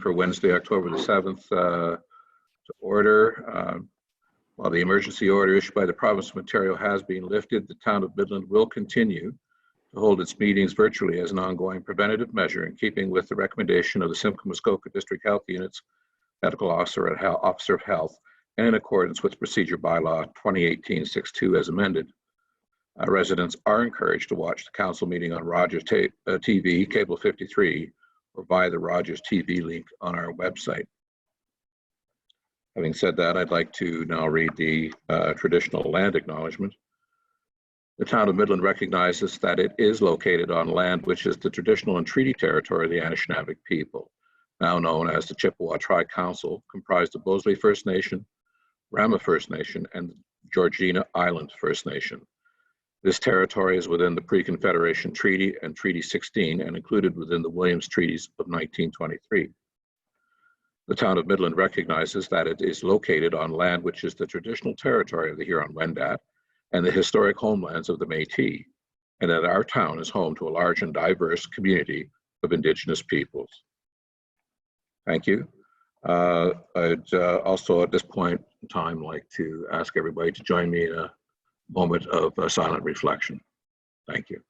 for Wednesday, October the 7th to order. While the emergency order issued by the province of Ontario has been lifted, the town of Midland will continue to hold its meetings virtually as an ongoing preventative measure in keeping with the recommendation of the Simcoe-Muskoka District Health Unit's Medical Officer of Health and in accordance with Procedure Bylaw 2018-62 as amended. Residents are encouraged to watch the council meeting on Rogers TV, Cable 53, or via the Rogers TV link on our website. Having said that, I'd like to now read the traditional land acknowledgement. The town of Midland recognizes that it is located on land which is the traditional and treaty territory of the Anishinaabe people, now known as the Chippewa Tri-Council, comprised of Bosley First Nation, Rama First Nation, and Georgina Island First Nation. This territory is within the Pre-Confederation Treaty and Treaty 16 and included within the Williams Treaties of 1923. The town of Midland recognizes that it is located on land which is the traditional territory of the Huron-Wendat and the historic homelands of the Métis, and that our town is home to a large and diverse community of Indigenous peoples. Thank you. I'd also at this point in time like to ask everybody to join me in a moment of silent reflection. Thank you.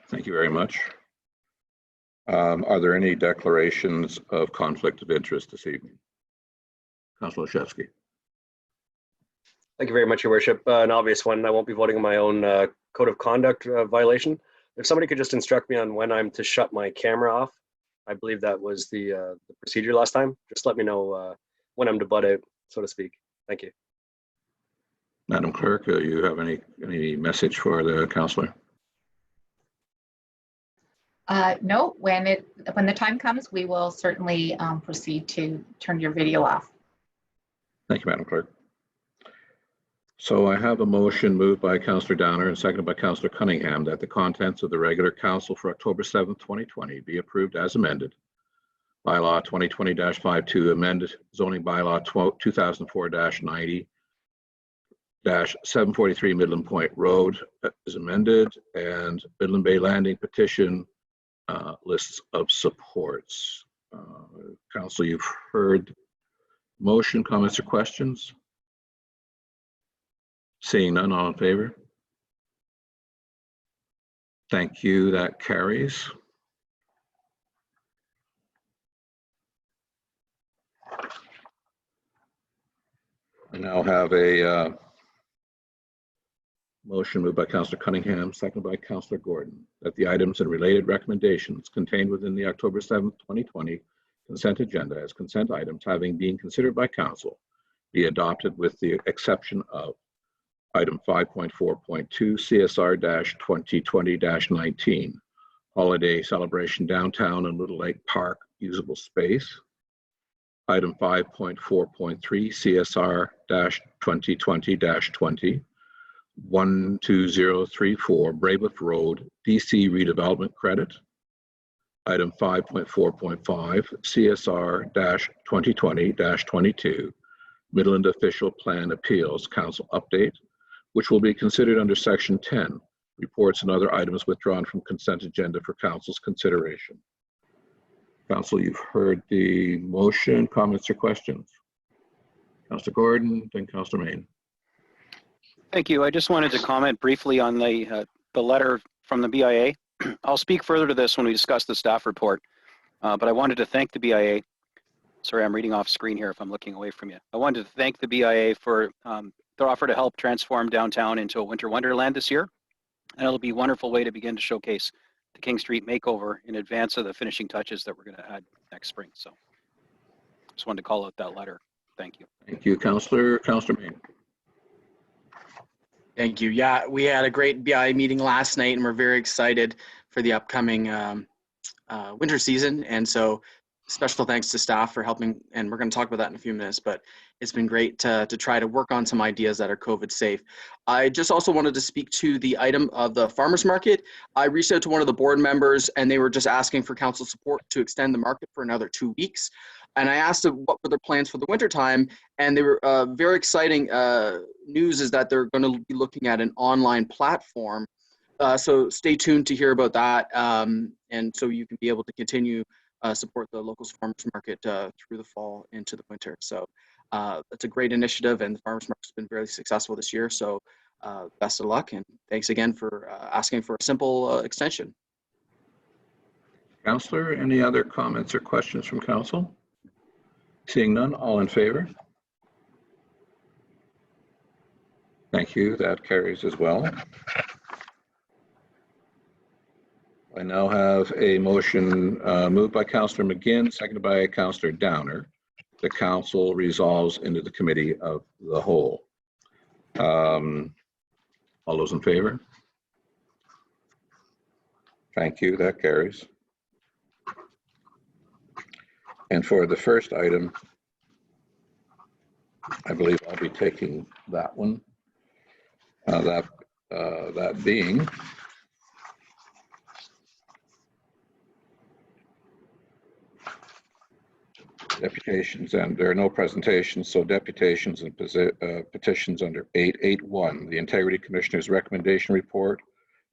Thank you very much. Are there any declarations of conflict of interest this evening? Councillor Olszewski. Thank you very much, Your Worship. An obvious one, I won't be voting on my own code of conduct violation. If somebody could just instruct me on when I'm to shut my camera off. I believe that was the procedure last time. Just let me know when I'm to butt out, so to speak. Thank you. Madam Clerk, you have any message for the councillor? No, when the time comes, we will certainly proceed to turn your video off. Thank you, Madam Clerk. So I have a motion moved by Councillor Downer and seconded by Councillor Cunningham that the contents of the regular council for October 7th, 2020 be approved as amended. Bylaw 2020-52 amended zoning bylaw 2004-90 743 Midland Point Road is amended, and Midland Bay Landing petition lists of supports. Council, you've heard motion, comments, or questions? Seeing none, all in favor? Thank you, that carries. I now have a motion moved by Councillor Cunningham, seconded by Councillor Gordon, that the items and related recommendations contained within the October 7th, 2020 consent agenda as consent items having been considered by council be adopted with the exception of item 5.4.2 CSR-2020-19, holiday celebration downtown and Little Lake Park usable space. Item 5.4.3 CSR-2020-20, 12034 Braycliff Road DC redevelopment credit. Item 5.4.5 CSR-2020-22 Midland Official Plan Appeals Council update, which will be considered under Section 10, reports and other items withdrawn from consent agenda for council's consideration. Council, you've heard the motion, comments or questions? Councillor Gordon, then Councillor Main. Thank you. I just wanted to comment briefly on the letter from the BIA. I'll speak further to this when we discuss the staff report, but I wanted to thank the BIA. Sorry, I'm reading off screen here if I'm looking away from you. I wanted to thank the BIA for their offer to help transform downtown into a winter wonderland this year. And it'll be a wonderful way to begin to showcase the King Street makeover in advance of the finishing touches that we're going to add next spring. So just wanted to call out that letter. Thank you. Thank you, Councillor. Councillor Main. Thank you. Yeah, we had a great BI meeting last night, and we're very excited for the upcoming winter season. And so special thanks to staff for helping, and we're going to talk about that in a few minutes, but it's been great to try to work on some ideas that are COVID safe. I just also wanted to speak to the item of the farmers market. I reached out to one of the board members, and they were just asking for council support to extend the market for another 2 weeks. And I asked them what were their plans for the winter time, and they were very exciting news is that they're going to be looking at an online platform. So stay tuned to hear about that, and so you can be able to continue support the local farmers market through the fall into the winter. So it's a great initiative, and the farmers market's been very successful this year. So best of luck, and thanks again for asking for a simple extension. Councillor, any other comments or questions from council? Seeing none, all in favor? Thank you. That carries as well. I now have a motion moved by Councillor McGinn, seconded by Councillor Downer. The council resolves into the committee of the whole. All those in favor? Thank you. That carries. And for the first item, I believe I'll be taking that one. That being deputations, and there are no presentations, so deputations and petitions under 881. The Integrity Commissioner's recommendation report,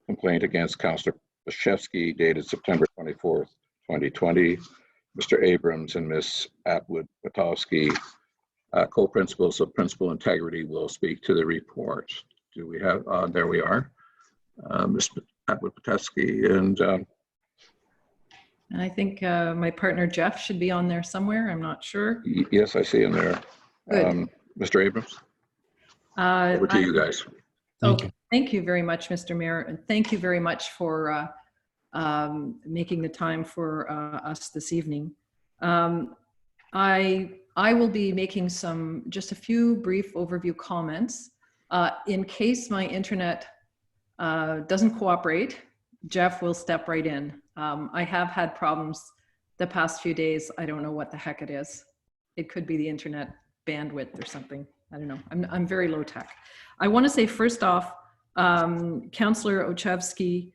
complaint against Councillor Bashevsky dated September 24th, 2020. Mr. Abrams and Ms. Atwood-Patowski, co-principals of Principal Integrity, will speak to the report. Do we have, there we are, Ms. Atwood-Patowski, and I think my partner Jeff should be on there somewhere. I'm not sure. yes, I see him there. Mr. Abrams, over to you guys. Thank you very much, Mr. Mayor, and thank you very much for making the time for us this evening. I will be making just a few brief overview comments. In case my internet doesn't cooperate, Jeff will step right in. I have had problems the past few days. I don't know what the heck it is. It could be the internet bandwidth or something. I don't know. I'm very low tech. I want to say first off, Councillor Ochevsky,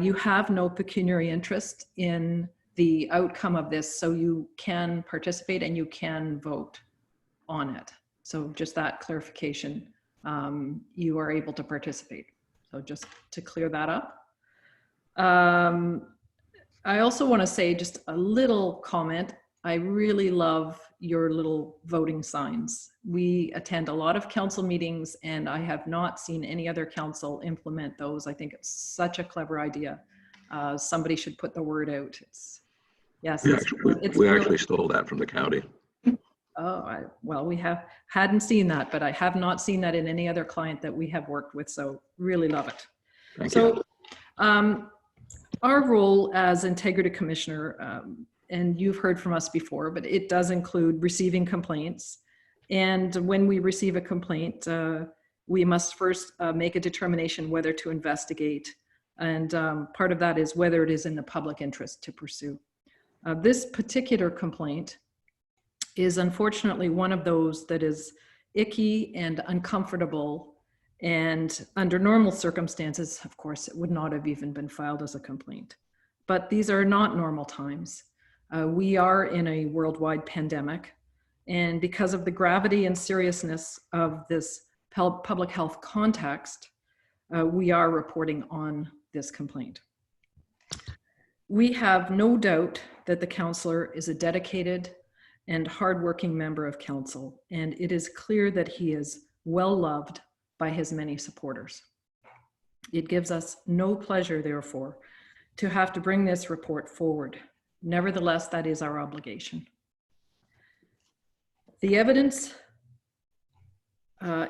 you have no pecuniary interest in the outcome of this, so you can participate and you can vote on it. So just that clarification, you are able to participate. So just to clear that up. I also want to say just a little comment. I really love your little voting signs. We attend a lot of council meetings, and I have not seen any other council implement those. I think it's such a clever idea. Somebody should put the word out. We actually stole that from the county. Oh, well, we hadn't seen that, but I have not seen that in any other client that we have worked with. So really love it. Thank you. Our role as Integrity Commissioner, and you've heard from us before, but it does include receiving complaints. And when we receive a complaint, we must first make a determination whether to investigate. And part of that is whether it is in the public interest to pursue. This particular complaint is unfortunately one of those that is icky and uncomfortable. And under normal circumstances, of course, it would not have even been filed as a complaint. But these are not normal times. We are in a worldwide pandemic. And because of the gravity and seriousness of this public health context, we are reporting on this complaint. We have no doubt that the councillor is a dedicated and hardworking member of council, and it is clear that he is well loved by his many supporters. It gives us no pleasure, therefore, to have to bring this report forward. Nevertheless, that is our obligation. The evidence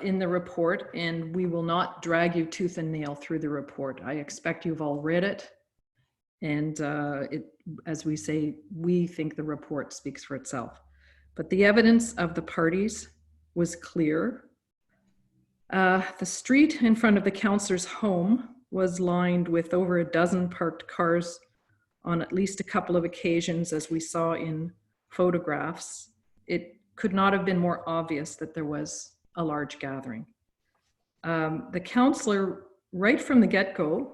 in the report, and we will not drag you tooth and nail through the report. I expect you've all read it. And as we say, we think the report speaks for itself. But the evidence of the parties was clear. The street in front of the councillor's home was lined with over a dozen parked cars on at least a couple of occasions, as we saw in photographs. It could not have been more obvious that there was a large gathering. The councillor, right from the get-go,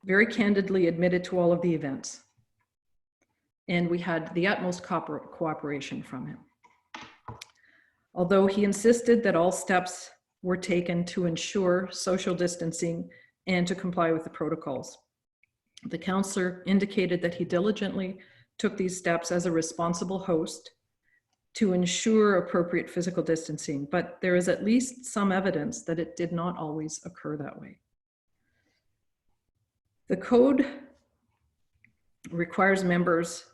very candidly admitted to all of the events. And we had the utmost cooperation from him. Although he insisted that all steps were taken to ensure social distancing and to comply with the protocols. The councillor indicated that he diligently took these steps as a responsible host to ensure appropriate physical distancing, but there is at least some evidence that it did not always occur that way. The code requires members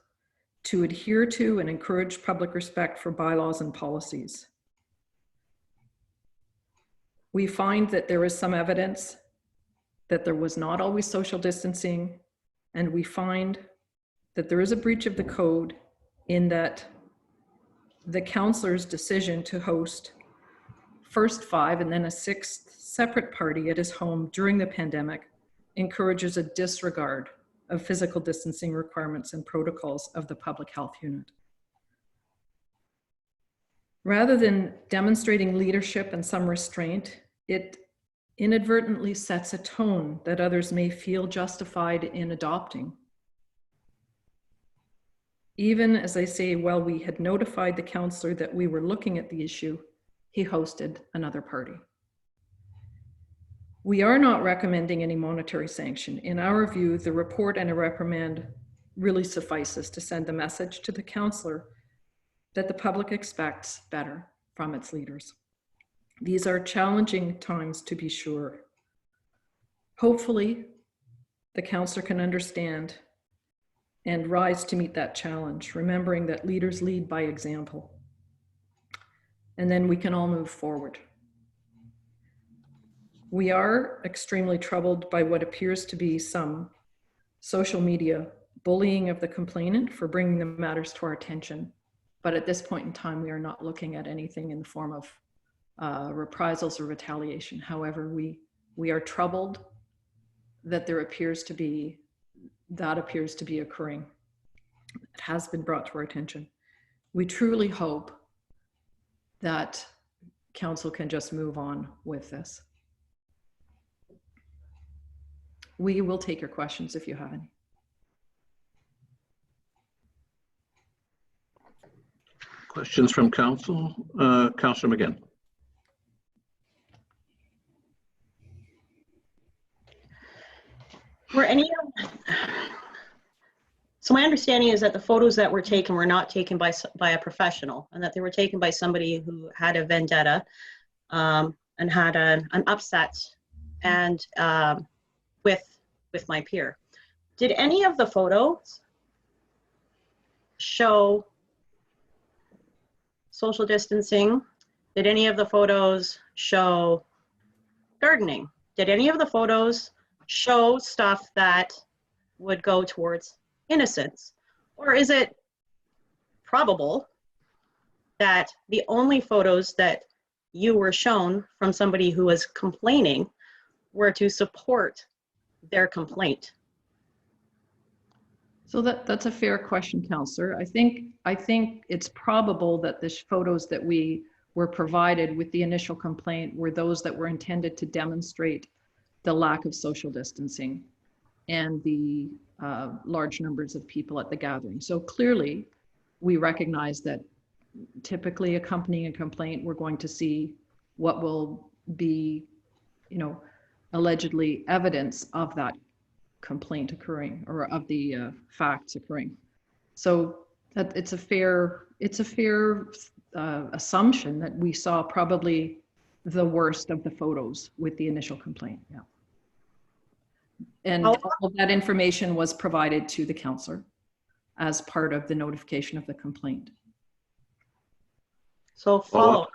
to adhere to and encourage public respect for bylaws and policies. We find that there is some evidence that there was not always social distancing, and we find that there is a breach of the code in that the councillor's decision to host first 5 and then a 6th separate party at his home during the pandemic encourages a disregard of physical distancing requirements and protocols of the public health unit. Rather than demonstrating leadership and some restraint, it inadvertently sets a tone that others may feel justified in adopting. Even, as I say, while we had notified the councillor that we were looking at the issue, he hosted another party. We are not recommending any monetary sanction. In our view, the report and a reprimand really suffices to send the message to the councillor that the public expects better from its leaders. These are challenging times, to be sure. Hopefully, the councillor can understand and rise to meet that challenge, remembering that leaders lead by example. And then we can all move forward. We are extremely troubled by what appears to be some social media bullying of the complainant for bringing the matters to our attention. But at this point in time, we are not looking at anything in the form of reprisals or retaliation. However, we are troubled that that appears to be occurring. It has been brought to our attention. We truly hope that council can just move on with this. We will take your questions if you have any. Questions from council? Councillor McGinn. Were any of, so my understanding is that the photos that were taken were not taken by a professional, and that they were taken by somebody who had a vendetta and had an upset and with my peer. Did any of the photos show social distancing? Did any of the photos show gardening? Did any of the photos show stuff that would go towards innocence? Or is it probable that the only photos that you were shown from somebody who was complaining were to support their complaint? So that's a fair question, Councillor. I think it's probable that the photos that we were provided with the initial complaint were those that were intended to demonstrate the lack of social distancing and the large numbers of people at the gathering. So clearly, we recognize that typically accompanying a complaint, we're going to see what will be, allegedly evidence of that complaint occurring or of the facts occurring. So that it's a fair assumption that we saw probably the worst of the photos with the initial complaint. Yeah. And all of that information was provided to the councillor as part of the notification of the complaint. So follow.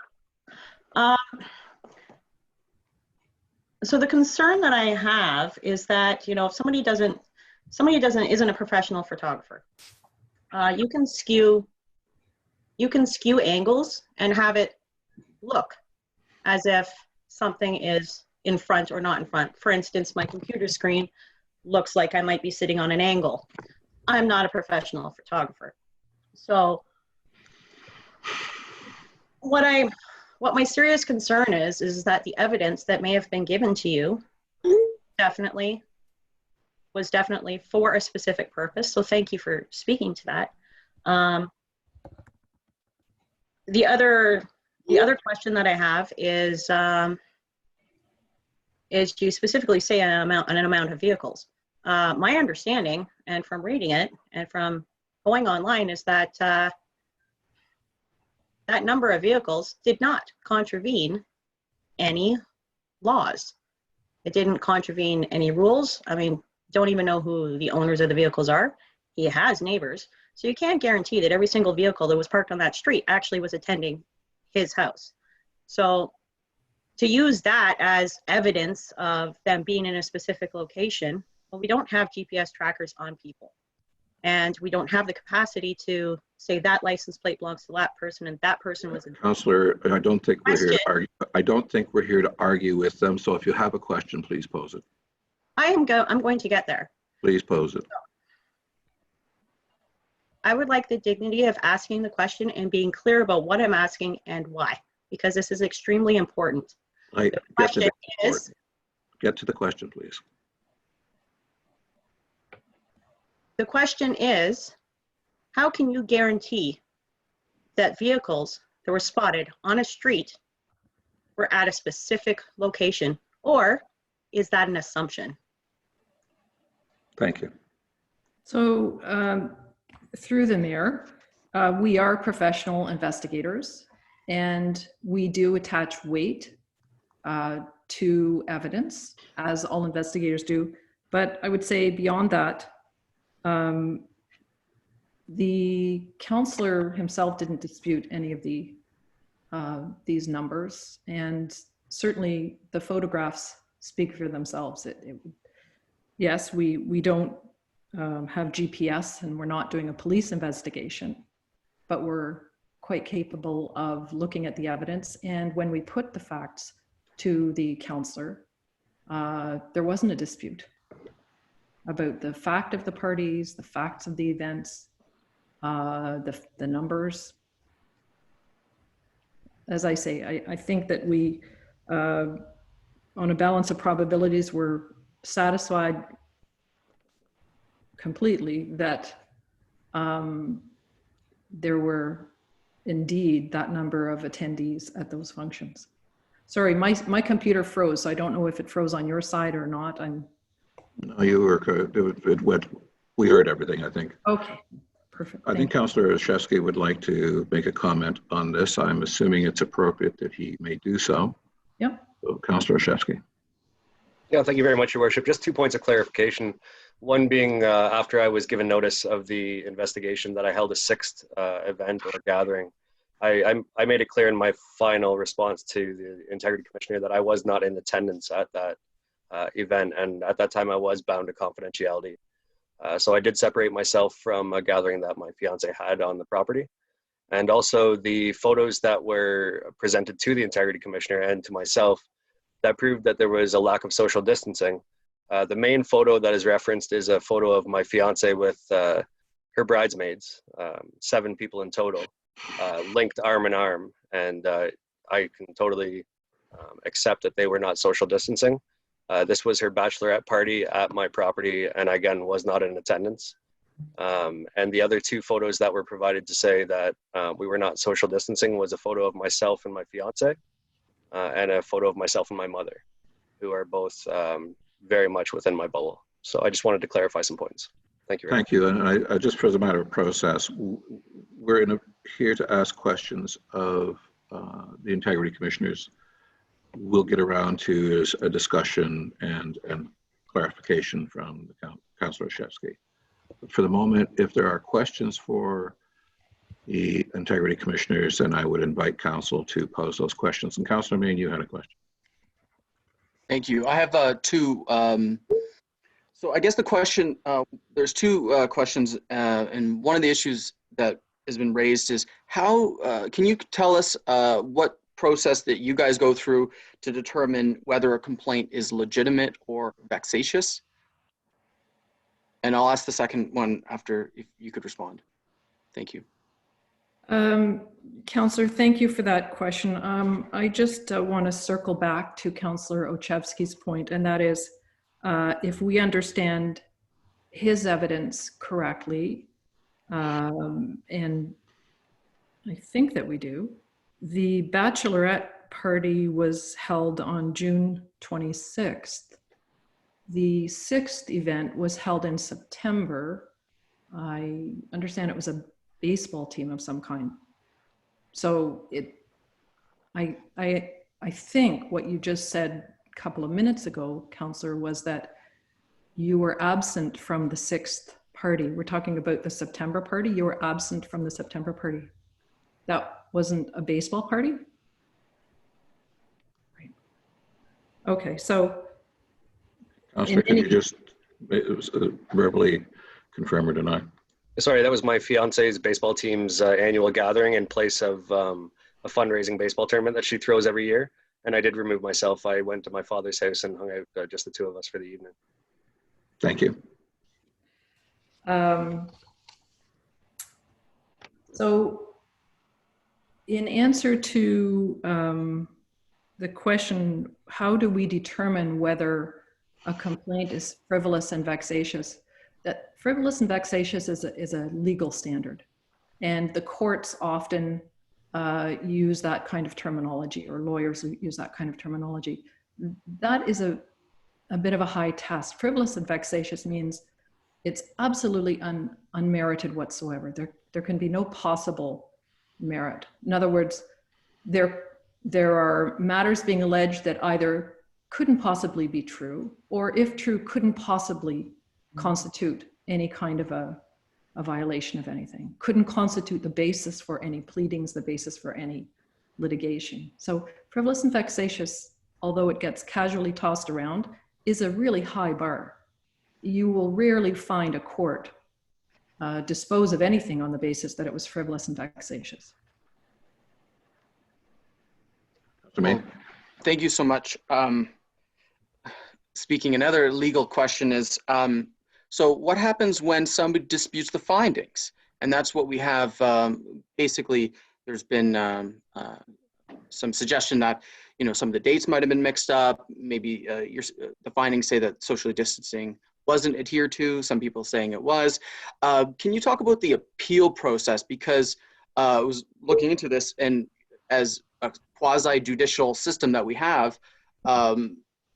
So the concern that I have is that, if somebody doesn't somebody who isn't a professional photographer. You can skew angles and have it look as if something is in front or not in front. For instance, my computer screen looks like I might be sitting on an angle. I'm not a professional photographer. So what my serious concern is that the evidence that may have been given to you was definitely for a specific purpose. So thank you for speaking to that. The other question that I have is you specifically say an amount of vehicles. My understanding, and from reading it and from going online, is that that number of vehicles did not contravene any laws. It didn't contravene any rules. I mean, don't even know who the owners of the vehicles are. He has neighbors. So you can't guarantee that every single vehicle that was parked on that street actually was attending his house. So to use that as evidence of them being in a specific location, well, we don't have GPS trackers on people. And we don't have the capacity to say that license plate belongs to that person and that person was in. Counselor, I don't think we're here to argue. I don't think we're here to argue with them. So if you have a question, please pose it. I'm going to get there. Please pose it. I would like the dignity of asking the question and being clear about what I'm asking and why, because this is extremely important. Get to the question, please. The question is, how can you guarantee that vehicles that were spotted on a street were at a specific location, or is that an assumption? Thank you. So through the mayor, we are professional investigators and we do attach weight to evidence, as all investigators do. But I would say beyond that, the counselor himself didn't dispute any of these numbers, and certainly the photographs speak for themselves. Yes, we don't have GPS and we're not doing a police investigation, but we're quite capable of looking at the evidence. And when we put the facts to the counselor, there wasn't a dispute about the fact of the parties, the facts of the events, the numbers. As I say, I think that we, on a balance of probabilities, we're satisfied completely that there were indeed that number of attendees at those functions. Sorry, my computer froze, so I don't know if it froze on your side or not. No, you were good. It went. We heard everything, I think. Okay, perfect. I think Councillor Olszewski would like to make a comment on this. I'm assuming it's appropriate that he may do so. Yep. So, Councillor Olszewski. Yeah, thank you very much, Your Worship. Just 2 points of clarification. One being after I was given notice of the investigation that I held a 6th event or gathering, I made it clear in my final response to the Integrity Commissioner that I was not in attendance at that event, and at that time I was bound to confidentiality. So I did separate myself from a gathering that my fiance had on the property. And also the photos that were presented to the Integrity Commissioner and to myself that proved that there was a lack of social distancing. The main photo that is referenced is a photo of my fiance with her bridesmaids, 7 people in total, linked arm in arm. And I can totally accept that they were not social distancing. This was her bachelorette party at my property, and again, was not in attendance. And the other 2 photos that were provided to say that we were not social distancing was a photo of myself and my fiance, and a photo of myself and my mother, who are both very much within my bubble. So I just wanted to clarify some points. Thank you. Thank you. And I just, as a matter of process, we're here to ask questions of the Integrity Commissioners. We'll get around to a discussion and clarification from the Councillor Olszewski. But for the moment, if there are questions for the Integrity Commissioners, then I would invite Council to pose those questions. And Councillor Main, you had a question. Thank you. I have 2. So I guess the question, there's two questions, and one of the issues that has been raised is how, can you tell us what process that you guys go through to determine whether a complaint is legitimate or vexatious? And I'll ask the second one after, if you could respond. Thank you. Councillor, thank you for that question. I just want to circle back to Councillor Ochevsky's point, and that is, if we understand his evidence correctly, and I think that we do, the bachelorette party was held on June 26th. The 6th event was held in September. I understand it was a baseball team of some kind. So I think what you just said a couple of minutes ago, Councillor, was that you were absent from the 6th party. We're talking about the September party. You were absent from the September party. That wasn't a baseball party? Right. Okay, so. Councillor, could you just verbally confirm or deny? Sorry, that was my fiance's baseball team's annual gathering in place of a fundraising baseball tournament that she throws every year. And I did remove myself. I went to my father's house and hung out just the two of us for the evening. Thank you. So in answer to the question, how do we determine whether a complaint is frivolous and vexatious? That frivolous and vexatious is a legal standard. And the courts often use that kind of terminology, or lawyers use that kind of terminology. That is a bit of a high test. Frivolous and vexatious means it's absolutely unmerited whatsoever. There can be no possible merit. In other words, there are matters being alleged that either couldn't possibly be true, or if true, couldn't possibly constitute any kind of a violation of anything, couldn't constitute the basis for any pleadings, the basis for any litigation. So frivolous and vexatious, although it gets casually tossed around, is a really high bar. You will rarely find a court dispose of anything on the basis that it was frivolous and vexatious. Well, thank you so much. Speaking, another legal question is, so what happens when somebody disputes the findings? And that's what we have. Basically, there's been some suggestion that, you know, some of the dates might have been mixed up. Maybe the findings say that socially distancing wasn't adhered to. Some people saying it was. Can you talk about the appeal process? Because I was looking into this, and as a quasi-judicial system that we have,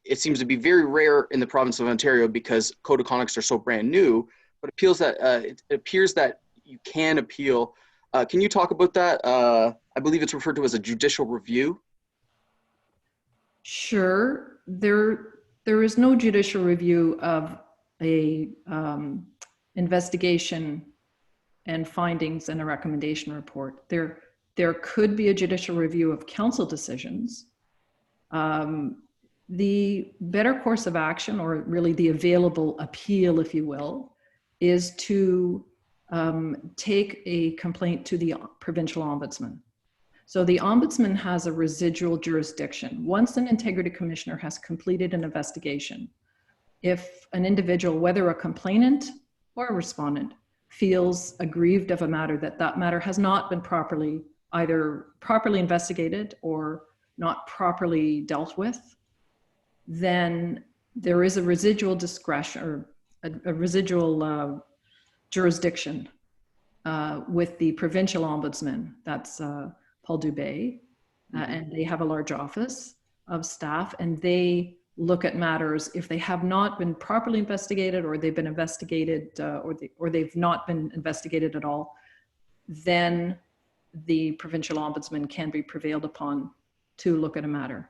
it seems to be very rare in the province of Ontario because code of conducts are so brand new, but it appears that you can appeal. Can you talk about that? I believe it's referred to as a judicial review. Sure. There is no judicial review of a investigation and findings and a recommendation report. There could be a judicial review of council decisions. The better course of action, or really the available appeal, if you will, is to take a complaint to the provincial ombudsman. So the ombudsman has a residual jurisdiction. Once an integrity commissioner has completed an investigation, if an individual, whether a complainant or a respondent, feels aggrieved of a matter, that matter has not been either properly investigated or not properly dealt with, then there is a residual discretion, or a residual jurisdiction with the provincial ombudsman. That's Paul Dubé, and they have a large office of staff, and they look at matters if they have not been properly investigated, or they've been investigated, or they've not been investigated at all. Then the provincial ombudsman can be prevailed upon to look at a matter.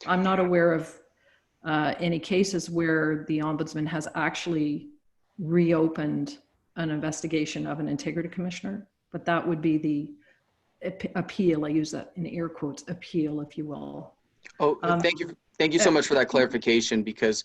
I'm not aware of any cases where the ombudsman has actually reopened an investigation of an integrity commissioner, but that would be the appeal. I use that in air quotes, appeal, if you will. Oh, thank you so much for that clarification, because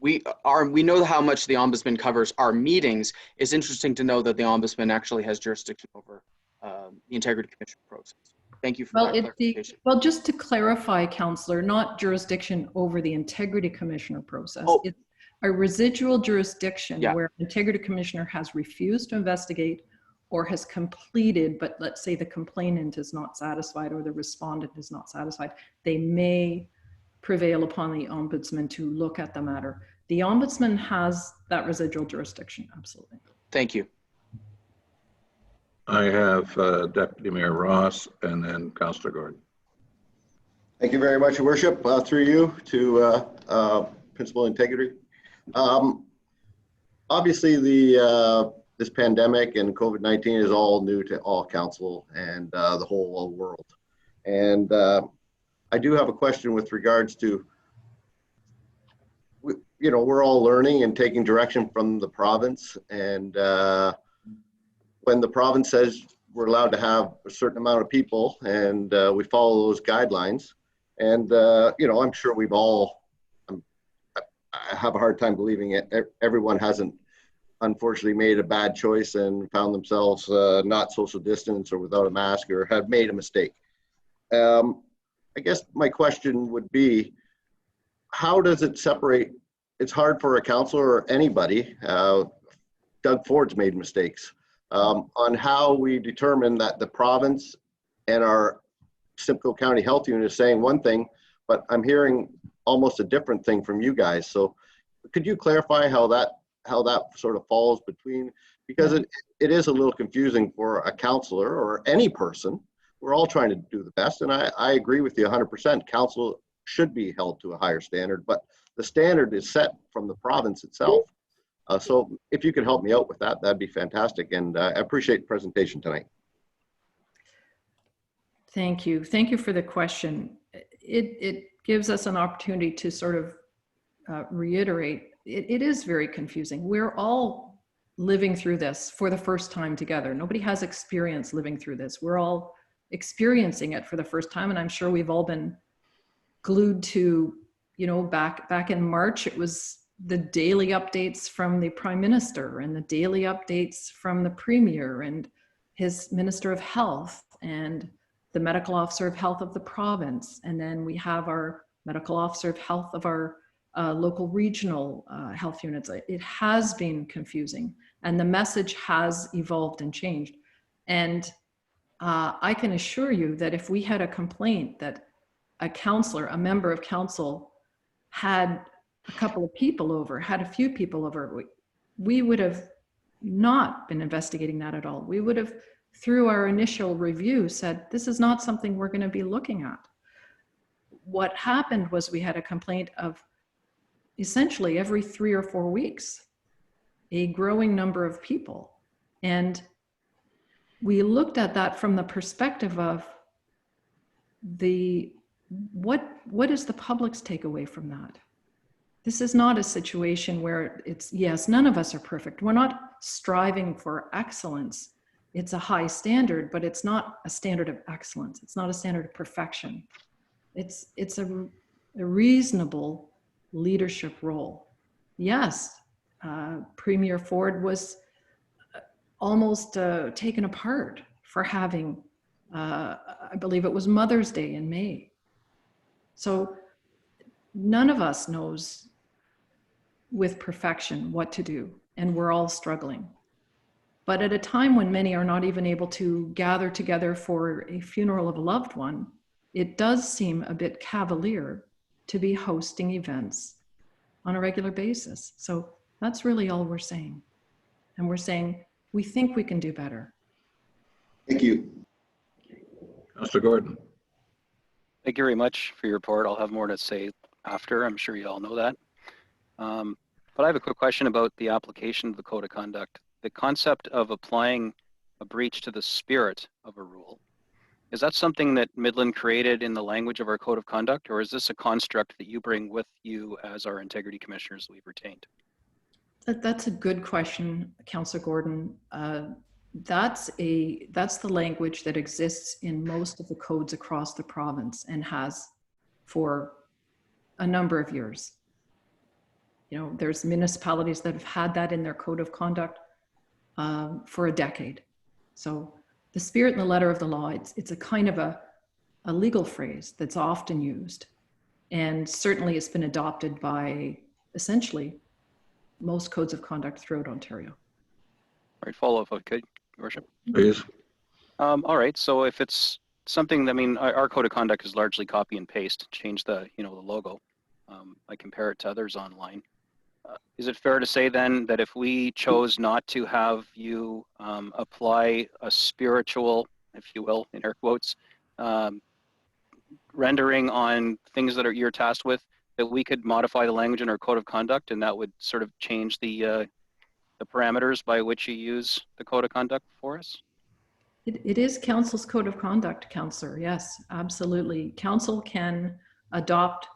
we know how much the ombudsman covers our meetings. It's interesting to know that the ombudsman actually has jurisdiction over the integrity commission process. Thank you for Well, that clarification. well, just to clarify, Councillor, not jurisdiction over the integrity commissioner process. Oh. It's a residual jurisdiction Yeah. where the integrity commissioner has refused to investigate or has completed, but let's say the complainant is not satisfied or the respondent is not satisfied, they may prevail upon the ombudsman to look at the matter. The ombudsman has that residual jurisdiction, absolutely. Thank you. I have Deputy Mayor Ross and then Councillor Gordon. Thank you very much, Your Worship. Through you to Principal Integrity. Obviously, this pandemic and COVID-19 is all new to all council and the whole world. And I do have a question with regards to, we're all learning and taking direction from the province. And when the province says we're allowed to have a certain amount of people and we follow those guidelines, and I'm sure we've all, I have a hard time believing it. Everyone hasn't unfortunately made a bad choice and found themselves not social distance or without a mask or have made a mistake. I guess my question would be, how does it separate? It's hard for a councillor or anybody. Doug Ford's made mistakes on how we determine that the province and our Simcoe County Health Unit is saying one thing, but I'm hearing almost a different thing from you guys. So could you clarify how that sort of falls between, because it is a little confusing for a councillor or any person. We're all trying to do the best, and I agree with you 100%. Council should be held to a higher standard, but the standard is set from the province itself. So if you could help me out with that, that'd be fantastic, and I appreciate the presentation tonight. Thank you. Thank you for the question. It gives us an opportunity to sort of reiterate. It is very confusing. We're all living through this for the first time together. Nobody has experience living through this. We're all experiencing it for the first time, and I'm sure we've all been glued to, back in March, it was the daily updates from the Prime Minister and the daily updates from the Premier and his Minister of Health and the Medical Officer of Health of the province. And then we have our Medical Officer of Health of our local regional health units. It has been confusing, and the message has evolved and changed. And I can assure you that if we had a complaint that a councillor, a member of council, had a couple of people over, had a few people over, we would have not been investigating that at all. We would have, through our initial review, said, this is not something we're going to be looking at. What happened was we had a complaint of essentially every 3 or 4 weeks, a growing number of people. And we looked at that from the perspective of what is the public's takeaway from that? This is not a situation where it's, yes, none of us are perfect. We're not striving for excellence. It's a high standard, but it's not a standard of excellence. It's not a standard of perfection. It's a reasonable leadership role. Yes, Premier Ford was almost taken apart for having, I believe it was Mother's Day in May. So none of us knows with perfection what to do, and we're all struggling. But at a time when many are not even able to gather together for a funeral of a loved one, it does seem a bit cavalier to be hosting events on a regular basis. So that's really all we're saying. And we're saying, we think we can do better. Thank you. Councillor Gordon. Thank you very much for your report. I'll have more to say after. I'm sure you all know that. But I have a quick question about the application of the Code of Conduct. The concept of applying a breach to the spirit of a rule. Is that something that Midland created in the language of our Code of Conduct, or is this a construct that you bring with you as our integrity commissioners we've retained? That's a good question, Councillor Gordon. That's the language that exists in most of the codes across the province and has for a number of years. You know, there's municipalities that have had that in their code of conduct for a decade. So the spirit and the letter of the law, it's a kind of a legal phrase that's often used. And certainly it's been adopted by essentially most codes of conduct throughout Ontario. All right, follow up, okay, Your Worship. Please. All right, so if it's something, I mean, our code of conduct is largely copy and paste, change the, you know, the logo. I compare it to others online. Is it fair to say then that if we chose not to have you apply a spiritual, if you will, in air quotes, rendering on things that you're tasked with, that we could modify the language in our code of conduct, and that would sort of change the parameters by which you use the code of conduct for us? It is council's code of conduct, councillor. Yes, absolutely. Council can adopt,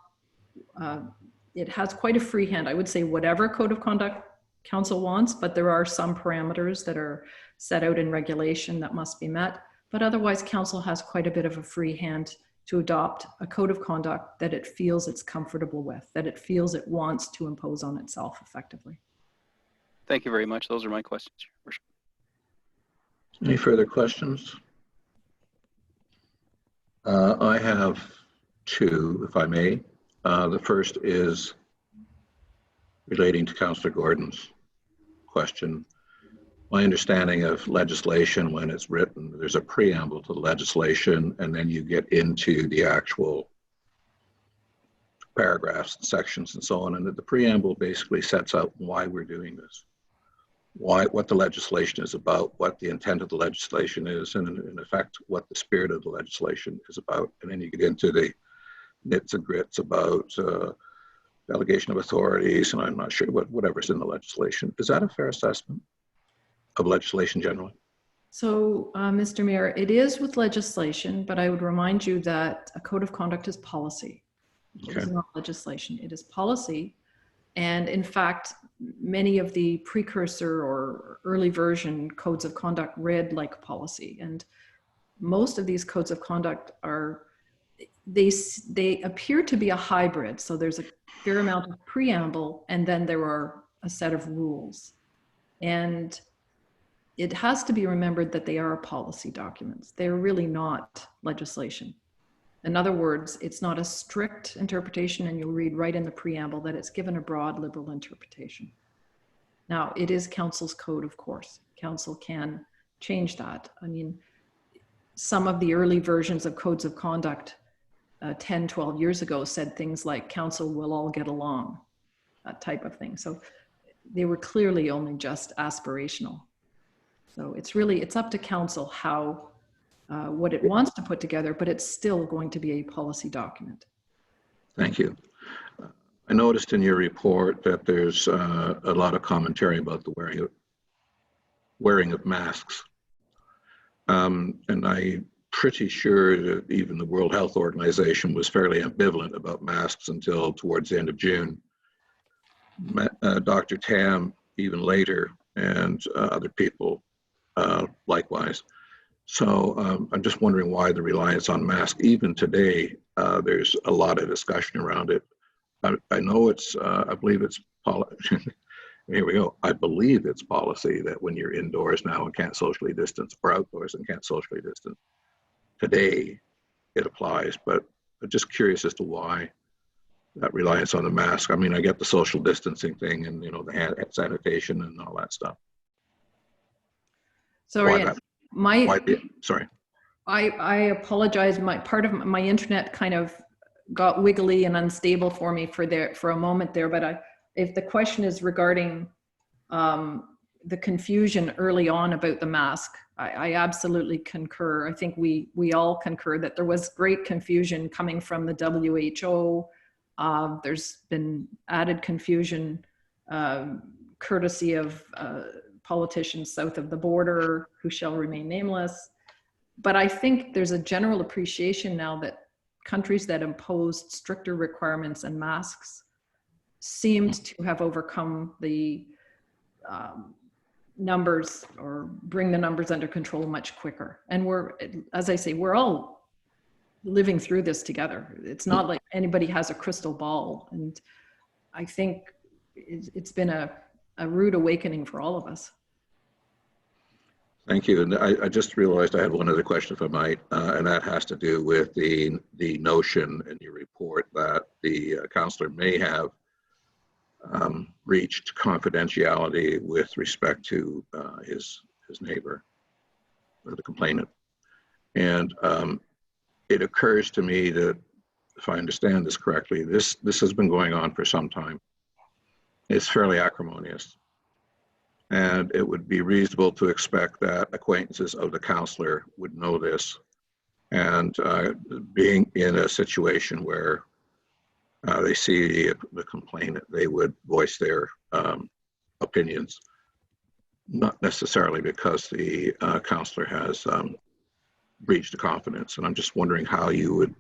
it has quite a free hand. I would say whatever code of conduct council wants, but there are some parameters that are set out in regulation that must be met. But otherwise, council has quite a bit of a free hand to adopt a code of conduct that it feels it's comfortable with, that it feels it wants to impose on itself effectively. Thank you very much. Those are my questions, Your Worship. Any further questions? I have two, if I may. The first is relating to Councillor Gordon's question. My understanding of legislation, when it's written, there's a preamble to the legislation, and then you get into the actual paragraphs and sections and so on. And the preamble basically sets out why we're doing this, what the legislation is about, what the intent of the legislation is, and in effect, what the spirit of the legislation is about. And then you get into the nits and grits about delegation of authorities, and I'm not sure whatever's in the legislation. Is that a fair assessment of legislation generally? So, Mr. Mayor, it is with legislation, but I would remind you that a code of conduct is policy. It is not legislation, it is policy. And in fact, many of the precursor or early version codes of conduct read like policy. And most of these codes of conduct are, they appear to be a hybrid. So there's a fair amount of preamble, and then there are a set of rules. And it has to be remembered that they are policy documents. They're really not legislation. In other words, it's not a strict interpretation, and you'll read right in the preamble that it's given a broad liberal interpretation. Now, it is council's code, of course. Council can change that. I mean, some of the early versions of codes of conduct 10, 12 years ago said things like council will all get along, that type of thing. So they were clearly only just aspirational. So it's up to council how, what it wants to put together, but it's still going to be a policy document. Thank you. I noticed in your report that there's a lot of commentary about the wearing of masks. And I'm pretty sure that even the World Health Organization was fairly ambivalent about masks until towards the end of June. Dr. Tam, even later, and other people likewise. So I'm just wondering why the reliance on masks. Even today, there's a lot of discussion around it. I know it's, I believe it's, here we go. I believe it's policy that when you're indoors now and can't socially distance, or outdoors and can't socially distance, today it applies, but I'm just curious as to why that reliance on the mask. I mean, I get the social distancing thing and, you know, the hand sanitation and all that stuff. Sorry, Sorry. I apologize. Part of my internet kind of got wiggly and unstable for me for a moment there. But if the question is regarding the confusion early on about the mask, I absolutely concur. I think we all concur that there was great confusion coming from the WHO. There's been added confusion courtesy of politicians south of the border who shall remain nameless. But I think there's a general appreciation now that countries that imposed stricter requirements and masks seemed to have overcome the numbers, or bring the numbers under control much quicker. And we're, as I say, we're all living through this together. It's not like anybody has a crystal ball. And I think it's been a rude awakening for all of us. Thank you. And I just realized I had one other question, if I might, and that has to do with the notion in your report that the counselor may have reached confidentiality with respect to his neighbor or the complainant. And it occurs to me that, if I understand this correctly, this has been going on for some time. It's fairly acrimonious. And it would be reasonable to expect that acquaintances of the counselor would know this. And being in a situation where they see the complainant, they would voice their opinions, not necessarily because the counselor has breached the confidence. And I'm just wondering how you would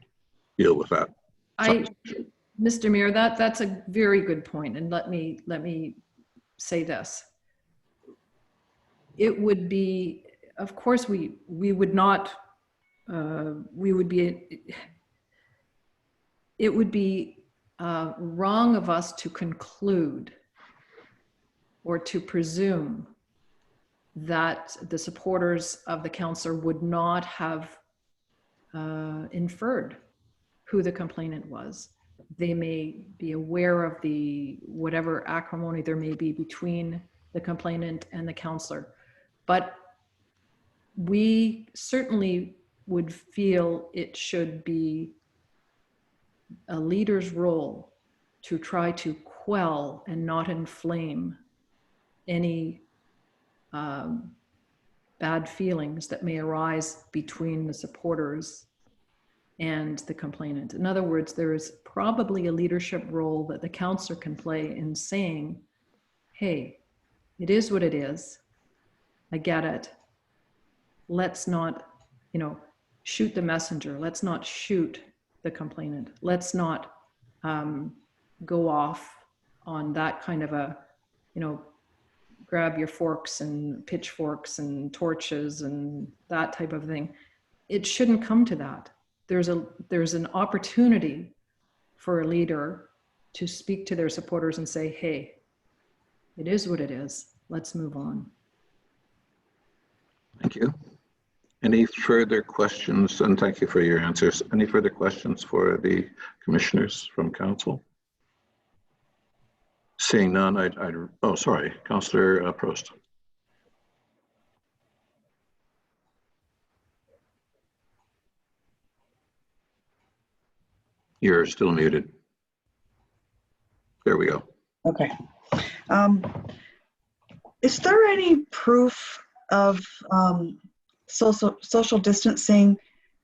deal with that. Mr. Mayor, that's a very good point. And let me say this. It would be, of course, we would not, we would be, it would be wrong of us to conclude or to presume that the supporters of the counselor would not have inferred who the complainant was. They may be aware of the whatever acrimony there may be between the complainant and the counselor, but we certainly would feel it should be a leader's role to try to quell and not inflame any bad feelings that may arise between the supporters and the complainant. In other words, there is probably a leadership role that the counselor can play in saying, hey, it is what it is. I get it. Let's not, shoot the messenger. Let's not shoot the complainant. Let's not go off on that kind of a, grab your forks and pitchforks and torches and that type of thing. It shouldn't come to that. There's an opportunity for a leader to speak to their supporters and say, hey, it is what it is. Let's move on. Thank you. Any further questions? And thank you for your answers. Any further questions for the commissioners from council? Seeing none, oh, sorry, Councillor Prost. You're still muted. There we go. Okay. Is there any proof of social distancing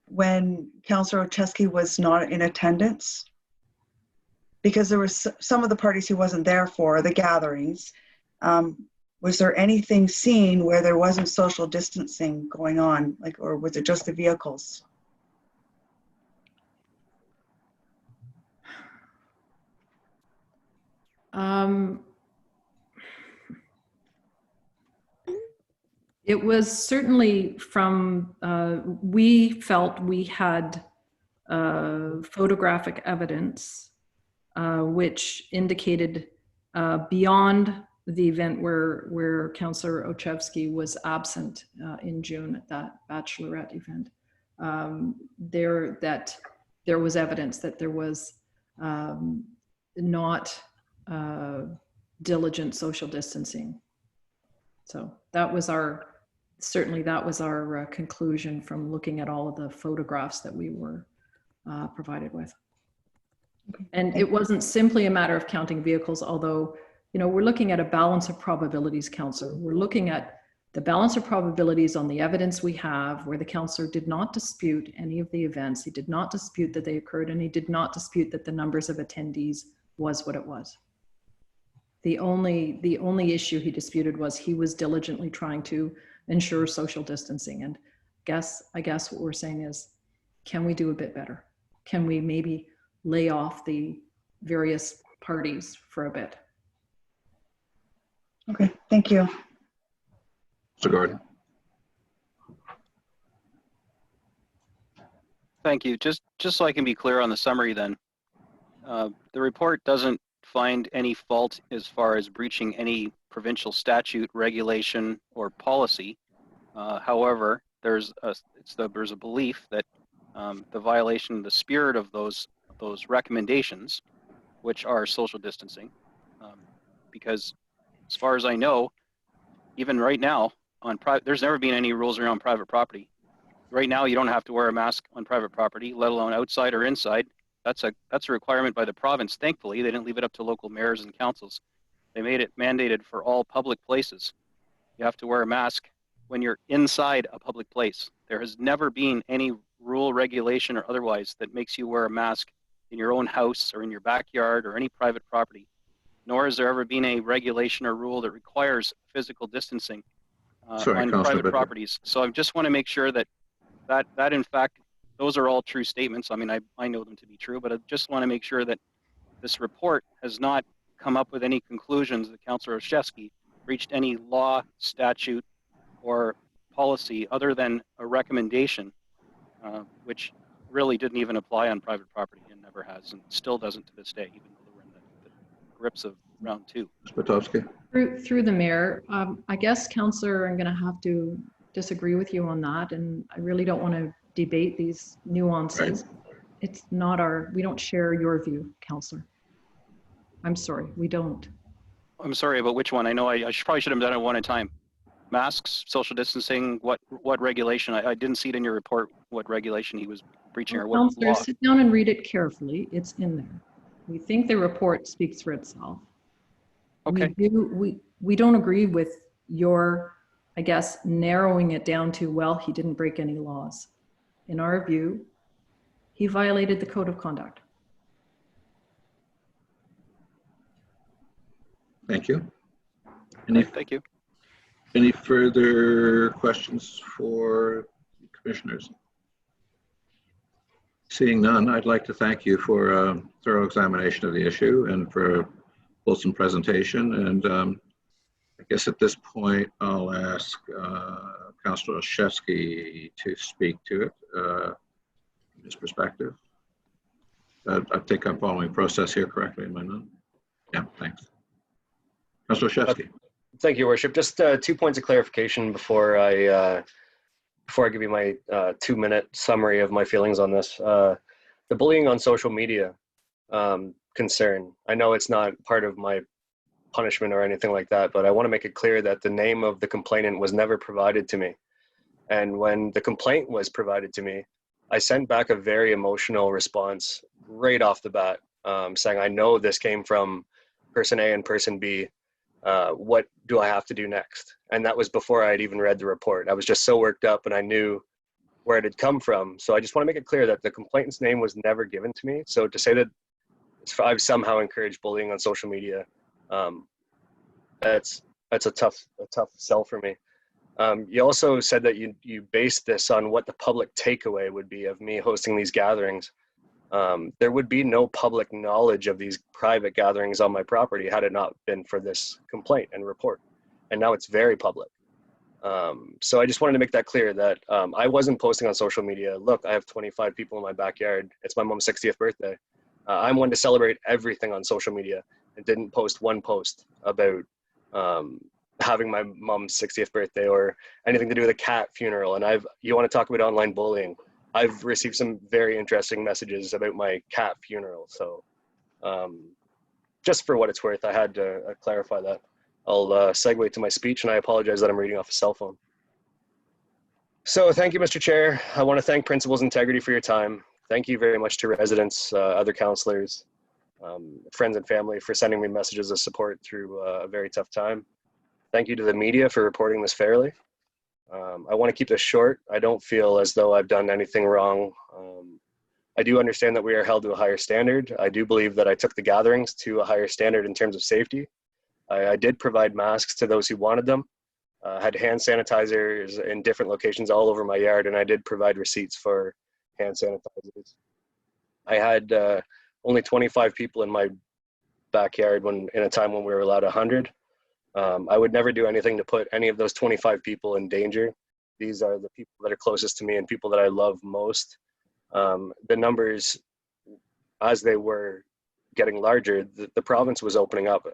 when Councillor Ochesky was not in attendance? Because there was some of the parties he wasn't there for, the gatherings. Was there anything seen where there wasn't social distancing going on, or was it just the vehicles? It was certainly from, we felt we had photographic evidence which indicated beyond the event where Councillor Ochevsky was absent in June at that bachelorette event, that there was evidence that there was not diligent social distancing. So that was certainly that was our conclusion from looking at all of the photographs that we were provided with. And it wasn't simply a matter of counting vehicles, although, we're looking at a balance of probabilities, Councillor. We're looking at the balance of probabilities on the evidence we have, where the councillor did not dispute any of the events. He did not dispute that they occurred, and he did not dispute that the numbers of attendees was what it was. The only issue he disputed was he was diligently trying to ensure social distancing. And I guess what we're saying is, can we do a bit better? Can we maybe lay off the various parties for a bit? Okay, thank you. Mr. Gordon. Thank you. Just so I can be clear on the summary then, the report doesn't find any fault as far as breaching any provincial statute, regulation, or policy. However, there's a belief that the violation, the spirit of those recommendations, which are social distancing, because as far as I know, even right now on there's never been any rules around private property. Right now, you don't have to wear a mask on private property, let alone outside or inside. That's a requirement by the province. Thankfully, they didn't leave it up to local mayors and councils. They made it mandated for all public places. You have to wear a mask when you're inside a public place. There has never been any rule, regulation, or otherwise that makes you wear a mask in your own house or in your backyard or any private property. Nor has there ever been a regulation or rule that requires physical distancing Sorry, on Councillor private Bittler. properties. So I just want to make sure that in fact, those are all true statements. I mean, I know them to be true, but I just want to make sure that this report has not come up with any conclusions that Councillor Olszewski reached any law, statute, or policy other than a recommendation, which really didn't even apply on private property and never has, and still doesn't to this day, even though we're in the grips of round 2. Spotowski. Through the mayor, I guess, Councillor, I'm going to have to disagree with you on that, and I really don't want to debate these nuances. It's not we don't share your view, Councillor. I'm sorry, we don't. I'm sorry, but which one? I know I probably should have done it one at a time. Masks, social distancing, what regulation? I didn't see it in your report what regulation he was breaching or what Councillor, law. sit down and read it carefully. It's in there. We think the report speaks for itself. Okay. We don't agree with your, I guess, narrowing it down to, well, he didn't break any laws. In our view, he violated the code of conduct. Thank you. Thank you. Any further questions for commissioners? Seeing none, I'd like to thank you for a thorough examination of the issue and for a fulsome presentation. And I guess at this point, I'll ask Councillor Olszewski to speak to it, from his perspective. I think I'm following process here correctly, am I not? Yeah, thanks. Councillor Olszewski. Thank you, Your Worship. Just 2 points of clarification before I give you my 2-minute summary of my feelings on this. The bullying on social media concern. I know it's not part of my punishment or anything like that, but I want to make it clear that the name of the complainant was never provided to me. And when the complaint was provided to me, I sent back a very emotional response right off the bat, saying, I know this came from person A and person B. What do I have to do next? And that was before I had even read the report. I was just so worked up and I knew where it had come from. So I just want to make it clear that the complainant's name was never given to me. So to say that I've somehow encouraged bullying on social media, that's a tough sell for me. You also said that you based this on what the public takeaway would be of me hosting these gatherings. There would be no public knowledge of these private gatherings on my property had it not been for this complaint and report. And now it's very public. So I just wanted to make that clear that I wasn't posting on social media, look, I have 25 people in my backyard. It's my mom's 60th birthday. I'm one to celebrate everything on social media and didn't post one post about having my mom's 60th birthday or anything to do with a cat funeral. And you want to talk about online bullying. I've received some very interesting messages about my cat funeral. So just for what it's worth, I had to clarify that. I'll segue to my speech, and I apologize that I'm reading off a cell phone. So thank you, Mr. Chair. I want to thank Principals Integrity for your time. Thank you very much to residents, other councillors, friends and family for sending me messages of support through a very tough time. Thank you to the media for reporting this fairly. I want to keep this short. I don't feel as though I've done anything wrong. I do understand that we are held to a higher standard. I do believe that I took the gatherings to a higher standard in terms of safety. I did provide masks to those who wanted them. Had hand sanitizers in different locations all over my yard, and I did provide receipts for hand sanitizers. I had only 25 people in my backyard in a time when we were allowed 100. I would never do anything to put any of those 25 people in danger. These are the people that are closest to me and people that I love most. The numbers, as they were getting larger, the province was opening up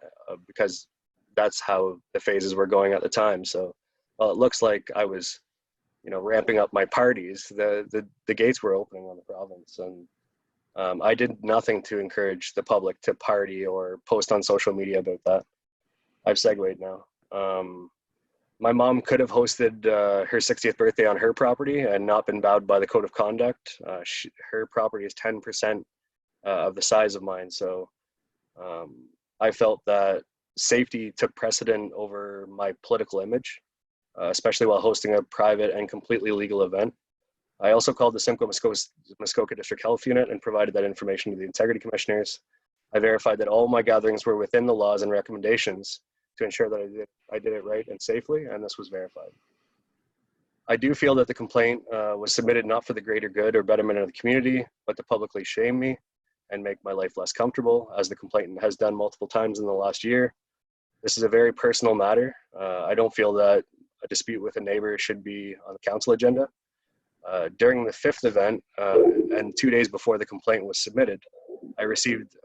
because that's how the phases were going at the time. So while it looks like I was, ramping up my parties, the gates were opening on the province, and I did nothing to encourage the public to party or post on social media about that. I've segued now. My mom could have hosted her 60th birthday on her property and not been bowed by the code of conduct. Her property is 10% of the size of mine. So I felt that safety took precedent over my political image, especially while hosting a private and completely legal event. I also called the Simcoe Muskoka District Health Unit and provided that information to the Integrity Commissioners. I verified that all my gatherings were within the laws and recommendations to ensure that I did it right and safely, and this was verified. I do feel that the complaint was submitted not for the greater good or betterment of the community, but to publicly shame me and make my life less comfortable, as the complainant has done multiple times in the last year. This is a very personal matter. I don't feel that a dispute with a neighbor should be on the council agenda. During the 5th event, and 2 days before the complaint was submitted, I received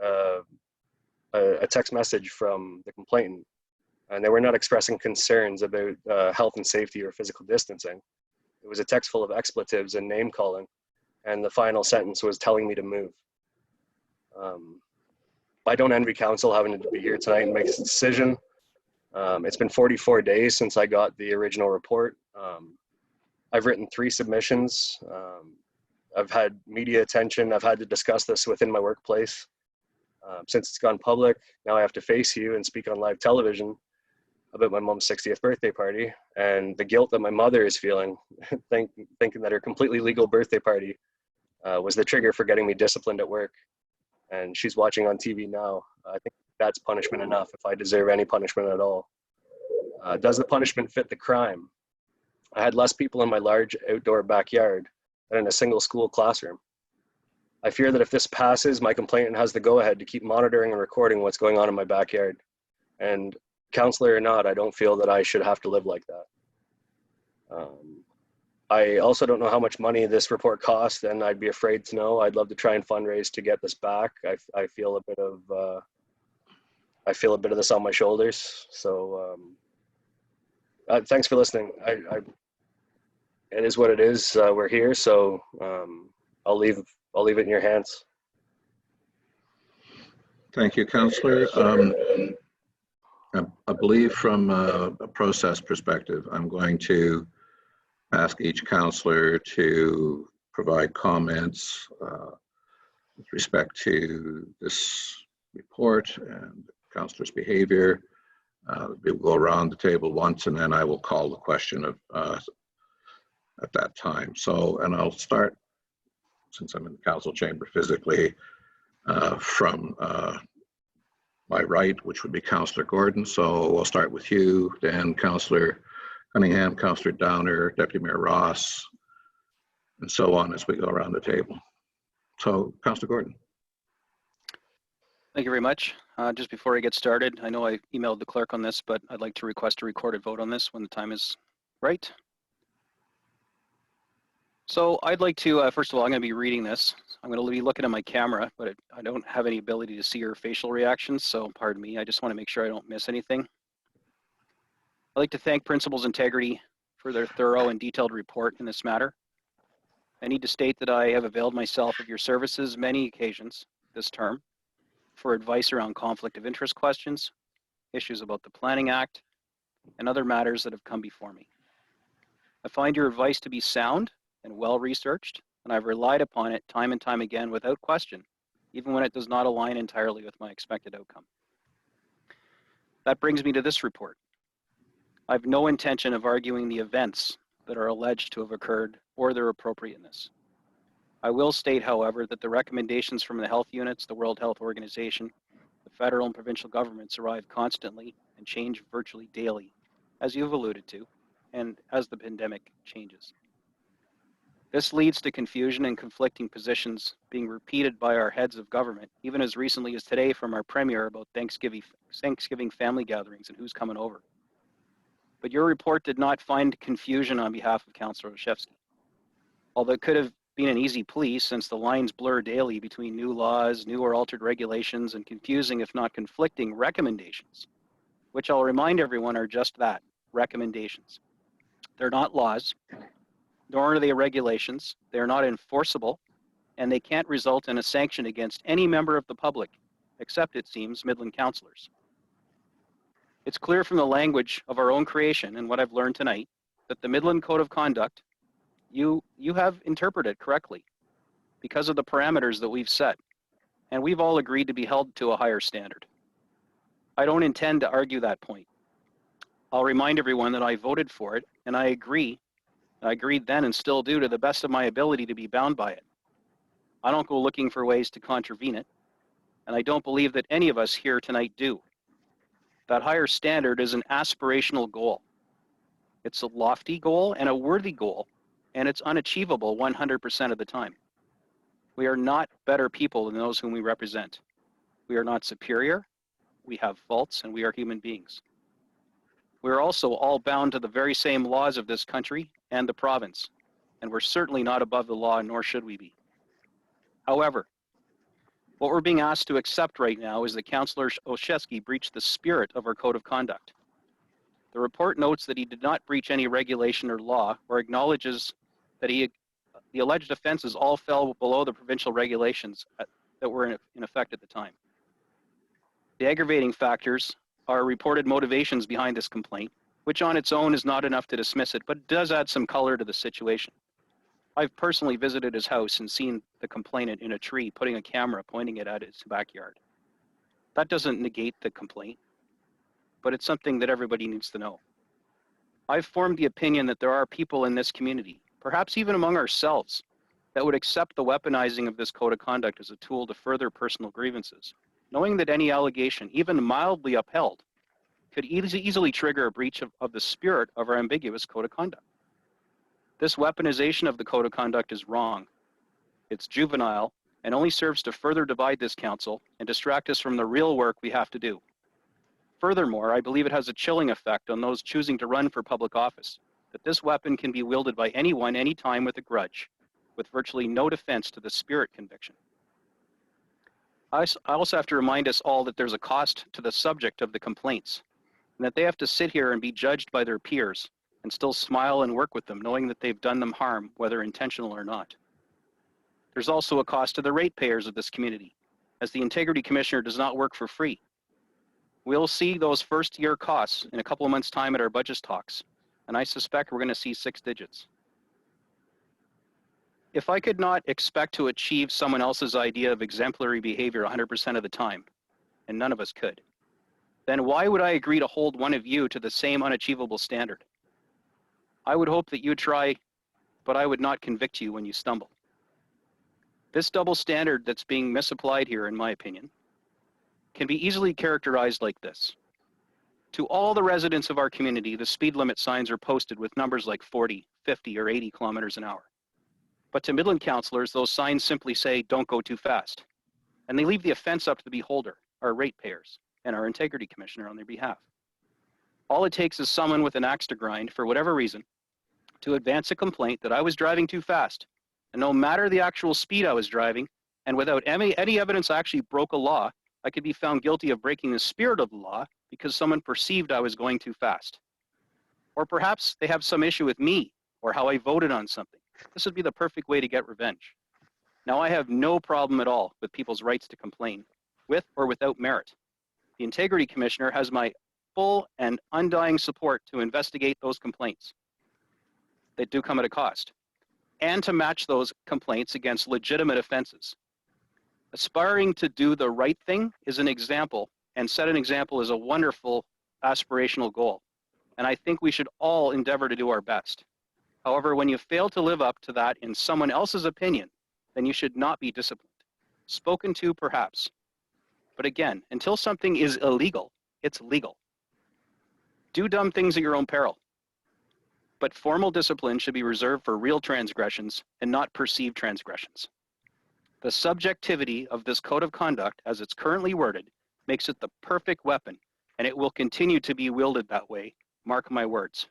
a text message from the complainant, and they were not expressing concerns about health and safety or physical distancing. It was a text full of expletives and name calling, and the final sentence was telling me to move. I don't envy council having to be here tonight and make this decision. It's been 44 days since I got the original report. I've written 3 submissions. I've had media attention. I've had to discuss this within my workplace. Since it's gone public, now I have to face you and speak on live television about my mom's 60th birthday party, and the guilt that my mother is feeling, thinking that her completely legal birthday party was the trigger for getting me disciplined at work. And she's watching on TV now. I think that's punishment enough if I deserve any punishment at all. Does the punishment fit the crime? I had less people in my large outdoor backyard than in a single school classroom. I fear that if this passes, my complainant has the go-ahead to keep monitoring and recording what's going on in my backyard. And counselor or not, I don't feel that I should have to live like that. I also don't know how much money this report cost, and I'd be afraid to know. I'd love to try and fundraise to get this back. I feel a bit of this on my shoulders. So thanks for listening. It is what it is. We're here, so I'll leave it in your hands. Thank you, Councillor. I believe from a process perspective, I'm going to ask each councillor to provide comments with respect to this report and councillor's behavior. We'll go around the table once, and then I will call the question of at that time. So, and I'll start, since I'm in the council chamber physically, from my right, which would be Councillor Gordon. So we'll start with you, then Councillor Cunningham, Councillor Downer, Deputy Mayor Ross, and so on as we go around the table. So, Councillor Gordon. Thank you very much. Just before I get started, I know I emailed the clerk on this, but I'd like to request a recorded vote on this when the time is right. So I'd like to, first of all, I'm going to be reading this. I'm going to be looking at my camera, but I don't have any ability to see your facial reactions, so pardon me. I just want to make sure I don't miss anything. I'd like to thank Principals Integrity for their thorough and detailed report in this matter. I need to state that I have availed myself of your services many occasions this term for advice around conflict of interest questions, issues about the Planning Act, and other matters that have come before me. I find your advice to be sound and well-researched, and I've relied upon it time and time again without question, even when it does not align entirely with my expected outcome. That brings me to this report. I have no intention of arguing the events that are alleged to have occurred or their appropriateness. I will state, however, that the recommendations from the health units, the World Health Organization, the federal and provincial governments arrive constantly and change virtually daily, as you've alluded to, and as the pandemic changes. This leads to confusion and conflicting positions being repeated by our heads of government, even as recently as today from our Premier about Thanksgiving family gatherings and who's coming over. But your report did not find confusion on behalf of Councillor Olszewski. Although it could have been an easy plea since the lines blur daily between new laws, new or altered regulations, and confusing, if not conflicting, recommendations, which I'll remind everyone are just that, recommendations. They're not laws, nor are they regulations. They're not enforceable, and they can't result in a sanction against any member of the public, except, it seems, Midland councillors. It's clear from the language of our own creation and what I've learned tonight that the Midland Code of Conduct, you have interpreted correctly because of the parameters that we've set, and we've all agreed to be held to a higher standard. I don't intend to argue that point. I'll remind everyone that I voted for it, and I agreed then and still do to the best of my ability to be bound by it. I don't go looking for ways to contravene it, and I don't believe that any of us here tonight do. That higher standard is an aspirational goal. It's a lofty goal and a worthy goal, and it's unachievable 100% of the time. We are not better people than those whom we represent. We are not superior, we have faults, and we are human beings. We are also all bound to the very same laws of this country and the province, and we're certainly not above the law, nor should we be. However, what we're being asked to accept right now is that Councillor Olszewski breached the spirit of our code of conduct. The report notes that he did not breach any regulation or law, or acknowledges that the alleged offenses all fell below the provincial regulations that were in effect at the time. The aggravating factors are reported motivations behind this complaint, which on its own is not enough to dismiss it, but does add some color to the situation. I've personally visited his house and seen the complainant in a tree putting a camera pointing it at his backyard. That doesn't negate the complaint, but it's something that everybody needs to know. I've formed the opinion that there are people in this community, perhaps even among ourselves, that would accept the weaponizing of this code of conduct as a tool to further personal grievances, knowing that any allegation, even mildly upheld, could easily trigger a breach of the spirit of our ambiguous code of conduct. This weaponization of the code of conduct is wrong. It's juvenile and only serves to further divide this council and distract us from the real work we have to do. Furthermore, I believe it has a chilling effect on those choosing to run for public office, that this weapon can be wielded by anyone, anytime with a grudge, with virtually no defense to the spirit conviction. I also have to remind us all that there's a cost to the subject of the complaints, and that they have to sit here and be judged by their peers and still smile and work with them, knowing that they've done them harm, whether intentional or not. There's also a cost to the ratepayers of this community, as the Integrity Commissioner does not work for free. We'll see those first-year costs in a couple of months' time at our budget talks, and I suspect we're going to see 6 digits. If I could not expect to achieve someone else's idea of exemplary behavior 100% of the time, and none of us could, then why would I agree to hold one of you to the same unachievable standard? I would hope that you try, but I would not convict you when you stumble. This double standard that's being misapplied here, in my opinion, can be easily characterized like this. To all the residents of our community, the speed limit signs are posted with numbers like 40, 50, or 80 kilometers an hour. But to Midland councillors, those signs simply say, don't go too fast. And they leave the offense up to the beholder, our ratepayers, and our Integrity Commissioner on their behalf. All it takes is someone with an axe to grind, for whatever reason, to advance a complaint that I was driving too fast. And no matter the actual speed I was driving, and without any evidence I actually broke a law, I could be found guilty of breaking the spirit of the law because someone perceived I was going too fast. Or perhaps they have some issue with me or how I voted on something. This would be the perfect way to get revenge. Now, I have no problem at all with people's rights to complain, with or without merit. The Integrity Commissioner has my full and undying support to investigate those complaints. They do come at a cost, and to match those complaints against legitimate offenses. Aspiring to do the right thing is an example, and set an example is a wonderful aspirational goal. And I think we should all endeavor to do our best. However, when you fail to live up to that in someone else's opinion, then you should not be disciplined. Spoken to, perhaps. But again, until something is illegal, it's legal. Do dumb things at your own peril. But formal discipline should be reserved for real transgressions and not perceived transgressions. The subjectivity of this code of conduct, as it's currently worded, makes it the perfect weapon, and it will continue to be wielded that way. Mark my words.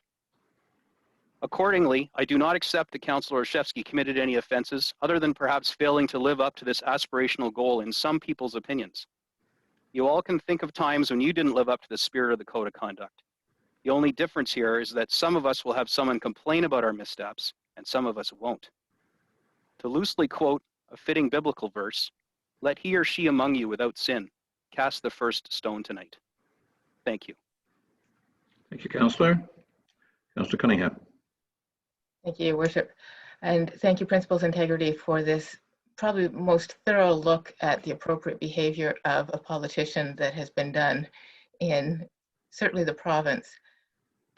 Accordingly, I do not accept that Councillor Olszewski committed any offenses other than perhaps failing to live up to this aspirational goal in some people's opinions. You all can think of times when you didn't live up to the spirit of the code of conduct. The only difference here is that some of us will have someone complain about our missteps and some of us won't. To loosely quote a fitting biblical verse, let he or she among you without sin cast the first stone tonight. Thank you. Thank you, Councillor. Councillor Cunningham. Thank you, Your Worship. And thank you, Principals Integrity, for this probably most thorough look at the appropriate behavior of a politician that has been done in certainly the province.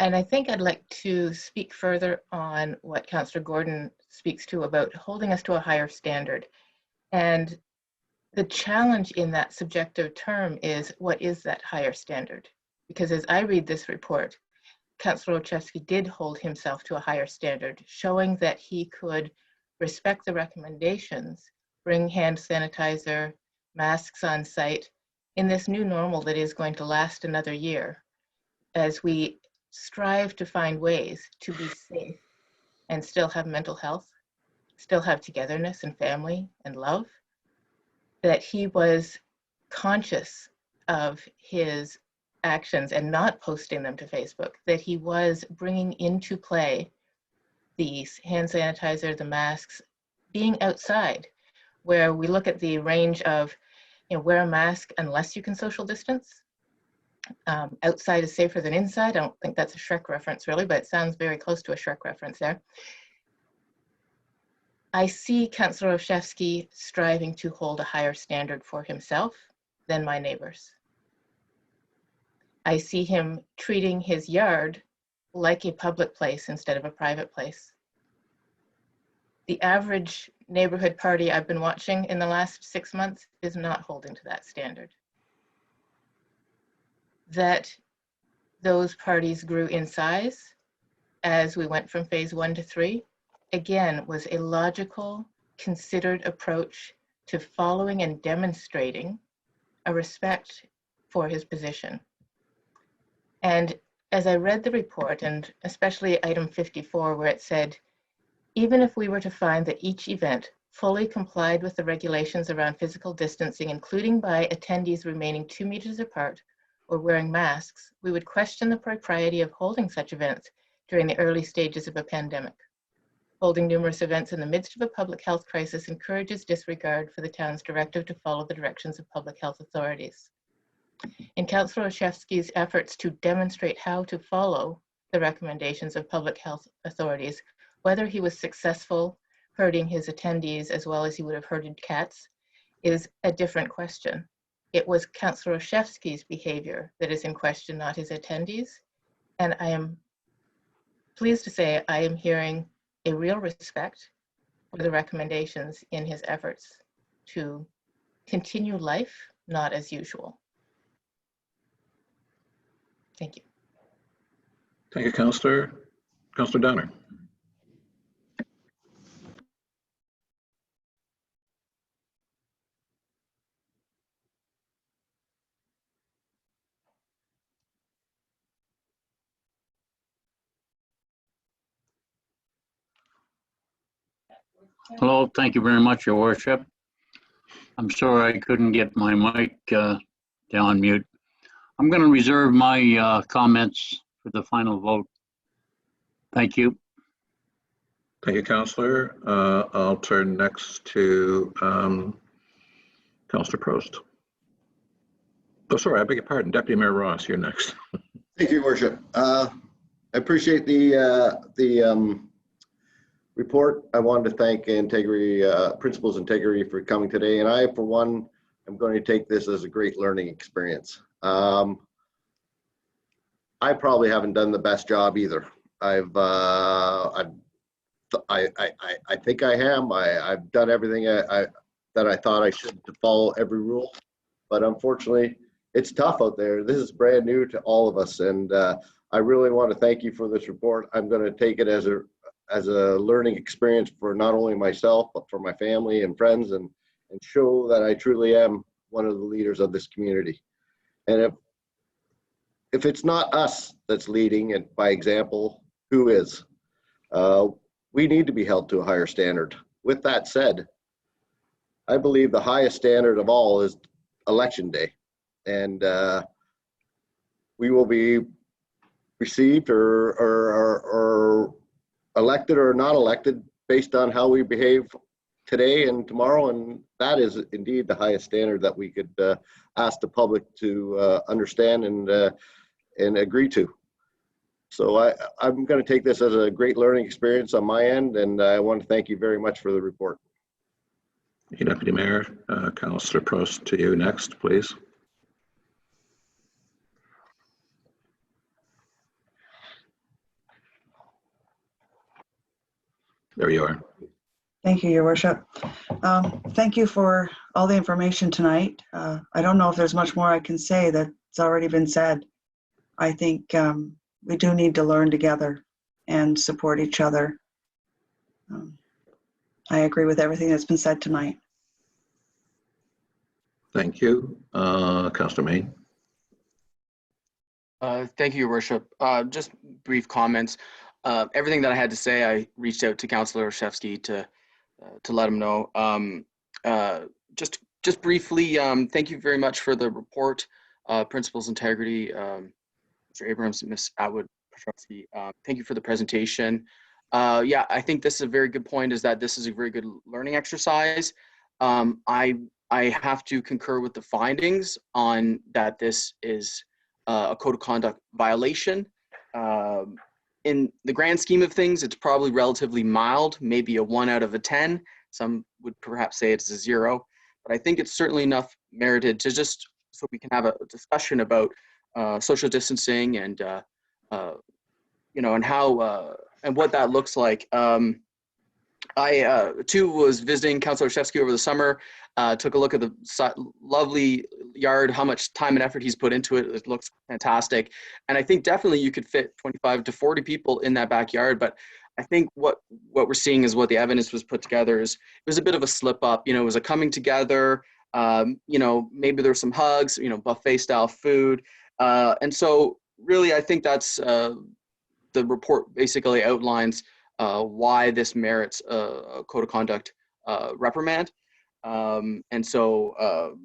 And I think I'd like to speak further on what Councillor Gordon speaks to about holding us to a higher standard. And the challenge in that subjective term is, what is that higher standard? Because as I read this report, Councillor Olszewski did hold himself to a higher standard, showing that he could respect the recommendations, bring hand sanitizer, masks on site in this new normal that is going to last another year, as we strive to find ways to be safe and still have mental health, still have togetherness and family and love, that he was conscious of his actions and not posting them to Facebook, that he was bringing into play these hand sanitizer, the masks, being outside, where we look at the range of, wear a mask unless you can social distance. Outside is safer than inside. I don't think that's a Shrek reference really, but it sounds very close to a Shrek reference there. I see Councillor Olszewski striving to hold a higher standard for himself than my neighbors. I see him treating his yard like a public place instead of a private place. The average neighborhood party I've been watching in the last 6 months is not holding to that standard. That those parties grew in size as we went from phase 1 to 3, again, was a logical, considered approach to following and demonstrating a respect for his position. And as I read the report, and especially item 54, where it said, even if we were to find that each event fully complied with the regulations around physical distancing, including by attendees remaining 2 meters apart or wearing masks, we would question the propriety of holding such events during the early stages of a pandemic. Holding numerous events in the midst of a public health crisis encourages disregard for the town's directive to follow the directions of public health authorities. In Councillor Olszewski's efforts to demonstrate how to follow the recommendations of public health authorities, whether he was successful herding his attendees as well as he would have herded cats is a different question. It was Councillor Olszewski's behavior that is in question, not his attendees. And I am pleased to say I am hearing a real respect for the recommendations in his efforts to continue life, not as usual. Thank you. Thank you, Councillor. Councillor Downer. Hello, thank you very much, Your Worship. I'm sorry I couldn't get my mic down mute. I'm going to reserve my comments for the final vote. Thank you. Thank you, Councillor. I'll turn next to Councillor Prost. Oh, sorry, I beg your pardon. Deputy Mayor Ross, you're next. Thank you, Your Worship. I appreciate the report. I wanted to thank Integrity, Principals Integrity for coming today. And I, for one, am going to take this as a great learning experience. I probably haven't done the best job either. I think I am. I've done everything that I thought I should to follow every rule, but unfortunately, it's tough out there. This is brand new to all of us, and I really want to thank you for this report. I'm going to take it as a learning experience for not only myself but for my family and friends, and show that I truly am one of the leaders of this community. And if it's not us that's leading it by example, who is? we need to be held to a higher standard. With that said, I believe the highest standard of all is election day. And we will be received or elected or not elected based on how we behave today and tomorrow. And that is indeed the highest standard that we could ask the public to understand and agree to. So I'm going to take this as a great learning experience on my end, and I want to thank you very much for the report. Thank you, Deputy Mayor. Councillor Prost, to you next, please. There you are. Thank you, Your Worship. Thank you for all the information tonight. I don't know if there's much more I can say that's already been said. I think we do need to learn together and support each other. I agree with everything that's been said tonight. Thank you. Councillor Main. Thank you, Your Worship. Just brief comments. Everything that I had to say, I reached out to Councillor Olszewski to let him know. Just briefly, thank you very much for the report, Principles Integrity, Mr. Abrams, Ms. Atwood-Petrovsky. Thank you for the presentation. Yeah, I think this is a very good point, is that this is a very good learning exercise. I have to concur with the findings on that this is a code of conduct violation. In the grand scheme of things, it's probably relatively mild, maybe a 1 out of a 10. Some would perhaps say it's a 0, but I think it's certainly enough merited to just so we can have a discussion about social distancing and and how and what that looks like. I too was visiting Councillor Olszewski over the summer. Took a look at the lovely yard, how much time and effort he's put into it. It looks fantastic. And I think definitely you could fit 25 to 40 people in that backyard. But I think what we're seeing is what the evidence was put together is, it was a bit of a slip up. It was a coming together. Maybe there were some hugs, buffet style food. And so really, I think that's the report basically outlines why this merits a code of conduct reprimand. And so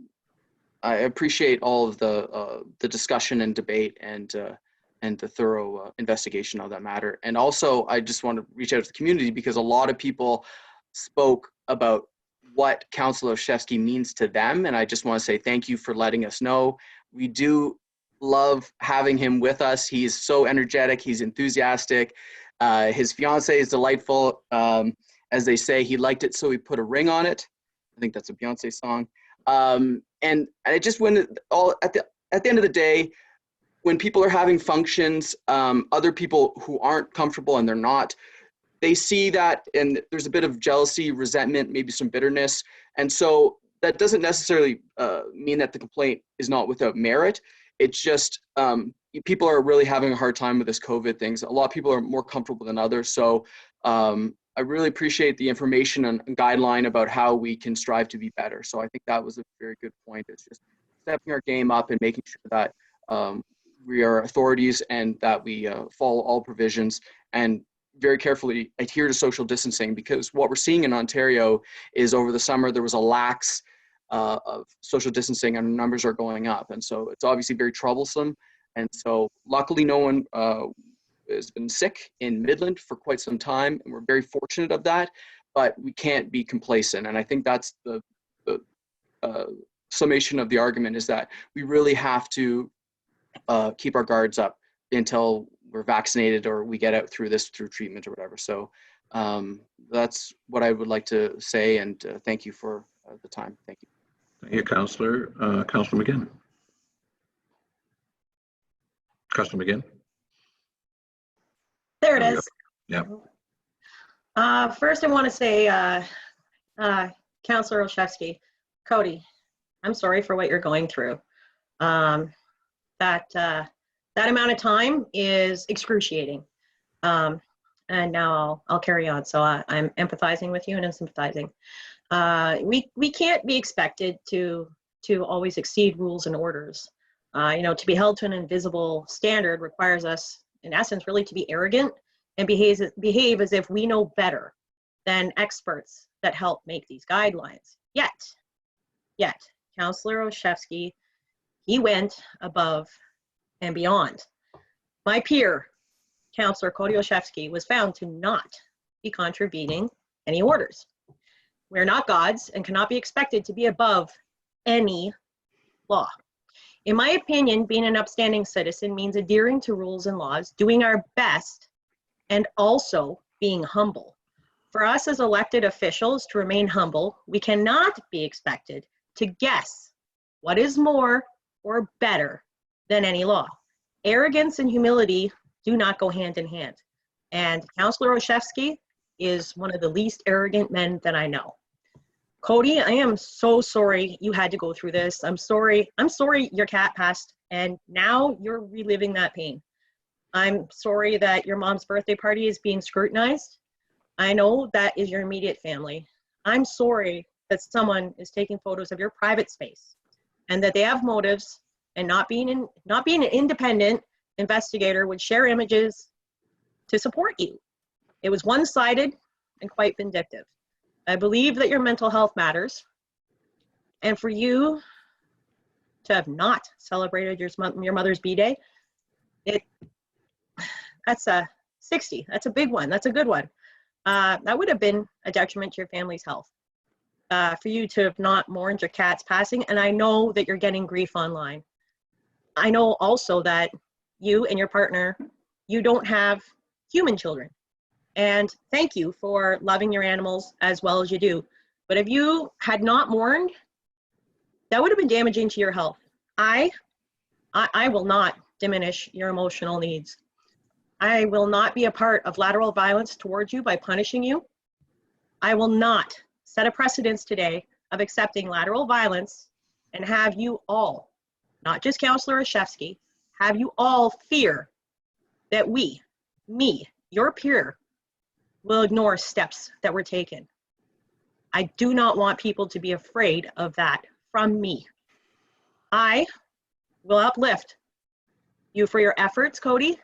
I appreciate all of the discussion and debate and the thorough investigation of that matter. And also, I just want to reach out to the community, because a lot of people spoke about what Councillor Olszewski means to them. And I just want to say thank you for letting us know. We do love having him with us. He's so energetic. He's enthusiastic. His fiance is delightful. As they say, he liked it, so he put a ring on it. I think that's a Beyonce song. And I just went at the end of the day, when people are having functions, other people who aren't comfortable, and they're not, they see that, and there's a bit of jealousy, resentment, maybe some bitterness. And so that doesn't necessarily mean that the complaint is not without merit. It's just people are really having a hard time with this COVID things. A lot of people are more comfortable than others. So I really appreciate the information and guideline about how we can strive to be better. So I think that was a very good point. It's just stepping our game up and making sure that we are authorities and that we follow all provisions and very carefully adhere to social distancing, because what we're seeing in Ontario is over the summer there was a lax of social distancing and numbers are going up. And so it's obviously very troublesome. And so luckily no one has been sick in Midland for quite some time, and we're very fortunate of that, but we can't be complacent. And I think that's the summation of the argument, is that we really have to keep our guards up until we're vaccinated or we get out through this through treatment or whatever. So that's what I would like to say, and thank you for the time. Thank you. Thank you, Councillor. Councillor McGinn. Councillor McGinn. There it is. Yeah. First, I want to say, Councillor Olszewski, Cody, I'm sorry for what you're going through. That amount of time is excruciating. And now I'll carry on. So I'm empathizing with you and I'm sympathizing. We can't be expected to always exceed rules and orders. To be held to an invisible standard requires us, in essence, really to be arrogant and behave as if we know better than experts that help make these guidelines. Yet, Councillor Olszewski, he went above and beyond. My peer, Councillor Cody Olszewski, was found to not be contravening any orders. We are not gods and cannot be expected to be above any law. In my opinion, being an upstanding citizen means adhering to rules and laws, doing our best, and also being humble. For us as elected officials to remain humble, we cannot be expected to guess what is more or better than any law. Arrogance and humility do not go hand in hand. And Councillor Olszewski is one of the least arrogant men that I know. Cody, I am so sorry you had to go through this. I'm sorry your cat passed and now you're reliving that pain. I'm sorry that your mom's birthday party is being scrutinized. I know that is your immediate family. I'm sorry that someone is taking photos of your private space and that they have motives, and not being an independent investigator would share images to support you. It was one-sided and quite vindictive. I believe that your mental health matters, and for you to have not celebrated your mother's B-Day, that's a 60. That's a big one. That's a good one. That would have been a detriment to your family's health. For you to have not mourned your cat's passing, and I know that you're getting grief online. I know also that you and your partner, you don't have human children. And thank you for loving your animals as well as you do. But if you had not mourned, that would have been damaging to your health. I will not diminish your emotional needs. I will not be a part of lateral violence towards you by punishing you. I will not set a precedence today of accepting lateral violence and have you all, not just Councillor Olszewski, have you all fear that me, your peer, will ignore steps that were taken. I do not want people to be afraid of that from me. I will uplift you for your efforts, Cody.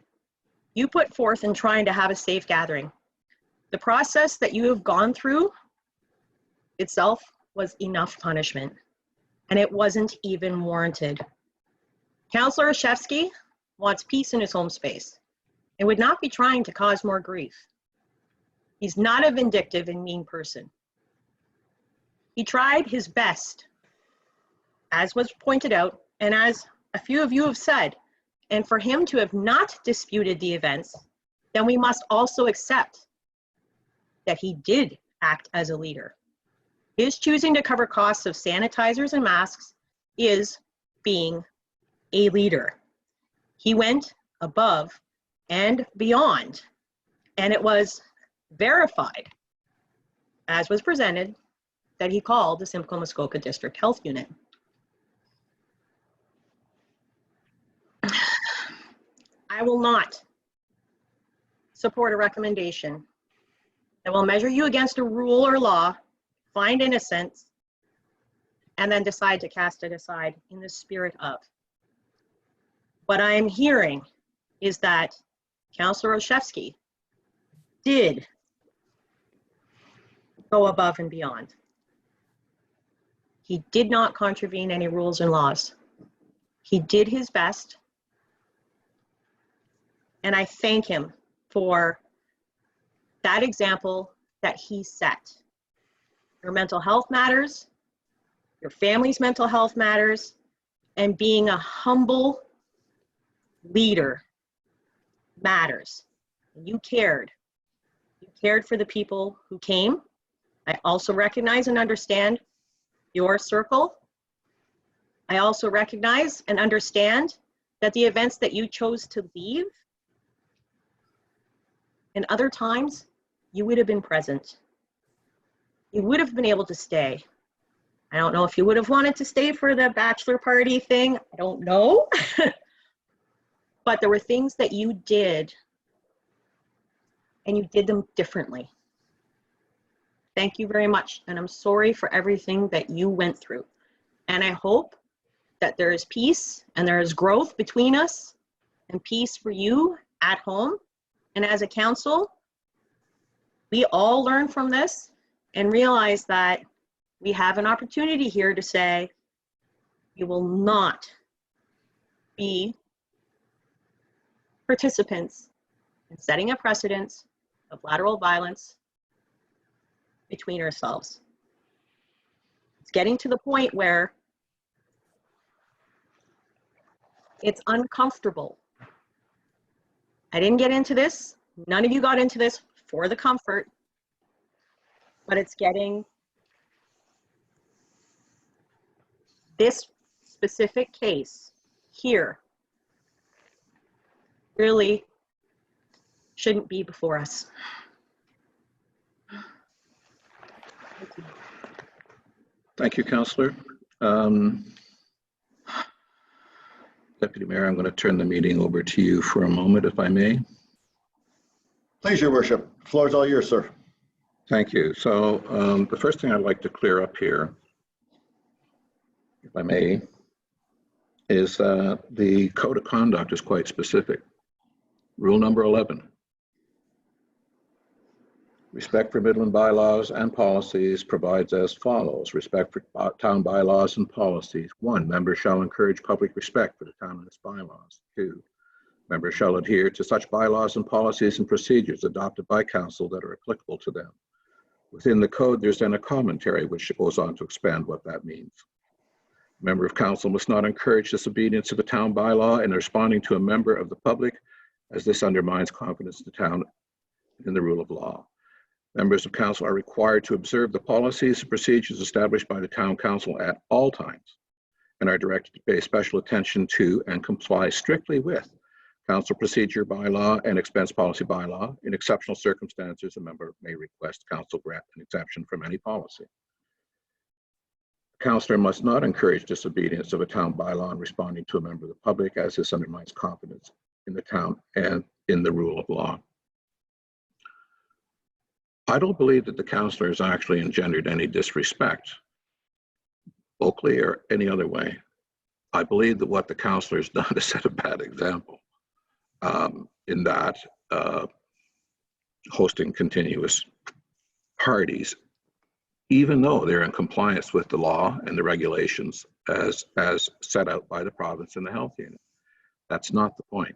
You put forth in trying to have a safe gathering. The process that you have gone through itself was enough punishment, and it wasn't even warranted. Councillor Olszewski wants peace in his home space and would not be trying to cause more grief. He's not a vindictive and mean person. He tried his best, as was pointed out, and as a few of you have said, and for him to have not disputed the events, then we must also accept that he did act as a leader. His choosing to cover costs of sanitizers and masks is being a leader. He went above and beyond, and it was verified, as was presented, that he called the Simcoe Muskoka District Health Unit. I will not support a recommendation that will measure you against a rule or law, find innocence, and then decide to cast it aside in the spirit of. What I am hearing is that Councillor Olszewski did go above and beyond. He did not contravene any rules and laws. He did his best, and I thank him for that example that he set. Your mental health matters, your family's mental health matters, and being a humble leader matters. You cared. You cared for the people who came. I also recognize and understand your circle. I also recognize and understand that the events that you chose to leave, in other times, you would have been present. You would have been able to stay. I don't know if you would have wanted to stay for the bachelor party thing. I don't know. But there were things that you did, and you did them differently. Thank you very much. And I'm sorry for everything that you went through. And I hope that there is peace and there is growth between us, and peace for you at home, And as a council, we all learn from this and realize that we have an opportunity here to say, you will not be participants in setting a precedence of lateral violence between ourselves. It's getting to the point where it's uncomfortable. I didn't get into this. None of you got into this for the comfort, but it's getting, this specific case here really shouldn't be before us. Thank you. Thank you, Councillor. Deputy Mayor, I'm going to turn the meeting over to you for a moment, if I may. Please, Your Worship. Floor is all yours, sir. Thank you. So the first thing I'd like to clear up here, if I may, is the code of conduct is quite specific. Rule number 11. Respect for Midland bylaws and policies provides as follows. Respect for town bylaws and policies. 1, members shall encourage public respect for the town and its bylaws. 2, members shall adhere to such bylaws and policies and procedures adopted by council that are applicable to them. Within the code, there's then a commentary which goes on to expand what that means. A member of council must not encourage disobedience of a town bylaw in responding to a member of the public, as this undermines confidence in the town in the rule of law. Members of council are required to observe the policies and procedures established by the town council at all times and are directed to pay special attention to and comply strictly with council procedure bylaw and expense policy bylaw. In exceptional circumstances, a member may request council grant an exemption from any policy. A councillor must not encourage disobedience of a town bylaw in responding to a member of the public, as this undermines confidence in the town and in the rule of law. I don't believe that the councillor has actually engendered any disrespect, vocally or any other way. I believe that what the councillor has done is set a bad example in that hosting continuous parties, even though they're in compliance with the law and the regulations as set out by the province and the health unit. That's not the point.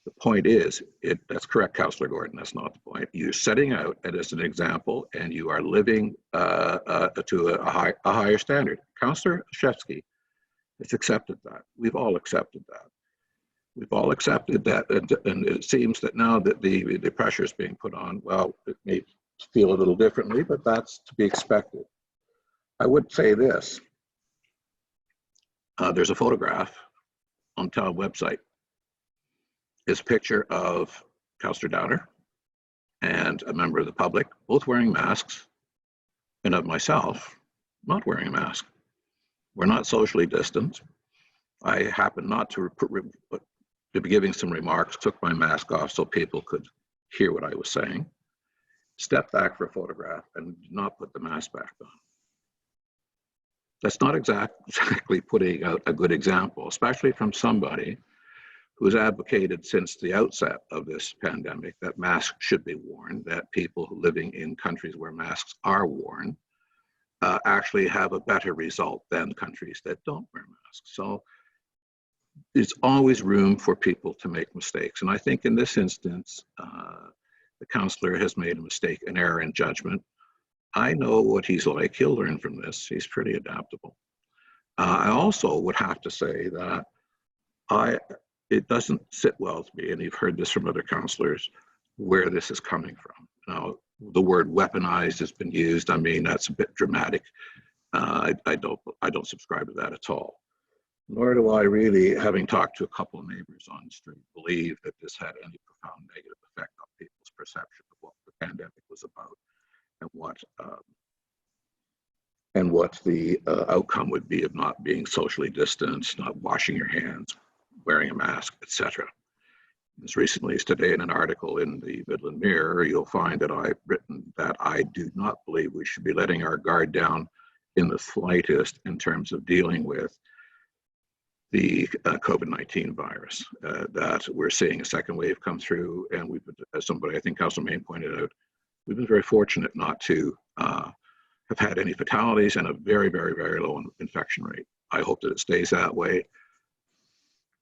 The point is, that's correct, Councillor Gordon, that's not the point. You're setting out it as an example and you are living to a higher standard. Councillor Shevsky has accepted that. We've all accepted that. We've all accepted that, and it seems that now that the pressure is being put on, well, it may feel a little differently, but that's to be expected. I would say this. There's a photograph on the town website. Is a picture of Councillor Downer and a member of the public, both wearing masks, and of myself not wearing a mask. We're not socially distant. I happened not to be giving some remarks, took my mask off so people could hear what I was saying, stepped back for a photograph, and did not put the mask back on. That's not exactly putting out a good example, especially from somebody who's advocated since the outset of this pandemic that masks should be worn, that people living in countries where masks are worn actually have a better result than countries that don't wear masks. So there's always room for people to make mistakes. And I think in this instance, the councillor has made a mistake, an error in judgment. I know what he's like. He'll learn from this. He's pretty adaptable. I also would have to say that it doesn't sit well with me, and you've heard this from other councillors, where this is coming from. Now, the word weaponized has been used. I mean, that's a bit dramatic. I don't subscribe to that at all. Nor do I really, having talked to a couple of neighbors on the street, believe that this had any profound negative effect on people's perception of what the pandemic was about and what the outcome would be of not being socially distanced, not washing your hands, wearing a mask, etc. As recently as today, in an article in the Midland Mirror, you'll find that I've written that I do not believe we should be letting our guard down in the slightest in terms of dealing with the COVID-19 virus, that we're seeing a second wave come through. And we've, as somebody, I think Councilor Main pointed out, we've been very fortunate not to have had any fatalities and a very, very, very low infection rate. I hope that it stays that way.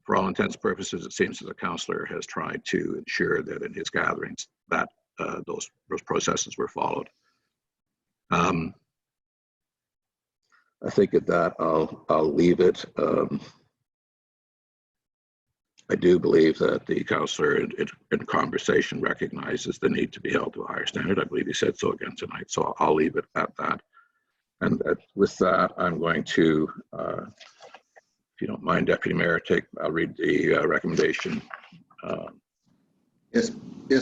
For all intents and purposes, it seems that the councillor has tried to ensure that in his gatherings that those processes were followed. I think at that I'll leave it. I do believe that the councillor in conversation recognizes the need to be held to a higher standard. I believe he said so again tonight, so I'll leave it at that. And with that, I'm going to, if you don't mind, Deputy Mayor, I'll read the recommendation. Yes,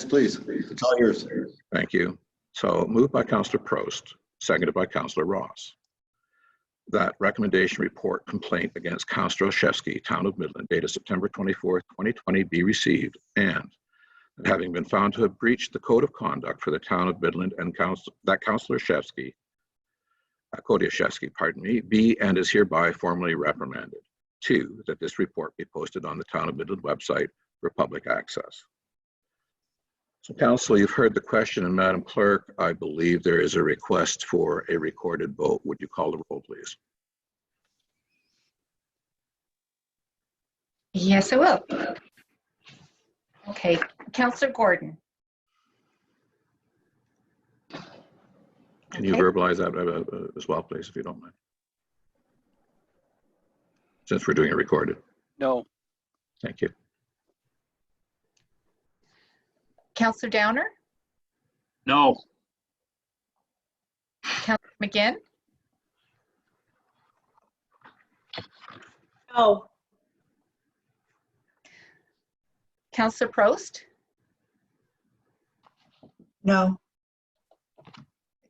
please. It's all yours. Thank you. So moved by Councillor Prost, seconded by Councillor Ross. That recommendation report complaint against Councillor Olszewski, Town of Midland, dated September 24th, 2020, be received, and that having been found to have breached the code of conduct for the Town of Midland and that Councillor Olszewski, Cody Olszewski, pardon me, be and is hereby formally reprimanded. 2, that this report be posted on the Town of Midland website for public access. So Council, you've heard the question, and Madam Clerk, I believe there is a request for a recorded vote. Would you call the roll, please? Yes, I will. Okay, Councillor Gordon. Can you verbalize that as well, please, if you don't mind? Since we're doing it recorded. No. Thank you. Councillor Downer? No. Councillor McGinn? No. Councillor Prost? No.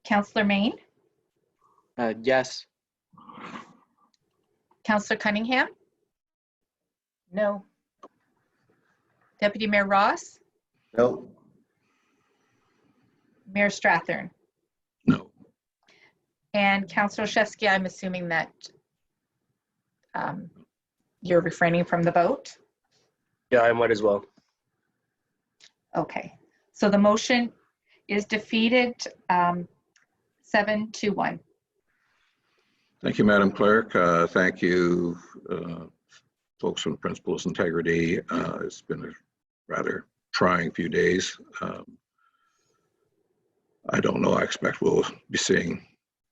Councillor Main? Yes. Councillor Cunningham? No. Deputy Mayor Ross? No. Mayor Strathern? No. And Councillor Olszewski, I'm assuming that you're refraining from the vote? Yeah, I might as well. Okay, so the motion is defeated 7-1. Thank you, Madam Clerk. Thank you, folks from Principals Integrity. It's been a rather trying few days. I don't know, I expect we'll be seeing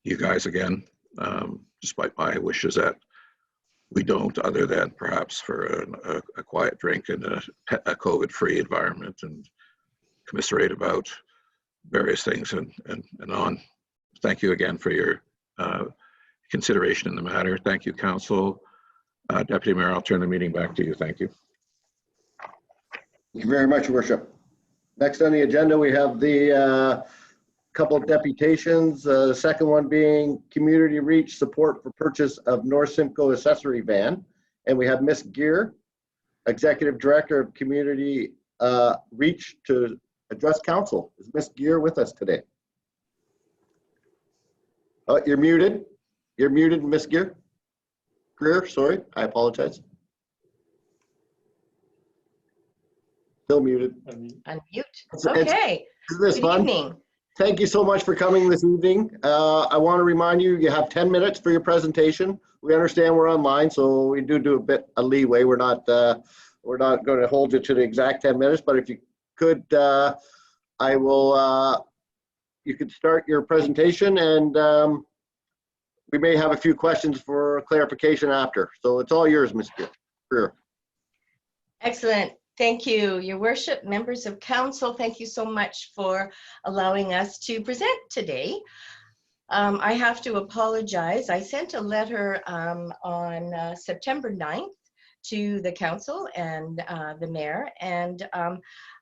you guys again, despite my wishes that we don't, other than perhaps for a quiet drink in a COVID-free environment and commiserate about various things and on. Thank you again for your consideration in the matter. Thank you, Council. Deputy Mayor, I'll turn the meeting back to you. Thank you. Thank you very much, Your Worship. Next on the agenda, we have the couple of deputations. The second one being community reach support for purchase of North Simcoe accessory van. And we have Miss Gear, Executive Director of Community Reach, to address council. Is Miss Gear with us today? Oh, you're muted. You're muted, Miss Gear. Greer, sorry, I apologize. Still muted. Unmute. It's Okay. this Good fun? evening. Thank you so much for coming this evening. I want to remind you, you have 10 minutes for your presentation. We understand we're online, so we do a bit of leeway. We're not going to hold you to the exact 10 minutes, but if you could, I will, you could start your presentation, and we may have a few questions for clarification after. So it's all yours, Ms. Greer. Excellent. Thank you, Your Worship, members of council. Thank you so much for allowing us to present today. I have to apologize. I sent a letter on September 9th to the council and the mayor, and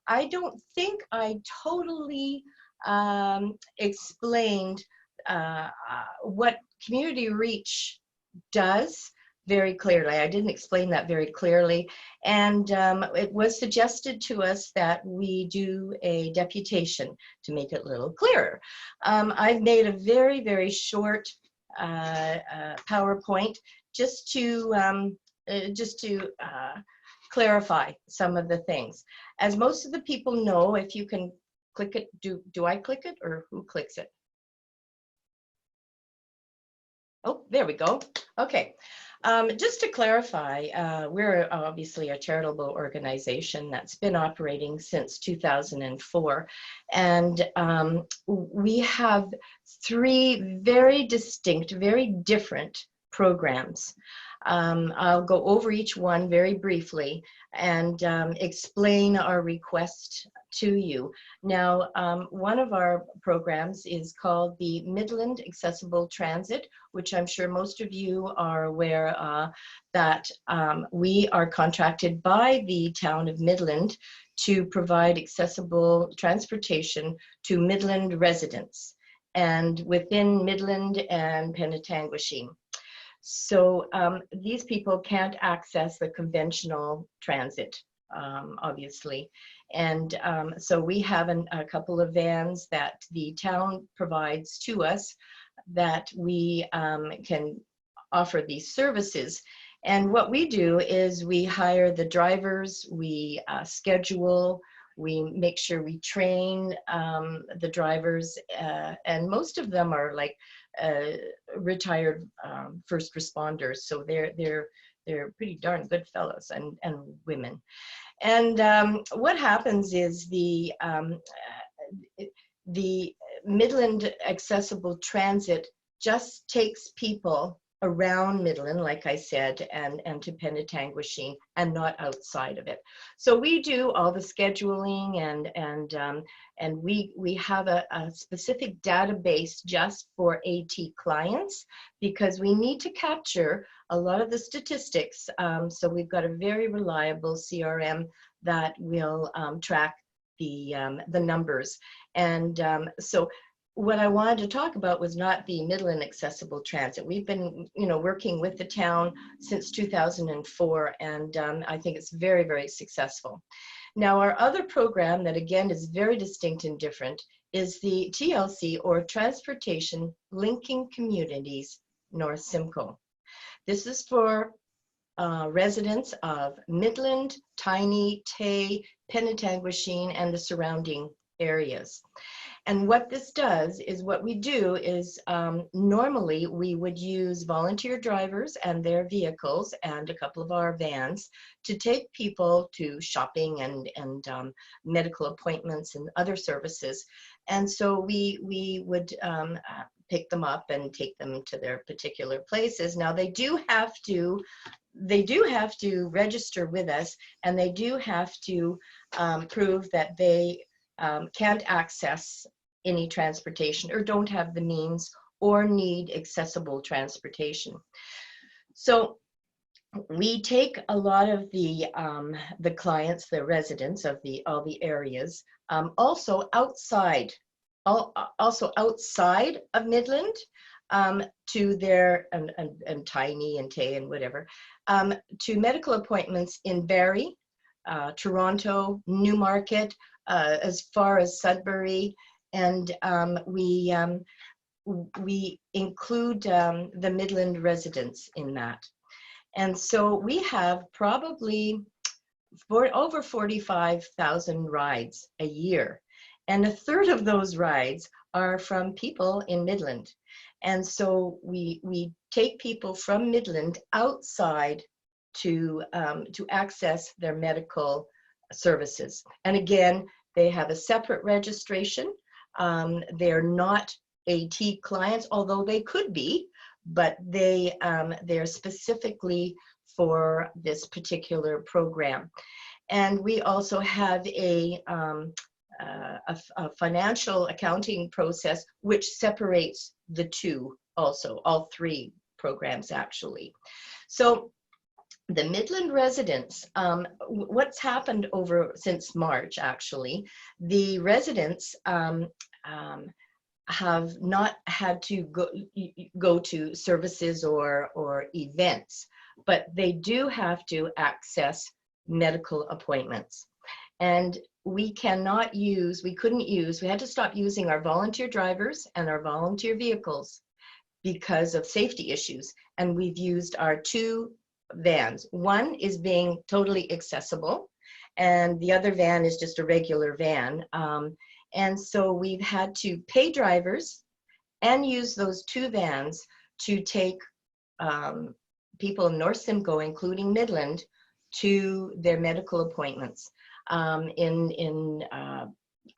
I don't think I totally explained what community reach does very clearly. I didn't explain that very clearly, and it was suggested to us that we do a deputation to make it a little clearer. I've made a very, very short PowerPoint just to just to clarify some of the things. As most of the people know, if you can click it, do I click it or who clicks it? Oh, there we go. Okay. Just to clarify, we're obviously a charitable organization that's been operating since 2004. And we have 3 very distinct, very different programs. I'll go over each one very briefly and explain our request to you. Now, one of our programs is called the Midland Accessible Transit, which I'm sure most of you are aware that we are contracted by the town of Midland to provide accessible transportation to Midland residents and within Midland and Penetanguishene. So these people can't access the conventional transit, obviously. And so we have a couple of vans that the town provides to us that we can offer these services. And what we do is we hire the drivers, we schedule, we make sure we train the drivers, and most of them are like retired first responders, so they're pretty darn good fellows and women. And what happens is the Midland Accessible Transit just takes people around Midland, like I said, and to Penetanguishene, and not outside of it. So we do all the scheduling, and we have a specific database just for AT clients, because we need to capture a lot of the statistics. So we've got a very reliable CRM that will track the numbers. And so what I wanted to talk about was not the Midland Accessible Transit. We've been, working with the town since 2004, and I think it's very, very successful. Now, our other program that again is very distinct and different is the TLC, or Transportation Linking Communities North Simcoe. This is for residents of Midland, Tiny, Tay, Penetanguishene, and the surrounding areas. And what this does is, what we do is normally we would use volunteer drivers and their vehicles and a couple of our vans to take people to shopping and medical appointments and other services. And so we would pick them up and take them to their particular places. Now they do have to register with us, and they do have to prove that they can't access any transportation, or don't have the means, or need accessible transportation. So we take a lot of the clients, the residents of all the areas, also outside of Midland, to their and Tiny and Tay and whatever, to medical appointments in Barrie, Toronto, Newmarket, as far as Sudbury, and we include the Midland residents in that. And so we have probably over 45,000 rides a year, and a third of those rides are from people in Midland. And so we take people from Midland outside to access their medical services. And again, they have a separate registration. They're not AT clients, although they could be, but they're specifically for this particular program. And we also have a financial accounting process which separates the two, also, all 3 programs actually. So the Midland residents, what's happened since March, actually, the residents have not had to go to services or events, but they do have to access medical appointments. And we had to stop using our volunteer drivers and our volunteer vehicles because of safety issues. And we've used our 2 vans. One is being totally accessible, and the other van is just a regular van. And so we've had to pay drivers and use those 2 vans to take people in North Simcoe, including Midland, to their medical appointments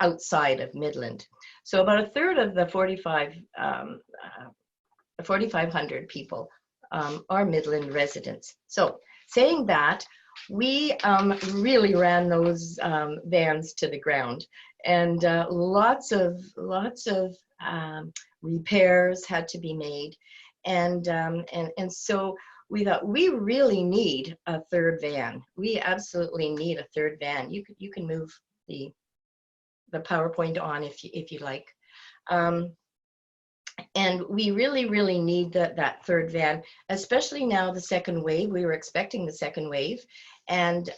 outside of Midland. So about a third of the 4,500 people are Midland residents. So saying that, we really ran those vans to the ground, and lots of repairs had to be made, and so we thought we really need a 3rd van. We absolutely need a 3rd van. You can move the PowerPoint on if you like. And we really need that 3rd van, especially now the 2nd wave. We were expecting the 2nd wave, and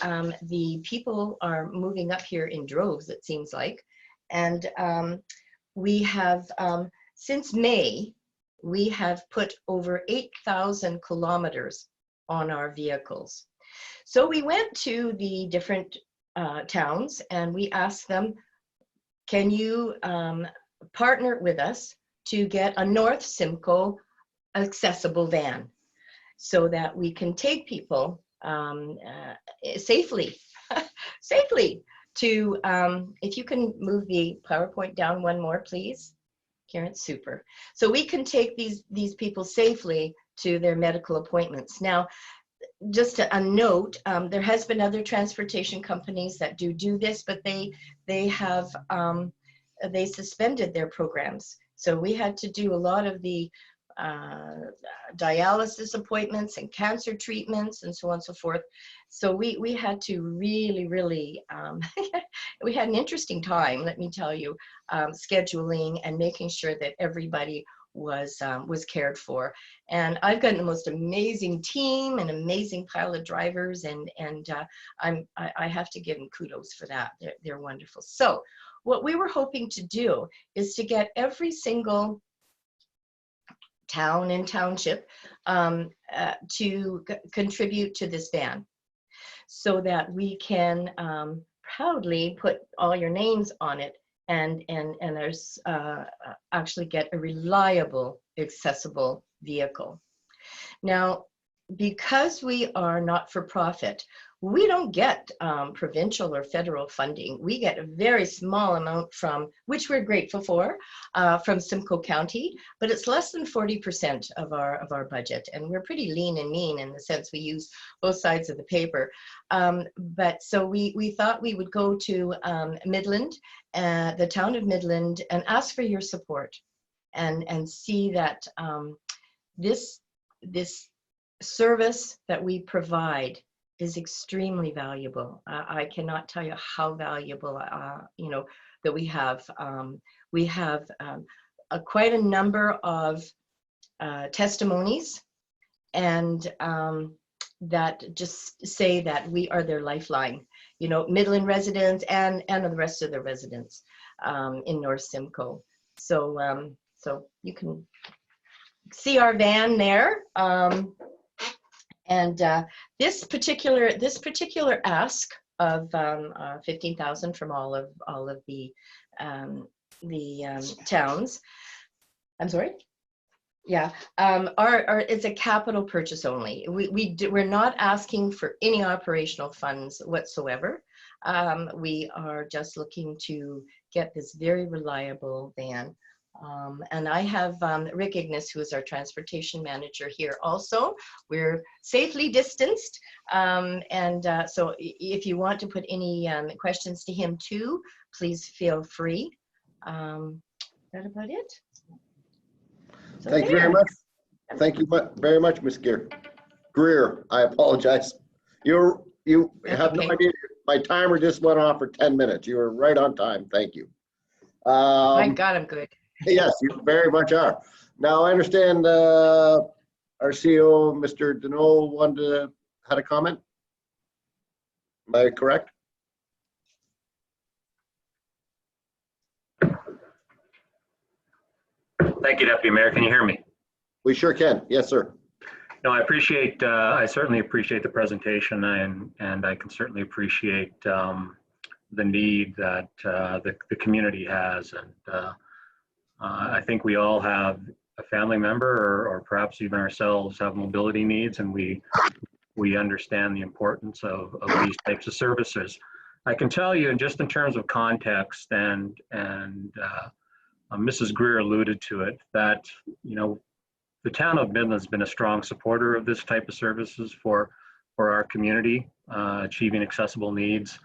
the people are moving up here in droves, it seems like. And we have, since May, we have put over 8,000 kilometers on our vehicles. So we went to the different towns and we asked them, can you partner with us to get a North Simcoe accessible van so that we can take people safely to, if you can move the PowerPoint down one more, please. Karen, super. So we can take these people safely to their medical appointments. Now, just a note, there has been other transportation companies that do this, but they suspended their programs. So we had to do a lot of the dialysis appointments and cancer treatments and so on and so forth. So we had to really we had an interesting time, let me tell you, scheduling and making sure that everybody was cared for. And I've got the most amazing team, an amazing pile of drivers, and I have to give them kudos for that. They're wonderful. So what we were hoping to do is to get every single town and township to contribute to this van, so that we can proudly put all your names on it and there's actually get a reliable, accessible vehicle. Now, because we are not for profit, we don't get provincial or federal funding. We get a very small amount from, which we're grateful for, from Simcoe County, but it's less than 40% of our budget, and we're pretty lean and mean in the sense we use both sides of the paper. But so we thought we would go to Midland, the town of Midland, and ask for your support, and see that this service that we provide is extremely valuable. I cannot tell you how valuable, that we have. We have quite a number of testimonies, and that just say that we are their lifeline. Midland residents and the rest of the residents in North Simcoe. So you can see our van there. And this particular ask of 15,000 from all of the towns. I'm sorry. Yeah, it's a capital purchase only. We're not asking for any operational funds whatsoever. We are just looking to get this very reliable van. And I have Rick Ignis, who is our transportation manager here also. We're safely distanced. So if you want to put any questions to him too, please feel free. That about it? So Thank you very much. Thank you very much, Ms. Greer. I apologize. You have no idea. My timer just went off for 10 minutes. You were right on time. Thank you. My God, I'm good. Yes, you very much are. Now, I understand our CEO, Mr. Deneau, had a comment. Am I correct? Thank you, Deputy Mayor. Can you hear me? We sure can. Yes, sir. No, I certainly appreciate the presentation, and I can certainly appreciate the need that the community has. And I think we all have a family member or perhaps even ourselves have mobility needs, and we understand the importance of these types of services. I can tell you, and just in terms of context, and Mrs. Greer alluded to it, that, you know, the town of Midland has been a strong supporter of this type of services for our community, achieving accessible needs.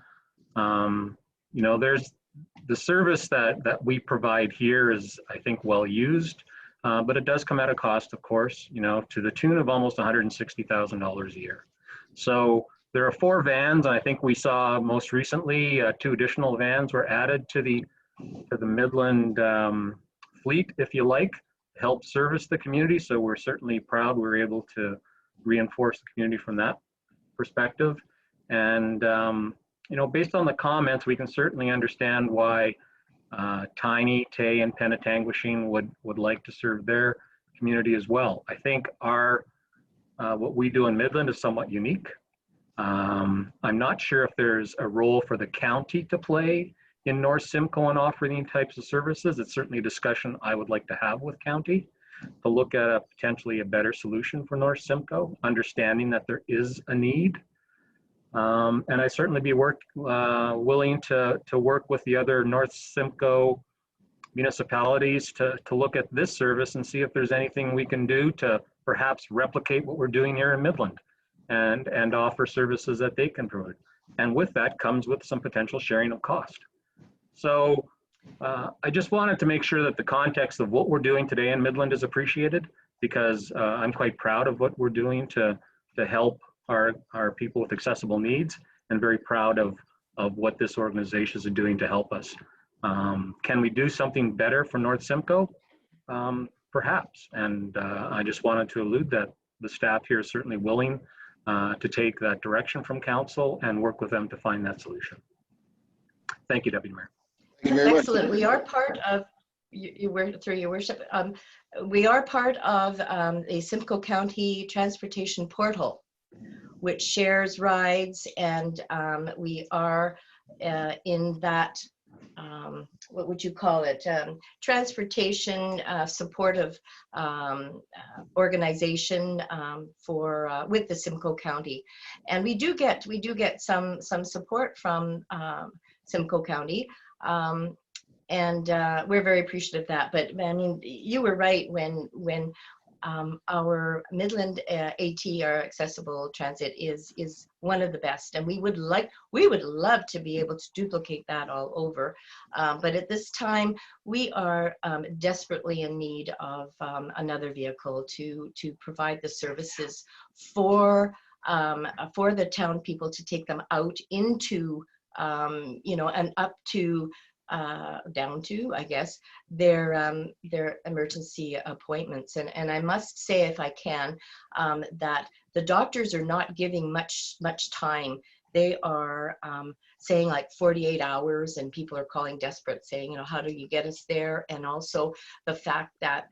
You know, there's the service that we provide here is, I think, well used, but it does come at a cost, of course, you know, to the tune of almost $160,000 a year. So there are 4 vans. I think we saw most recently 2 additional vans were added to the Midland fleet, if you like, to help service the community. So we're certainly proud we're able to reinforce the community from that perspective. And you know, based on the comments, we can certainly understand why Tiny, Tay, and Penetanguishene would like to serve their community as well. I think what we do in Midland is somewhat unique. I'm not sure if there's a role for the county to play in North Simcoe and offering these types of services. It's certainly a discussion I would like to have with county to look at potentially a better solution for North Simcoe, understanding that there is a need. And I certainly be willing to work with the other North Simcoe municipalities to look at this service and see if there's anything we can do to perhaps replicate what we're doing here in Midland and offer services that they can provide. And with that comes with some potential sharing of cost. So I just wanted to make sure that the context of what we're doing today in Midland is appreciated, because I'm quite proud of what we're doing to help our people with accessible needs, and very proud of what this organization is doing to help us. Can we do something better for North Simcoe? Perhaps. And I just wanted to allude that the staff here is certainly willing to take that direction from council and work with them to find that solution. Thank you, Deputy Mayor. Thank you very much. Excellent. We are part of, through your worship, we are part of a Simcoe County transportation portal, which shares rides, and we are in that, what would you call it, transportation supportive organization with the Simcoe County. And we do get some support from Simcoe County, and we're very appreciative of that. But I mean, you were right when our Midland AT, our accessible transit, is one of the best, and we would love to be able to duplicate that all over. But at this time, we are desperately in need of another vehicle to provide the services for the town people, to take them out into you know, and up to down to, I guess, their emergency appointments. And I must say, if I can, that the doctors are not giving much time. They are saying like 48 hours, and people are calling desperate, saying, you know, how do you get us there? And also the fact that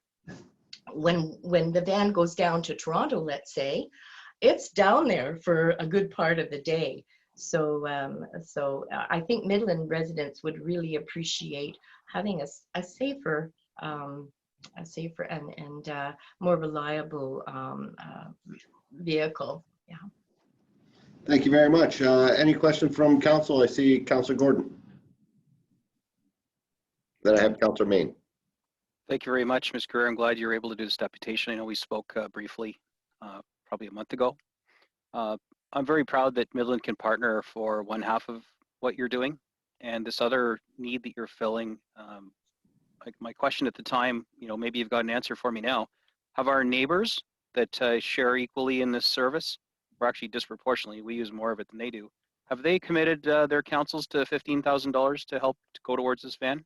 when the van goes down to Toronto, let's say, it's down there for a good part of the day. So I think Midland residents would really appreciate having a safer and more reliable vehicle. Yeah. Thank you very much. Any question from council? I see Councillor Gordon. Then I have Councillor Main. Thank you very much, Ms. Greer. I'm glad you were able to do this deputation. I know we spoke briefly probably a month ago. I'm very proud that Midland can partner for one half of what you're doing, and this other need that you're filling. Like my question at the time, you know, maybe you've got an answer for me now. Have our neighbors that share equally in this service, or actually disproportionately, we use more of it than they do, have they committed their councils to $15,000 to help to go towards this van?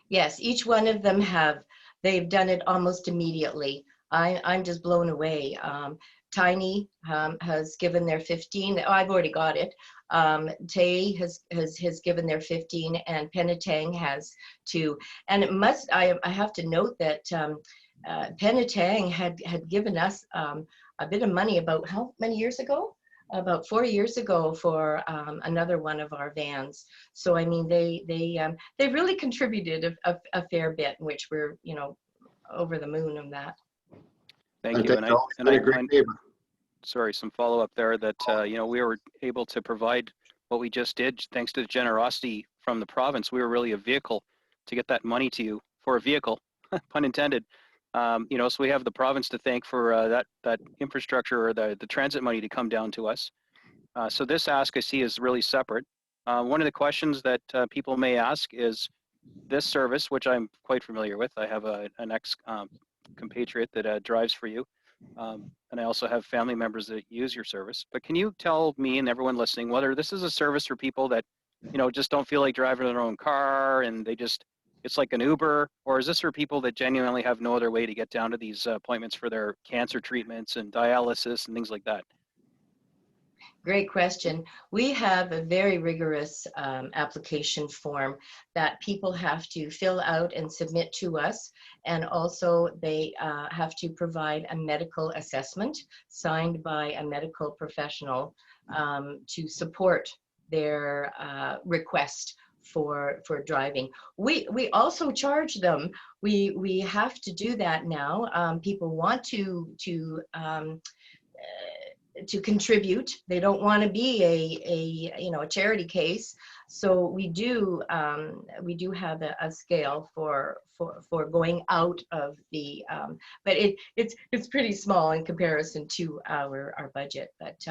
Yes, each one of them have. They've done it almost immediately. I'm just blown away. Tiny has given their 15. Oh, I've already got it. Tay has given their 15, and Penetang has 2. And it must, I have to note that Penetang had given us a bit of money about how many years ago? About 4 years ago for another one of our vans. So I mean, they really contributed a fair bit, which we're, you know, over the moon on that. Thank you. Been a great neighbor. Sorry, some follow up there that, you know, we were able to provide what we just did thanks to the generosity from the province. We were really a vehicle to get that money to you for a vehicle, pun intended. You know, so we have the province to thank for that infrastructure or the transit money to come down to us. So this ask I see is really separate. One of the questions that people may ask is this service, which I'm quite familiar with. I have an ex-compatriot that drives for you. And I also have family members that use your service. But can you tell me and everyone listening whether this is a service for people that, you know, just don't feel like driving their own car and they just, it's like an Uber, or is this for people that genuinely have no other way to get down to these appointments for their cancer treatments and dialysis and things like that? Great question. We have a very rigorous application form that people have to fill out and submit to us. And also they have to provide a medical assessment signed by a medical professional to support their request for driving. We also charge them. We have to do that now. People want to contribute. They don't want to be a charity case. So we do have a scale for going out of the but it's pretty small in comparison to our budget. But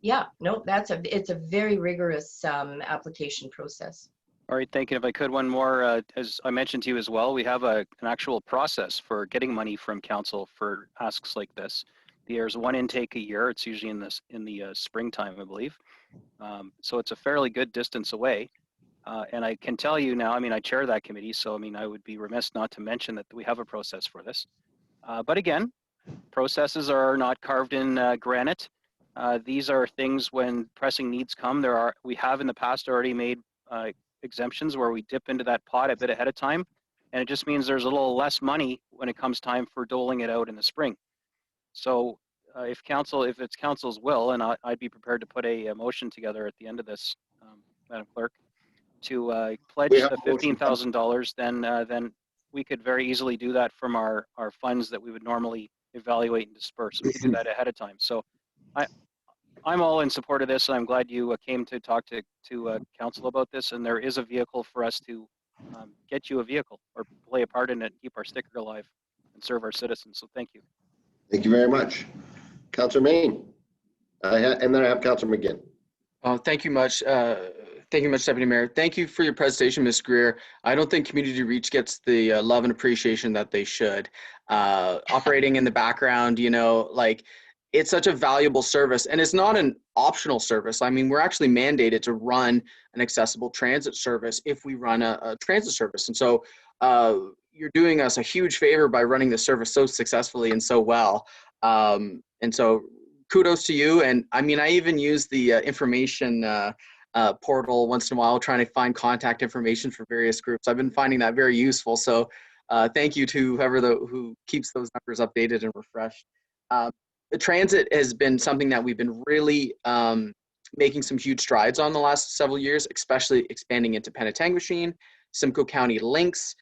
yeah, no, it's a very rigorous application process. All right, thank you. If I could, one more, as I mentioned to you as well, we have an actual process for getting money from council for asks like this. There's one intake a year. It's usually in the springtime, I believe. So it's a fairly good distance away. And I can tell you now, I mean, I chair that committee, so I mean, I would be remiss not to mention that we have a process for this. But again, processes are not carved in granite. These are things when pressing needs come. We have in the past already made exemptions where we dip into that pot a bit ahead of time. And it just means there's a little less money when it comes time for doling it out in the spring. So if it's council's will, and I'd be prepared to put a motion together at the end of this, Madam Clerk, to pledge the $15,000, then we could very easily do that from our funds that we would normally evaluate and disperse. We could do that ahead of time. So I'm all in support of this, and I'm glad you came to talk to council about this. And there is a vehicle for us to get you a vehicle or play a part in it, keep our sticker alive, and serve our citizens. So thank you. Thank you very much. Councillor Main. And then I have Councillor McGinn. Oh, thank you much. Thank you much, Deputy Mayor. Thank you for your presentation, Ms. Greer. I don't think Community Reach gets the love and appreciation that they should. Operating in the background, you know, like it's such a valuable service, and it's not an optional service. I mean, we're actually mandated to run an accessible transit service if we run a transit service. And so you're doing us a huge favor by running the service so successfully and so well. And so kudos to you. And I mean, I even use the information portal once in a while, trying to find contact information for various groups. I've been finding that very useful. So thank you to whoever who keeps those numbers updated and refreshed. The transit has been something that we've been really making some huge strides on the last several years, especially expanding into Penetanguishene, Simcoe County Links,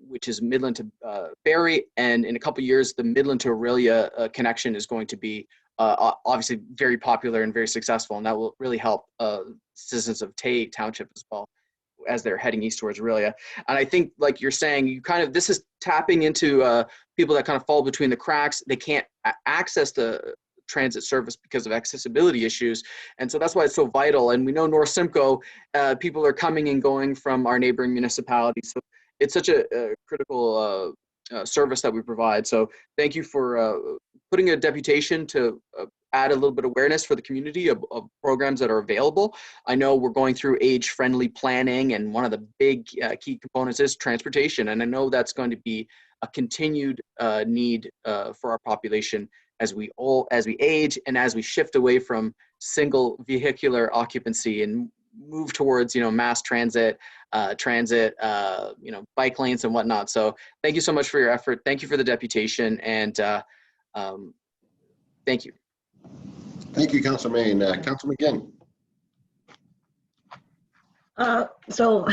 which is Midland to Barrie, and in a couple of years, the Midland to Aurelia connection is going to be obviously very popular and very successful, and that will really help citizens of Tay Township as well as they're heading east towards Aurelia. And I think, like you're saying, this is tapping into people that kind of fall between the cracks. They can't access the transit service because of accessibility issues. And so that's why it's so vital. And we know North Simcoe, people are coming and going from our neighboring municipalities. So it's such a critical service that we provide. So thank you for putting a deputation to add a little bit of awareness for the community of programs that are available. I know we're going through age-friendly planning, and one of the big key components is transportation. And I know that's going to be a continued need for our population as we age and as we shift away from single vehicular occupancy and move towards, mass transit, bike lanes and whatnot. So thank you so much for your effort. Thank you for the deputation, and thank you. Thank you, Councilor Main. Councilor McGinn. So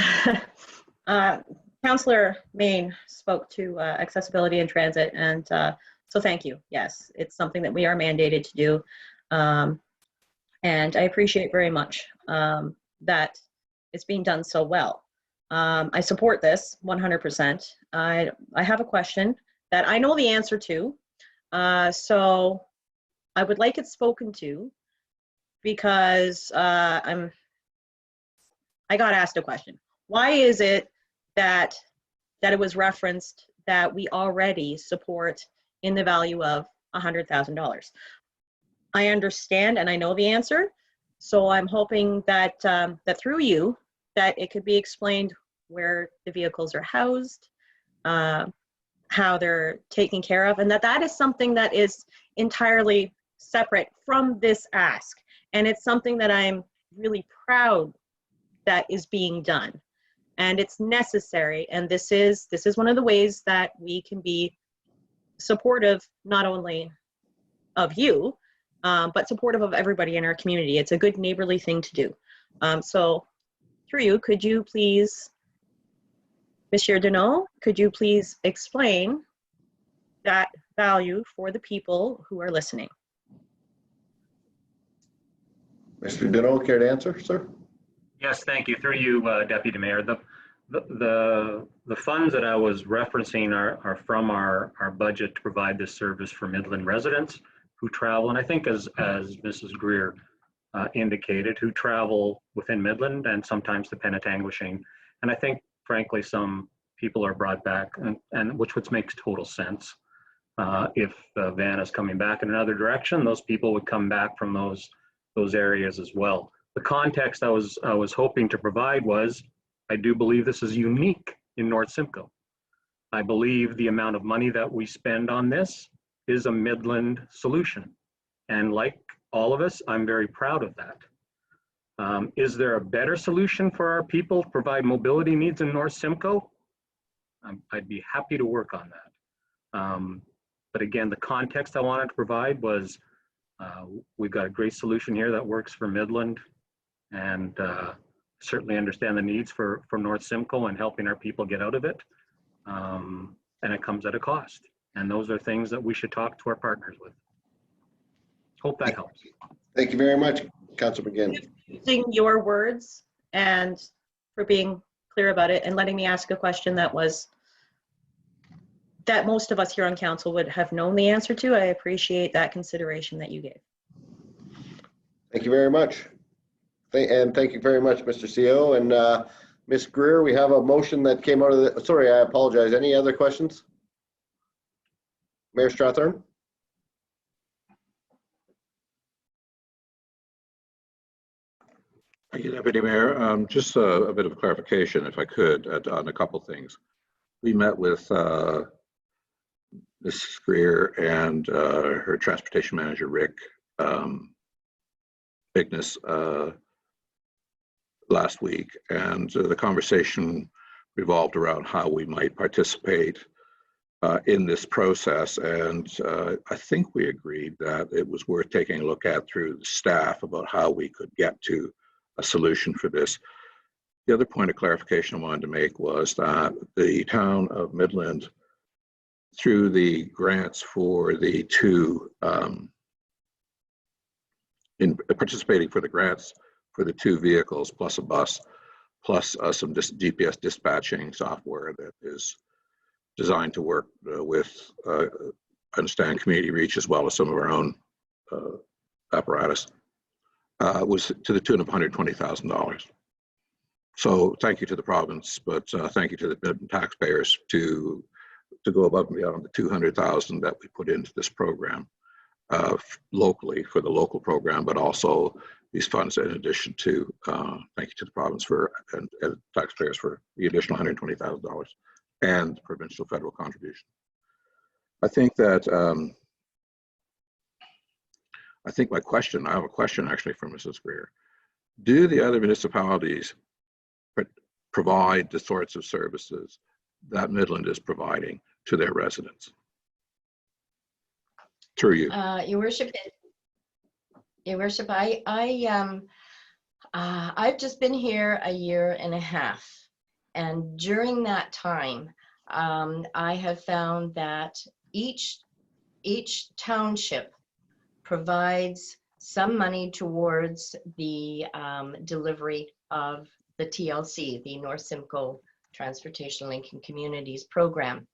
Councillor Main spoke to accessibility and transit, and so thank you. Yes, it's something that we are mandated to do, and I appreciate very much that it's being done so well. I support this 100%. I have a question that I know the answer to, so I would like it spoken to, because I got asked a question. Why is it that it was referenced that we already support in the value of $100,000? I understand and I know the answer, so I'm hoping that that through you, that it could be explained where the vehicles are housed, how they're taken care of, and that is something that is entirely separate from this ask. And it's something that I'm really proud that is being done, and it's necessary. And this is one of the ways that we can be supportive, not only of you, but supportive of everybody in our community. It's a good neighborly thing to do. So through you, could you please, Monsieur Deneau, could you please explain that value for the people who are listening? Mr. Deneau, care to answer, sir? Yes, thank you. Through you, Deputy Mayor. The funds that I was referencing are from our budget to provide this service for Midland residents who travel, and I think as Mrs. Greer indicated, who travel within Midland and sometimes to Penetanguishene. And I think, frankly, some people are brought back, and which makes total sense. If the van is coming back in another direction, those people would come back from those areas as well. The context I was hoping to provide was, I do believe this is unique in North Simcoe. I believe the amount of money that we spend on this is a Midland solution. And like all of us, I'm very proud of that. Is there a better solution for our people to provide mobility needs in North Simcoe? I'd be happy to work on that. But again, the context I wanted to provide was, we've got a great solution here that works for Midland, and certainly understand the needs for North Simcoe and helping our people get out of it. And it comes at a cost. And those are things that we should talk to our partners with. Hope that helps. Thank you very much, Councilor McGinn. Using your words and for being clear about it and letting me ask a question that most of us here on council would have known the answer to. I appreciate that consideration that you gave. Thank you very much. And thank you very much, Mr. CO. And Ms. Greer, we have a motion that came out of the, sorry, I apologize. Any other questions? Mayor Strathern? Thank you, Deputy Mayor. Just a bit of clarification, if I could, on a couple things. We met with Ms. Greer and her transportation manager, Rick Bigness, last week, and the conversation revolved around how we might participate in this process. And I think we agreed that it was worth taking a look at through the staff about how we could get to a solution for this. The other point of clarification I wanted to make was that the town of Midland, through the grants for the two, in participating for the grants for the two vehicles, plus a bus, plus some GPS dispatching software that is designed to work with, I understand, Community Reach as well as some of our own apparatus, was to the tune of $120,000. So thank you to the province, but thank you to the taxpayers to go above and beyond the $200,000 that we put into this program locally for the local program, but also these funds in addition to, thank you to the province and taxpayers for the additional $120,000 and provincial federal contribution. I think that, I have a question actually for Mrs. Greer. Do the other municipalities provide the sorts of services that Midland is providing to their residents? Through you. Your worship, I've just been here a year and a half, and during that time, I have found that each township provides some money towards the delivery of the TLC, the North Simcoe Transportation Link and Communities Program.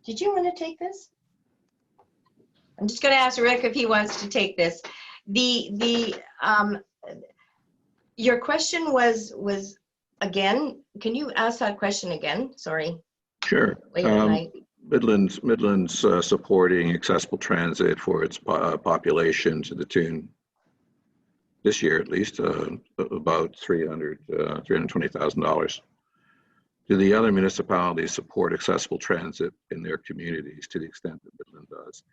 Did you want to take this? I'm just going to ask Rick if he wants to take this. Your question was again, can you ask that question again? Sorry. Sure. Late at night. Midland's supporting accessible transit for its population to the tune, this year at least, about $320,000. Do the other municipalities support accessible transit in their communities to the extent that Midland does?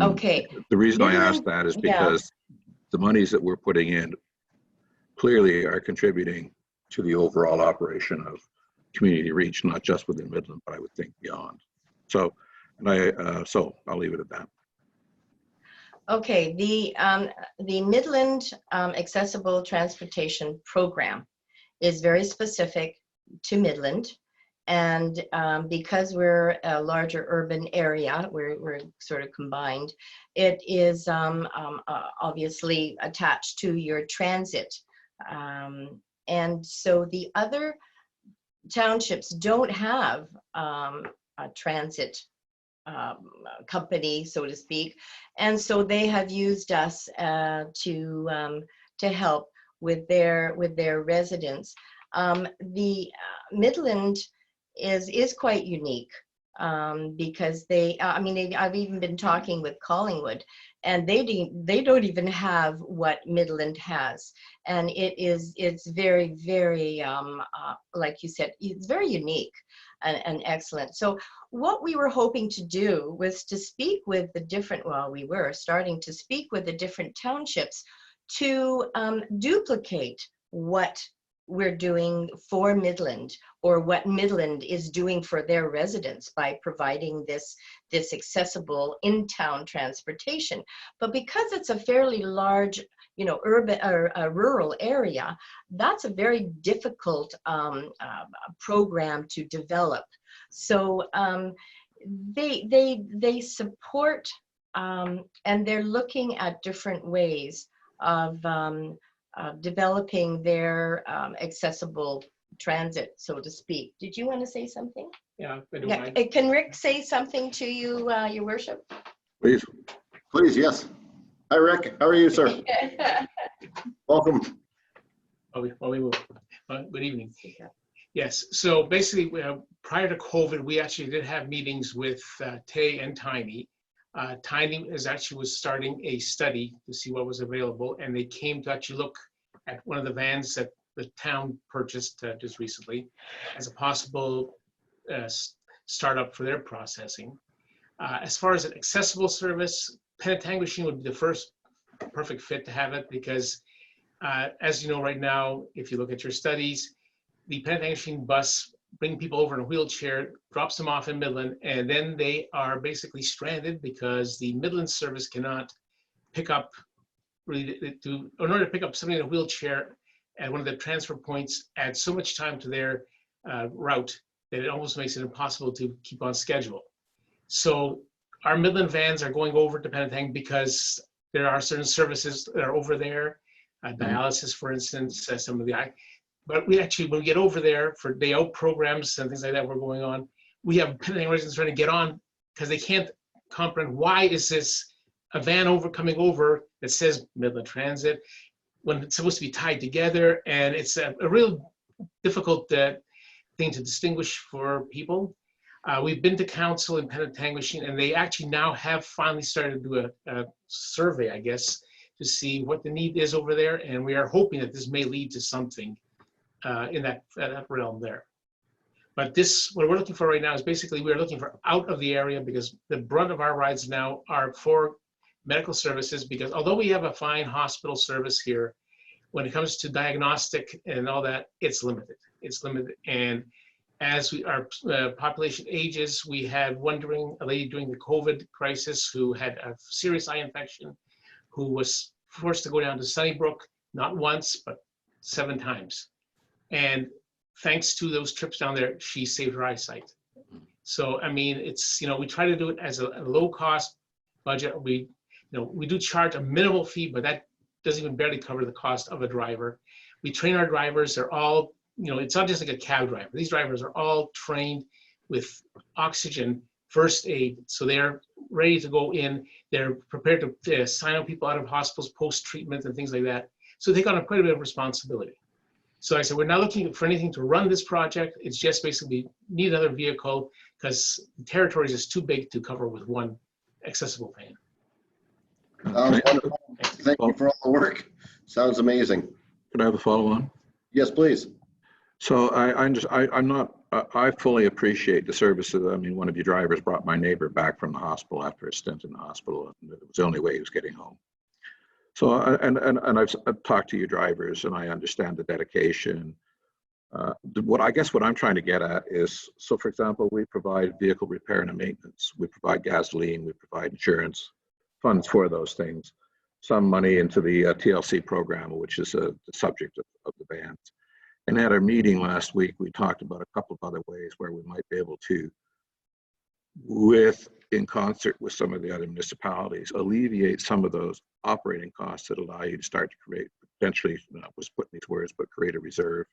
Okay. The reason I Midland, ask that is because the monies that we're putting in clearly are contributing to the overall operation of community reach, not just within Midland, but I would think beyond. So, so I'll leave it at that. Okay, the Midland Accessible Transportation Program is very specific to Midland, and because we're a larger urban area, we're sort of combined. It is obviously attached to your transit, and so the other townships don't have a transit company, so to speak, and so they have used us to help with their residents. The Midland is quite unique because I've even been talking with Collingwood, and they don't even have what Midland has, and it's very, very like you said, it's very unique and excellent. So what we were hoping to do was to speak with the different, we were starting to speak with the different townships to duplicate what we're doing for Midland, or what Midland is doing for their residents by providing this accessible in-town transportation. But because it's a fairly large, urban or rural area, that's a very difficult program to develop. So they support and they're looking at different ways of developing their accessible transit, so to speak. Did you want to say something? Yeah, I don't mind. Can Rick say something to you, Your Worship? Please, yes. Hi, Rick. How are you, sir? Welcome. While we move. Good evening. Yes, so basically, prior to COVID, we actually did have meetings with Tay and Tiny. Tiny was starting a study to see what was available, and they came to actually look at one of the vans that the town purchased just recently as a possible startup for their processing. As far as an accessible service, Penetanguishene would be the first perfect fit to have it, because as you know right now, if you look at your studies, the Penetanguishene bus bring people over in a wheelchair, drops them off in Midland, and then they are basically stranded because the Midland service cannot pick up, in order to pick up somebody in a wheelchair at one of the transfer points, adds so much time to their route that it almost makes it impossible to keep on schedule. So our Midland vans are going over to Penetang because there are certain services that are over there, dialysis, for instance, some of the but we actually, when we get over there for day out programs and things like that we're going on, we have Penetang residents trying to get on because they can't comprehend why is this a van coming over that says Midland Transit when it's supposed to be tied together, and it's a real difficult thing to distinguish for people. We've been to council in Penetanguishene, and they actually now have finally started to do a survey, I guess, to see what the need is over there, and we are hoping that this may lead to something in that realm there. But this, what we're looking for right now is basically we're looking for out of the area, because the brunt of our rides now are for medical services, because although we have a fine hospital service here, when it comes to diagnostic and all that, it's limited. It's limited. And as our population ages, we had a lady during the COVID crisis who had a serious eye infection, who was forced to go down to Sunnybrook, not once, but 7 times. And thanks to those trips down there, she saved her eyesight. So, I mean, it's, we try to do it as a low cost budget. We do charge a minimal fee, but that doesn't even barely cover the cost of a driver. We train our drivers. They're all, it's not just like a cab driver. These drivers are all trained with oxygen first aid. So they're ready to go in. They're prepared to sign up people out of hospitals post-treatment and things like that. So they got quite a bit of responsibility. So I said, we're not looking for anything to run this project. It's just basically need another vehicle because the territory is just too big to cover with one accessible van. Wonderful. Thank you for all the work. Sounds amazing. Could I have a follow-on? Yes, please. So I fully appreciate the services. I mean, one of your drivers brought my neighbor back from the hospital after a stint in the hospital, and it was the only way he was getting home. So, I've talked to your drivers, and I understand the dedication. What I'm trying to get at is, so for example, we provide vehicle repair and maintenance. We provide gasoline, we provide insurance, funds for those things. Some money into the TLC program, which is the subject of the bans. And at our meeting last week, we talked about a couple of other ways where we might be able to, in concert with some of the other municipalities, alleviate some of those operating costs that allow you to start to create, potentially, not was putting these words, but create a reserve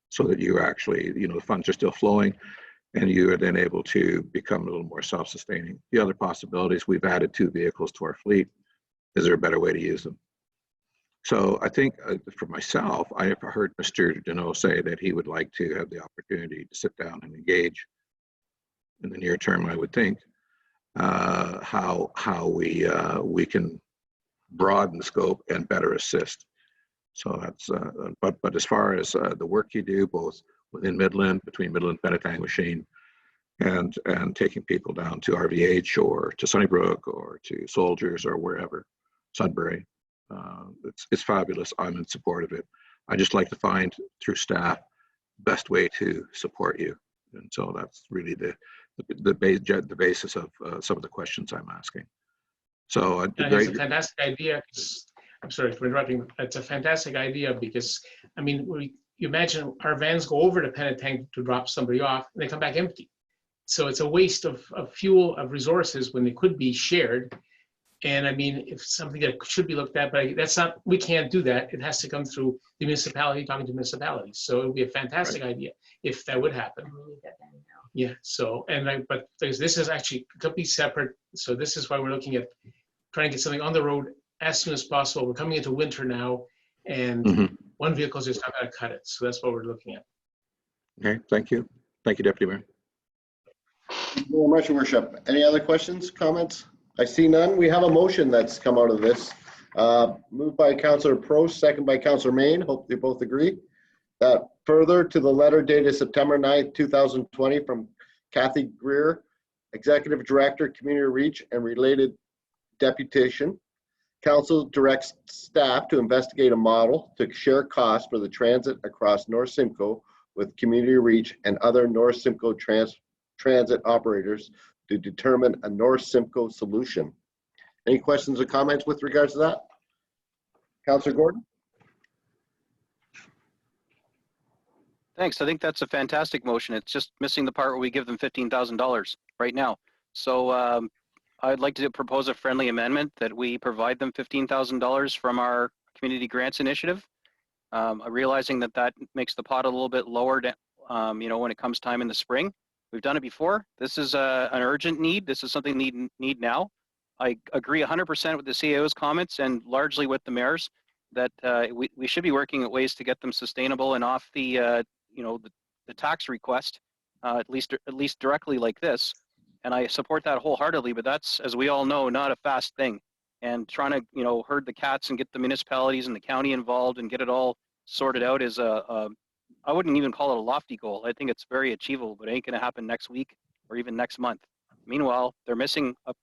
so that you actually, the funds are still flowing and you are then able to become a little more self-sustaining. The other possibilities, we've added 2 vehicles to our fleet. Is there a better way to use them? So I think for myself, I have heard Mr. Deneau say that he would like to have the opportunity to sit down and engage in the near term, I would think, how we can broaden the scope and better assist. So that's, but as far as the work you do, both within Midland, between Midland and Penetanguishene, and taking people down to RVH or to Sunnybrook or to Soldiers or wherever, Sudbury, it's fabulous. I'm in support of it. I just like to find through staff best way to support you, and so that's really the basis of some of the questions I'm asking. So it's a fantastic idea. I'm sorry for interrupting. It's a fantastic idea because, I mean, you imagine our vans go over to Penetang to drop somebody off and they come back empty. So it's a waste of fuel, of resources when they could be shared. And I mean, if something that should be looked at, but that's not, we can't do that. It has to come through the municipality, talking to municipalities. So it would be a fantastic idea if that would happen. Yeah, so, but this is actually completely separate. So this is why we're looking at trying to get something on the road as soon as possible. We're coming into winter now, and one vehicle is just not going to cut it. So that's what we're looking at. Okay, thank you. Thank you, Deputy Mayor. Thank you very much, Your Worship. Any other questions, comments? I see none. We have a motion that's come out of this. Moved by Councillor Prost, second by Councillor Main. Hope they both agree. That further to the letter dated September 9th, 2020 from Kathy Greer, Executive Director, Community Reach and related deputation. Council directs staff to investigate a model to share costs for the transit across North Simcoe with Community Reach and other North Simcoe transit operators to determine a North Simcoe solution. Any questions or comments with regards to that? Councillor Gordon? Thanks. I think that's a fantastic motion. It's just missing the part where we give them $15,000 right now. So I'd like to propose a friendly amendment that we provide them $15,000 from our community grants initiative, realizing that makes the pot a little bit lower, when it comes time in the spring. We've done it before. This is an urgent need. This is something need now. I agree 100% with the CAO's comments and largely with the mayor's that we should be working at ways to get them sustainable and off the the tax request, at least directly like this. And I support that wholeheartedly, but that's, as we all know, not a fast thing. And trying to, herd the cats and get the municipalities and the county involved and get it all sorted out is a I wouldn't even call it a lofty goal. I think it's very achievable, but it ain't going to happen next week or even next month. Meanwhile, they're missing a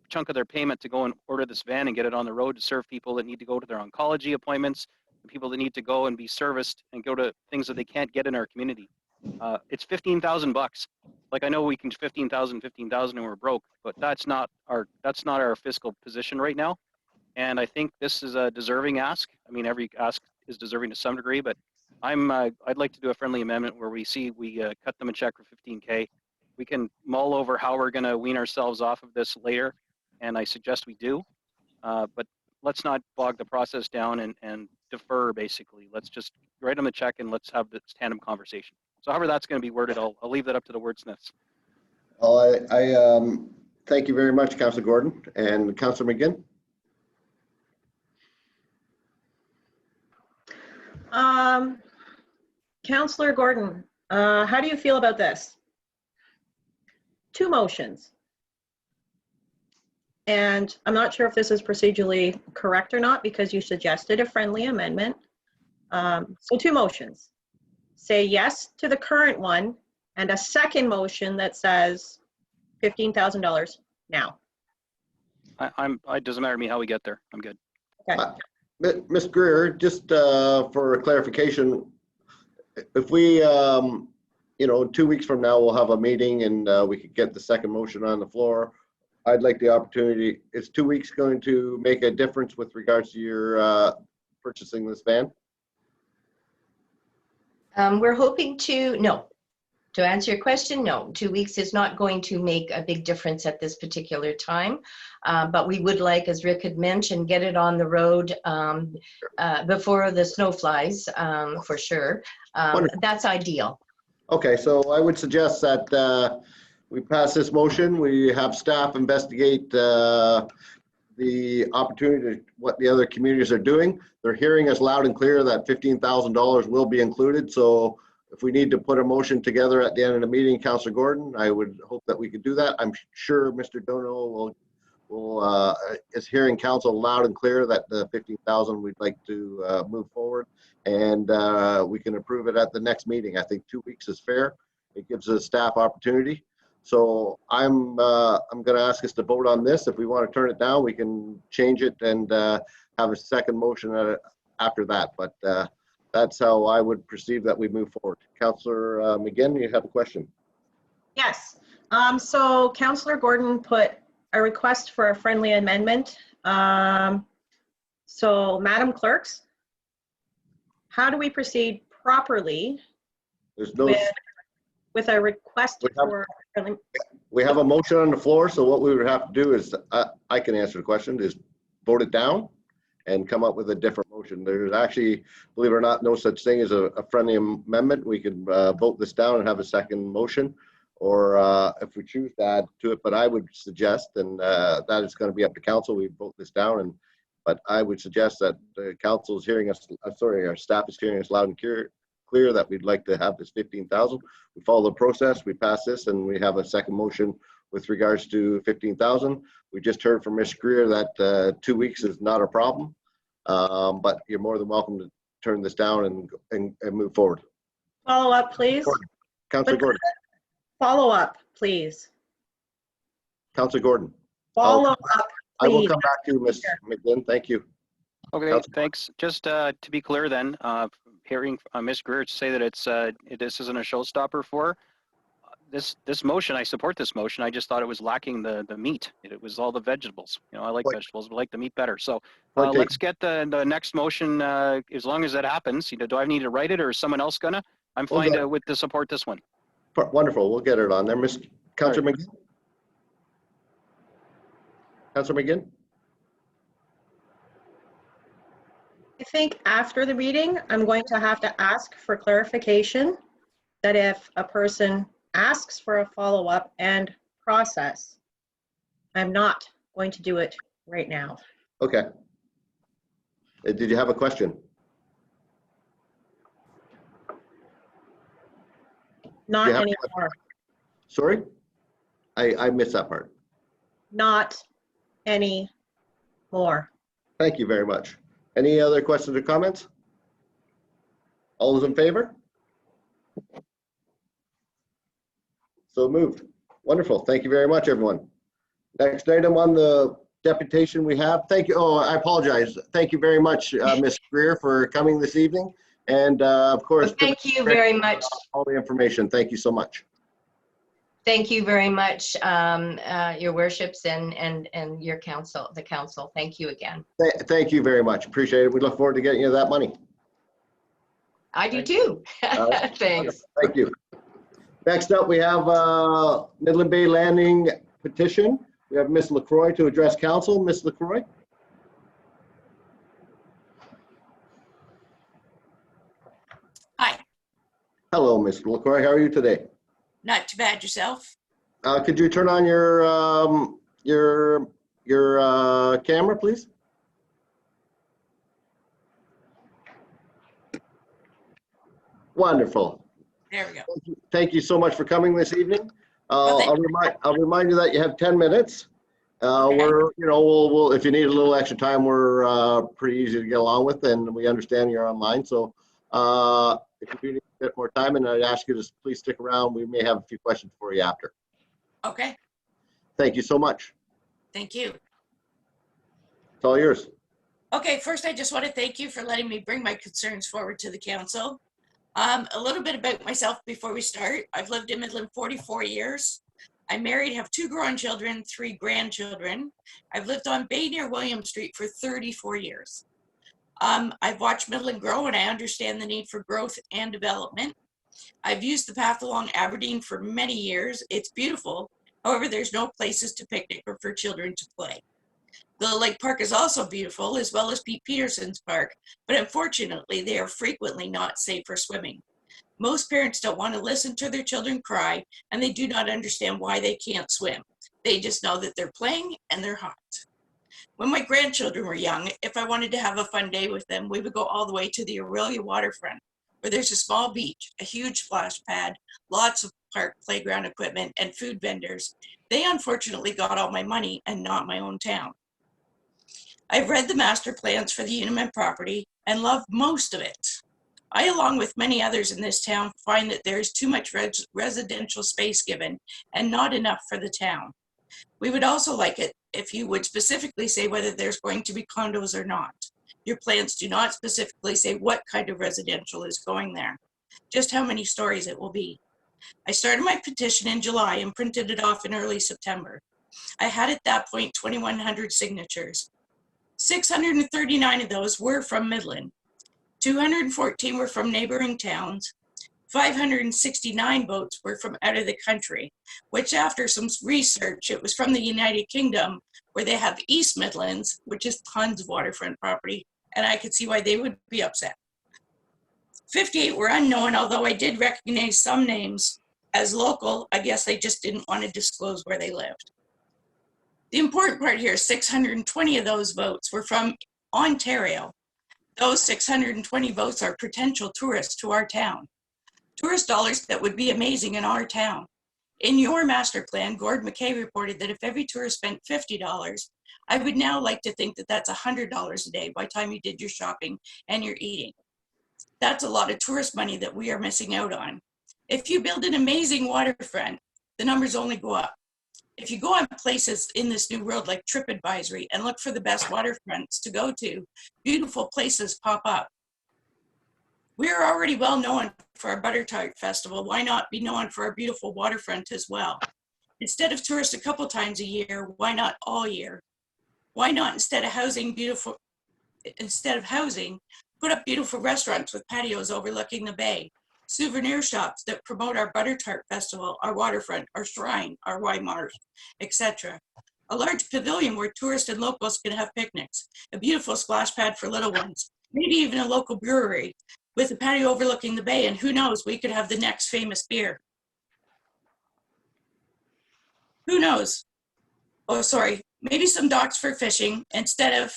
chunk of their payment to go and order this van and get it on the road to serve people that need to go to their oncology appointments, the people that need to go and be serviced and go to things that they can't get in our community. It's $15,000. Like, I know we can 15,000 and we're broke, but that's not our fiscal position right now. And I think this is a deserving ask. I mean, every ask is deserving to some degree, but I'd like to do a friendly amendment where we cut them a check for 15K. We can mull over how we're going to wean ourselves off of this later, and I suggest we do. But let's not bog the process down and defer, basically. Let's just write them a check and let's have this tandem conversation. So however that's going to be worded, I'll leave that up to the wordsmiths. Well, I thank you very much, Councillor Gordon and Councillor McGinn. Councillor Gordon, how do you feel about this? 2 motions. And I'm not sure if this is procedurally correct or not because you suggested a friendly amendment. So 2 motions. Say yes to the current one and a second motion that says $15,000 now. It doesn't matter to me how we get there. I'm good. Okay. Ms. Greer, just for clarification, if we, 2 weeks from now, we'll have a meeting and we could get the second motion on the floor. I'd like the opportunity. Is 2 weeks going to make a difference with regards to your purchasing this van? We're hoping to, no. To answer your question, no. 2 weeks is not going to make a big difference at this particular time. But we would like, as Rick had mentioned, get it on the road before the snow flies, for sure. That's ideal. Okay, so I would suggest that we pass this motion. We have staff investigate the opportunity, what the other communities are doing. They're hearing us loud and clear that $15,000 will be included. So if we need to put a motion together at the end of the meeting, Councillor Gordon, I would hope that we could do that. I'm sure Mr. Dono is hearing council loud and clear that the 15,000 we'd like to move forward, and we can approve it at the next meeting. I think 2 weeks is fair. It gives the staff opportunity. So I'm going to ask us to vote on this. If we want to turn it down, we can change it and have a second motion after that. But that's how I would perceive that we move forward. Councillor McGinn, you have a question? Yes. So Councillor Gordon put a request for a friendly amendment. So Madam Clerks, how do we proceed properly There's no. with a request for friendly? We have a motion on the floor, so what we would have to do is, I can answer the question, is vote it down and come up with a different motion. There's actually, believe it or not, no such thing as a friendly amendment. We can vote this down and have a second motion, or if we choose to add to it, but I would suggest, and that is going to be up to council, we vote this down, but I would suggest that the council is hearing us, our staff is hearing us loud and clear that we'd like to have this 15,000. We follow the process, we pass this, and we have a second motion with regards to 15,000. We just heard from Ms. Greer that 2 weeks is not a problem, but you're more than welcome to turn this down and move forward. Follow up, please. Councillor Gordon. Follow up, please. Councillor Gordon. Follow up, please. I will come back to you, Ms. McGinn. Thank you. Okay, thanks. Just to be clear then, hearing Ms. Greer say that this isn't a showstopper for this motion. I support this motion. I just thought it was lacking the meat. It was all the vegetables. I like vegetables, but I like the meat better. So let's get the next motion. As long as that happens, do I need to write it or is someone else gonna? I'm fine to support this one. Wonderful. We'll get it on there. Councillor McGinn. Councillor McGinn. I think after the meeting, I'm going to have to ask for clarification that if a person asks for a follow-up and process, I'm not going to do it right now. Okay. Did you have a question? Not anymore. Sorry? I missed that part. Not any more. Thank you very much. Any other questions or comments? All those in favor? So moved. Wonderful. Thank you very much, everyone. Next item on the deputation we have. Thank you. Oh, I apologize. Thank you very much, Ms. Greer, for coming this evening. And of course, Thank you very much. all the information. Thank you so much. Thank you very much, your worships and your council, the council. Thank you again. Thank you very much. Appreciate it. We look forward to getting you that money. I do too. Thanks. Thank you. Next up, we have Midland Bay Landing petition. We have Ms. LaCroix to address council. Ms. LaCroix. Hi. Hello, Ms. LaCroix. How are you today? Not too bad. Yourself? Could you turn on your camera, please? Wonderful. There we go. Thank you so much for coming this evening. Well, I'll remind you that you have 10 minutes. We're, we'll if you need a little extra time, we're pretty easy to get along with, and we understand you're online. So if you do need a bit more time, and I'd ask you to please stick around. We may have a few questions for you after. Okay. Thank you so much. Thank you. It's all yours. Okay, first I just want to thank you for letting me bring my concerns forward to the council. A little bit about myself before we start. I've lived in Midland 44 years. I'm married, have 2 grown children, 3 grandchildren. I've lived on Bay near William Street for 34 years. I've watched Midland grow, and I understand the need for growth and development. I've used the path along Aberdeen for many years. It's beautiful. However, there's no places to picnic or for children to play. The lake park is also beautiful, as well as Pete Peterson's park, but unfortunately, they are frequently not safe for swimming. Most parents don't want to listen to their children cry, and they do not understand why they can't swim. They just know that they're playing and they're hot. When my grandchildren were young, if I wanted to have a fun day with them, we would go all the way to the Aurelia waterfront, where there's a small beach, a huge splash pad, lots of park playground equipment, and food vendors. They unfortunately got all my money and not my own town. I've read the master plans for the Uniman property and love most of it. I, along with many others in this town, find that there is too much residential space given and not enough for the town. We would also like it if you would specifically say whether there's going to be condos or not. Your plans do not specifically say what kind of residential is going there, just how many stories it will be. I started my petition in July and printed it off in early September. I had at that point 2,100 signatures. 639 of those were from Midland. 214 were from neighboring towns. 569 votes were from out of the country, which after some research, it was from the United Kingdom, where they have East Midlands, which is tons of waterfront property, and I could see why they would be upset. 58 were unknown, although I did recognize some names as local. I guess they just didn't want to disclose where they lived. The important part here, 620 of those votes were from Ontario. Those 620 votes are potential tourists to our town. Tourist dollars that would be amazing in our town. In your master plan, Gord McKay reported that if every tourist spent $50, I would now like to think that that's $100 a day by the time you did your shopping and your eating. That's a lot of tourist money that we are missing out on. If you build an amazing waterfront, the numbers only go up. If you go on places in this new world like TripAdvisory and look for the best waterfronts to go to, beautiful places pop up. We're already well known for our Butter Tart Festival. Why not be known for our beautiful waterfront as well? Instead of tourists a couple times a year, why not all year? Why not, instead of housing, put up beautiful restaurants with patios overlooking the bay, souvenir shops that promote our Butter Tart Festival, our waterfront, our shrine, our Marsh, etc. A large pavilion where tourists and locals can have picnics, a beautiful splash pad for little ones, maybe even a local brewery with a patio overlooking the bay, and who knows, we could have the next famous beer. Who knows? Oh, sorry, maybe some docks for fishing instead of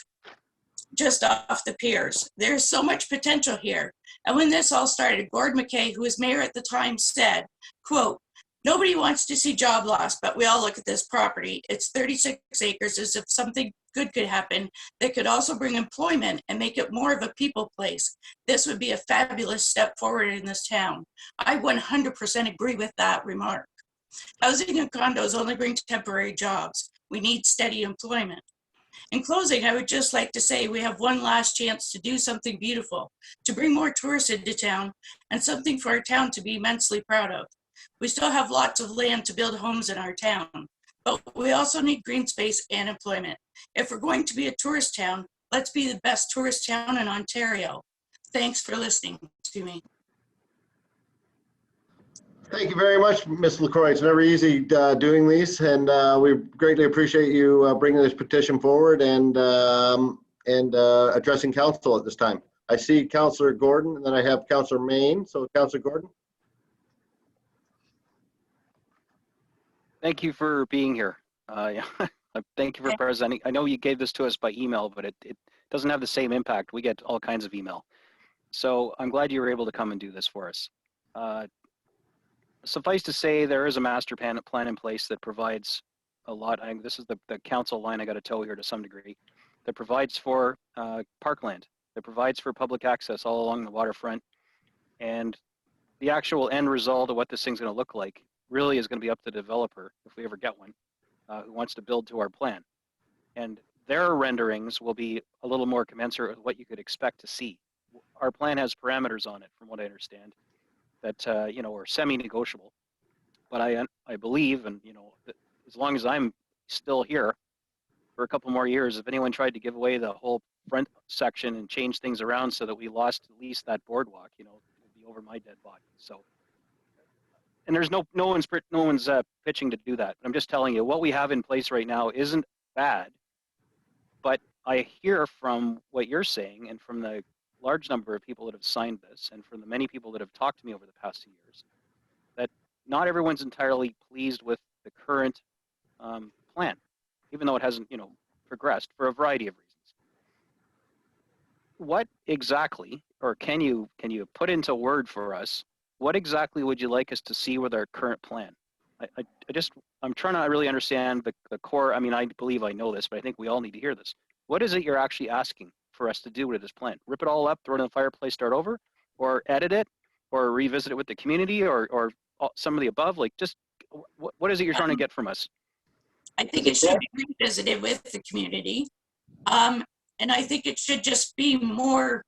just off the piers. There's so much potential here. And when this all started, Gord McKay, who was mayor at the time, said, quote, "Nobody wants to see job loss, but we all look at this property. It's 36 acres, as if something good could happen that could also bring employment and make it more of a people place. This would be a fabulous step forward in this town." I 100% agree with that remark. Housing and condos only bring temporary jobs. We need steady employment. In closing, I would just like to say we have one last chance to do something beautiful, to bring more tourists into town, and something for our town to be immensely proud of. We still have lots of land to build homes in our town, but we also need green space and employment. If we're going to be a tourist town, let's be the best tourist town in Ontario. Thanks for listening to me. Thank you very much, Ms. LaCroix. It's never easy doing these, and we greatly appreciate you bringing this petition forward and addressing council at this time. I see Councillor Gordon, and then I have Councillor Main. So, Councillor Gordon. Thank you for being here. Thank you for presenting. I know you gave this to us by email, but it doesn't have the same impact. We get all kinds of email. So I'm glad you were able to come and do this for us. Suffice to say, there is a master plan in place that provides a lot. This is the council line I got to toe here to some degree, that provides for parkland, that provides for public access all along the waterfront. And the actual end result of what this thing's going to look like really is going to be up to the developer, if we ever get one, who wants to build to our plan. And their renderings will be a little more commensurate with what you could expect to see. Our plan has parameters on it, from what I understand, that are semi-negotiable. But I believe, and that as long as I'm still here for a couple more years, if anyone tried to give away the whole front section and change things around so that we lost at least that boardwalk, it would be over my dead body. So, and there's no one's pitching to do that. I'm just telling you, what we have in place right now isn't bad. But I hear from what you're saying, and from the large number of people that have signed this, and from the many people that have talked to me over the past 2 years, that not everyone's entirely pleased with the current plan, even though it hasn't, progressed for a variety of reasons. What exactly, or can you put into word for us, what exactly would you like us to see with our current plan? I'm trying to really understand the core. I mean, I believe I know this, but I think we all need to hear this. What is it you're actually asking for us to do with this plan? Rip it all up, throw it in the fireplace, start over, or edit it, or revisit it with the community, or some of the above? Like, just what is it you're trying to get from us? I think it should be revisited with the community. And I think it should just be more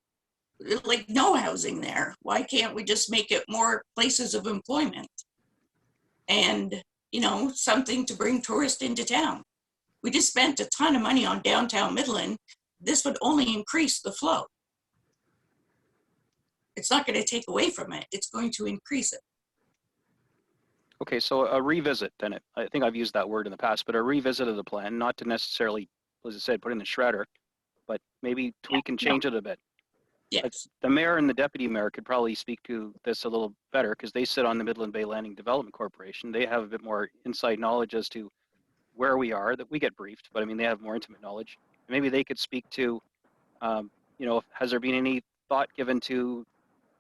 like no housing there. Why can't we just make it more places of employment? And, something to bring tourists into town. We just spent a ton of money on downtown Midland. This would only increase the flow. It's not going to take away from it. It's going to increase it. Okay, so a revisit then. I think I've used that word in the past, but a revisit of the plan, not to necessarily, as I said, put in the shredder, but maybe tweak and change it a bit. Yes. The mayor and the deputy mayor could probably speak to this a little better, because they sit on the Midland Bay Landing Development Corporation. They have a bit more inside knowledge as to where we are, that we get briefed, but I mean, they have more intimate knowledge. Maybe they could speak to, has there been any thought given to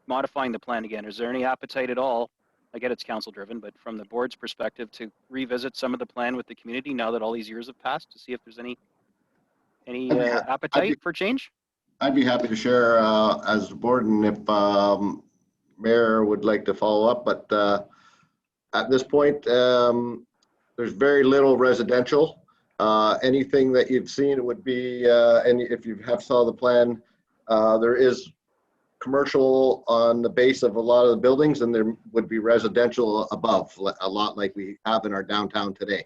modifying the plan again? Is there any appetite at all? I get it's council driven, but from the board's perspective, to revisit some of the plan with the community now that all these years have passed, to see if there's any appetite for change? I'd be happy to share as the board, and if Mayor would like to follow up, but at this point, there's very little residential. Anything that you've seen would be, and if you have saw the plan, there is commercial on the base of a lot of the buildings, and there would be residential above, a lot like we have in our downtown today.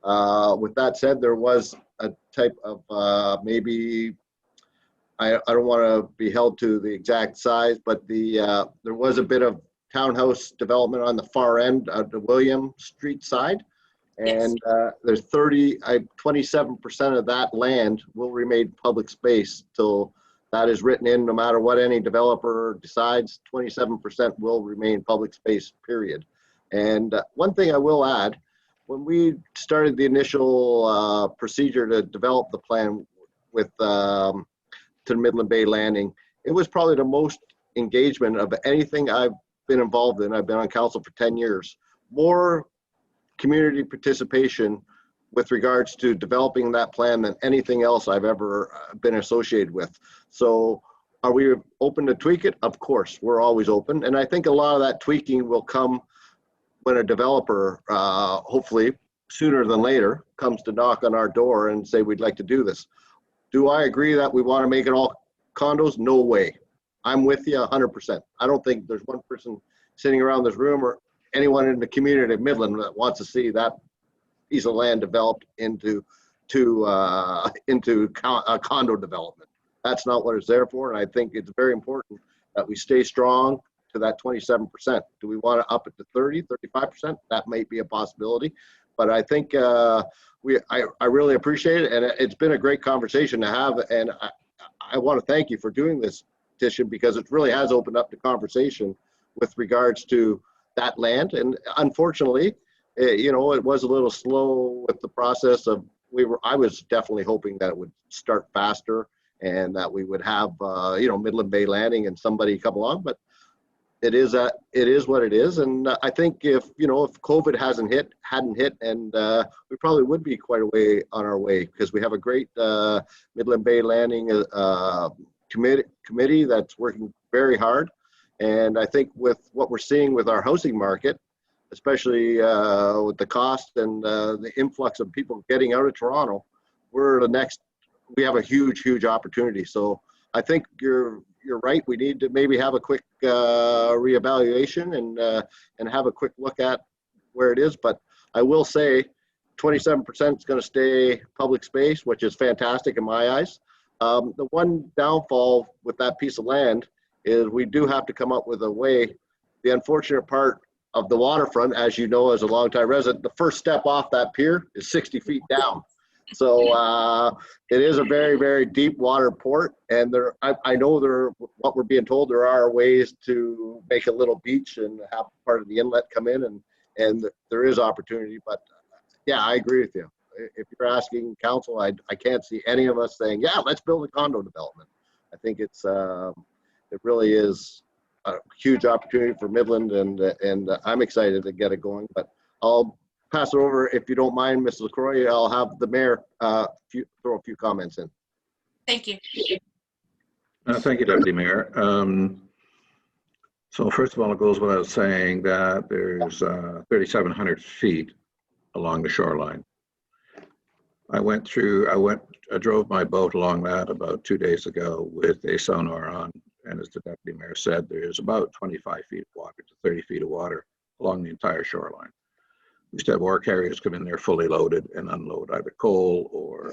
With that said, there was a type of maybe, I don't want to be held to the exact size, but there was a bit of townhouse development on the far end of the William Street side. And there's 27% of that land will remain public space till that is written in. No matter what any developer decides, 27% will remain public space, period. And one thing I will add, when we started the initial procedure to develop the plan with to Midland Bay Landing, it was probably the most engagement of anything I've been involved in. I've been on council for 10 years. More community participation with regards to developing that plan than anything else I've ever been associated with. So are we open to tweak it? Of course, we're always open. And I think a lot of that tweaking will come when a developer, hopefully sooner than later, comes to knock on our door and say, we'd like to do this. Do I agree that we want to make it all condos? No way. I'm with you 100%. I don't think there's one person sitting around this room or anyone in the community of Midland that wants to see that piece of land developed into a condo development. That's not what it's there for. And I think it's very important that we stay strong to that 27%. Do we want to up it to 30, 35%? That might be a possibility. But I think I really appreciate it. And it's been a great conversation to have. And I want to thank you for doing this petition, because it really has opened up the conversation with regards to that land. And unfortunately, it was a little slow with the process of, I was definitely hoping that it would start faster and that we would have, Midland Bay Landing and somebody come along, but it is what it is. And I think if COVID hadn't hit, and we probably would be quite a way on our way, because we have a great Midland Bay Landing committee that's working very hard. And I think with what we're seeing with our housing market, especially with the cost and the influx of people getting out of Toronto, we have a huge opportunity. So I think you're right. We need to maybe have a quick reevaluation and have a quick look at where it is. But I will say 27% is going to stay public space, which is fantastic in my eyes. The one downfall with that piece of land is we do have to come up with a way. The unfortunate part of the waterfront, as you know, as a longtime resident, the first step off that pier is 60 feet down. So it is a very deep water port, and I know what we're being told, there are ways to make a little beach and have part of the inlet come in, and there is opportunity. But yeah, I agree with you. If you're asking council, I can't see any of us saying, yeah, let's build a condo development. I think it really is a huge opportunity for Midland, and I'm excited to get it going. But I'll pass it over, if you don't mind, Mrs. LaCroix. I'll have the mayor throw a few comments in. Thank you. Thank you, Deputy Mayor. So first of all, it goes without saying that there's 3,700 feet along the shoreline. I drove my boat along that about 2 days ago with a sonar on, and as the Deputy Mayor said, there's about 25 feet of water to 30 feet of water along the entire shoreline. We used to have ore carriers come in there fully loaded and unload either coal or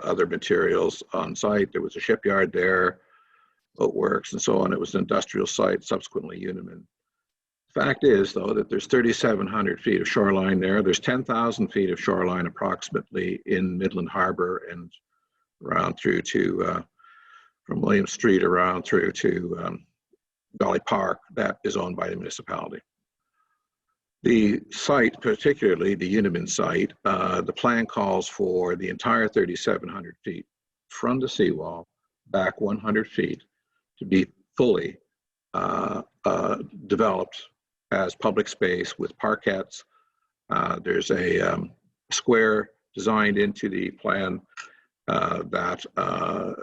other materials on site. There was a shipyard there, boatworks and so on. It was an industrial site, subsequently Uniman. Fact is, though, that there's 3,700 feet of shoreline there. There's 10,000 feet of shoreline approximately in Midland Harbor and around through to, from William Street around through to Dolly Park, that is owned by the municipality. The site, particularly the Uniman site, the plan calls for the entire 3,700 feet from the seawall back 100 feet to be fully developed as public space with parkettes. There's a square designed into the plan that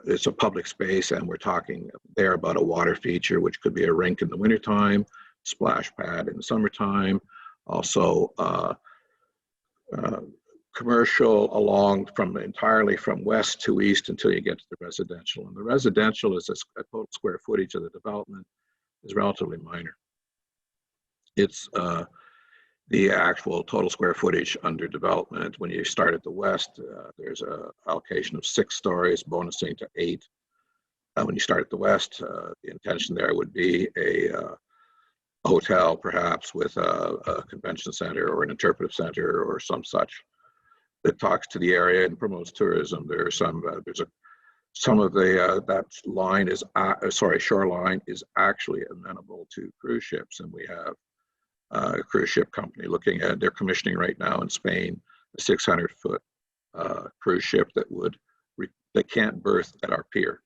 it's a public space, and we're talking there about a water feature, which could be a rink in the wintertime, splash pad in the summertime, also commercial along entirely from west to east until you get to the residential. And the residential is a total square footage of the development is relatively minor. It's the actual total square footage under development. When you start at the west, there's an allocation of 6 stories, bonusing to 8. When you start at the west, the intention there would be a hotel, perhaps with a convention center or an interpretive center or some such that talks to the area and promotes tourism. There's some of that line is shoreline is actually amenable to cruise ships, and we have a cruise ship company looking at, they're commissioning right now in Spain, a 600-foot cruise ship that can't berth at our pier.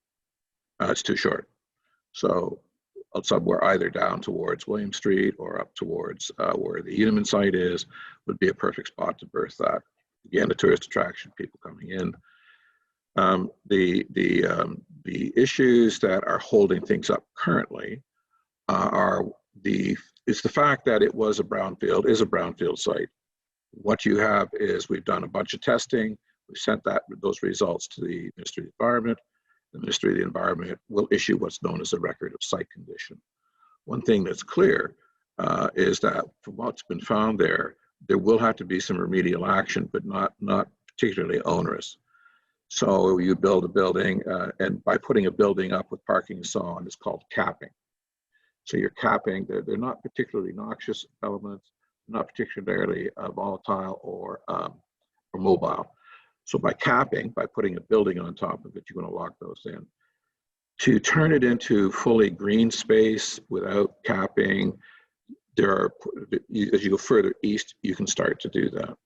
It's too short. So somewhere either down towards William Street or up towards where the Uniman site is would be a perfect spot to berth that. Again, a tourist attraction, people coming in. The issues that are holding things up currently are it's the fact that it was a brownfield, is a brownfield site. What you have is we've done a bunch of testing. We sent those results to the Ministry of the Environment. The Ministry of the Environment will issue what's known as a record of site condition. One thing that's clear is that from what's been found there will have to be some remedial action, but not particularly onerous. So you build a building, and by putting a building up with parking and so on, it's called capping. So you're capping, they're not particularly noxious elements, not particularly volatile or mobile. So by capping, by putting a building on top of it, you're going to lock those in. To turn it into fully green space without capping, as you go further east, you can start to do that.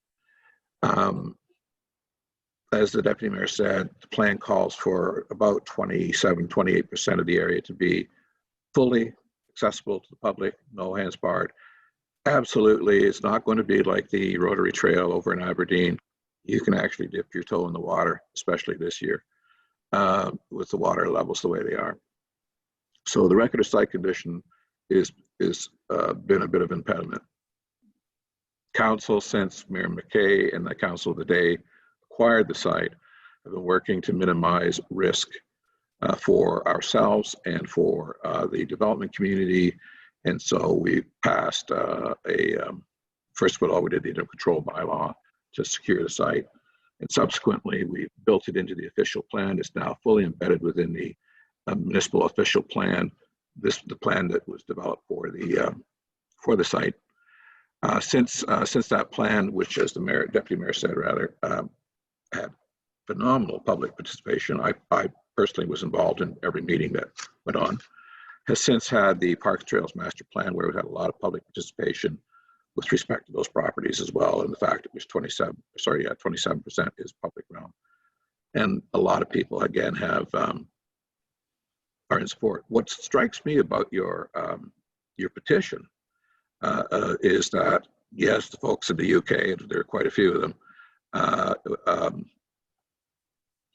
As the Deputy Mayor said, the plan calls for about 28% of the area to be fully accessible to the public, no hands barred. Absolutely, it's not going to be like the Rotary Trail over in Aberdeen. You can actually dip your toe in the water, especially this year, with the water levels the way they are. So the record of site condition is been a bit of impediment. Council, since Mayor McKay and the Council of the Day acquired the site, have been working to minimize risk for ourselves and for the development community. And so we passed first of all, we did the interim control bylaw to secure the site. And subsequently, we built it into the official plan. It's now fully embedded within the municipal official plan. The plan that was developed for the site. Since that plan, which, as the Deputy Mayor said, rather, had phenomenal public participation. I personally was involved in every meeting that went on. Has since had the Parks Trails Master Plan, where we had a lot of public participation with respect to those properties as well, and the fact it was 27% is public realm, and a lot of people again are in support. What strikes me about your petition is that yes, the folks in the UK, and there are quite a few of them,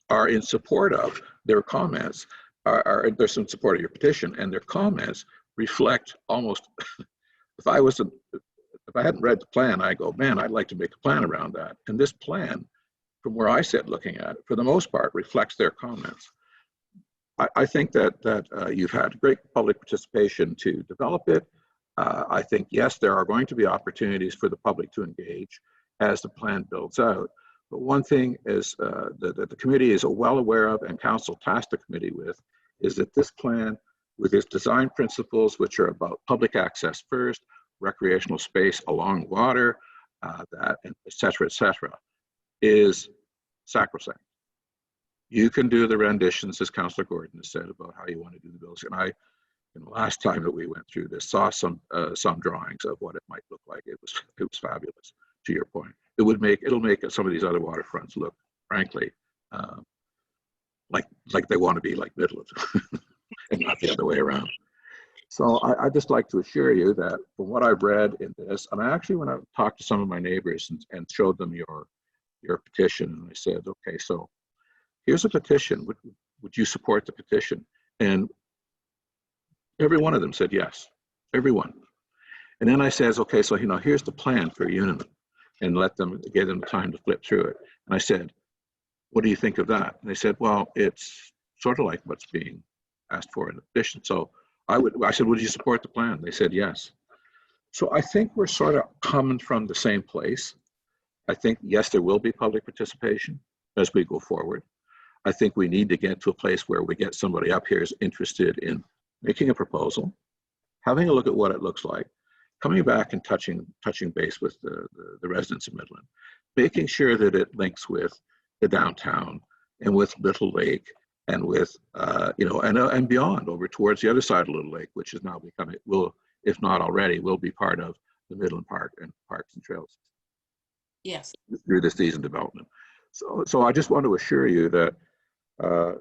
are in support of their comments. There's in support of your petition, and their comments reflect almost. If I hadn't read the plan, I go, man, I'd like to make a plan around that. And this plan, from where I sit looking at it, for the most part, reflects their comments. I think that you've had great public participation to develop it. I think, yes, there are going to be opportunities for the public to engage as the plan builds out. But one thing is that the committee is well aware of, and council tasked the committee with, is that this plan, with its design principles, which are about public access first, recreational space along water, et cetera, is sacrosanct. You can do the renditions, as Councillor Gordon has said, about how you want to do the bills. And the last time that we went through this, saw some drawings of what it might look like. It was fabulous. To your point, it'll make some of these other waterfronts look, frankly, like they want to be like Midland, and not the other way around. So I just like to assure you that from what I've read in this, and I actually went out and talked to some of my neighbors and showed them your petition, and I said, okay, so here's a petition. Would you support the petition? And every one of them said yes, everyone. And then I says, okay, so here's the plan for Unimint, and gave them time to flip through it. And I said, what do you think of that? And they said, well, it's sort of like what's being asked for in the petition. So I said, would you support the plan? They said yes. So I think we're sort of coming from the same place. I think, yes, there will be public participation as we go forward. I think we need to get to a place where we get somebody up here who's interested in making a proposal, having a look at what it looks like, coming back and touching base with the residents of Midland, making sure that it links with the downtown and with Little Lake and with, and beyond over towards the other side of Little Lake, which is now becoming, if not already, will be part of the Midland Park and Parks and Trails. Yes. Through this season development. So I just want to assure you that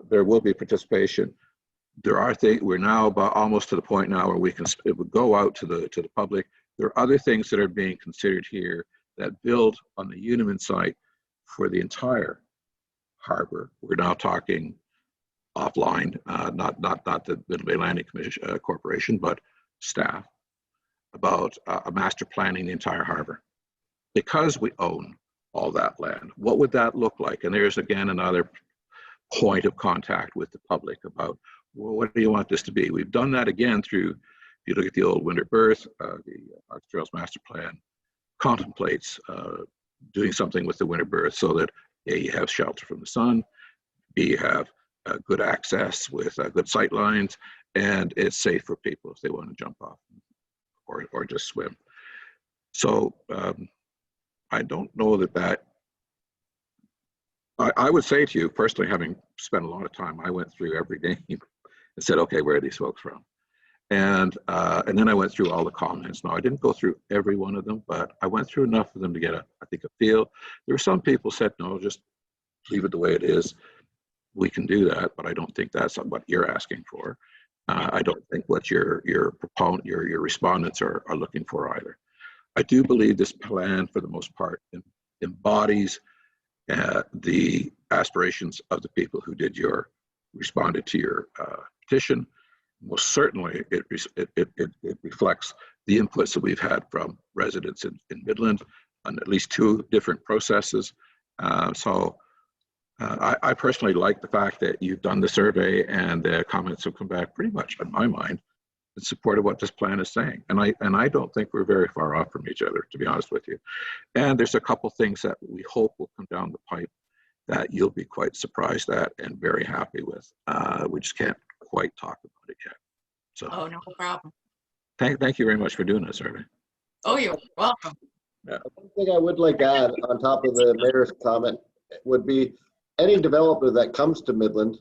there will be participation. There are things, we're now about almost to the point now where it would go out to the public. There are other things that are being considered here that build on the Unimint site for the entire harbor. We're now talking offline, not the Midland Atlantic Corporation, but staff. about a master planning the entire harbor. Because we own all that land, what would that look like? And there's again another point of contact with the public about, well, what do you want this to be? We've done that again through, if you look at the old Winter Berth, the Parks Trails Master Plan contemplates doing something with the Winter Berth so that A, you have shelter from the sun, B, you have good access with good sight lines, and it's safe for people if they want to jump off or just swim. So I don't know that I would say to you personally, having spent a lot of time, I went through every name and said, okay, where are these folks from? And then I went through all the comments. Now, I didn't go through every one of them, but I went through enough of them to get, I think, a feel. There were some people said, no, just leave it the way it is. We can do that, but I don't think that's what you're asking for. I don't think what your proponent, your respondents are looking for either. I do believe this plan, for the most part, embodies the aspirations of the people who responded to your petition. Most certainly, it reflects the inputs that we've had from residents in Midland on at least 2 different processes. I personally like the fact that you've done the survey and the comments have come back pretty much, in my mind, in support of what this plan is saying. And I don't think we're very far off from each other, to be honest with you. And there's a couple things that we hope will come down the pipe that you'll be quite surprised at and very happy with. We just can't quite talk about it yet. So, Oh, no problem. Thank you very much for doing this survey. Oh, you're welcome. Yeah. One thing I would like to add on top of the mayor's comment would be any developer that comes to Midland,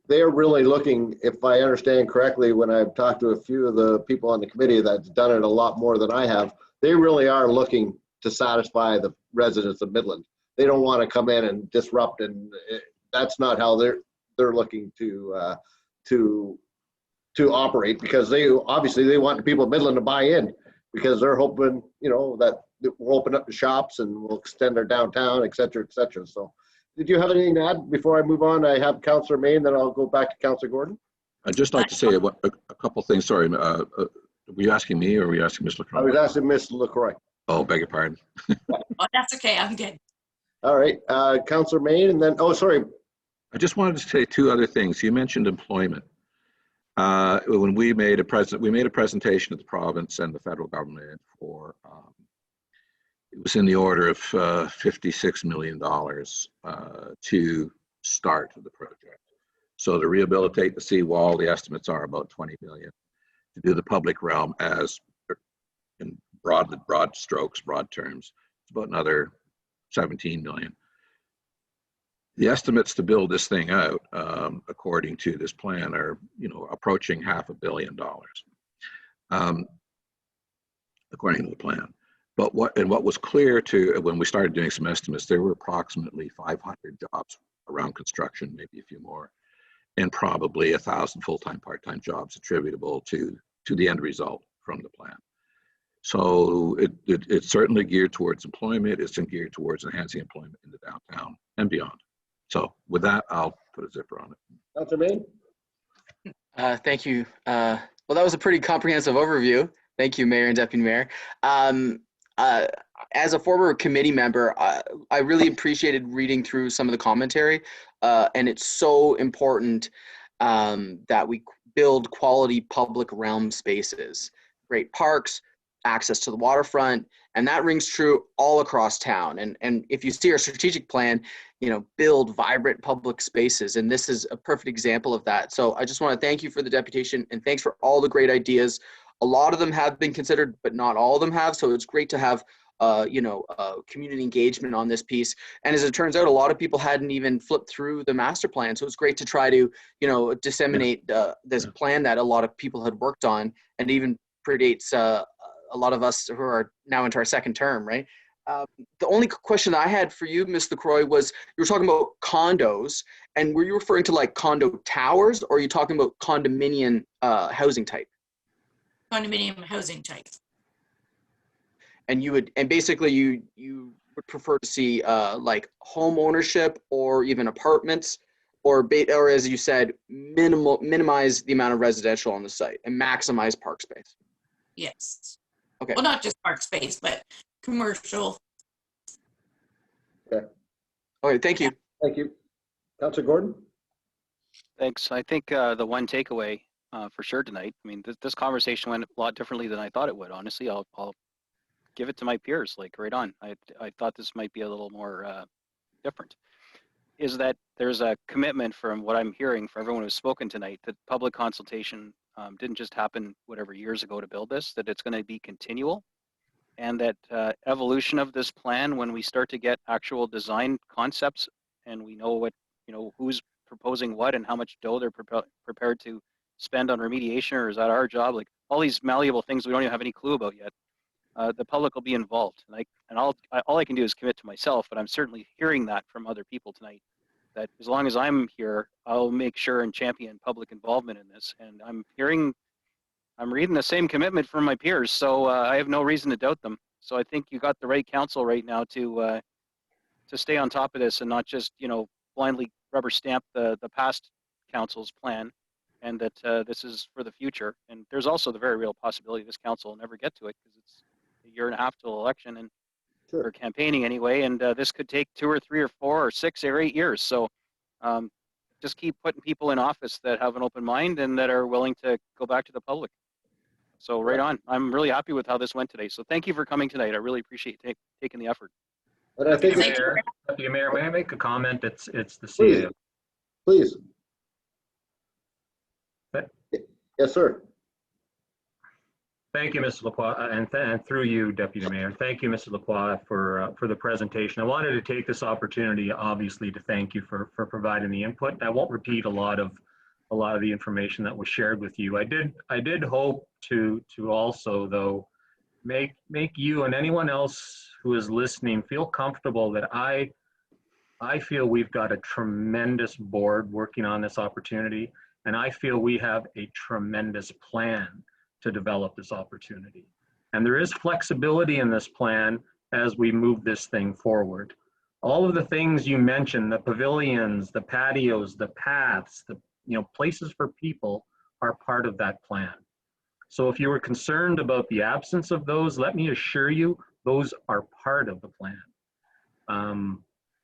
they're really looking, if I understand correctly, when I've talked to a few of the people on the committee that's done it a lot more than I have, they really are looking to satisfy the residents of Midland. They don't want to come in and disrupt, and that's not how they're looking to operate, because they obviously want the people of Midland to buy in, because they're hoping, you know, that we'll open up the shops and we'll extend our downtown, et cetera, et cetera. So did you have anything to add before I move on? I have Councillor Main, then I'll go back to Councillor Gordon. I'd just like to say a couple things. Sorry, were you asking me or were you asking Ms. LaCroix? I was asking Ms. LaCroix. Oh, beg your pardon. Oh, that's okay. I'm good. All right, Councillor Main, and then, oh, sorry. I just wanted to say 2 other things. You mentioned employment. When we made a presentation to the province and the federal government for, it was in the order of $56 million to start the project. So to rehabilitate the seawall, the estimates are about 20 million. To do the public realm, as in broad strokes, broad terms, it's about another 17 million. The estimates to build this thing out, according to this plan, are, you know, approaching $500 million, according to the plan. But what was clear to when we started doing some estimates, there were approximately 500 jobs around construction, maybe a few more, and probably 1,000 full-time, part-time jobs attributable to the end result from the plan. So it's certainly geared towards employment. It's geared towards enhancing employment in the downtown and beyond. So with that, I'll put a zipper on it. Councillor Main. Thank you. Well, that was a pretty comprehensive overview. Thank you, Mayor and Deputy Mayor. As a former committee member, I really appreciated reading through some of the commentary, and it's so important that we build quality public realm spaces, great parks, access to the waterfront, and that rings true all across town. And if you see our strategic plan, you know, build vibrant public spaces, and this is a perfect example of that. So I just want to thank you for the deputation, and thanks for all the great ideas. A lot of them have been considered, but not all of them have. So it's great to have, community engagement on this piece. And as it turns out, a lot of people hadn't even flipped through the master plan. So it's great to try to, you know, disseminate this plan that a lot of people had worked on, and even predates a lot of us who are now into our 2nd term, right? The only question I had for you, Ms. LaCroix, was you were talking about condos, and were you referring to like condo towers, or are you talking about condominium housing type? Condominium housing type. And basically you would prefer to see like home ownership or even apartments, or as you said, minimize the amount of residential on the site and maximize park space. Yes. Okay. Well, not just park space, but commercial. Okay, thank you. Thank you. Councillor Gordon? Thanks. I think the one takeaway for sure tonight, I mean, this conversation went a lot differently than I thought it would. Honestly, I'll give it to my peers, like right on. I thought this might be a little more different. Is that there's a commitment from what I'm hearing from everyone who's spoken tonight that public consultation didn't just happen whatever years ago to build this, that it's going to be continual, and that evolution of this plan, when we start to get actual design concepts and we know what, who's proposing what and how much dough they're prepared to spend on remediation, or is that our job? Like all these malleable things we don't even have any clue about yet. The public will be involved, and all I can do is commit to myself, but I'm certainly hearing that from other people tonight, that as long as I'm here, I'll make sure and champion public involvement in this. And I'm reading the same commitment from my peers, so I have no reason to doubt them. So I think you got the right council right now to stay on top of this and not just blindly rubber stamp the past council's plan, and that this is for the future. And there's also the very real possibility this council will never get to it because it's a year and a half till election and for campaigning anyway. And this could take 2 or 3 or 4 or 6 or 8 years. So just keep putting people in office that have an open mind and that are willing to go back to the public. So right on. I'm really happy with how this went today. So thank you for coming tonight. I really appreciate taking the effort. But I think Deputy Mayor, may I make a comment? It's the CAO. Please. Yes, sir. Thank you, Mr. Lacroix, and through you, Deputy Mayor. Thank you, Mr. Lacroix, for the presentation. I wanted to take this opportunity, obviously, to thank you for providing the input. I won't repeat a lot of the information that was shared with you. I did hope to also, though, make you and anyone else who is listening feel comfortable that I feel we've got a tremendous board working on this opportunity, and I feel we have a tremendous plan to develop this opportunity. And there is flexibility in this plan as we move this thing forward. All of the things you mentioned, the pavilions, the patios, the paths, the places for people are part of that plan. So if you were concerned about the absence of those, let me assure you, those are part of the plan.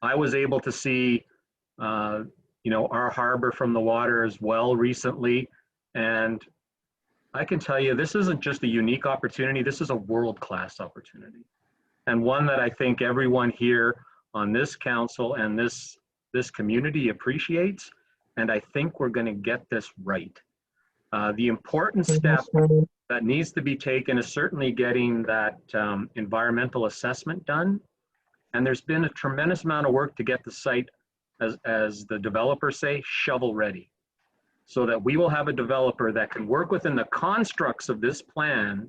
I was able to see, our harbor from the water as well recently, and I can tell you, this isn't just a unique opportunity, this is a world-class opportunity. And one that I think everyone here on this council and this community appreciates, and I think we're gonna get this right. The important step that needs to be taken is certainly getting that environmental assessment done. And there's been a tremendous amount of work to get the site, as the developers say, shovel ready, so that we will have a developer that can work within the constructs of this plan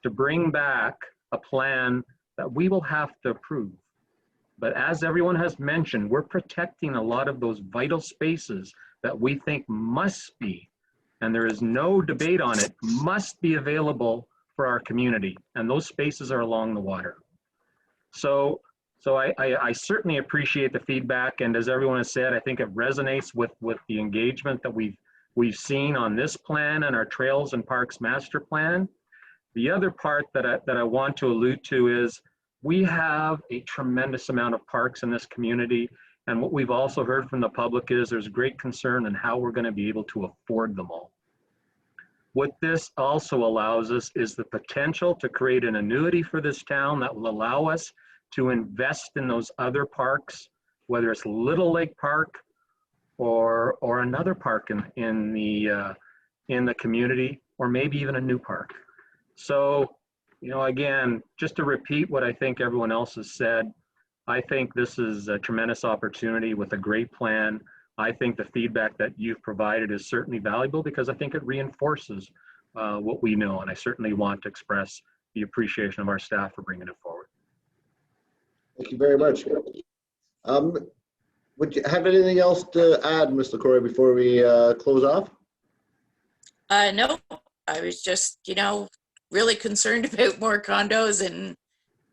to bring back a plan that we will have to approve. But as everyone has mentioned, we're protecting a lot of those vital spaces that we think must be, and there is no debate on it, must be available for our community. And those spaces are along the water. So I certainly appreciate the feedback. And as everyone has said, I think it resonates with the engagement that we've seen on this plan and our Trails and Parks Master Plan. The other part that I want to allude to is we have a tremendous amount of parks in this community. And what we've also heard from the public is there's great concern in how we're going to be able to afford them all. What this also allows us is the potential to create an annuity for this town that will allow us to invest in those other parks, whether it's Little Lake Park or another park in the community, or maybe even a new park. So, again, just to repeat what I think everyone else has said, I think this is a tremendous opportunity with a great plan. I think the feedback that you've provided is certainly valuable because I think it reinforces what we know, and I certainly want to express the appreciation of our staff for bringing it forward. Thank you very much. Would you have anything else to add, Mr. Corey, before we close off? No, I was just, really concerned about more condos, and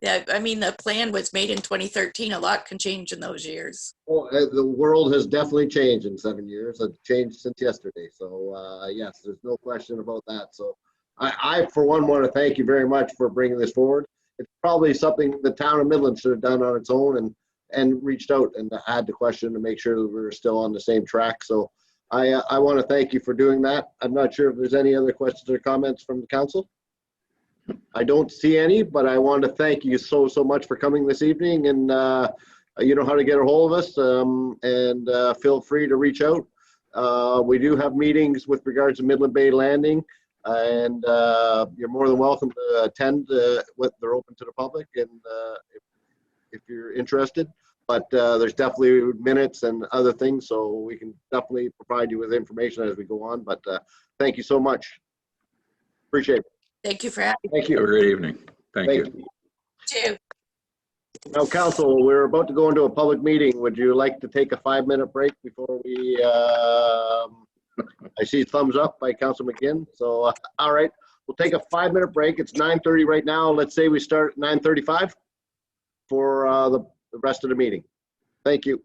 the plan was made in 2013. A lot can change in those years. Well, the world has definitely changed in 7 years. It's changed since yesterday. So yes, there's no question about that. So I for one, want to thank you very much for bringing this forward. It's probably something the town of Midland should have done on its own and reached out and had the question to make sure that we're still on the same track. So I want to thank you for doing that. I'm not sure if there's any other questions or comments from the council. I don't see any, but I want to thank you so much for coming this evening, and you know how to get a hold of us, and feel free to reach out. We do have meetings with regards to Midland Bay Landing, and you're more than welcome to attend. They're open to the public, and if you're interested. But there's definitely minutes and other things, so we can definitely provide you with information as we go on. But thank you so much. Appreciate it. Thank you for having me. Thank you. Have a great evening. Thank you. Too. Now, council, we're about to go into a public meeting. Would you like to take a 5-minute break before we, I see thumbs up by Council McGinn. So, all right, we'll take a 5-minute break. It's 9:30 right now. Let's say we start at 9:35 for the rest of the meeting. Thank you.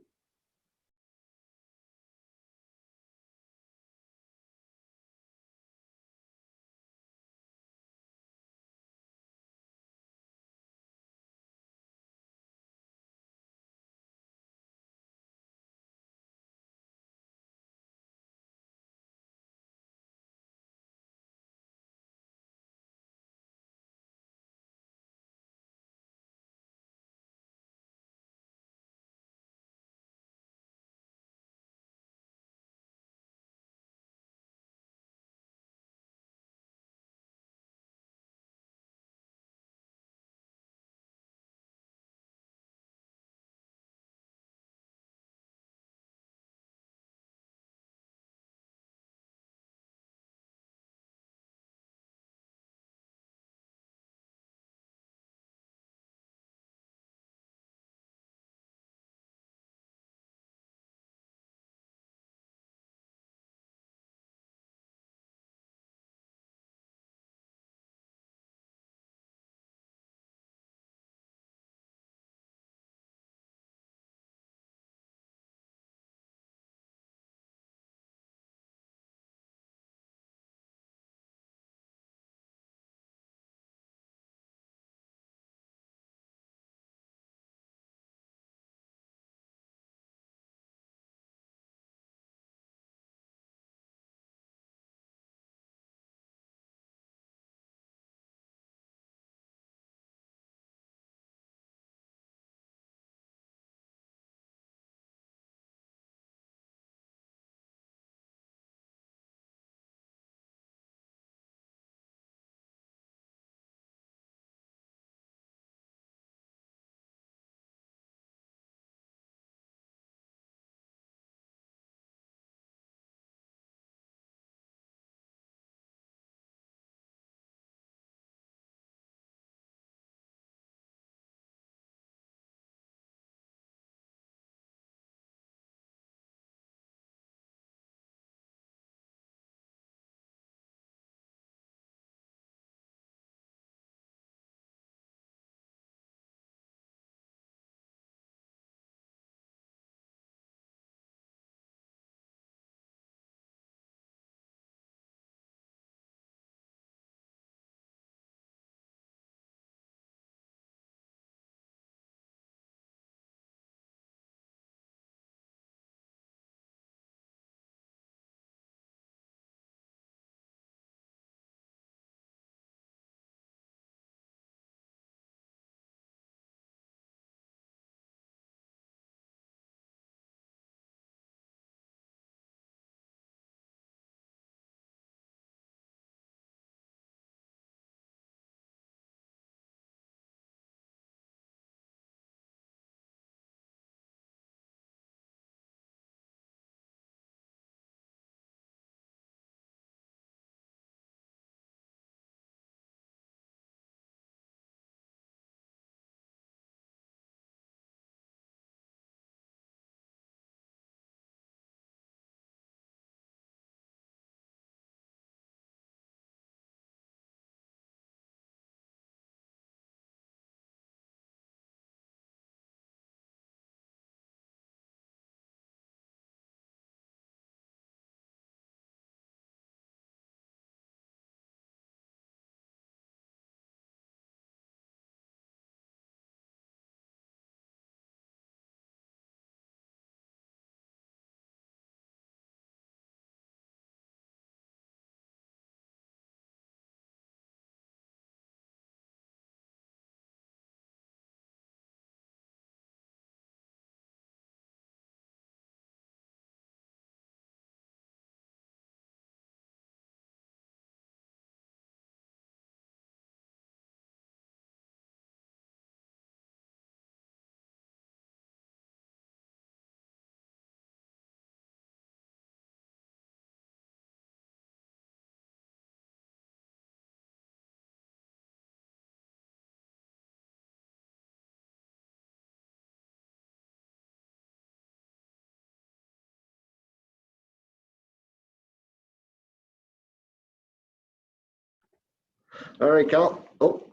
All right, Cal. Oh,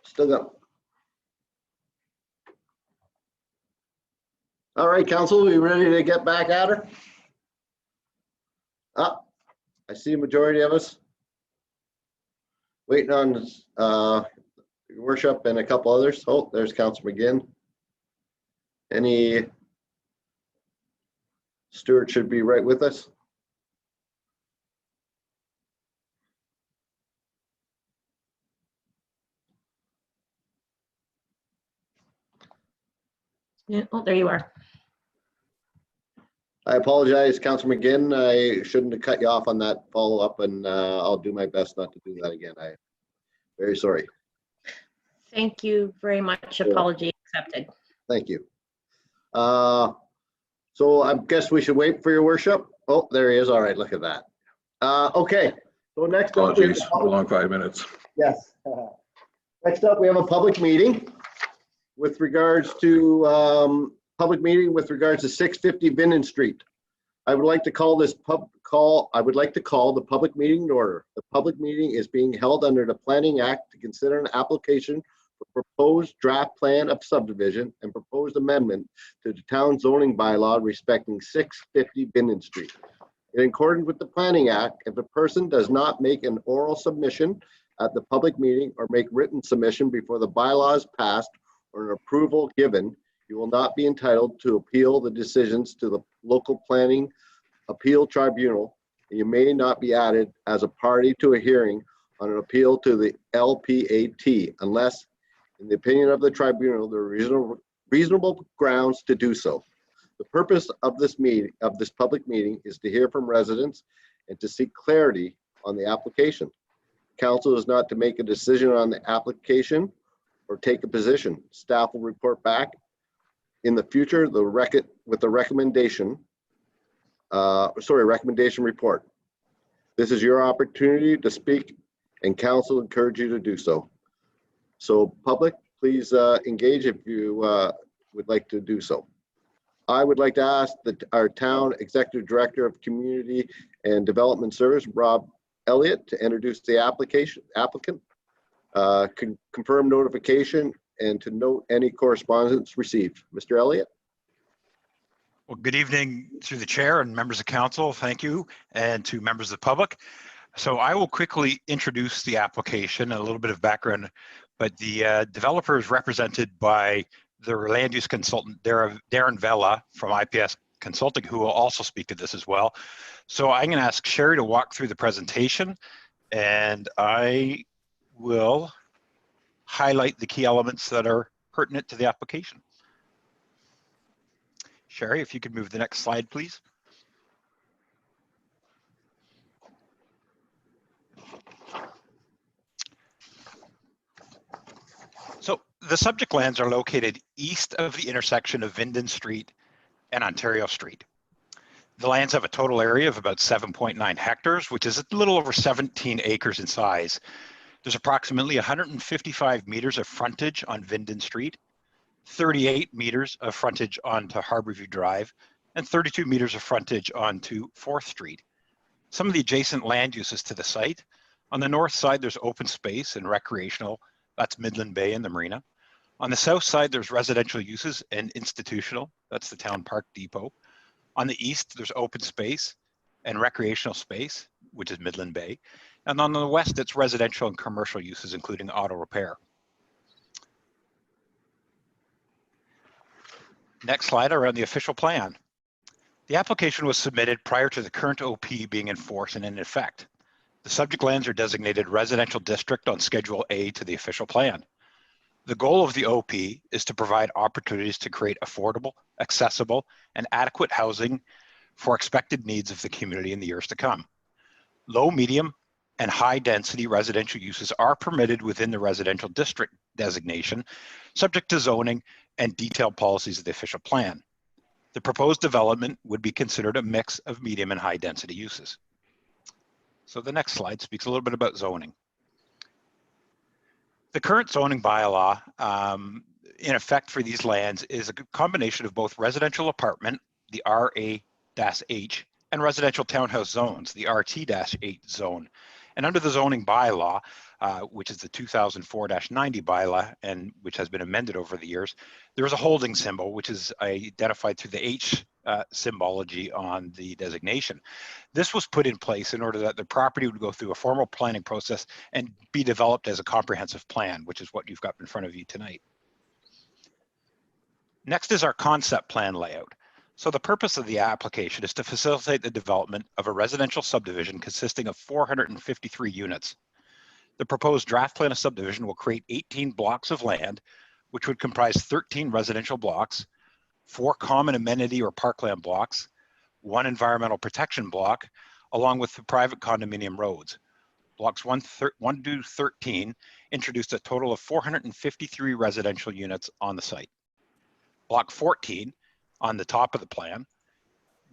still got. All right, council, we ready to get back at her? Ah, I see a majority of us waiting on your worship and a couple others. Oh, there's Councilor McGinn. Any Stuart should be right with us. Yeah, oh, there you are. I apologize, Councilor McGinn. I shouldn't have cut you off on that follow-up, and I'll do my best not to do that again. I'm very sorry. Thank you very much. Apology accepted. Thank you. So I guess we should wait for your worship. Oh, there he is. All right, look at that. Okay, so next up. Apologies for the long 5 minutes. Yes. Next up, we have a public meeting with regards to 650 Binnen Street. I would like to call the public meeting to order. The public meeting is being held under the Planning Act to consider an application for proposed draft plan of subdivision and proposed amendment to the town zoning bylaw respecting 650 Binnen Street. In accordance with the Planning Act, if a person does not make an oral submission at the public meeting or make written submission before the bylaw is passed or an approval given, you will not be entitled to appeal the decisions to the local planning appeal tribunal, and you may not be added as a party to a hearing on an appeal to the LPAT unless, in the opinion of the tribunal, there are reasonable grounds to do so. The purpose of this public meeting is to hear from residents and to seek clarity on the application. Council is not to make a decision on the application or take a position. Staff will report back in the future with the recommendation report. This is your opportunity to speak, and council encourage you to do so. So public, please engage if you would like to do so. I would like to ask our town executive director of community and development service, Rob Elliott, to introduce the applicant, confirm notification, and to note any correspondence received. Mr. Elliott. Well, good evening through the chair and members of council. Thank you. And to members of the public. So I will quickly introduce the application, a little bit of background, but the developer is represented by the land use consultant, Darren Vella from IPS Consulting, who will also speak to this as well. So I'm going to ask Sherry to walk through the presentation, and I will highlight the key elements that are pertinent to the application. Sherry, if you could move the next slide, please. So the subject lands are located east of the intersection of Vinden Street and Ontario Street. The lands have a total area of about 7.9 hectares, which is a little over 17 acres in size. There's approximately 155 meters of frontage on Vinden Street, 38 meters of frontage onto Harborview Drive, and 32 meters of frontage onto 4th Street. Some of the adjacent land uses to the site. On the north side, there's open space and recreational. That's Midland Bay and the marina. On the south side, there's residential uses and institutional. That's the Town Park Depot. On the east, there's open space and recreational space, which is Midland Bay. And on the west, it's residential and commercial uses, including auto repair. Next slide around the official plan. The application was submitted prior to the current OP being in force and in effect. The subject lands are designated residential district on Schedule A to the official plan. The goal of the OP is to provide opportunities to create affordable, accessible, and adequate housing for expected needs of the community in the years to come. Low, medium, and high density residential uses are permitted within the residential district designation, subject to zoning and detailed policies of the official plan. The proposed development would be considered a mix of medium and high density uses. So the next slide speaks a little bit about zoning. The current zoning bylaw in effect for these lands is a combination of both residential apartment, the RA-H, and residential townhouse zones, the RT-H zone. And under the zoning bylaw, which is the 2004-90 bylaw, and which has been amended over the years, there is a holding symbol, which is identified through the H symbology on the designation. This was put in place in order that the property would go through a formal planning process and be developed as a comprehensive plan, which is what you've got in front of you tonight. Next is our concept plan layout. So the purpose of the application is to facilitate the development of a residential subdivision consisting of 453 units. The proposed draft plan of subdivision will create 18 blocks of land, which would comprise 13 residential blocks, 4 common amenity or parkland blocks, 1 environmental protection block, along with the private condominium roads. Blocks 1 to 13 introduced a total of 453 residential units on the site. Block 14, on the top of the plan,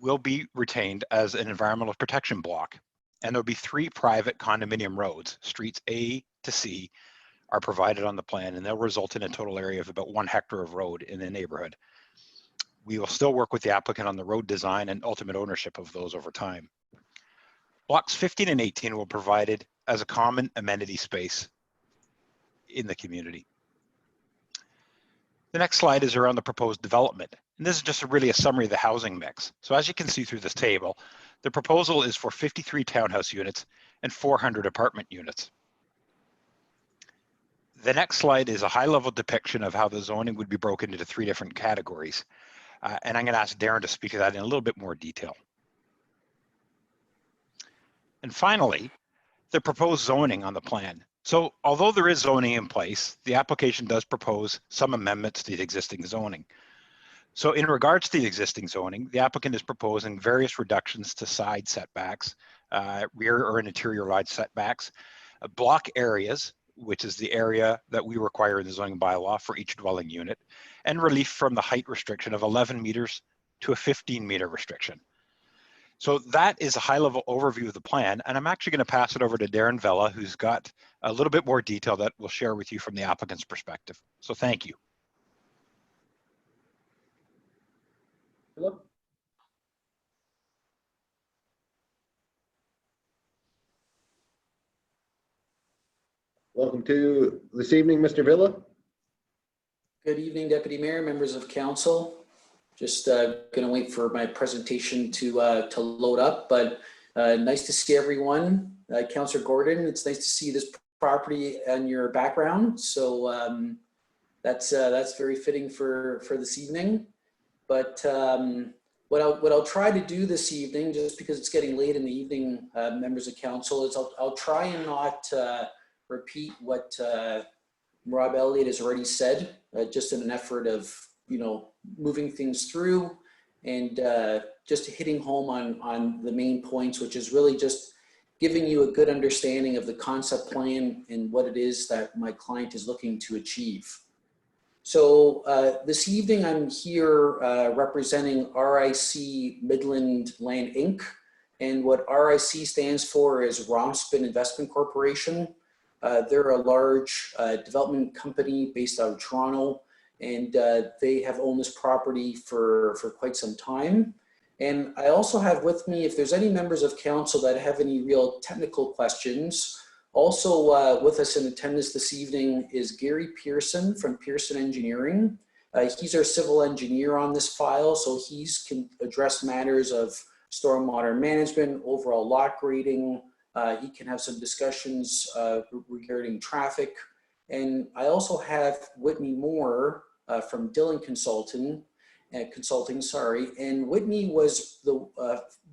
will be retained as an environmental protection block. And there'll be 3 private condominium roads. Streets A to C are provided on the plan, and they'll result in a total area of about 1 hectare of road in the neighborhood. We will still work with the applicant on the road design and ultimate ownership of those over time. Blocks 15 and 18 will be provided as a common amenity space in the community. The next slide is around the proposed development. And this is just really a summary of the housing mix. So as you can see through this table, the proposal is for 53 townhouse units and 400 apartment units. The next slide is a high-level depiction of how the zoning would be broken into 3 different categories. And I'm going to ask Darren to speak to that in a little bit more detail. And finally, the proposed zoning on the plan. So although there is zoning in place, the application does propose some amendments to the existing zoning. So in regards to the existing zoning, the applicant is proposing various reductions to side setbacks, rear or interior yard setbacks, block areas, which is the area that we require in the zoning bylaw for each dwelling unit, and relief from the height restriction of 11 meters to a 15-meter restriction. So that is a high-level overview of the plan, and I'm actually going to pass it over to Darren Vella, who's got a little bit more detail that we'll share with you from the applicant's perspective. So thank you. Philip? Welcome to this evening, Mr. Villa. Good evening, Deputy Mayor, members of council. Just going to wait for my presentation to load up, but nice to see everyone. Councillor Gordon, it's nice to see this property and your background. So that's very fitting for this evening. But what I'll try to do this evening, just because it's getting late in the evening, members of council, is I'll try and not repeat what Rob Elliott has already said, just in an effort of moving things through and just hitting home on the main points, which is really just giving you a good understanding of the concept plan and what it is that my client is looking to achieve. So this evening I'm here representing RIC Midland Land Inc. And what RIC stands for is Romspin Investment Corporation. They're a large development company based out of Toronto, and they have owned this property for quite some time. And I also have with me, if there's any members of council that have any real technical questions, also with us in attendance this evening is Gary Pearson from Pearson Engineering. He's our civil engineer on this file, so he can address matters of stormwater management, overall lot grading. He can have some discussions regarding traffic. And I also have Whitney Moore from Dillon Consulting, and Whitney was the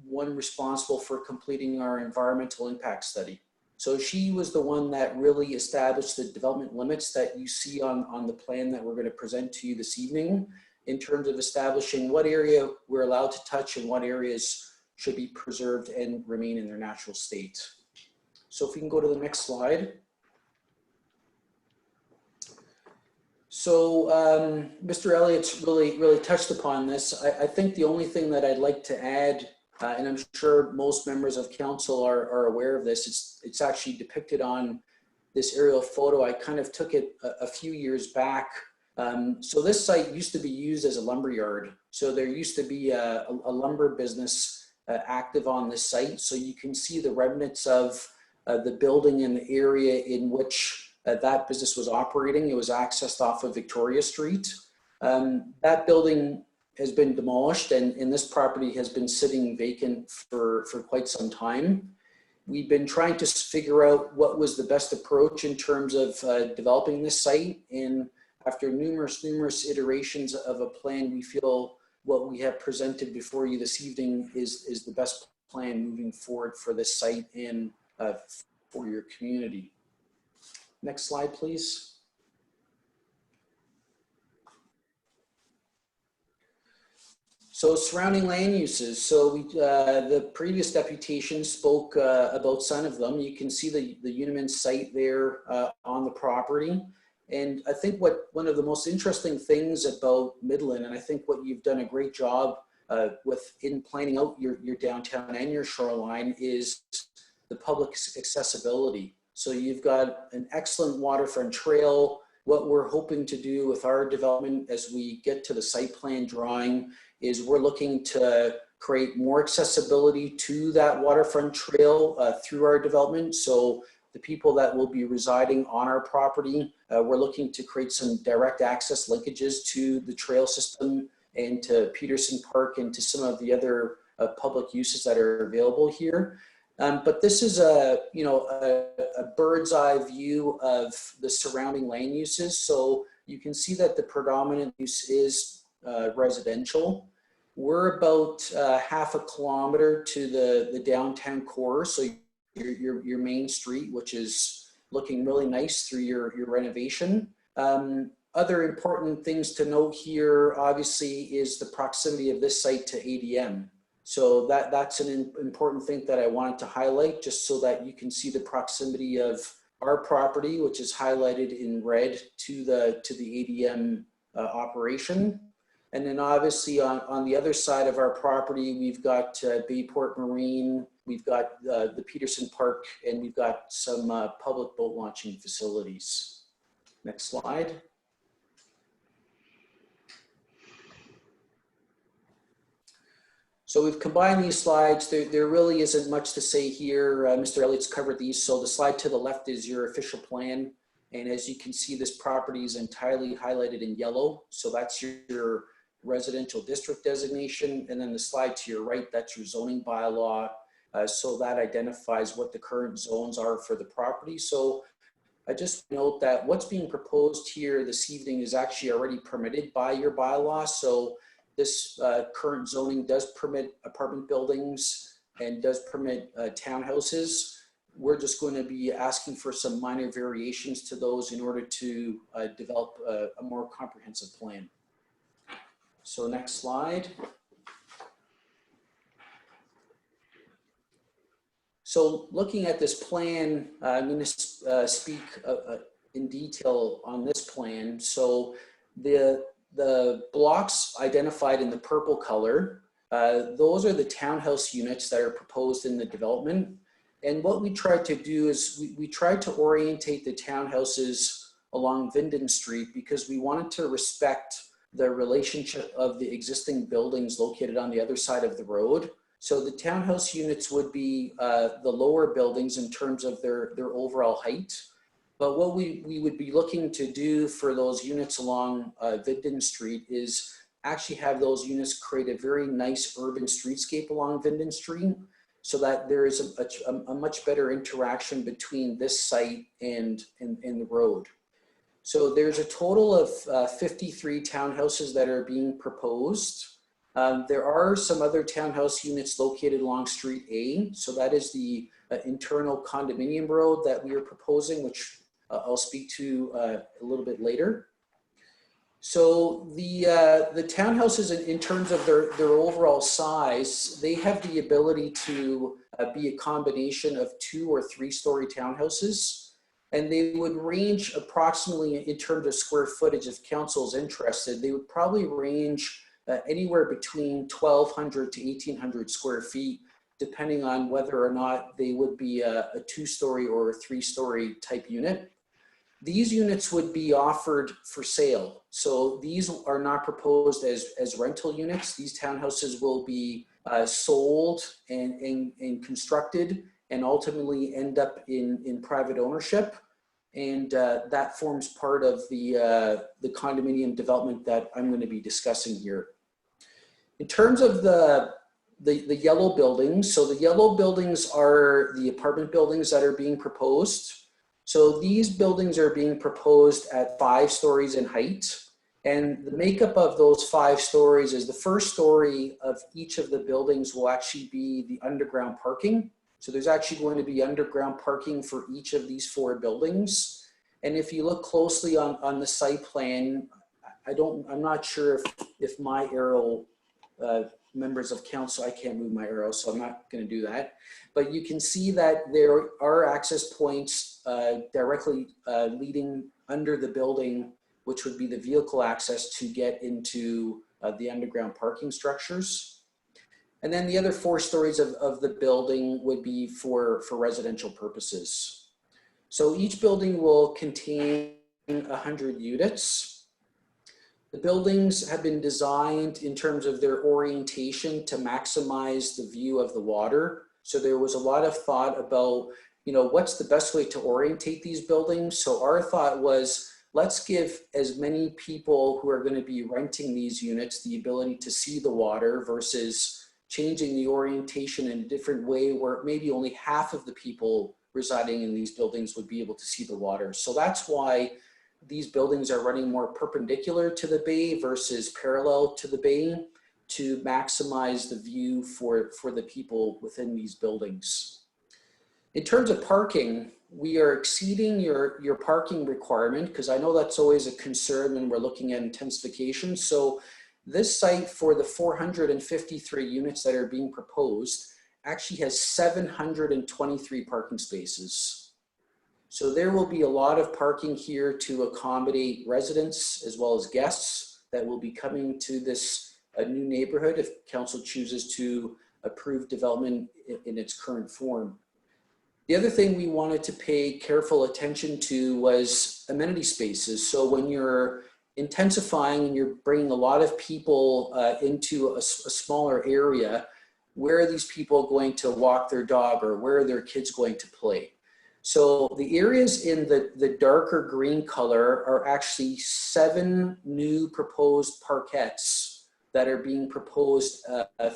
one responsible for completing our environmental impact study. So she was the one that really established the development limits that you see on the plan that we're going to present to you this evening, in terms of establishing what area we're allowed to touch and what areas should be preserved and remain in their natural state. So if we can go to the next slide. So Mr. Elliott's really touched upon this. I think the only thing that I'd like to add, and I'm sure most members of council are aware of this, it's actually depicted on this aerial photo. I kind of took it a few years back. So this site used to be used as a lumber yard. So there used to be a lumber business active on this site. So you can see the remnants of the building and the area in which that business was operating. It was accessed off of Victoria Street. That building has been demolished, and this property has been sitting vacant for quite some time. We've been trying to figure out what was the best approach in terms of developing this site. And after numerous iterations of a plan, we feel what we have presented before you this evening is the best plan moving forward for this site and for your community. Next slide, please. So surrounding land uses. So the previous deputation spoke about some of them. You can see the Uniman site there on the property. And I think one of the most interesting things about Midland, and I think what you've done a great job in planning out your downtown and your shoreline, is the public accessibility. So you've got an excellent waterfront trail. What we're hoping to do with our development as we get to the site plan drawing is we're looking to create more accessibility to that waterfront trail through our development. So the people that will be residing on our property, we're looking to create some direct access linkages to the trail system and to Peterson Park and to some of the other public uses that are available here. But this is a bird's eye view of the surrounding land uses. So you can see that the predominant use is residential. We're about half a kilometer to the downtown core. So your main street, which is looking really nice through your renovation. Other important things to note here, obviously, is the proximity of this site to ADM. So that's an important thing that I wanted to highlight, just so that you can see the proximity of our property, which is highlighted in red, to the ADM operation. And then obviously on the other side of our property, we've got Bayport Marine, we've got the Peterson Park, and we've got some public boat launching facilities. Next slide. So we've combined these slides. There really isn't much to say here. Mr. Elliott's covered these. So the slide to the left is your official plan. And as you can see, this property is entirely highlighted in yellow. So that's your residential district designation. And then the slide to your right, that's your zoning bylaw. So that identifies what the current zones are for the property. So I just note that what's being proposed here this evening is actually already permitted by your bylaw. So this current zoning does permit apartment buildings and does permit townhouses. We're just going to be asking for some minor variations to those in order to develop a more comprehensive plan. So next slide. So looking at this plan, I'm going to speak in detail on this plan. So the blocks identified in the purple color, those are the townhouse units that are proposed in the development. And what we tried to do is we tried to orientate the townhouses along Vinden Street because we wanted to respect the relationship of the existing buildings located on the other side of the road. So the townhouse units would be the lower buildings in terms of their overall height. But what we would be looking to do for those units along Vinden Street is actually have those units create a very nice urban streetscape along Vinden Street so that there is a much better interaction between this site and the road. So there's a total of 53 townhouses that are being proposed. There are some other townhouse units located along Street A. So that is the internal condominium road that we are proposing, which I'll speak to a little bit later. So the townhouses, in terms of their overall size, they have the ability to be a combination of 2 or 3 story townhouses. And they would range approximately in terms of square footage, if council is interested, they would probably range anywhere between 1,200 to 1,800 square feet, depending on whether or not they would be a 2-story or a 3-story type unit. These units would be offered for sale. So these are not proposed as rental units. These townhouses will be sold and constructed and ultimately end up in private ownership. And that forms part of the condominium development that I'm going to be discussing here. In terms of the yellow buildings, so the yellow buildings are the apartment buildings that are being proposed. So these buildings are being proposed at 5 stories in height. And the makeup of those 5 stories is the first story of each of the buildings will actually be the underground parking. So there's actually going to be underground parking for each of these 4 buildings. And if you look closely on the site plan, I'm not sure if my arrow, members of council, I can't move my arrow, so I'm not going to do that. But you can see that there are access points directly leading under the building, which would be the vehicle access to get into the underground parking structures. And then the other 4 stories of the building would be for residential purposes. So each building will contain 100 units. The buildings have been designed in terms of their orientation to maximize the view of the water. So there was a lot of thought about, what's the best way to orientate these buildings. So our thought was, let's give as many people who are going to be renting these units the ability to see the water versus changing the orientation in a different way where maybe only half of the people residing in these buildings would be able to see the water. So that's why these buildings are running more perpendicular to the bay versus parallel to the bay to maximize the view for the people within these buildings. In terms of parking, we are exceeding your parking requirement because I know that's always a concern when we're looking at intensification. So this site for the 453 units that are being proposed actually has 723 parking spaces. So there will be a lot of parking here to accommodate residents as well as guests that will be coming to this new neighborhood if council chooses to approve development in its current form. The other thing we wanted to pay careful attention to was amenity spaces. So when you're intensifying and you're bringing a lot of people into a smaller area, where are these people going to walk their dog or where are their kids going to play? So the areas in the darker green color are actually 7 new proposed parkettes that are being proposed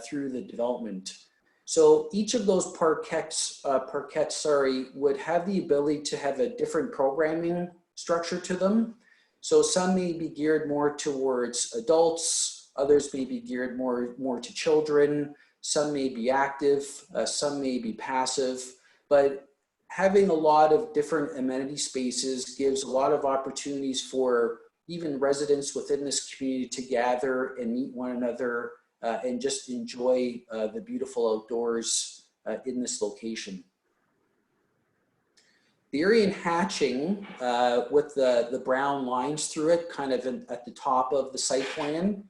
through the development. So each of those parkettes would have the ability to have a different programming structure to them. So some may be geared more towards adults, others may be geared more to children, some may be active, some may be passive, but having a lot of different amenity spaces gives a lot of opportunities for even residents within this community to gather and meet one another and just enjoy the beautiful outdoors in this location. The area in hatching with the brown lines through it kind of at the top of the site plan.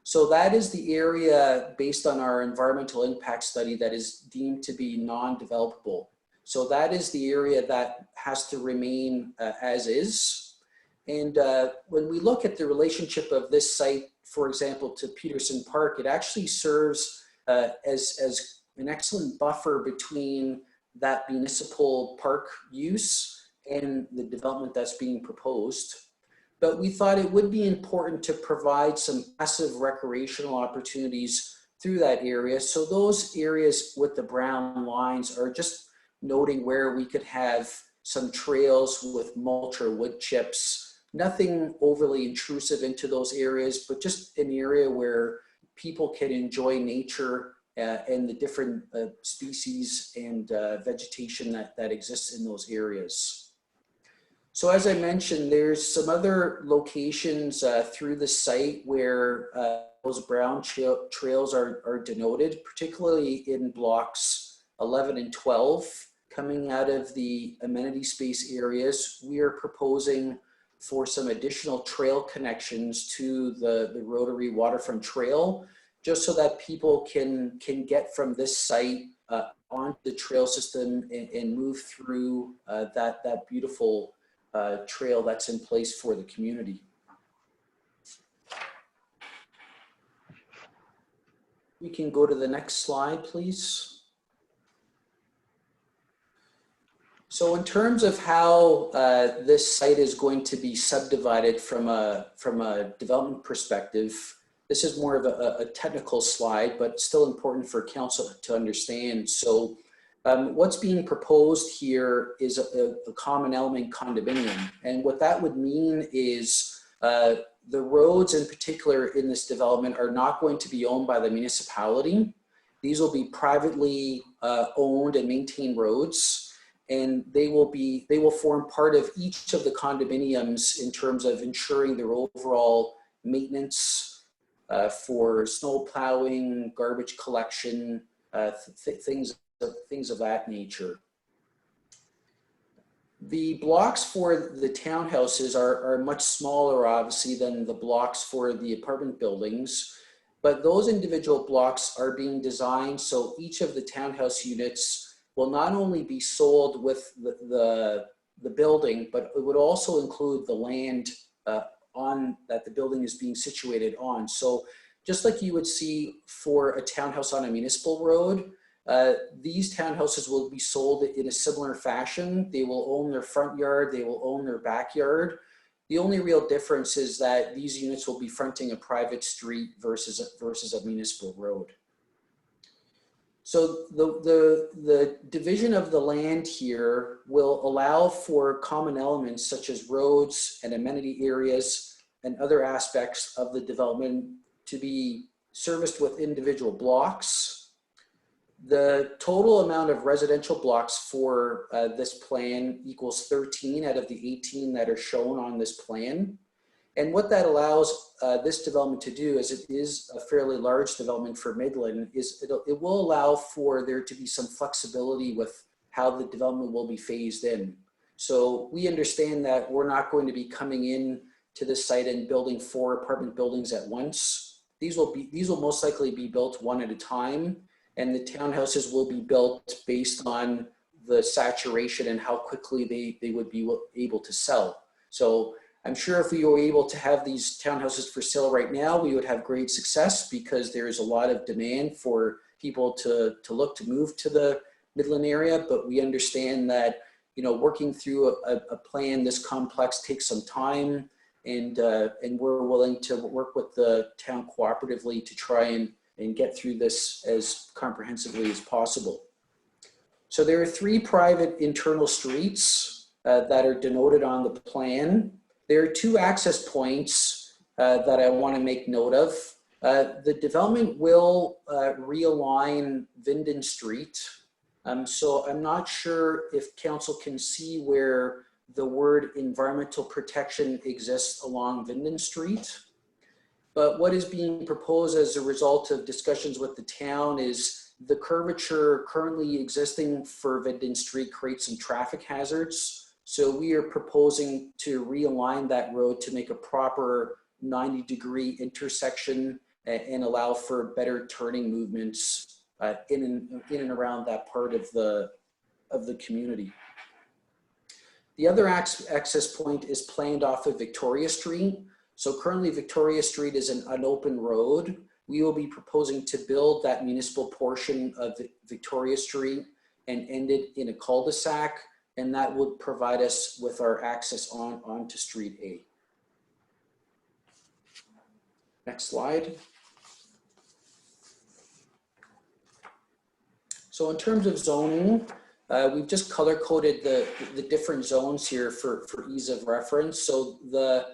So that is the area based on our environmental impact study that is deemed to be non-developable. So that is the area that has to remain as is. And when we look at the relationship of this site, for example, to Peterson Park, it actually serves as an excellent buffer between that municipal park use and the development that's being proposed. But we thought it would be important to provide some passive recreational opportunities through that area. So those areas with the brown lines are just noting where we could have some trails with mulch or wood chips, nothing overly intrusive into those areas, but just an area where people can enjoy nature and the different species and vegetation that exists in those areas. So as I mentioned, there's some other locations through the site where those brown trails are denoted, particularly in blocks 11 and 12. Coming out of the amenity space areas, we are proposing for some additional trail connections to the Rotary Waterfront Trail, just so that people can get from this site onto the trail system and move through that beautiful trail that's in place for the community. We can go to the next slide, please. So in terms of how this site is going to be subdivided from a development perspective, this is more of a technical slide, but still important for council to understand. So what's being proposed here is a common element condominium. And what that would mean is the roads in particular in this development are not going to be owned by the municipality. These will be privately owned and maintained roads. And they will form part of each of the condominiums in terms of ensuring their overall maintenance for snow plowing, garbage collection, things of that nature. The blocks for the townhouses are much smaller, obviously, than the blocks for the apartment buildings, but those individual blocks are being designed so each of the townhouse units will not only be sold with the building, but it would also include the land that the building is being situated on. So just like you would see for a townhouse on a municipal road, these townhouses will be sold in a similar fashion. They will own their front yard, they will own their backyard. The only real difference is that these units will be fronting a private street versus a municipal road. So the division of the land here will allow for common elements such as roads and amenity areas and other aspects of the development to be serviced with individual blocks. The total amount of residential blocks for this plan equals 13 out of the 18 that are shown on this plan. And what that allows this development to do, as it is a fairly large development for Midland, is it will allow for there to be some flexibility with how the development will be phased in. So we understand that we're not going to be coming in to this site and building 4 apartment buildings at once. These will most likely be built one at a time, and the townhouses will be built based on the saturation and how quickly they would be able to sell. So I'm sure if we were able to have these townhouses for sale right now, we would have great success because there is a lot of demand for people to look to move to the Midland area. But we understand that, you know, working through a plan this complex takes some time, and we're willing to work with the town cooperatively to try and get through this as comprehensively as possible. So there are 3 private internal streets that are denoted on the plan. There are 2 access points that I want to make note of. The development will realign Vinden Street. So I'm not sure if council can see where the word environmental protection exists along Vinden Street. But what is being proposed as a result of discussions with the town is the curvature currently existing for Vinden Street creates some traffic hazards. So we are proposing to realign that road to make a proper 90-degree intersection and allow for better turning movements in and around that part of the community. The other access point is planned off of Victoria Street. So currently Victoria Street is an unopened road. We will be proposing to build that municipal portion of Victoria Street and end it in a cul-de-sac, and that would provide us with our access onto Street A. Next slide. So in terms of zoning, we've just color coded the different zones here for ease of reference. So the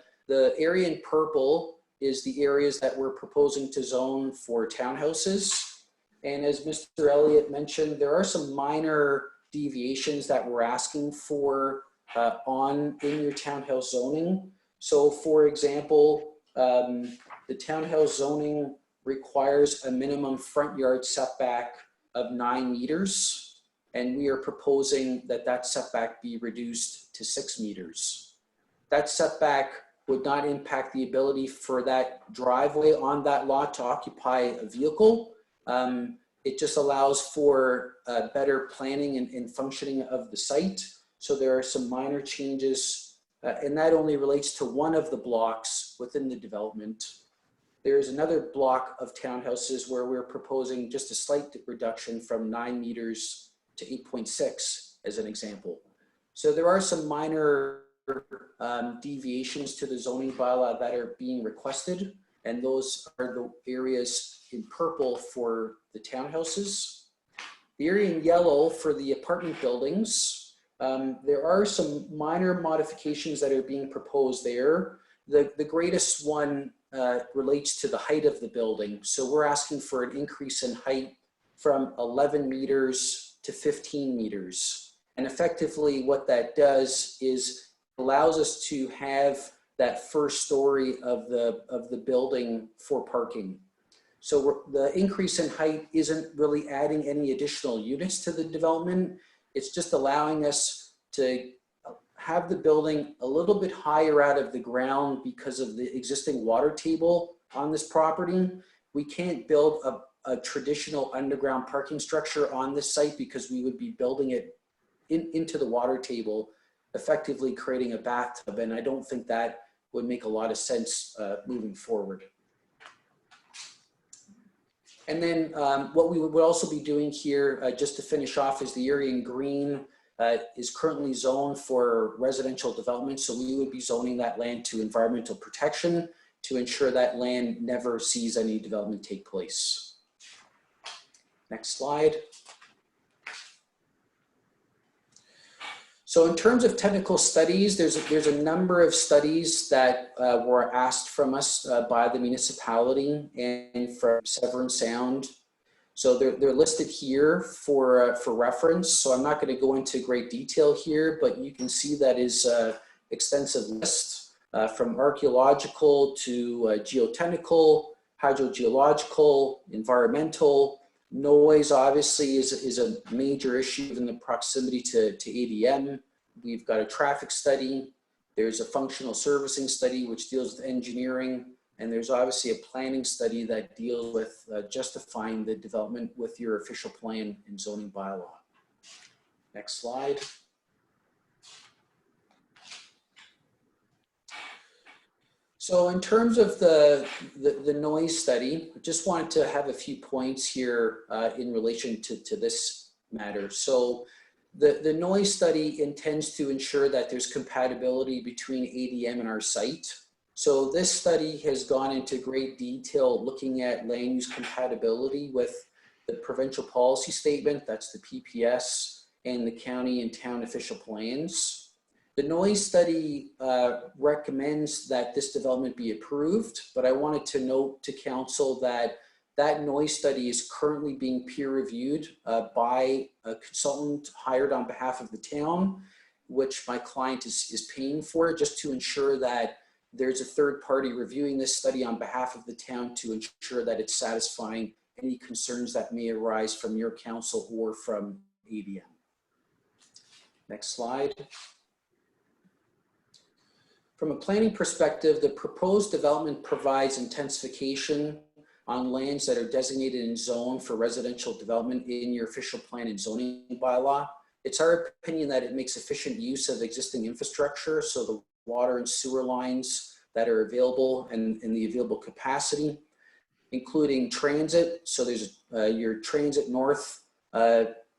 area in purple is the areas that we're proposing to zone for townhouses. And as Mr. Elliott mentioned, there are some minor deviations that we're asking for in your townhouse zoning. So for example, the townhouse zoning requires a minimum front yard setback of 9 meters. And we are proposing that setback be reduced to 6 meters. That setback would not impact the ability for that driveway on that lot to occupy a vehicle. It just allows for better planning and functioning of the site. So there are some minor changes, and that only relates to one of the blocks within the development. There's another block of townhouses where we're proposing just a slight reduction from 9 meters to 8.6 as an example. So there are some minor deviations to the zoning bylaw that are being requested, and those are the areas in purple for the townhouses. The area in yellow for the apartment buildings, there are some minor modifications that are being proposed there. The greatest one relates to the height of the building. So we're asking for an increase in height from 11 meters to 15 meters. And effectively what that does is allows us to have that first story of the building for parking. So the increase in height isn't really adding any additional units to the development. It's just allowing us to have the building a little bit higher out of the ground because of the existing water table on this property. We can't build a traditional underground parking structure on this site because we would be building it into the water table, effectively creating a bathtub. And I don't think that would make a lot of sense moving forward. And then what we would also be doing here, just to finish off, is the area in green is currently zoned for residential development. So we would be zoning that land to environmental protection to ensure that land never sees any development take place. Next slide. So in terms of technical studies, there's a number of studies that were asked from us by the municipality and from Severn Sound. So they're listed here for reference. So I'm not going to go into great detail here, but you can see that is an extensive list from archaeological to geotechnical, hydrogeological, environmental. Noise obviously is a major issue in the proximity to ADM. We've got a traffic study. There's a functional servicing study which deals with engineering. And there's obviously a planning study that deals with justifying the development with your official plan and zoning bylaw. Next slide. So in terms of the noise study, I just wanted to have a few points here in relation to this matter. So the noise study intends to ensure that there's compatibility between ADM and our site. So this study has gone into great detail looking at land use compatibility with the provincial policy statement, that's the PPS, and the county and town official plans. The noise study recommends that this development be approved, but I wanted to note to council that that noise study is currently being peer reviewed by a consultant hired on behalf of the town, which my client is paying for, just to ensure that there's a third party reviewing this study on behalf of the town to ensure that it's satisfying any concerns that may arise from your council or from ADM. Next slide. From a planning perspective, the proposed development provides intensification on lands that are designated and zoned for residential development in your official plan and zoning bylaw. It's our opinion that it makes efficient use of existing infrastructure, so the water and sewer lines that are available and the available capacity, including transit. So there's your transit north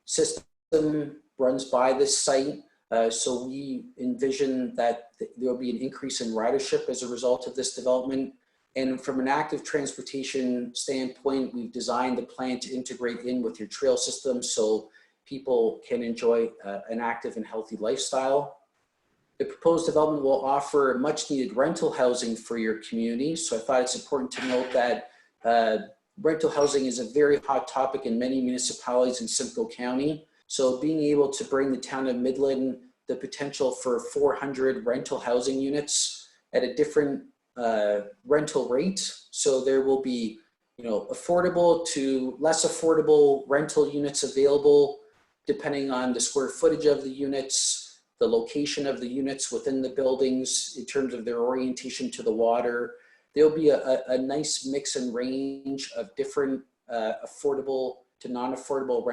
system runs by this site. So we envision that there will be an increase in ridership as a result of this development. And from an active transportation standpoint, we've designed the plan to integrate in with your trail system so people can enjoy an active and healthy lifestyle. The proposed development will offer much needed rental housing for your community. So I thought it's important to note that rental housing is a very hot topic in many municipalities in Simcoe County. So being able to bring the town of Midland the potential for 400 rental housing units at a different rental rate. So there will be, affordable to less affordable rental units available depending on the square footage of the units, the location of the units within the buildings in terms of their orientation to the water. There'll be a nice mix and range of different affordable to non-affordable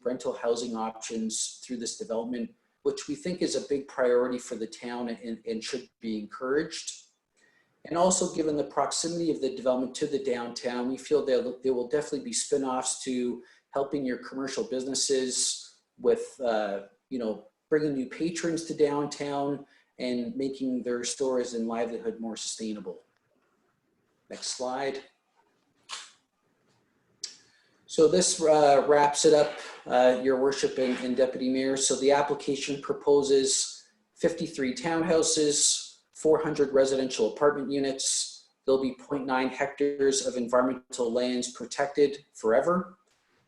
rental housing options through this development, which we think is a big priority for the town and should be encouraged. And also given the proximity of the development to the downtown, we feel that there will definitely be spin-offs to helping your commercial businesses with bringing new patrons to downtown, and making their stores and livelihood more sustainable. Next slide. So this wraps it up, Your Worship and Deputy Mayor. So the application proposes 53 townhouses, 400 residential apartment units. There'll be 0.9 hectares of environmental lands protected forever.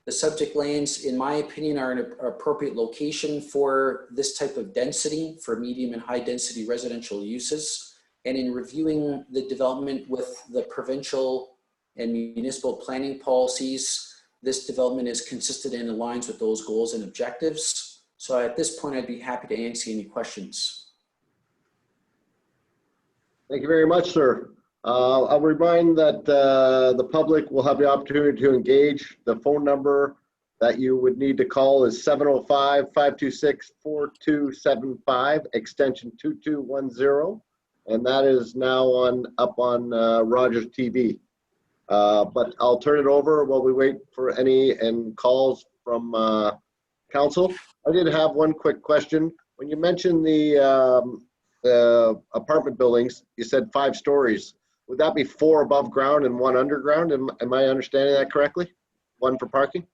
The subject lands, in my opinion, are an appropriate location for this type of density for medium and high density residential uses. And in reviewing the development with the provincial and municipal planning policies, this development is consistent and aligns with those goals and objectives. So at this point, I'd be happy to answer any questions. Thank you very much, sir. I'll remind that the public will have the opportunity to engage. The phone number that you would need to call is 705-526-4275, extension 2210. And that is now up on Rogers TV. But I'll turn it over while we wait for any calls from council. I did have one quick question. When you mentioned the apartment buildings, you said 5 stories. Would that be 4 above ground and 1 underground? Am I understanding that correctly? 1 for parking?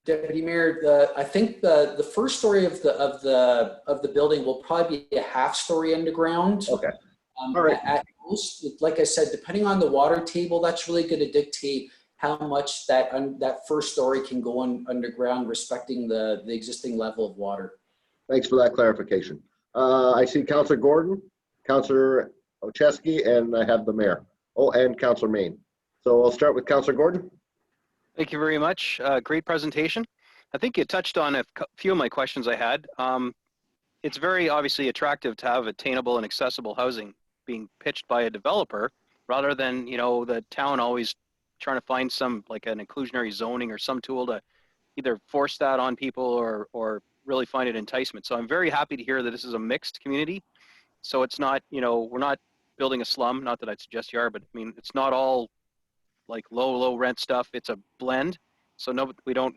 Deputy Mayor, I think the first story of the building will probably be a half story underground. Okay. All right. At most, like I said, depending on the water table, that's really going to dictate how much that first story can go underground, respecting the existing level of water. Thanks for that clarification. I see Councillor Gordon, Councillor Ochesky, and I have the mayor. Oh, and Councillor Main. So I'll start with Councillor Gordon. Thank you very much. Great presentation. I think you touched on a few of my questions I had. It's very obviously attractive to have attainable and accessible housing being pitched by a developer rather than, you know, the town always trying to find some like an inclusionary zoning or some tool to either force that on people or really find it enticement. So I'm very happy to hear that this is a mixed community. So it's not, you know, we're not building a slum, not that I'd suggest you are, but I mean, it's not all like low rent stuff. It's a blend. So no, we don't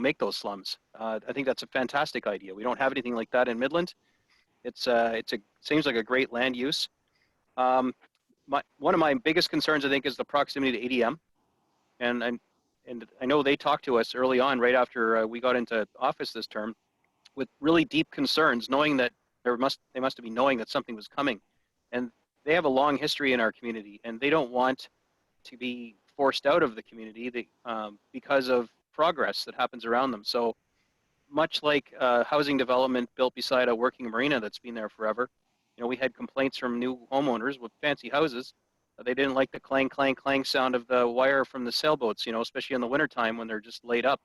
make those slums. I think that's a fantastic idea. We don't have anything like that in Midland. Seems like a great land use. One of my biggest concerns, I think, is the proximity to ADM. And I know they talked to us early on, right after we got into office this term, with really deep concerns, knowing that they must have been knowing that something was coming. And they have a long history in our community, and they don't want to be forced out of the community because of progress that happens around them. So much like housing development built beside a working marina that's been there forever, you know, we had complaints from new homeowners with fancy houses. They didn't like the clang, clang, clang sound of the wire from the sailboats, you know, especially in the wintertime when they're just laid up.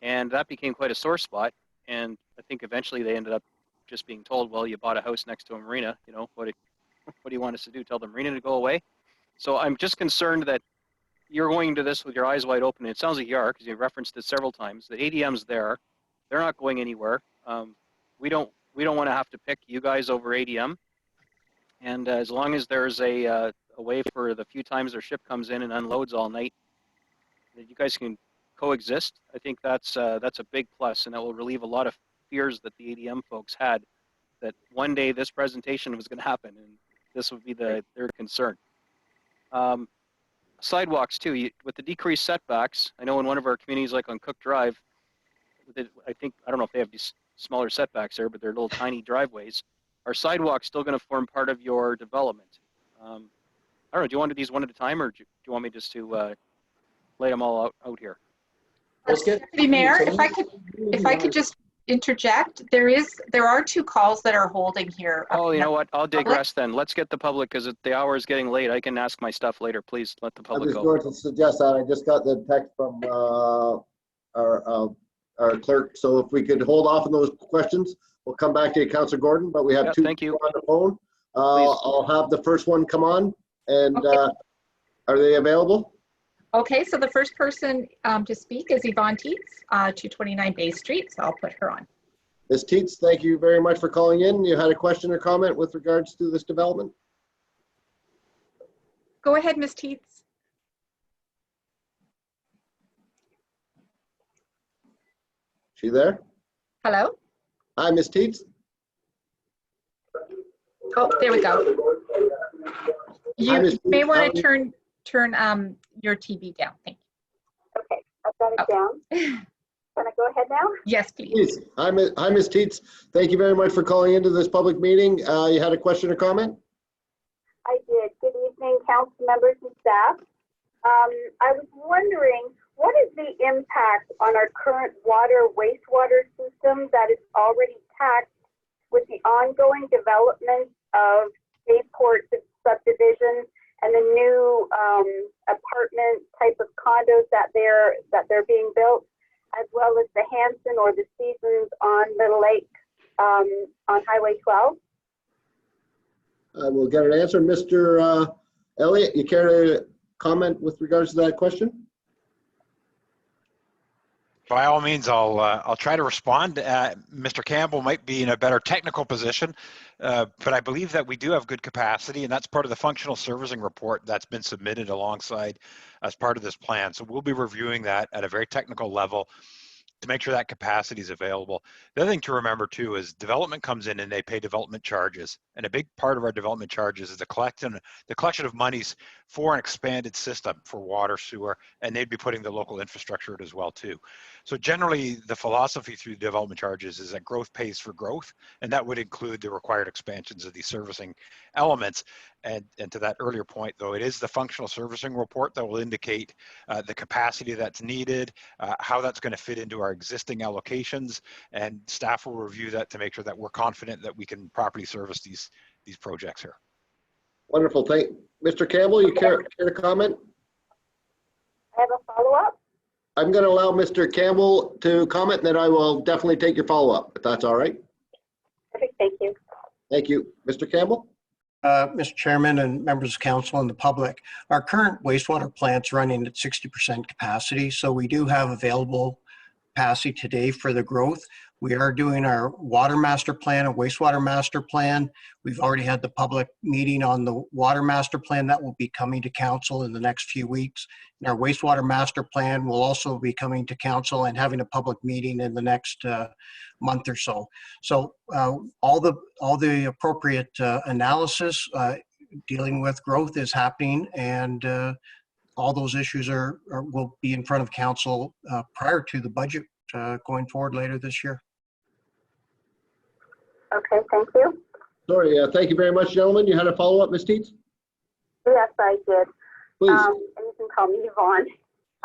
And that became quite a sore spot. And I think eventually they ended up just being told, well, you bought a house next to a marina, you know, what do you want us to do? Tell the marina to go away? So I'm just concerned that you're going into this with your eyes wide open. It sounds like you are, because you've referenced it several times. The ADM's there. They're not going anywhere. We don't want to have to pick you guys over ADM. And as long as there's a way for the few times their ship comes in and unloads all night, that you guys can coexist, I think that's a big plus, and that will relieve a lot of fears that the ADM folks had, that one day this presentation was going to happen, and this would be their concern. Sidewalks too, with the decreased setbacks. I know in one of our communities, like on Cook Drive, I don't know if they have these smaller setbacks there, but they're little tiny driveways. Are sidewalks still going to form part of your development? I don't know. Do you want to do these one at a time, or do you want me just to lay them all out here? Deputy Mayor, if I could just interject, there are 2 calls that are holding here. Oh, you know what? I'll digress then. Let's get the public, because the hour is getting late. I can ask my stuff later. Please let the public go. I was going to suggest that. I just got the text from our clerk. So if we could hold off on those questions, we'll come back to you, Councillor Gordon. But we have 2 thank you. on the phone. I'll have the first one come on. And okay. Are they available? Okay, so the first person to speak is Yvonne Teets, 229 Bay Street, so I'll put her on. Ms. Teets, thank you very much for calling in. You had a question or comment with regards to this development? Go ahead, Ms. Teets. She there? Hello? Hi, Ms. Teets. Oh, there we go. Hi, You Ms. may Teets. want to turn your TV down. Thank Okay, I've got it down. Can I go ahead now? you. Yes, please. Please. Hi, Ms. Teets. Thank you very much for calling into this public meeting. You had a question or comment? I did. Good evening, council members and staff. I was wondering, what is the impact on our current water wastewater system that is already taxed with the ongoing development of Bayport subdivision and the new apartment type of condos that they're being built, as well as the Hanson or the Seasons on Little Lake on Highway 12? We'll get an answer. Mr. Elliott, you care to comment with regards to that question? By all means, I'll try to respond. Mr. Campbell might be in a better technical position, but I believe that we do have good capacity, and that's part of the functional servicing report that's been submitted alongside as part of this plan. So we'll be reviewing that at a very technical level to make sure that capacity is available. The other thing to remember too is development comes in and they pay development charges. And a big part of our development charges is the collection of monies for an expanded system for water, sewer, and they'd be putting the local infrastructure in as well too. So generally the philosophy through the development charges is that growth pays for growth, and that would include the required expansions of these servicing elements. And to that earlier point though, it is the functional servicing report that will indicate the capacity that's needed, how that's going to fit into our existing allocations, and staff will review that to make sure that we're confident that we can properly service these projects here. Wonderful. Mr. Campbell, you care to comment? I have a follow-up. I'm going to allow Mr. Campbell to comment, and then I will definitely take your follow-up, if that's all right. Perfect, thank you. Thank you. Mr. Campbell? Mr. Chairman and members of council and the public, our current wastewater plant's running at 60% capacity, so we do have available capacity today for the growth. We are doing our water master plan, a wastewater master plan. We've already had the public meeting on the water master plan that will be coming to council in the next few weeks. And our wastewater master plan will also be coming to council and having a public meeting in the next month or so. So all the appropriate analysis dealing with growth is happening, and all those issues will be in front of council prior to the budget going forward later this year. Okay, thank you. Sorry, thank you very much, gentlemen. You had a follow-up, Ms. Teets? Yes, I did. Please. And you can call me Yvonne.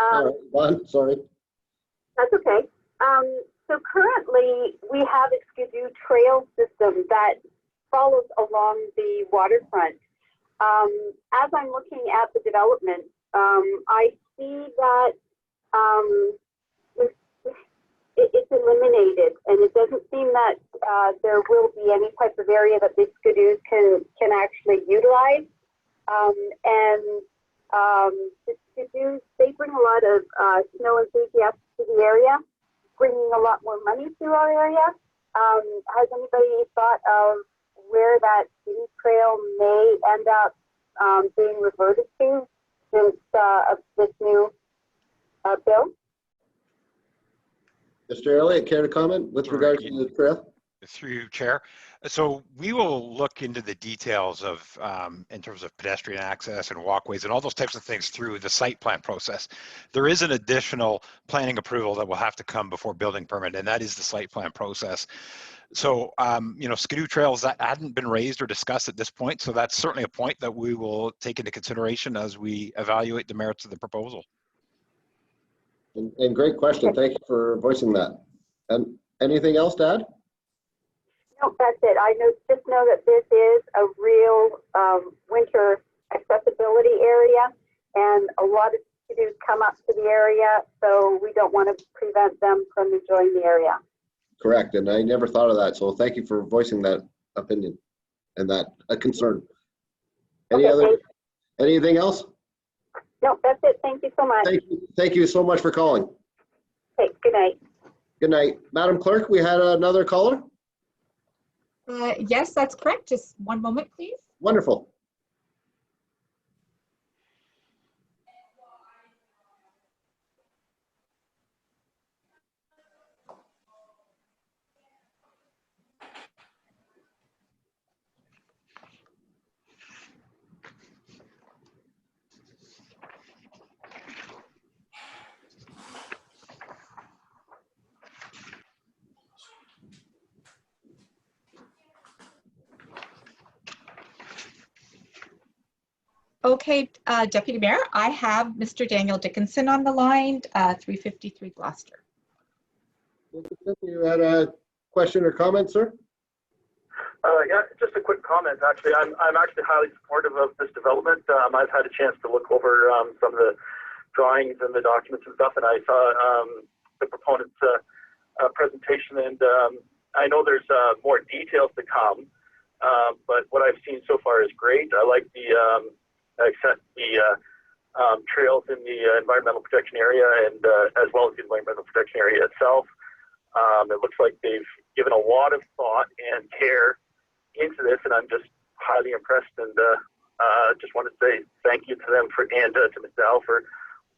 All right, Yvonne, sorry. That's okay. So currently we have a Skidoo trail system that follows along the waterfront. As I'm looking at the development, I see that it's eliminated, and it doesn't seem that there will be any type of area that the Skidoos can actually utilize. The Skidoos, they bring a lot of snow enthusiasts to the area, bringing a lot more money to our area. Has anybody thought of where that Skidoo trail may end up being reverted to since this new bill? Mr. Elliott, care to comment with regards to the trail? Through you, Chair. So we will look into the details of, in terms of pedestrian access and walkways and all those types of things through the site plan process. There is an additional planning approval that will have to come before building permit, and that is the site plan process. So, Skidoo trails that hadn't been raised or discussed at this point. So that's certainly a point that we will take into consideration as we evaluate the merits of the proposal. And great question. Thank you for voicing that. And anything else to add? No, that's it. Just know that this is a real winter accessibility area, and a lot of Skidoos come up to the area, so we don't want to prevent them from enjoying the area. Correct, and I never thought of that, so thank you for voicing that opinion and that concern. Anything else? No, that's it. Thank you so much. Thank you so much for calling. Okay, good night. Good night. Madam Clerk, we had another caller? Yes, that's correct. Just one moment, please. Wonderful. Okay, Deputy Mayor, I have Mr. Daniel Dickinson on the line, 353 Gloucester. You had a question or comment, sir? Yeah, just a quick comment. Actually, I'm actually highly supportive of this development. I've had a chance to look over some of the drawings and the documents and stuff, and I saw the proponent's presentation, and I know there's more details to come, but what I've seen so far is great. I like the trails in the environmental protection area, and as well as the environmental protection area itself. It looks like they've given a lot of thought and care into this, and I'm just highly impressed, and just want to say thank you to them and to Ms. Dow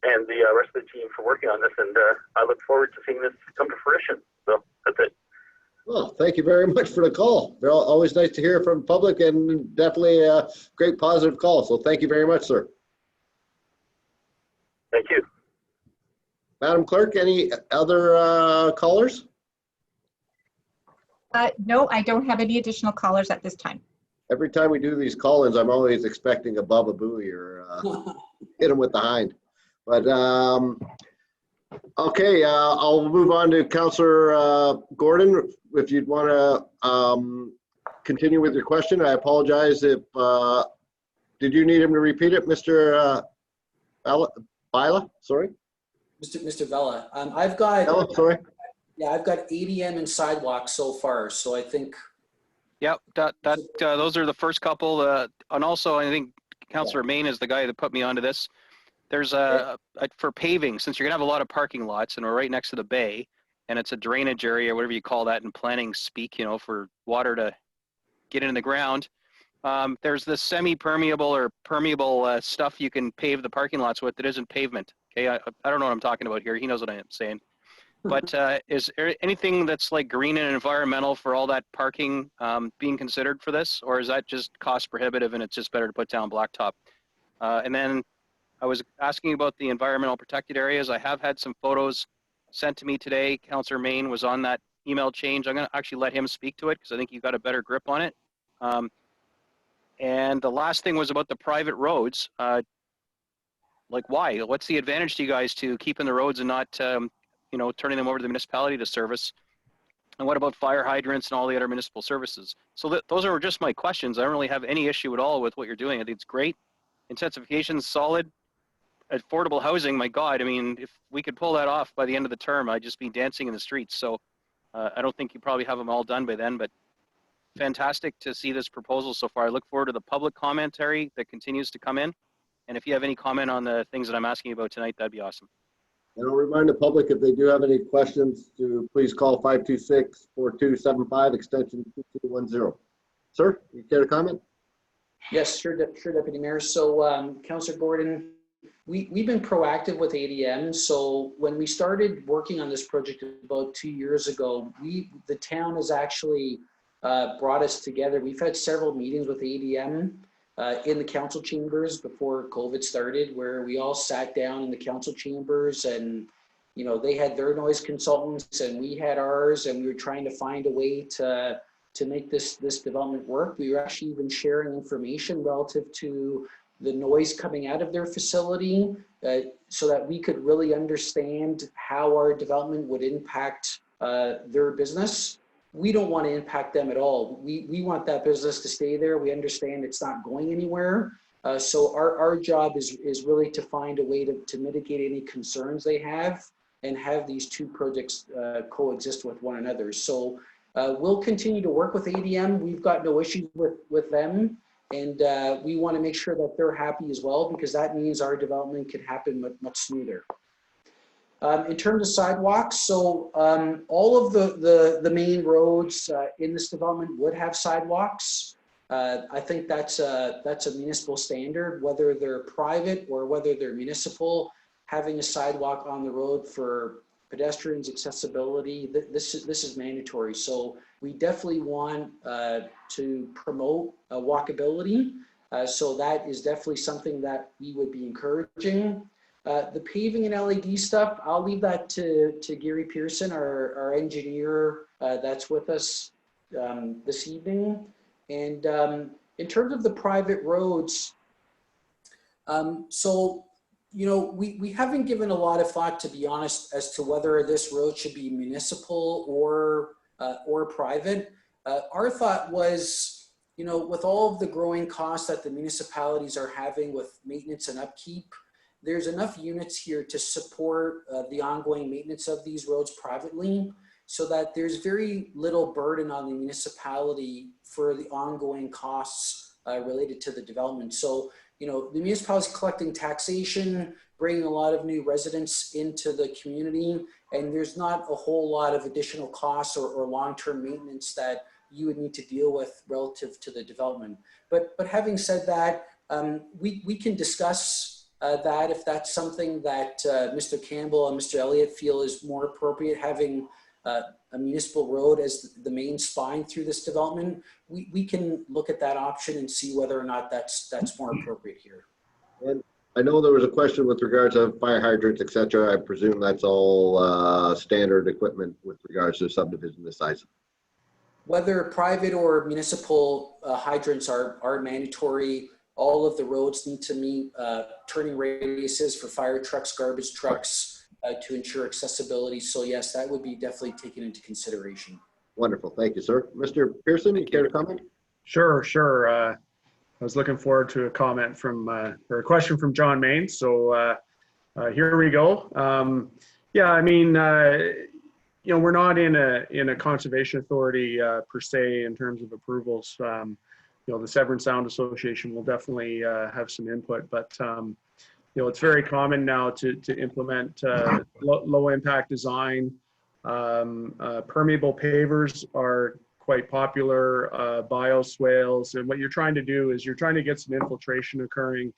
and the rest of the team for working on this, and I look forward to seeing this come to fruition. So that's it. Well, thank you very much for the call. They're always nice to hear from public, and definitely a great positive call. So thank you very much, sir. Thank you. Madam Clerk, any other callers? No, I don't have any additional callers at this time. Every time we do these call-ins, I'm always expecting a Baba Booey or hit him with the hind. But okay, I'll move on to Councillor Gordon. If you'd want to continue with your question, I apologize if, did you need him to repeat it, Mr. Vila? Sorry? Mr. Vela, I've got, Vela, sorry. yeah, I've got ADM and sidewalks so far, so I think. Yep, those are the first couple. And also, I think Councillor Main is the guy that put me onto this. There's for paving, since you're gonna have a lot of parking lots, and we're right next to the bay, and it's a drainage area, whatever you call that in planning speak, you know, for water to get into the ground. There's this semi-permeable or permeable stuff you can pave the parking lots with that isn't pavement. Okay, I don't know what I'm talking about here. He knows what I'm saying. But is there anything that's like green and environmental for all that parking being considered for this? Or is that just cost prohibitive and it's just better to put down blacktop? And then I was asking about the environmental protected areas. I have had some photos sent to me today. Councillor Main was on that email change. I'm going to actually let him speak to it because I think you've got a better grip on it. And the last thing was about the private roads. Like why? What's the advantage to you guys to keeping the roads and not you know, turning them over to the municipality to service? And what about fire hydrants and all the other municipal services? So those are just my questions. I don't really have any issue at all with what you're doing. I think it's great. Intensification is solid. Affordable housing, my God, I mean, if we could pull that off by the end of the term, I'd just be dancing in the streets. So I don't think you probably have them all done by then, but fantastic to see this proposal so far. I look forward to the public commentary that continues to come in. And if you have any comment on the things that I'm asking about tonight, that'd be awesome. And I'll remind the public, if they do have any questions, to please call 526-4275, extension 2210. Sir, you care to comment? Yes, sure, Deputy Mayor. So, Councillor Gordon, we've been proactive with ADM. So when we started working on this project about 2 years ago, the town has actually brought us together. We've had several meetings with ADM in the council chambers before COVID started, where we all sat down in the council chambers, and you know, they had their noise consultants and we had ours, and we were trying to find a way to make this development work. We were actually even sharing information relative to the noise coming out of their facility, so that we could really understand how our development would impact their business. We don't want to impact them at all. We want that business to stay there. We understand it's not going anywhere. So our job is really to find a way to mitigate any concerns they have and have these two projects coexist with one another. So we'll continue to work with ADM. We've got no issues with them. And we want to make sure that they're happy as well, because that means our development can happen much smoother. In terms of sidewalks, so all of the main roads in this development would have sidewalks. I think that's a municipal standard, whether they're private or whether they're municipal. Having a sidewalk on the road for pedestrians, accessibility, this is mandatory. So we definitely want to promote walkability. So that is definitely something that we would be encouraging. The paving and LED stuff, I'll leave that to Gary Pearson, our engineer that's with us this evening. And in terms of the private roads, So, you know, we haven't given a lot of thought, to be honest, as to whether this road should be municipal or private. Our thought was, you know, with all of the growing costs that the municipalities are having with maintenance and upkeep, there's enough units here to support the ongoing maintenance of these roads privately, so that there's very little burden on the municipality for the ongoing costs related to the development. So, you know, the municipality is collecting taxation, bringing a lot of new residents into the community, and there's not a whole lot of additional costs or long-term maintenance that you would need to deal with relative to the development. But having said that, we can discuss that if that's something that Mr. Campbell and Mr. Elliott feel is more appropriate, having a municipal road as the main spine through this development. We can look at that option and see whether or not that's more appropriate here. And I know there was a question with regards to fire hydrants, et cetera. I presume that's all standard equipment with regards to subdivision this size. Whether private or municipal hydrants are mandatory, all of the roads need to meet turning radiuses for fire trucks, garbage trucks to ensure accessibility. So yes, that would be definitely taken into consideration. Wonderful, thank you, sir. Mr. Pearson, you care to comment? Sure. I was looking forward to a comment from, or a question from John Main. So here we go. Yeah, I mean, you know, we're not in a conservation authority per se in terms of approvals. You know, the Severn Sound Association will definitely have some input, but you know, it's very common now to implement low impact design. Permeable pavers are quite popular, bioswales, and what you're trying to do is you're trying to get some infiltration occurring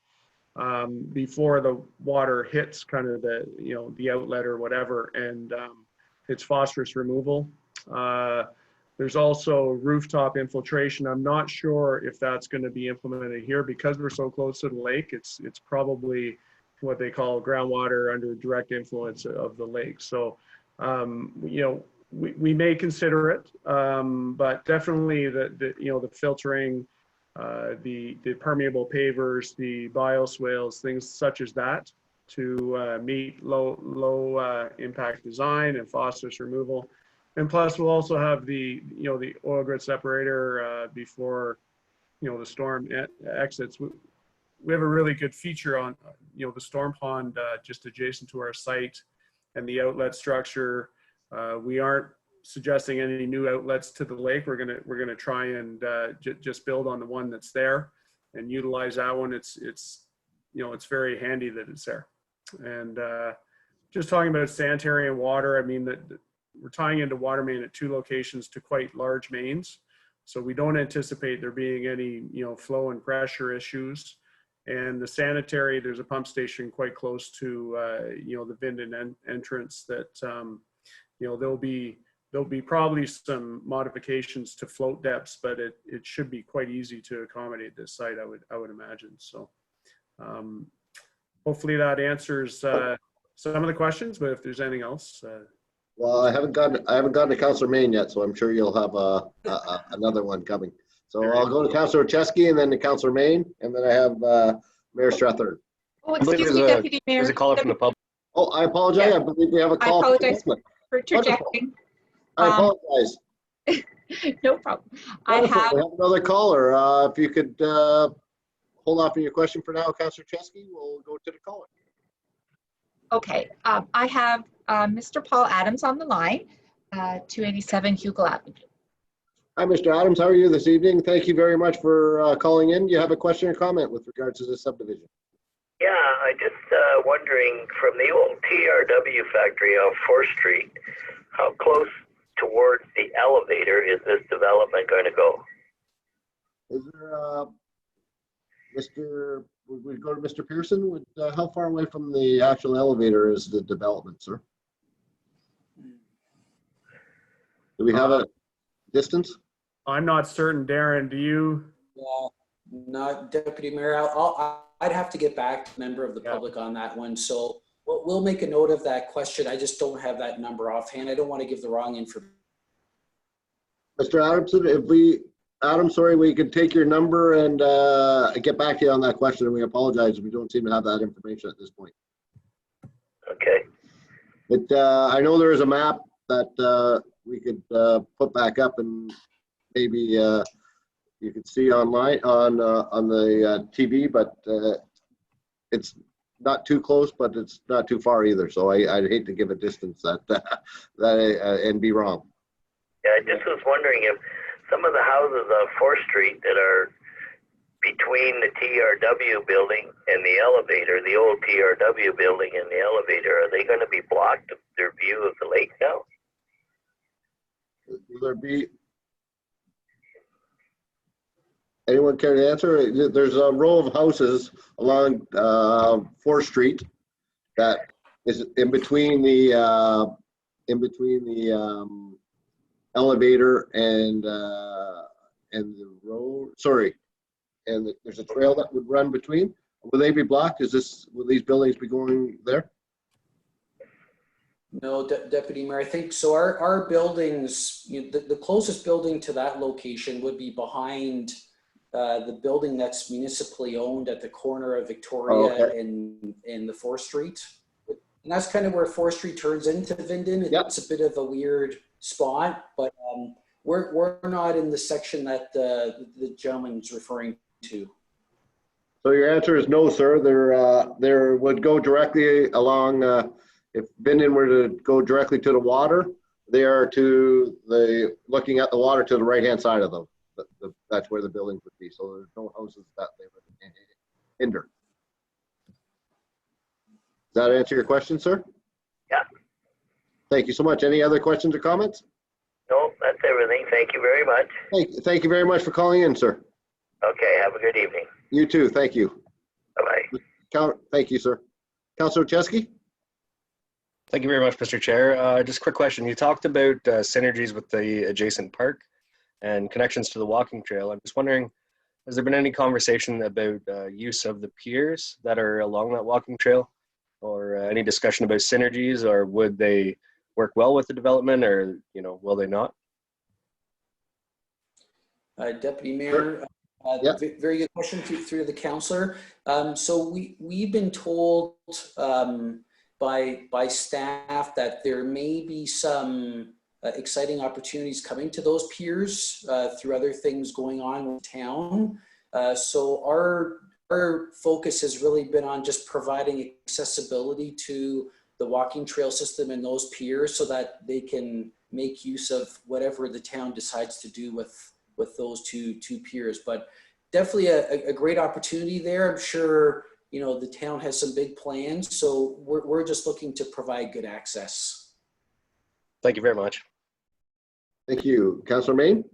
before the water hits kind of the, you know, the outlet or whatever, and it's phosphorus removal. There's also rooftop infiltration. I'm not sure if that's going to be implemented here because we're so close to the lake. It's probably what they call groundwater under direct influence of the lake. So, you know, we may consider it, but definitely the you know, the filtering, the permeable pavers, the bioswales, things such as that to meet low impact design and phosphorus removal. And plus we'll also have the, you know, the oil grit separator before, you know, the storm exits. We have a really good feature on, you know, the storm pond just adjacent to our site and the outlet structure. We aren't suggesting any new outlets to the lake. We're gonna try and just build on the one that's there and utilize that one. It's you know, it's very handy that it's there. And just talking about sanitary and water, I mean that we're tying into water main at 2 locations to quite large mains, so we don't anticipate there being any, you know, flow and pressure issues. And the sanitary, there's a pump station quite close to you know, the Minden entrance that you know, there'll be probably some modifications to float depths, but it should be quite easy to accommodate this site, I would imagine. So hopefully that answers some of the questions, but if there's anything else. Well, I haven't gotten to Councillor Main yet, so I'm sure you'll have another one coming. So I'll go to Councillor Chesky and then to Councillor Main, and then I have Mayor Strathern. Oh, excuse me, Deputy Mayor. There's a caller from the public. Oh, I apologize. Yeah. I believe we have a call. I apologize for interjecting. I apologize. No problem. We have another caller. If you could hold off on your question for now, Councillor Chesky, we'll go to the caller. Okay, I have Mr. Paul Adams on the line, 287 Hugo Avenue. Hi, Mr. Adams. How are you this evening? Thank you very much for calling in. Do you have a question or comment with regards to this subdivision? Yeah, I just wondering, from the old TRW factory on 4th Street, how close towards the elevator is this development going to go? Is there, would we go to Mr. Pearson? How far away from the actual elevator is the development, sir? Do we have a distance? I'm not certain, Darren, do you? Not Deputy Mayor. I'd have to get back to a member of the public on that one. So we'll make a note of that question. I just don't have that number offhand. I don't want to give the wrong information. Mr. Adamson, if we, Adam, sorry, we could take your number and get back to you on that question. And we apologize if we don't seem to have that information at this point. Okay. But I know there is a map that we could put back up, and maybe you could see online on the TV, but it's not too close, but it's not too far either. So I'd hate to give a distance and be wrong. Yeah, I just was wondering if some of the houses on 4th Street that are between the TRW building and the elevator, the old TRW building and the elevator, are they going to be blocked of their view of the lake now? Will there be anyone care to answer? There's a row of houses along 4th Street that is in between the elevator and the road. Sorry, and there's a trail that would run between. Will they be blocked? Will these buildings be going there? No, Deputy Mayor, I think so. Our buildings, the closest building to that location would be behind the building that's municipally owned at the corner of Victoria and the 4th Street. And that's kind of where 4th Street turns into Vinden. It's a bit of a weird spot, but we're not in the section that the gentleman's referring to. So your answer is no, sir. There would go directly along. If Vinden were to go directly to the water, they are looking at the water to the right-hand side of them. That's where the buildings would be. So there's no houses that they would hinder. Does that answer your question, sir? Yeah. Thank you so much. Any other questions or comments? No, that's everything. Thank you very much. Thank you very much for calling in, sir. Okay, have a good evening. You too. Thank you. Bye-bye. Thank you, sir. Councilor Chesky? Thank you very much, Mr. Chair. Just a quick question. You talked about synergies with the adjacent park and connections to the walking trail. I'm just wondering, has there been any conversation about use of the piers that are along that walking trail, or any discussion about synergies, or would they work well with the development, or will they not? Deputy Mayor, very good question through the councillor. So we've been told by staff that there may be some exciting opportunities coming to those piers through other things going on in town. So our focus has really been on just providing accessibility to the walking trail system and those piers so that they can make use of whatever the town decides to do with those two piers. But definitely a great opportunity there. I'm sure the town has some big plans, so we're just looking to provide good access. Thank you very much. Thank you. Councilor Main?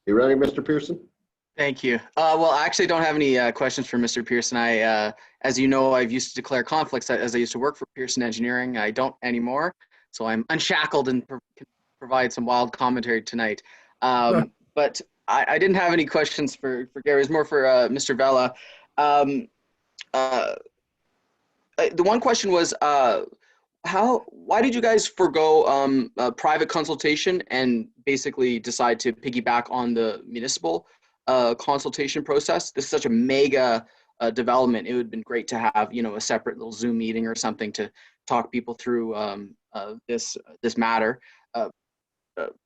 You ready, Mr. Pearson? Thank you. Well, I actually don't have any questions for Mr. Pearson. As you know, I've used to declare conflicts as I used to work for Pearson Engineering. I don't anymore, so I'm unshackled and can provide some wild commentary tonight. But I didn't have any questions for Gary. It's more for Mr. Vella. The one question was, why did you guys forego a private consultation and basically decide to piggyback on the municipal consultation process? This is such a mega development. It would have been great to have, a separate little Zoom meeting or something to talk people through this matter.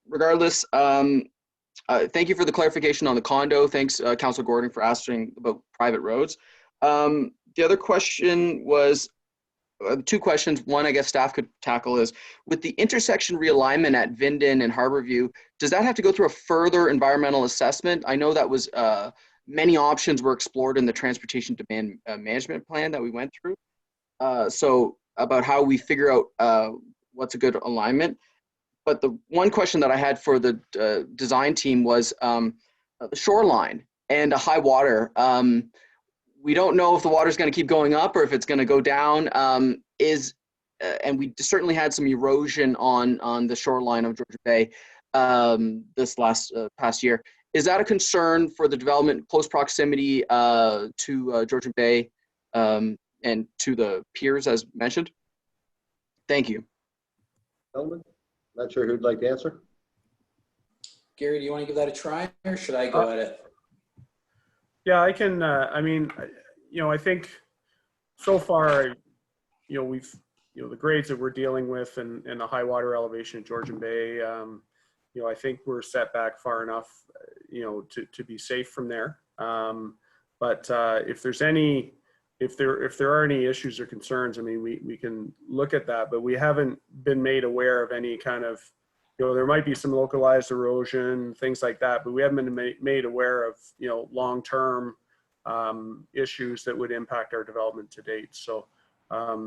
Regardless, thank you for the clarification on the condo. Thanks, Councilor Gordon, for asking about private roads. The other question was, two questions. One, I guess staff could tackle is, with the intersection realignment at Vinden and Harborview, does that have to go through a further environmental assessment? I know that was many options were explored in the transportation demand management plan that we went through. So about how we figure out what's a good alignment. But the one question that I had for the design team was the shoreline and a high water. We don't know if the water is going to keep going up or if it's going to go down. And we certainly had some erosion on the shoreline of Georgian Bay this past year. Is that a concern for the development, close proximity to Georgian Bay and to the piers as mentioned? Thank you. Gentlemen, not sure who'd like to answer. Gary, do you want to give that a try, or should I go at it? Yeah, I can. I mean, I think so far, we've, the grades that we're dealing with and the high water elevation at Georgian Bay, I think we're set back far enough, to be safe from there. But if there's any, if there are any issues or concerns, I mean, we can look at that, but we haven't been made aware of any kind of, there might be some localized erosion, things like that, but we haven't been made aware of, long-term issues that would impact our development to date. So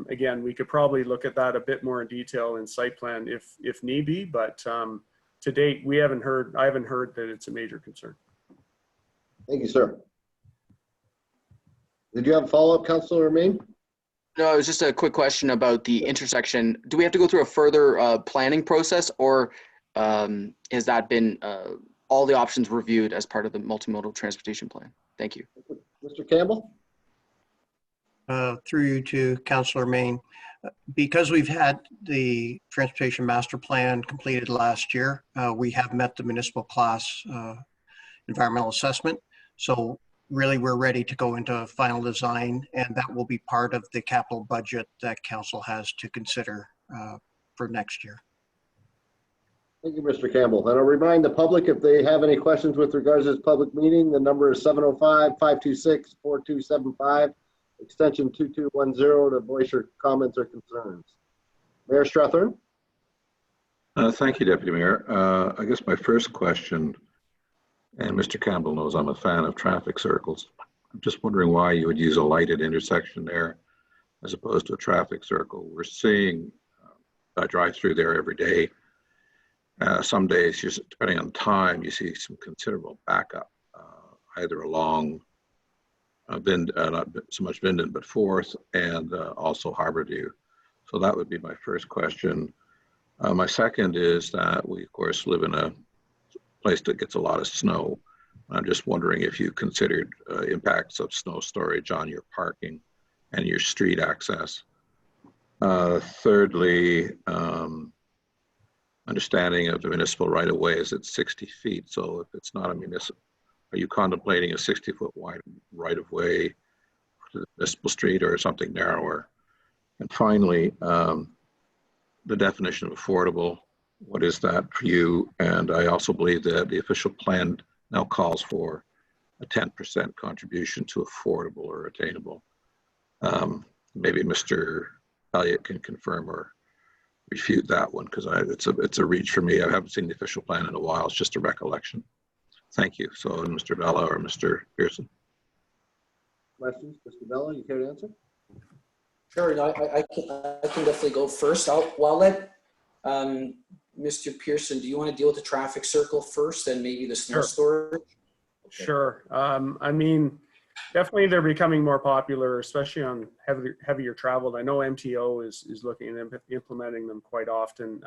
again, we could probably look at that a bit more in detail in site plan if need be, but to date, I haven't heard that it's a major concern. Thank you, sir. Did you have a follow-up, Councilor Main? No, it was just a quick question about the intersection. Do we have to go through a further planning process, or has that been all the options reviewed as part of the multimodal transportation plan? Thank you. Mr. Campbell? Through you to Councilor Main. Because we've had the transportation master plan completed last year, we have met the municipal class environmental assessment. So really we're ready to go into final design, and that will be part of the capital budget that council has to consider for next year. Thank you, Mr. Campbell. And I'll remind the public, if they have any questions with regards to this public meeting, the number is 705-526-4275, extension 2210 to voice your comments or concerns. Mayor Strathern? Thank you, Deputy Mayor. I guess my first question, and Mr. Campbell knows I'm a fan of traffic circles. I'm just wondering why you would use a lighted intersection there as opposed to a traffic circle. We're seeing, I drive through there every day. Some days, depending on time, you see some considerable backup, either along not so much Minden, but Fourth, and also Harborview. So that would be my first question. My second is that we, of course, live in a place that gets a lot of snow. I'm just wondering if you considered impacts of snow storage on your parking and your street access. Thirdly, understanding of the municipal right-of-way is at 60 feet. So if it's not a municipal, are you contemplating a 60-foot wide right-of-way to the municipal street or something narrower? And finally, the definition of affordable, what is that for you? And I also believe that the official plan now calls for a 10% contribution to affordable or attainable. Maybe Mr. Elliott can confirm or refute that one, because it's a reach for me. I haven't seen the official plan in a while. It's just a recollection. Thank you. So Mr. Vella or Mr. Pearson. Questions? Mr. Vella, you care to answer? Sure, I can definitely go first. I'll let Mr. Pearson, do you want to deal with the traffic circle first and maybe the snow storage? Okay. Sure. I mean, definitely they're becoming more popular, especially on heavier travel. I know MTO is looking at implementing them quite often.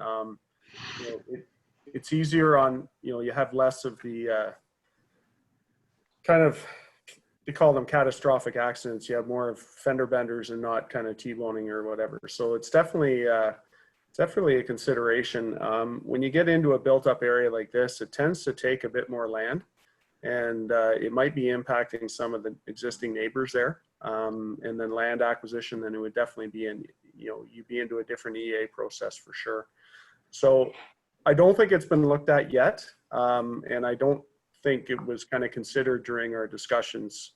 It's easier on, you have less of the kind of, they call them catastrophic accidents. You have more of fender benders and not kind of T-boning or whatever. So it's definitely a consideration. When you get into a built-up area like this, it tends to take a bit more land, and it might be impacting some of the existing neighbors there. And then land acquisition, then it would definitely be you'd be into a different EA process for sure. So I don't think it's been looked at yet, and I don't think it was kind of considered during our discussions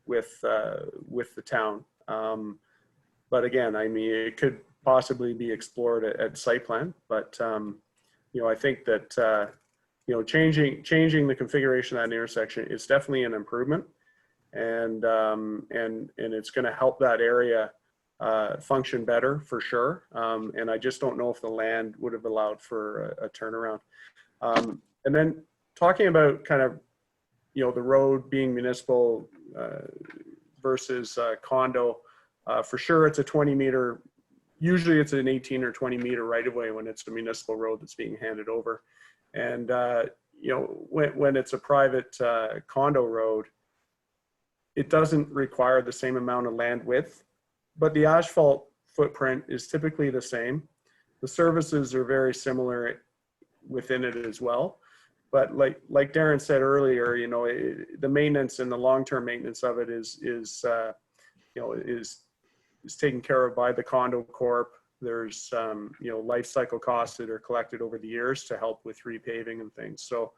with the town. But again, I mean, it could possibly be explored at site plan, but I think that changing the configuration of that intersection is definitely an improvement, and it's going to help that area function better for sure. And I just don't know if the land would have allowed for a turnaround. And then talking about kind of, the road being municipal versus condo, for sure it's a 20-meter, usually it's an 18 or 20-meter right-of-way when it's the municipal road that's being handed over. And, when it's a private condo road, it doesn't require the same amount of land width, but the asphalt footprint is typically the same. The services are very similar within it as well. But like Darren said earlier, you know, the maintenance and the long-term maintenance of it is taken care of by the condo corp. There's you know, life cycle costs that are collected over the years to help with repaving and things. So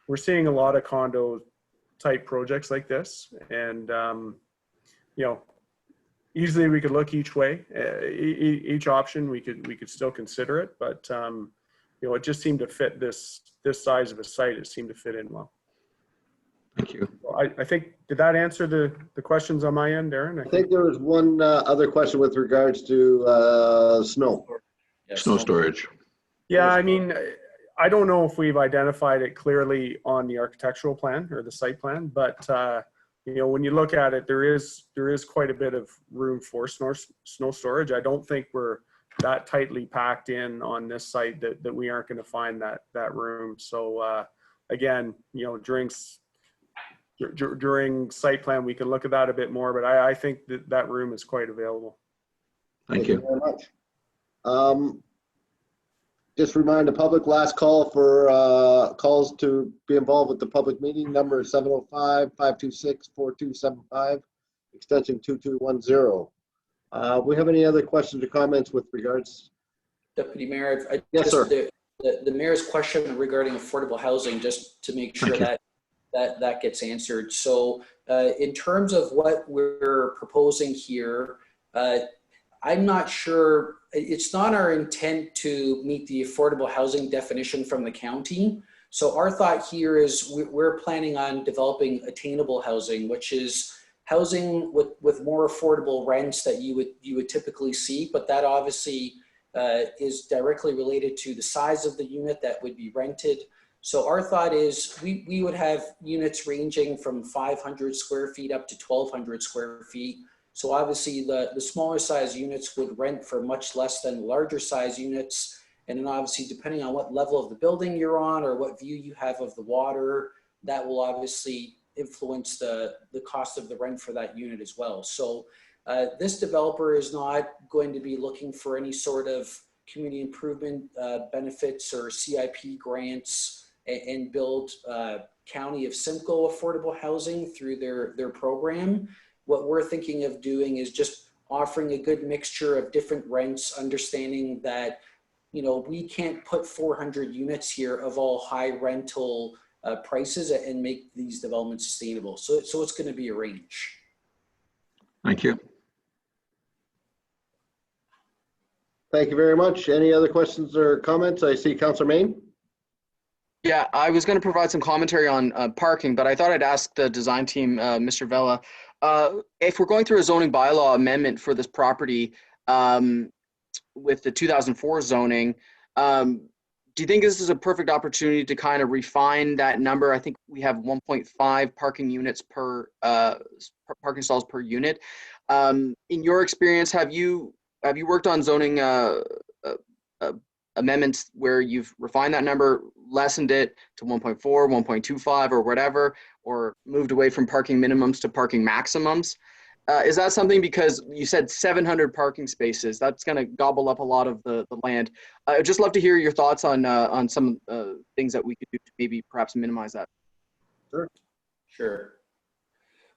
we're seeing a lot of condo type projects like this, and you know, easily we could look each way, each option we could still consider it, but you know, it just seemed to fit this size of a site. It seemed to fit in well. Thank you. Well, I think, did that answer the questions on my end, Darren? I think there was one other question with regards to snow. Snow storage. Yeah, I mean, I don't know if we've identified it clearly on the architectural plan or the site plan, but you know, when you look at it, there is quite a bit of room for snow storage. I don't think we're that tightly packed in on this site that we aren't going to find that room. So again, you know, during site plan, we can look at that a bit more, but I think that room is quite available. Thank you very much. Just remind the public, last call for calls to be involved with the public meeting. Number is 705-526-4275, extension 2210. We have any other questions or comments with regards? Deputy Mayor, yes, sir. The mayor's question regarding affordable housing, just to make sure that gets answered. So in terms of what we're proposing here, I'm not sure, it's not our intent to meet the affordable housing definition from the county. So our thought here is we're planning on developing attainable housing, which is housing with more affordable rents that you would typically see, but that obviously is directly related to the size of the unit that would be rented. So our thought is we would have units ranging from 500 square feet up to 1,200 square feet. So obviously the smaller size units would rent for much less than larger size units. And then obviously depending on what level of the building you're on or what view you have of the water, that will obviously influence the cost of the rent for that unit as well. So this developer is not going to be looking for any sort of community improvement benefits or CIP grants and build County of Simcoe affordable housing through their program. What we're thinking of doing is just offering a good mixture of different rents, understanding that, you know, we can't put 400 units here of all high rental prices and make these developments sustainable. So it's going to be a range. Thank you. Thank you very much. Any other questions or comments? I see Councillor Main. Yeah, I was going to provide some commentary on parking, but I thought I'd ask the design team, Mr. Vella, if we're going through a zoning bylaw amendment for this property with the 2004 zoning, do you think this is a perfect opportunity to kind of refine that number? I think we have 1.5 parking units per parking stalls per unit. In your experience, have you worked on zoning amendments where you've refined that number, lessened it to 1.4, 1.25 or whatever, or moved away from parking minimums to parking maximums? Is that something, because you said 700 parking spaces, that's going to gobble up a lot of the land. I'd just love to hear your thoughts on some things that we could do to maybe perhaps minimize that. Sure.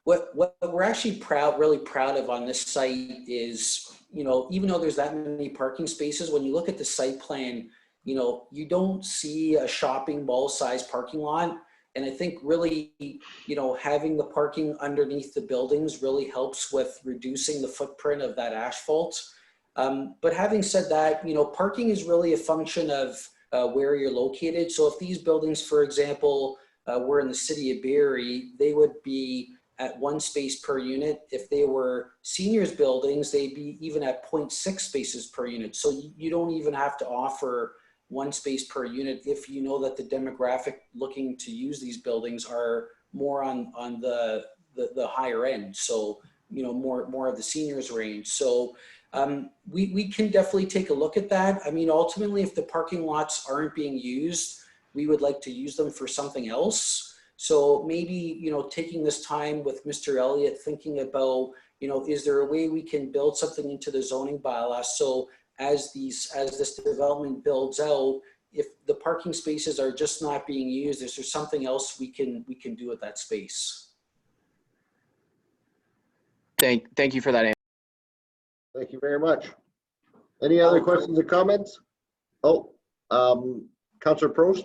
What we're actually really proud of on this site is, you know, even though there's that many parking spaces, when you look at the site plan, you know, you don't see a shopping mall size parking lot. And I think really, you know, having the parking underneath the buildings really helps with reducing the footprint of that asphalt. But having said that, you know, parking is really a function of where you're located. So if these buildings, for example, were in the city of Barrie, they would be at 1 space per unit. If they were seniors buildings, they'd be even at 0.6 spaces per unit. So you don't even have to offer 1 space per unit if you know that the demographic looking to use these buildings are more on the higher end. So, you know, more of the seniors range. So we can definitely take a look at that. I mean, ultimately, if the parking lots aren't being used, we would like to use them for something else. So maybe, you know, taking this time with Mr. Elliott, thinking about, you know, is there a way we can build something into the zoning bylaw so as this development builds out, if the parking spaces are just not being used, is there something else we can do with that space? Thank you for that answer. Thank you very much. Any other questions or comments? Oh, Councillor Prost.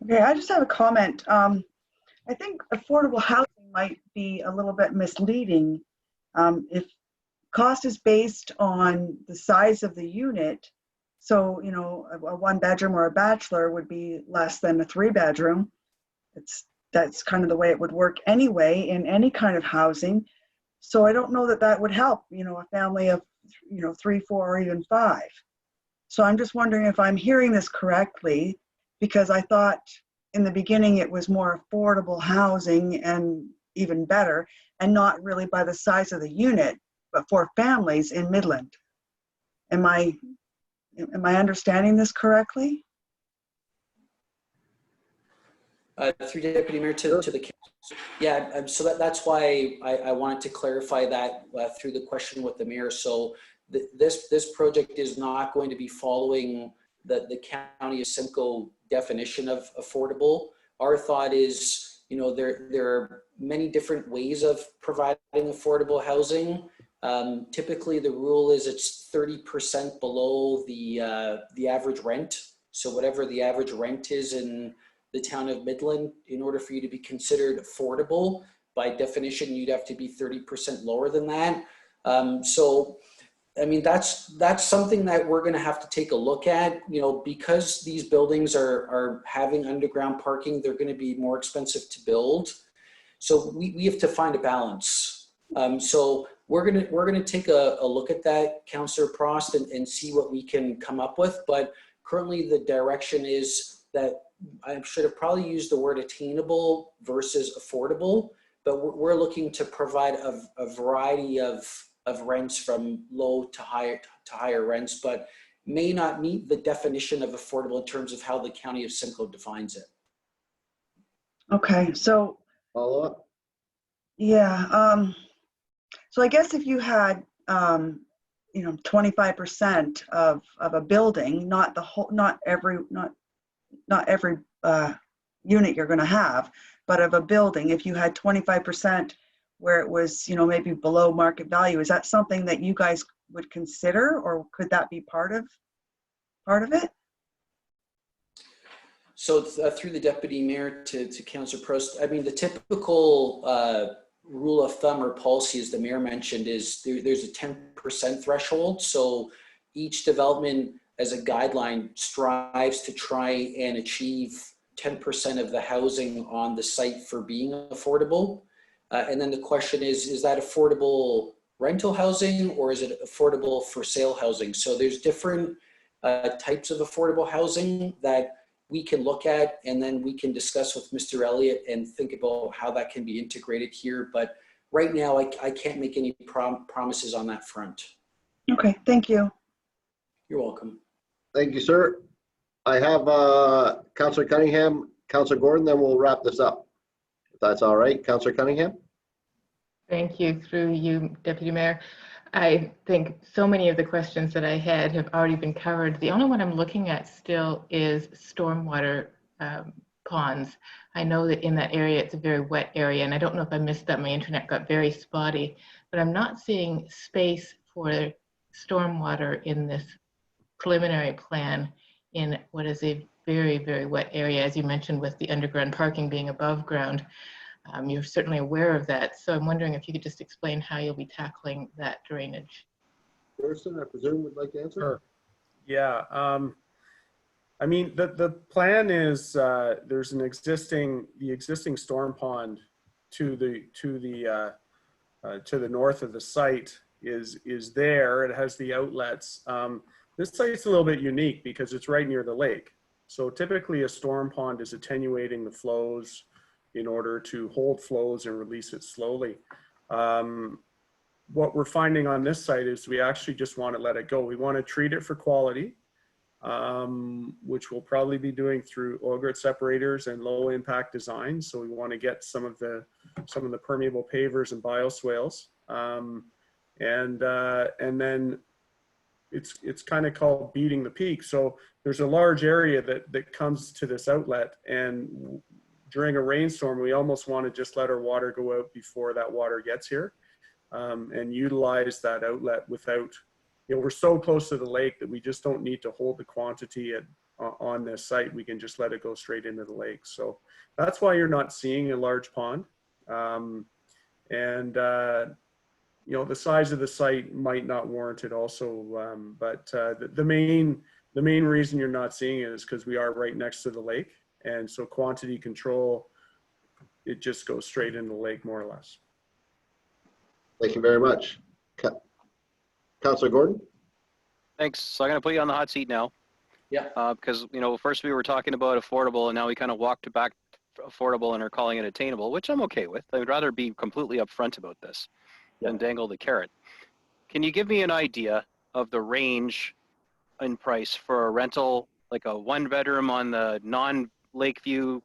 Okay, I just have a comment. I think affordable housing might be a little bit misleading. If cost is based on the size of the unit, so, you know, a 1-bedroom or a bachelor would be less than a 3-bedroom. That's kind of the way it would work anyway in any kind of housing. So I don't know that that would help, you know, a family of, you know, 3, 4, or even 5. So I'm just wondering if I'm hearing this correctly, because I thought in the beginning it was more affordable housing and even better, and not really by the size of the unit, but for families in Midland. Am I understanding this correctly? Through Deputy Mayor to the council. Yeah, so that's why I wanted to clarify that through the question with the mayor. So this project is not going to be following the County of Simcoe definition of affordable. Our thought is, you know, there are many different ways of providing affordable housing. Typically the rule is it's 30% below the average rent. So whatever the average rent is in the town of Midland, in order for you to be considered affordable, by definition, you'd have to be 30% lower than that. So, I mean, that's something that we're gonna have to take a look at, you know, because these buildings are having underground parking, they're gonna be more expensive to build. So we have to find a balance. So we're gonna take a look at that, Councillor Prost, and see what we can come up with. But currently the direction is that I should have probably used the word attainable versus affordable, but we're looking to provide a variety of rents from low to higher rents, but may not meet the definition of affordable in terms of how the County of Simcoe defines it. Okay, so follow up. Yeah, so I guess if you had, you know, 25% of a building, not the whole, not every unit you're going to have, but of a building, if you had 25% where it was, you know, maybe below market value, is that something that you guys would consider, or could that be part of it? So through the Deputy Mayor to Councillor Prost, I mean, the typical rule of thumb or policy, as the Mayor mentioned, is there's a 10% threshold. So each development as a guideline strives to try and achieve 10% of the housing on the site for being affordable. And then the question is that affordable rental housing, or is it affordable for sale housing? So there's different types of affordable housing that we can look at, and then we can discuss with Mr. Elliott and think about how that can be integrated here. But right now, I can't make any promises on that front. Okay, thank you. You're welcome. Thank you, sir. I have Councillor Cunningham, Councillor Gordon, then we'll wrap this up. If that's all right, Councillor Cunningham. Thank you. Through you, Deputy Mayor. I think so many of the questions that I had have already been covered. The only one I'm looking at still is stormwater ponds. I know that in that area, it's a very wet area, and I don't know if I missed that. My internet got very spotty, but I'm not seeing space for stormwater in this preliminary plan in what is a very, very wet area, as you mentioned, with the underground parking being above ground. You're certainly aware of that. So I'm wondering if you could just explain how you'll be tackling that drainage. Person, I presume, would like to answer. Sure. Yeah. I mean, the plan is there's the existing storm pond to the north of the site is there. It has the outlets. This site's a little bit unique because it's right near the lake. So typically a storm pond is attenuating the flows in order to hold flows and release it slowly. What we're finding on this site is we actually just want to let it go. We want to treat it for quality, which we'll probably be doing through oil grit separators and low impact design. So we want to get some of the permeable pavers and bioswales. and then it's kind of called beating the peak. So there's a large area that comes to this outlet, and during a rainstorm, we almost want to just let our water go out before that water gets here, and utilize that outlet without, we're so close to the lake that we just don't need to hold the quantity on this site. We can just let it go straight into the lake. So that's why you're not seeing a large pond. The size of the site might not warrant it also, but the main reason you're not seeing it is because we are right next to the lake, and so quantity control, it just goes straight into the lake more or less. Thank you very much. Councilor Gordon? Thanks. So I'm going to put you on the hot seat now. Yeah. Because, first we were talking about affordable, and now we kind of walked back to affordable and are calling it attainable, which I'm okay with. I would rather be completely upfront about this than dangle the carrot. Can you give me an idea of the range in price for a rental, like a 1-bedroom on the non-lake view,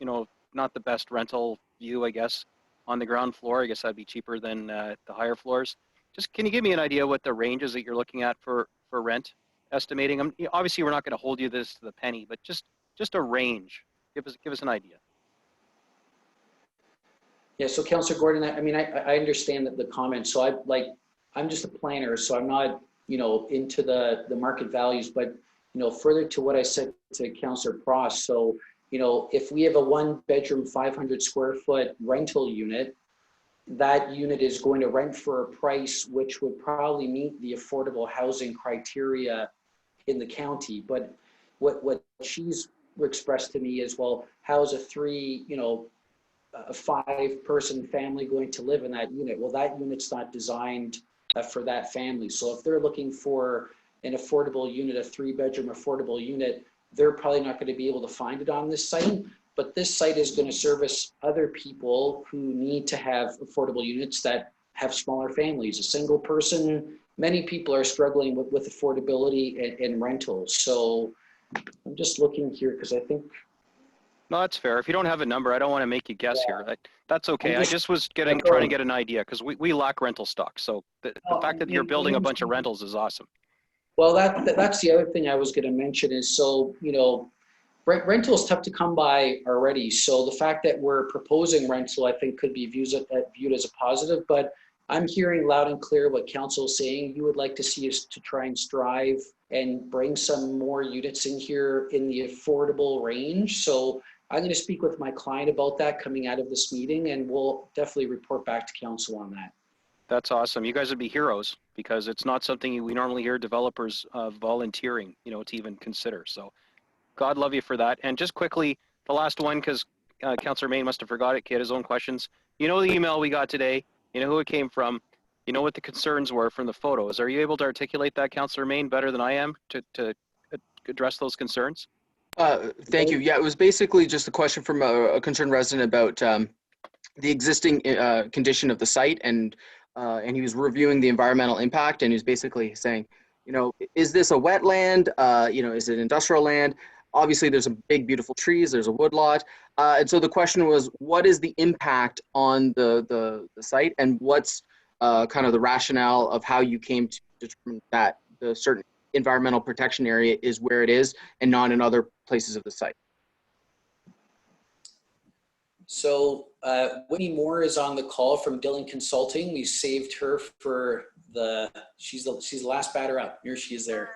not the best rental view, I guess, on the ground floor? I guess that'd be cheaper than the higher floors. Just can you give me an idea what the ranges that you're looking at for rent estimating? Obviously, we're not going to hold you this to the penny, but just a range. Give us an idea. Yeah, so Councillor Gordon, I understand that the comment. So I'm just a planner, so I'm not, into the market values, but, further to what I said to Councillor Pross. So, if we have a 1-bedroom, 500 square foot rental unit, that unit is going to rent for a price which would probably meet the affordable housing criteria in the county. But what she's expressed to me is, well, how's a 5-person family going to live in that unit? Well, that unit's not designed for that family. So if they're looking for an affordable unit, a 3-bedroom affordable unit, they're probably not going to be able to find it on this site. But this site is going to service other people who need to have affordable units that have smaller families. A single person, many people are struggling with affordability and rentals. So I'm just looking here because I think. No, that's fair. If you don't have a number, I don't want to make you guess here. That's okay. I just was trying to get an idea because we lack rental stock. So the fact that you're building a bunch of rentals is awesome. Well, that's the other thing I was going to mention is, so, rental is tough to come by already. So the fact that we're proposing rental, I think, could be viewed as a positive. But I'm hearing loud and clear what council is saying. You would like to see us to try and strive and bring some more units in here in the affordable range. So I'm going to speak with my client about that coming out of this meeting, and we'll definitely report back to council on that. That's awesome. You guys would be heroes because it's not something we normally hear developers volunteering, to even consider. So God love you for that. And just quickly, the last one, because Councillor Main must have forgot it. He had his own questions. The email we got today, who it came from, what the concerns were from the photos. Are you able to articulate that, Councillor Main, better than I am to address those concerns? Thank you. Yeah, it was basically just a question from a concerned resident about the existing condition of the site, and he was reviewing the environmental impact, and he was basically saying, is this a wetland? Is it industrial land? Obviously, there's some big, beautiful trees. There's a woodlot, and so the question was, what is the impact on the site, and what's kind of the rationale of how you came to determine that the certain environmental protection area is where it is and not in other places of the site? So Whitney Moore is on the call from Dillon Consulting. We saved her for she's the last batter up. Here she is there.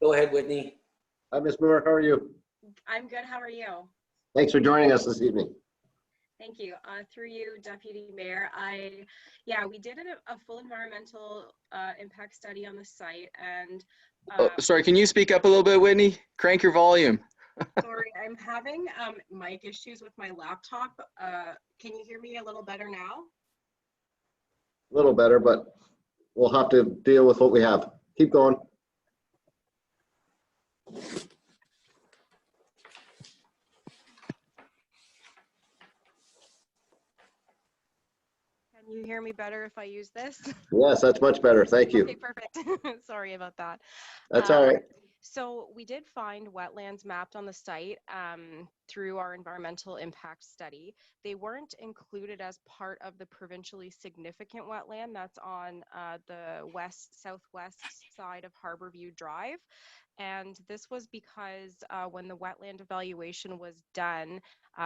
Go ahead, Whitney. Hi, Ms. Moore. How are you? I'm good. How are you? Thanks for joining us this evening. Thank you. Through you, Deputy Mayor, we did a full environmental impact study on the site, and sorry, can you speak up a little bit, Whitney? Crank your volume. Sorry, I'm having mic issues with my laptop. Can you hear me a little better now? A little better, but we'll have to deal with what we have. Keep going. Can you hear me better if I use this? Yes, that's much better. Thank you. Okay, perfect. Sorry about that. That's all right. So we did find wetlands mapped on the site through our environmental impact study. They weren't included as part of the provincially significant wetland that's on the southwest side of Harborview Drive. And this was because when the wetland evaluation was done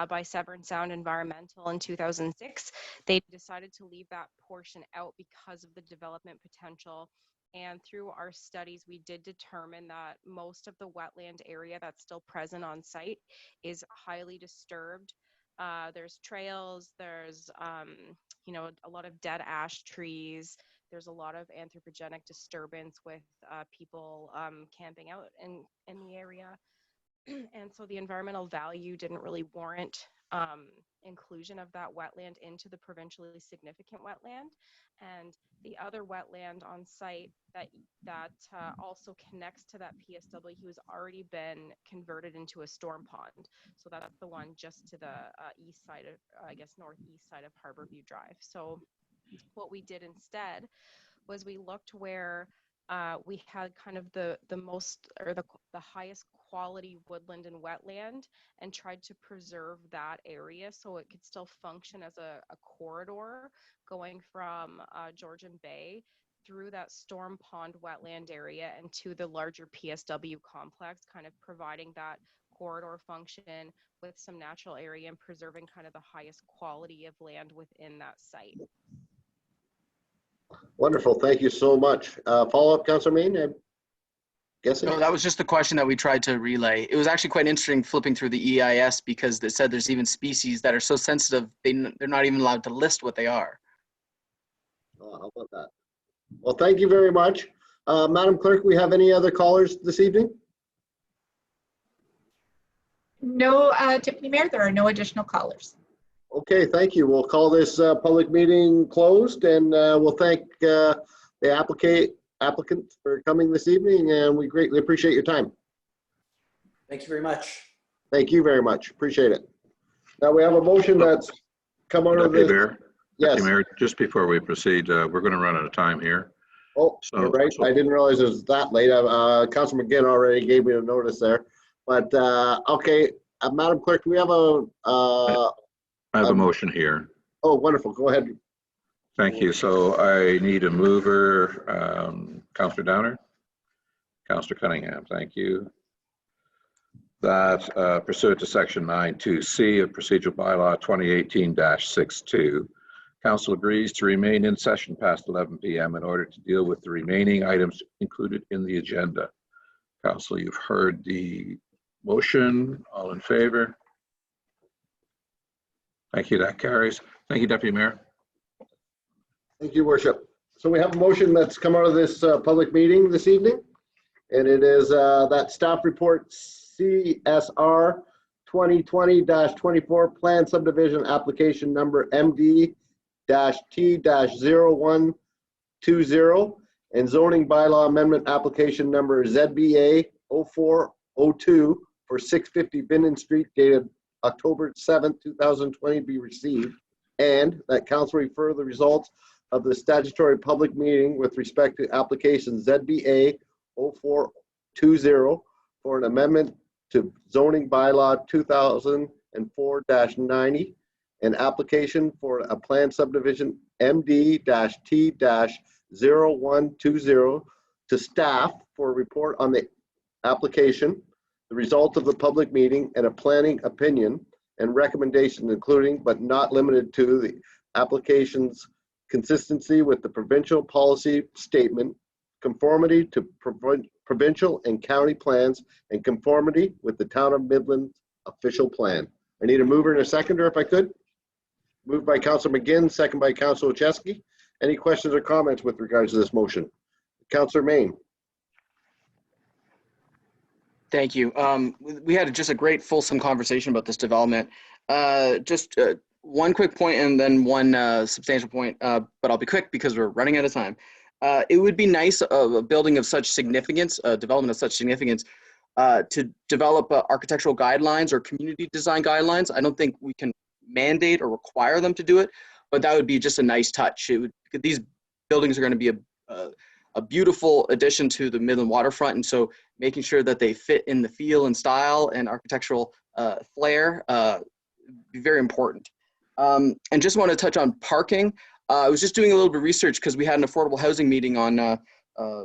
by Severn Sound Environmental in 2006, they decided to leave that portion out because of the development potential. And through our studies, we did determine that most of the wetland area that's still present on site is highly disturbed. There's trails, there's a lot of dead ash trees. There's a lot of anthropogenic disturbance with people camping out in the area. And so the environmental value didn't really warrant inclusion of that wetland into the provincially significant wetland. And the other wetland on site that also connects to that PSW has already been converted into a storm pond. So that's the one just to the east side of, I guess, northeast side of Harborview Drive. So what we did instead was we looked where we had kind of the most or the highest quality woodland and wetland, and tried to preserve that area so it could still function as a corridor going from Georgian Bay through that storm pond wetland area and to the larger PSW complex, kind of providing that corridor function with some natural area and preserving kind of the highest quality of land within that site. Wonderful. Thank you so much. Follow-up, Councillor Main, I'm guessing? No, that was just the question that we tried to relay. It was actually quite interesting flipping through the EIS because they said there's even species that are so sensitive, they're not even allowed to list what they are. Oh, how about that? Well, thank you very much. Madam Clerk, we have any other callers this evening? No, Deputy Mayor, there are no additional callers. Okay, thank you. We'll call this public meeting closed, and we'll thank the applicant for coming this evening, and we greatly appreciate your time. Thank you very much. Thank you very much. Appreciate it. Now we have a motion that's come out of Deputy the... Mayor, Yes. Deputy Mayor, just before we proceed, we're going to run out of time here. Oh, you're right. I didn't realize it was that late. Councilor McGinn already gave me a notice there. But okay, Madam Clerk, do we have I have a motion here. Oh, wonderful. Go ahead. Thank you. So I need a mover, Councillor Downer, Councillor Cunningham. Thank you. That pursuant to Section 9(2)C of Procedural Bylaw 2018-62, Council agrees to remain in session past 11 p.m. in order to deal with the remaining items included in the agenda. Council, you've heard the motion. All in favor? Thank you. That carries. Thank you, Deputy Mayor. Thank you, Worship. So we have a motion that's come out of this public meeting this evening, and it is that staff report CSR 2020-24 plan subdivision application number MD-T-0120 and zoning bylaw amendment application number ZBA 0402 for 650 Binden Street dated October 7th, 2020 be received, and that council refer the results of the statutory public meeting with respect to application ZBA 0420 for an amendment to zoning bylaw 2004-90, an application for a planned subdivision MD-T-0120 to staff for a report on the application, the result of the public meeting, and a planning opinion and recommendation, including but not limited to the application's consistency with the provincial policy statement, conformity to provincial and county plans, and conformity with the Town of Midland official plan. I need a mover and a seconder if I could. Moved by Councilor McGinn, second by Councilor Chesky. Any questions or comments with regards to this motion? Councilor Main. Thank you. We had just a great fulsome conversation about this development. Just one quick point and then one substantial point, but I'll be quick because we're running out of time. It would be nice a building of such significance, a development of such significance, to develop architectural guidelines or community design guidelines. I don't think we can mandate or require them to do it, but that would be just a nice touch. It would, these buildings are going to be a a beautiful addition to the Midland waterfront. And so making sure that they fit in the feel and style and architectural flair be very important. And just want to touch on parking. I was just doing a little bit of research because we had an affordable housing meeting on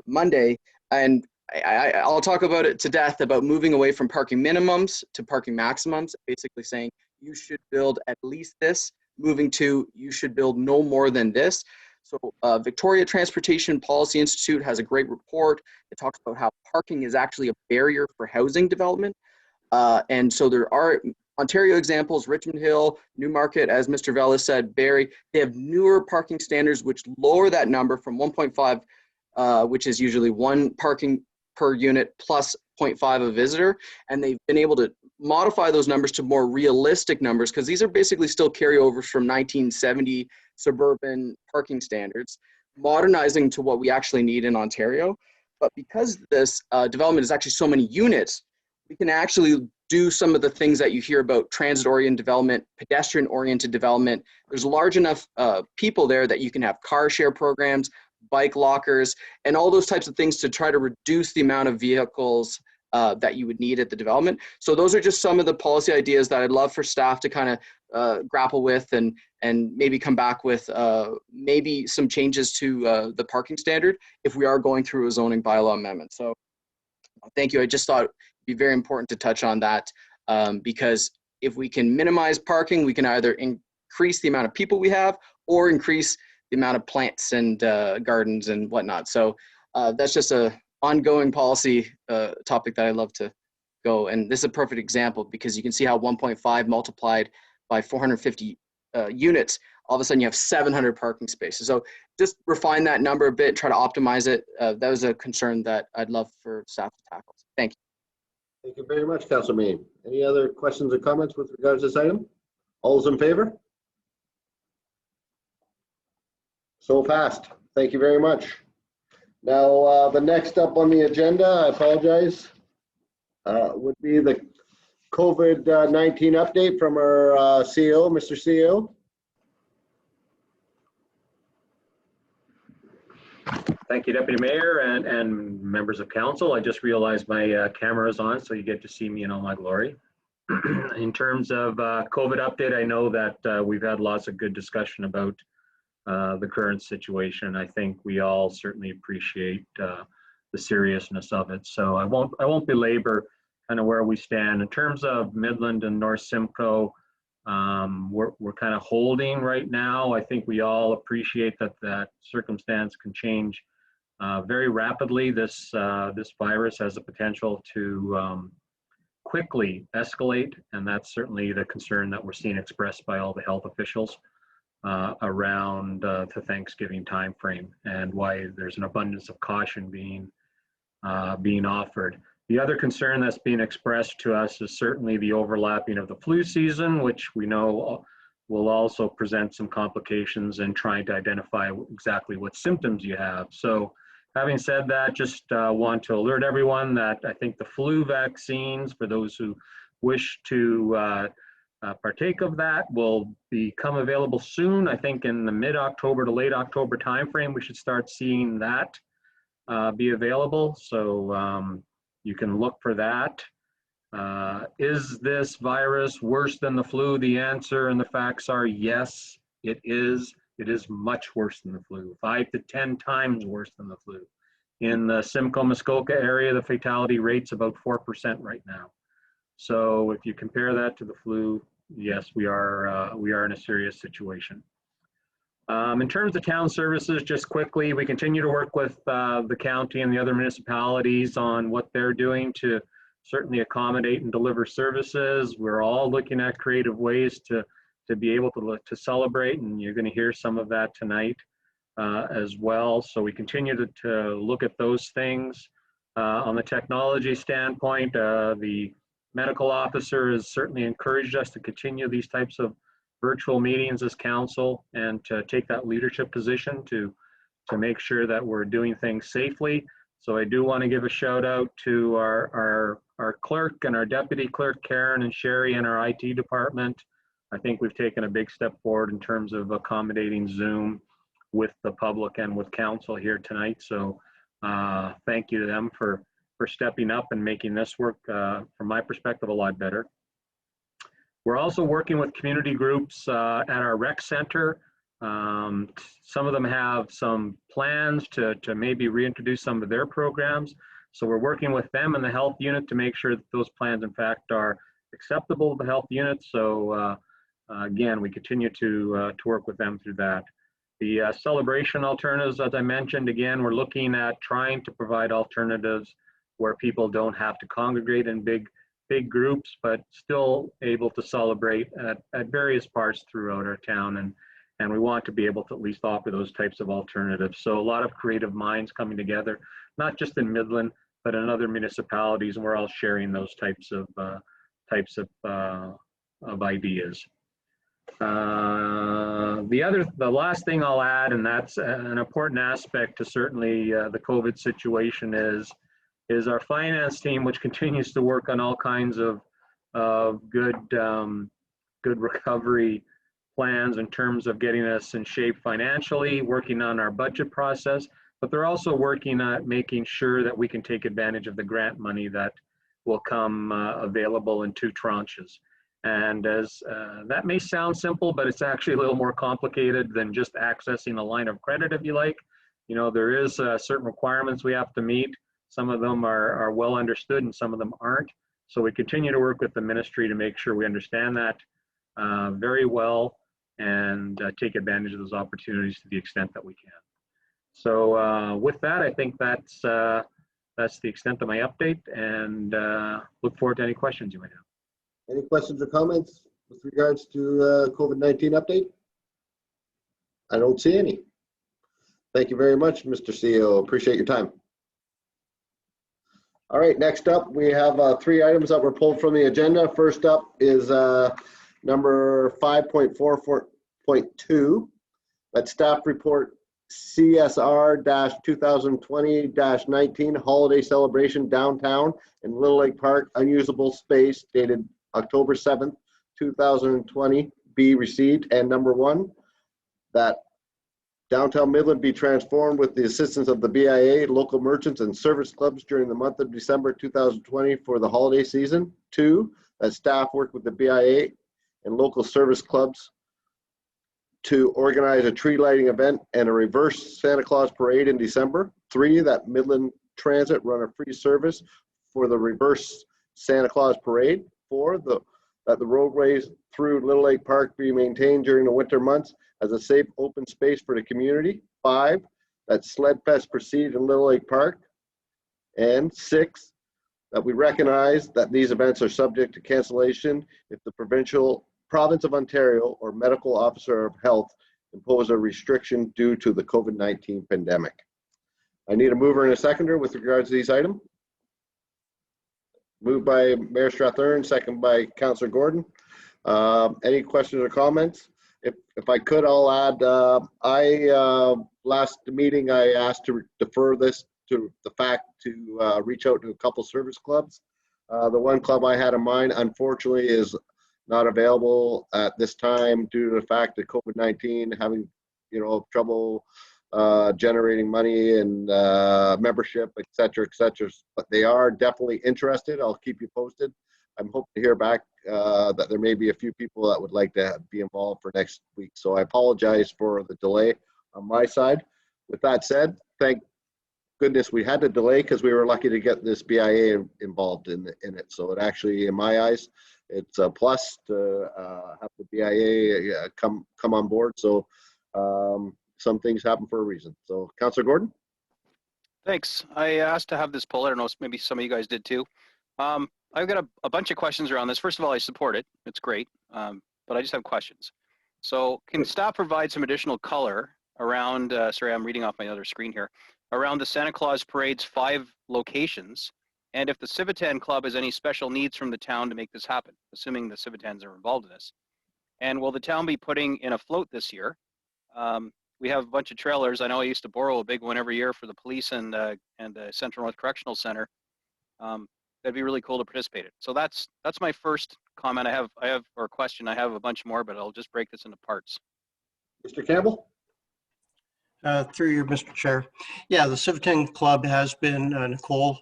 Monday, and I'll talk about it to death about moving away from parking minimums to parking maximums, basically saying you should build at least this, moving to you should build no more than this. So Victoria Transportation Policy Institute has a great report. It talks about how parking is actually a barrier for housing development. And so there are Ontario examples, Richmond Hill, Newmarket, as Mr. Vella said, Barrie, they have newer parking standards which lower that number from 1.5, which is usually one parking per unit plus 0.5 a visitor. And they've been able to modify those numbers to more realistic numbers because these are basically still carryovers from 1970 suburban parking standards, modernizing to what we actually need in Ontario. But because this development is actually so many units, we can actually do some of the things that you hear about transit-oriented development, pedestrian-oriented development. There's large enough people there that you can have car share programs, bike lockers, and all those types of things to try to reduce the amount of vehicles that you would need at the development. So those are just some of the policy ideas that I'd love for staff to kind of grapple with and maybe come back with maybe some changes to the parking standard if we are going through a zoning bylaw amendment. So thank you. I just thought it'd be very important to touch on that because if we can minimize parking, we can either increase the amount of people we have or increase the amount of plants and gardens and whatnot. So that's just a ongoing policy topic that I love to go. And this is a perfect example because you can see how 1.5 multiplied by 450 units, all of a sudden you have 700 parking spaces. So just refine that number a bit, try to optimize it. That was a concern that I'd love for staff to tackle. Thank you. Thank you very much, Councilor Main. Any other questions or comments with regards to this item? All those in favor? So passed. Thank you very much. Now, the next up on the agenda, I apologize, would be the COVID-19 update from our CEO, Mr. CEO. Thank you, Deputy Mayor and members of council. I just realized my camera is on, so you get to see me in all my glory. In terms of COVID update, I know that we've had lots of good discussion about the current situation. I think we all certainly appreciate the seriousness of it. So I won't belabor kind of where we stand. In terms of Midland and North Simcoe, we're kind of holding right now. I think we all appreciate that circumstance can change very rapidly. This virus has the potential to quickly escalate, and that's certainly the concern that we're seeing expressed by all the health officials around the Thanksgiving timeframe, and why there's an abundance of caution being offered. The other concern that's being expressed to us is certainly the overlapping of the flu season, which we know will also present some complications in trying to identify exactly what symptoms you have. So having said that, just want to alert everyone that I think the flu vaccines, for those who wish to partake of that, will become available soon. I think in the mid-October to late October timeframe, we should start seeing that be available. So you can look for that. Is this virus worse than the flu? The answer and the facts are yes, it is. It is much worse than the flu, 5 to 10 times worse than the flu. In the Simcoe-Muskoka area, the fatality rate's about 4% right now. So if you compare that to the flu, yes, we are in a serious situation. In terms of town services, just quickly, we continue to work with the county and the other municipalities on what they're doing to certainly accommodate and deliver services. We're all looking at creative ways to be able to celebrate, and you're going to hear some of that tonight as well. So we continue to look at those things. On the technology standpoint, the medical officer has certainly encouraged us to continue these types of virtual meetings as council and to take that leadership position to make sure that we're doing things safely. So I do want to give a shout out to our clerk and our deputy clerk, Karen and Sherry, and our IT department. I think we've taken a big step forward in terms of accommodating Zoom with the public and with council here tonight. So thank you to them for stepping up and making this work, from my perspective, a lot better. We're also working with community groups at our rec center. Some of them have some plans to maybe reintroduce some of their programs. So we're working with them and the health unit to make sure that those plans, in fact, are acceptable to the health unit. So again, we continue to work with them through that. The celebration alternatives, as I mentioned, again, we're looking at trying to provide alternatives where people don't have to congregate in big groups, but still able to celebrate at various parts throughout our town. And we want to be able to at least offer those types of alternatives. So a lot of creative minds coming together, not just in Midland, but in other municipalities, and we're all sharing those types of ideas. The last thing I'll add, and that's an important aspect to certainly the COVID situation, is our finance team, which continues to work on all kinds of good recovery plans in terms of getting us in shape financially, working on our budget process, but they're also working on making sure that we can take advantage of the grant money that will come available in 2 tranches. And as that may sound simple, but it's actually a little more complicated than just accessing a line of credit, if you like. You know, there is certain requirements we have to meet. Some of them are well understood and some of them aren't. So we continue to work with the ministry to make sure we understand that very well and take advantage of those opportunities to the extent that we can. So with that, I think that's the extent of my update, and look forward to any questions you might have. Any questions or comments with regards to COVID-19 update? I don't see any. Thank you very much, Mr. CEO. Appreciate your time. All right, next up, we have 3 items that were pulled from the agenda. First up is number 5.44.2, that staff report CSR-2020-19 holiday celebration downtown in Little Lake Park, unusable space, dated October 7th, 2020, be received. And number 1, that downtown Midland be transformed with the assistance of the BIA, local merchants, and service clubs during the month of December 2020 for the holiday season. 2, that staff work with the BIA and local service clubs to organize a tree lighting event and a reverse Santa Claus parade in December. 3, that Midland Transit run a free service for the reverse Santa Claus parade. 4, that the roadways through Little Lake Park be maintained during the winter months as a safe open space for the community. 5, that Sled Fest proceed in Little Lake Park. And 6, that we recognize that these events are subject to cancellation if the province of Ontario or medical officer of health impose a restriction due to the COVID-19 pandemic. I need a mover and a seconder with regards to these items. Moved by Mayor Strathern, second by Councillor Gordon. Any questions or comments? If I could, I'll add, last meeting I asked to defer this to the fact to reach out to a couple service clubs. The one club I had in mind, unfortunately, is not available at this time due to the fact that COVID-19 having, trouble generating money and membership, et cetera, but they are definitely interested. I'll keep you posted. I'm hoping to hear back that there may be a few people that would like to be involved for next week. So I apologize for the delay on my side. With that said, thank goodness we had to delay because we were lucky to get this BIA involved in it. So it actually, in my eyes, it's a plus to have the BIA come on board. So some things happen for a reason. So Councillor Gordon. Thanks. I asked to have this poll. I don't know, maybe some of you guys did too. I've got a bunch of questions around this. First of all, I support it. It's great. But I just have questions. So can staff provide some additional color around, sorry, I'm reading off my other screen here, around the Santa Claus Parade's 5 locations, and if the Civitan Club has any special needs from the town to make this happen, assuming the Civitans are involved in this. And will the town be putting in a float this year? We have a bunch of trailers. I know I used to borrow a big one every year for the police and the Central North Correctional Center. That'd be really cool to participate in. So that's my first comment. I have or question. I have a bunch more, but I'll just break this into parts. Mr. Campbell. Through you, Mr. Chair. Yeah, the Civitan Club has been, Nicole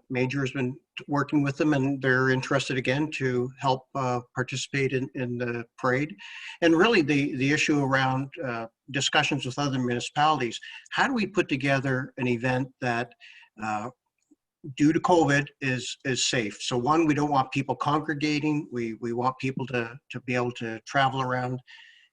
Major has been working with them, and they're interested again to help participate in the parade. And really the issue around discussions with other municipalities, how do we put together an event that due to COVID is safe? So one, we don't want people congregating. We want people to be able to travel around.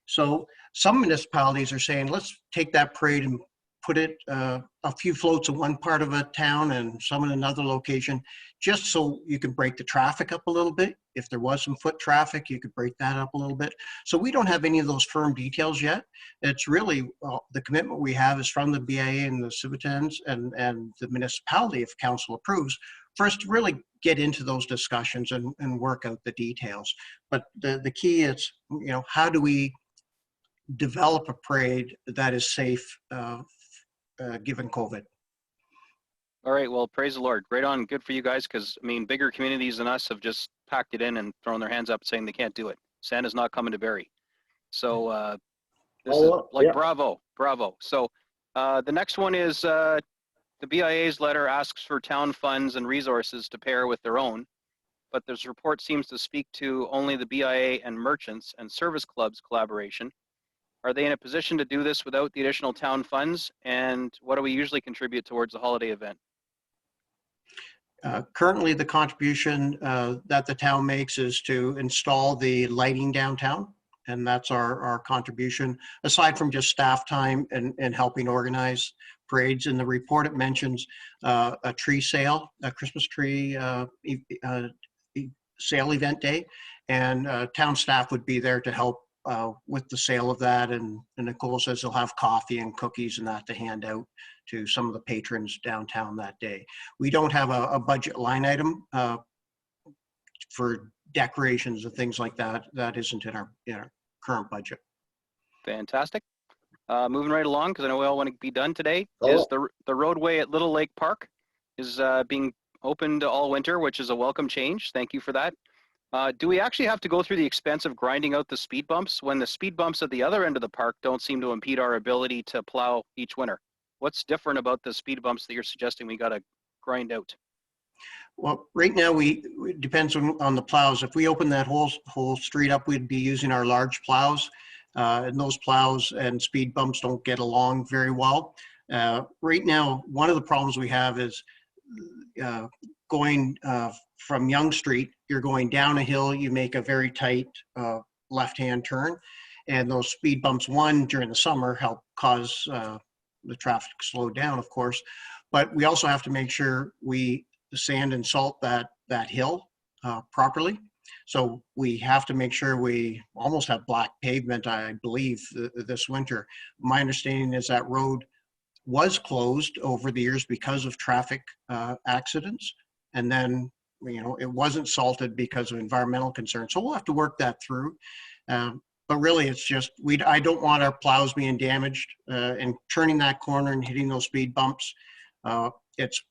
So some municipalities are saying, let's take that parade and put it a few floats in one part of a town and some in another location, just so you can break the traffic up a little bit. If there was some foot traffic, you could break that up a little bit. So we don't have any of those firm details yet. It's really the commitment we have is from the BIA and the Civitans and the municipality, if council approves, for us to really get into those discussions and work out the details. But the key is, how do we develop a parade that is safe given COVID? All right, well, praise the Lord. Right on, good for you guys, because, I mean, bigger communities than us have just packed it in and thrown their hands up saying they can't do it. Santa's not coming to Barrie. So this is like, bravo. So the next one is the BIA's letter asks for town funds and resources to pair with their own, but this report seems to speak to only the BIA and merchants and service clubs collaboration. Are they in a position to do this without the additional town funds? And what do we usually contribute towards the holiday event? Currently, the contribution that the town makes is to install the lighting downtown. And that's our contribution, aside from just staff time and helping organize parades. In the report, it mentions a tree sale, a Christmas tree sale event day. And town staff would be there to help with the sale of that, and Nicole says they'll have coffee and cookies and that to hand out to some of the patrons downtown that day. We don't have a budget line item for decorations and things like that. That isn't in our current budget. Fantastic. Moving right along, because I know we all want to be done today, is the roadway at Little Lake Park is being opened all winter, which is a welcome change. Thank you for that. Do we actually have to go through the expense of grinding out the speed bumps when the speed bumps at the other end of the park don't seem to impede our ability to plow each winter? What's different about the speed bumps that you're suggesting we got to grind out? Well, right now it depends on the plows. If we open that whole street up, we'd be using our large plows, and those plows and speed bumps don't get along very well. Right now, one of the problems we have is going from Yonge Street, you're going down a hill, you make a very tight left-hand turn, and those speed bumps, one, during the summer, help cause the traffic to slow down, of course, but we also have to make sure we sand and salt that hill properly. So we have to make sure we almost have black pavement, I believe, this winter. My understanding is that road was closed over the years because of traffic accidents, and then it wasn't salted because of environmental concerns. So we'll have to work that through. But really, it's just I don't want our plows being damaged and turning that corner and hitting those speed bumps. It's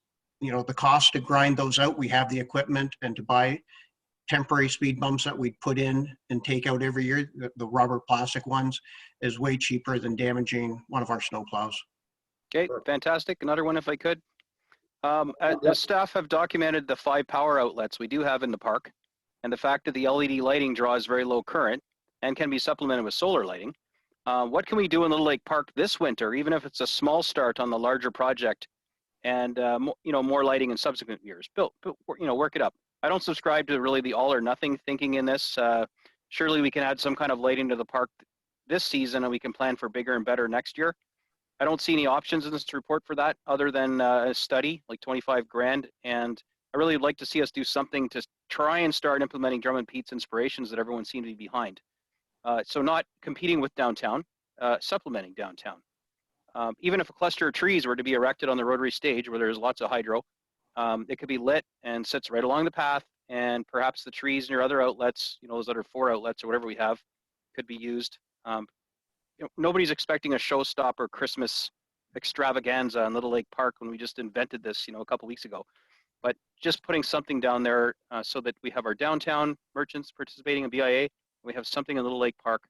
the cost to grind those out. We have the equipment, and to buy temporary speed bumps that we put in and take out every year, the rubber plastic ones, is way cheaper than damaging one of our snow plows. Okay, fantastic. Another one if I could. The staff have documented the 5 power outlets we do have in the park, and the fact that the LED lighting draws very low current and can be supplemented with solar lighting. What can we do in Little Lake Park this winter, even if it's a small start on the larger project, and more lighting in subsequent years? Work it up. I don't subscribe to really the all or nothing thinking in this. Surely we can add some kind of lighting to the park this season, and we can plan for bigger and better next year. I don't see any options in this report for that other than a study, like 25 grand. And I really would like to see us do something to try and start implementing Drum and Pete's inspirations that everyone seemed to be behind. So not competing with downtown, supplementing downtown. Even if a cluster of trees were to be erected on the Rotary stage where there's lots of hydro, it could be lit and sits right along the path, and perhaps the trees near other outlets, those other 4 outlets or whatever we have, could be used. Nobody's expecting a showstopper Christmas extravaganza in Little Lake Park when we just invented this, a couple weeks ago. But just putting something down there so that we have our downtown merchants participating in BIA, we have something in Little Lake Park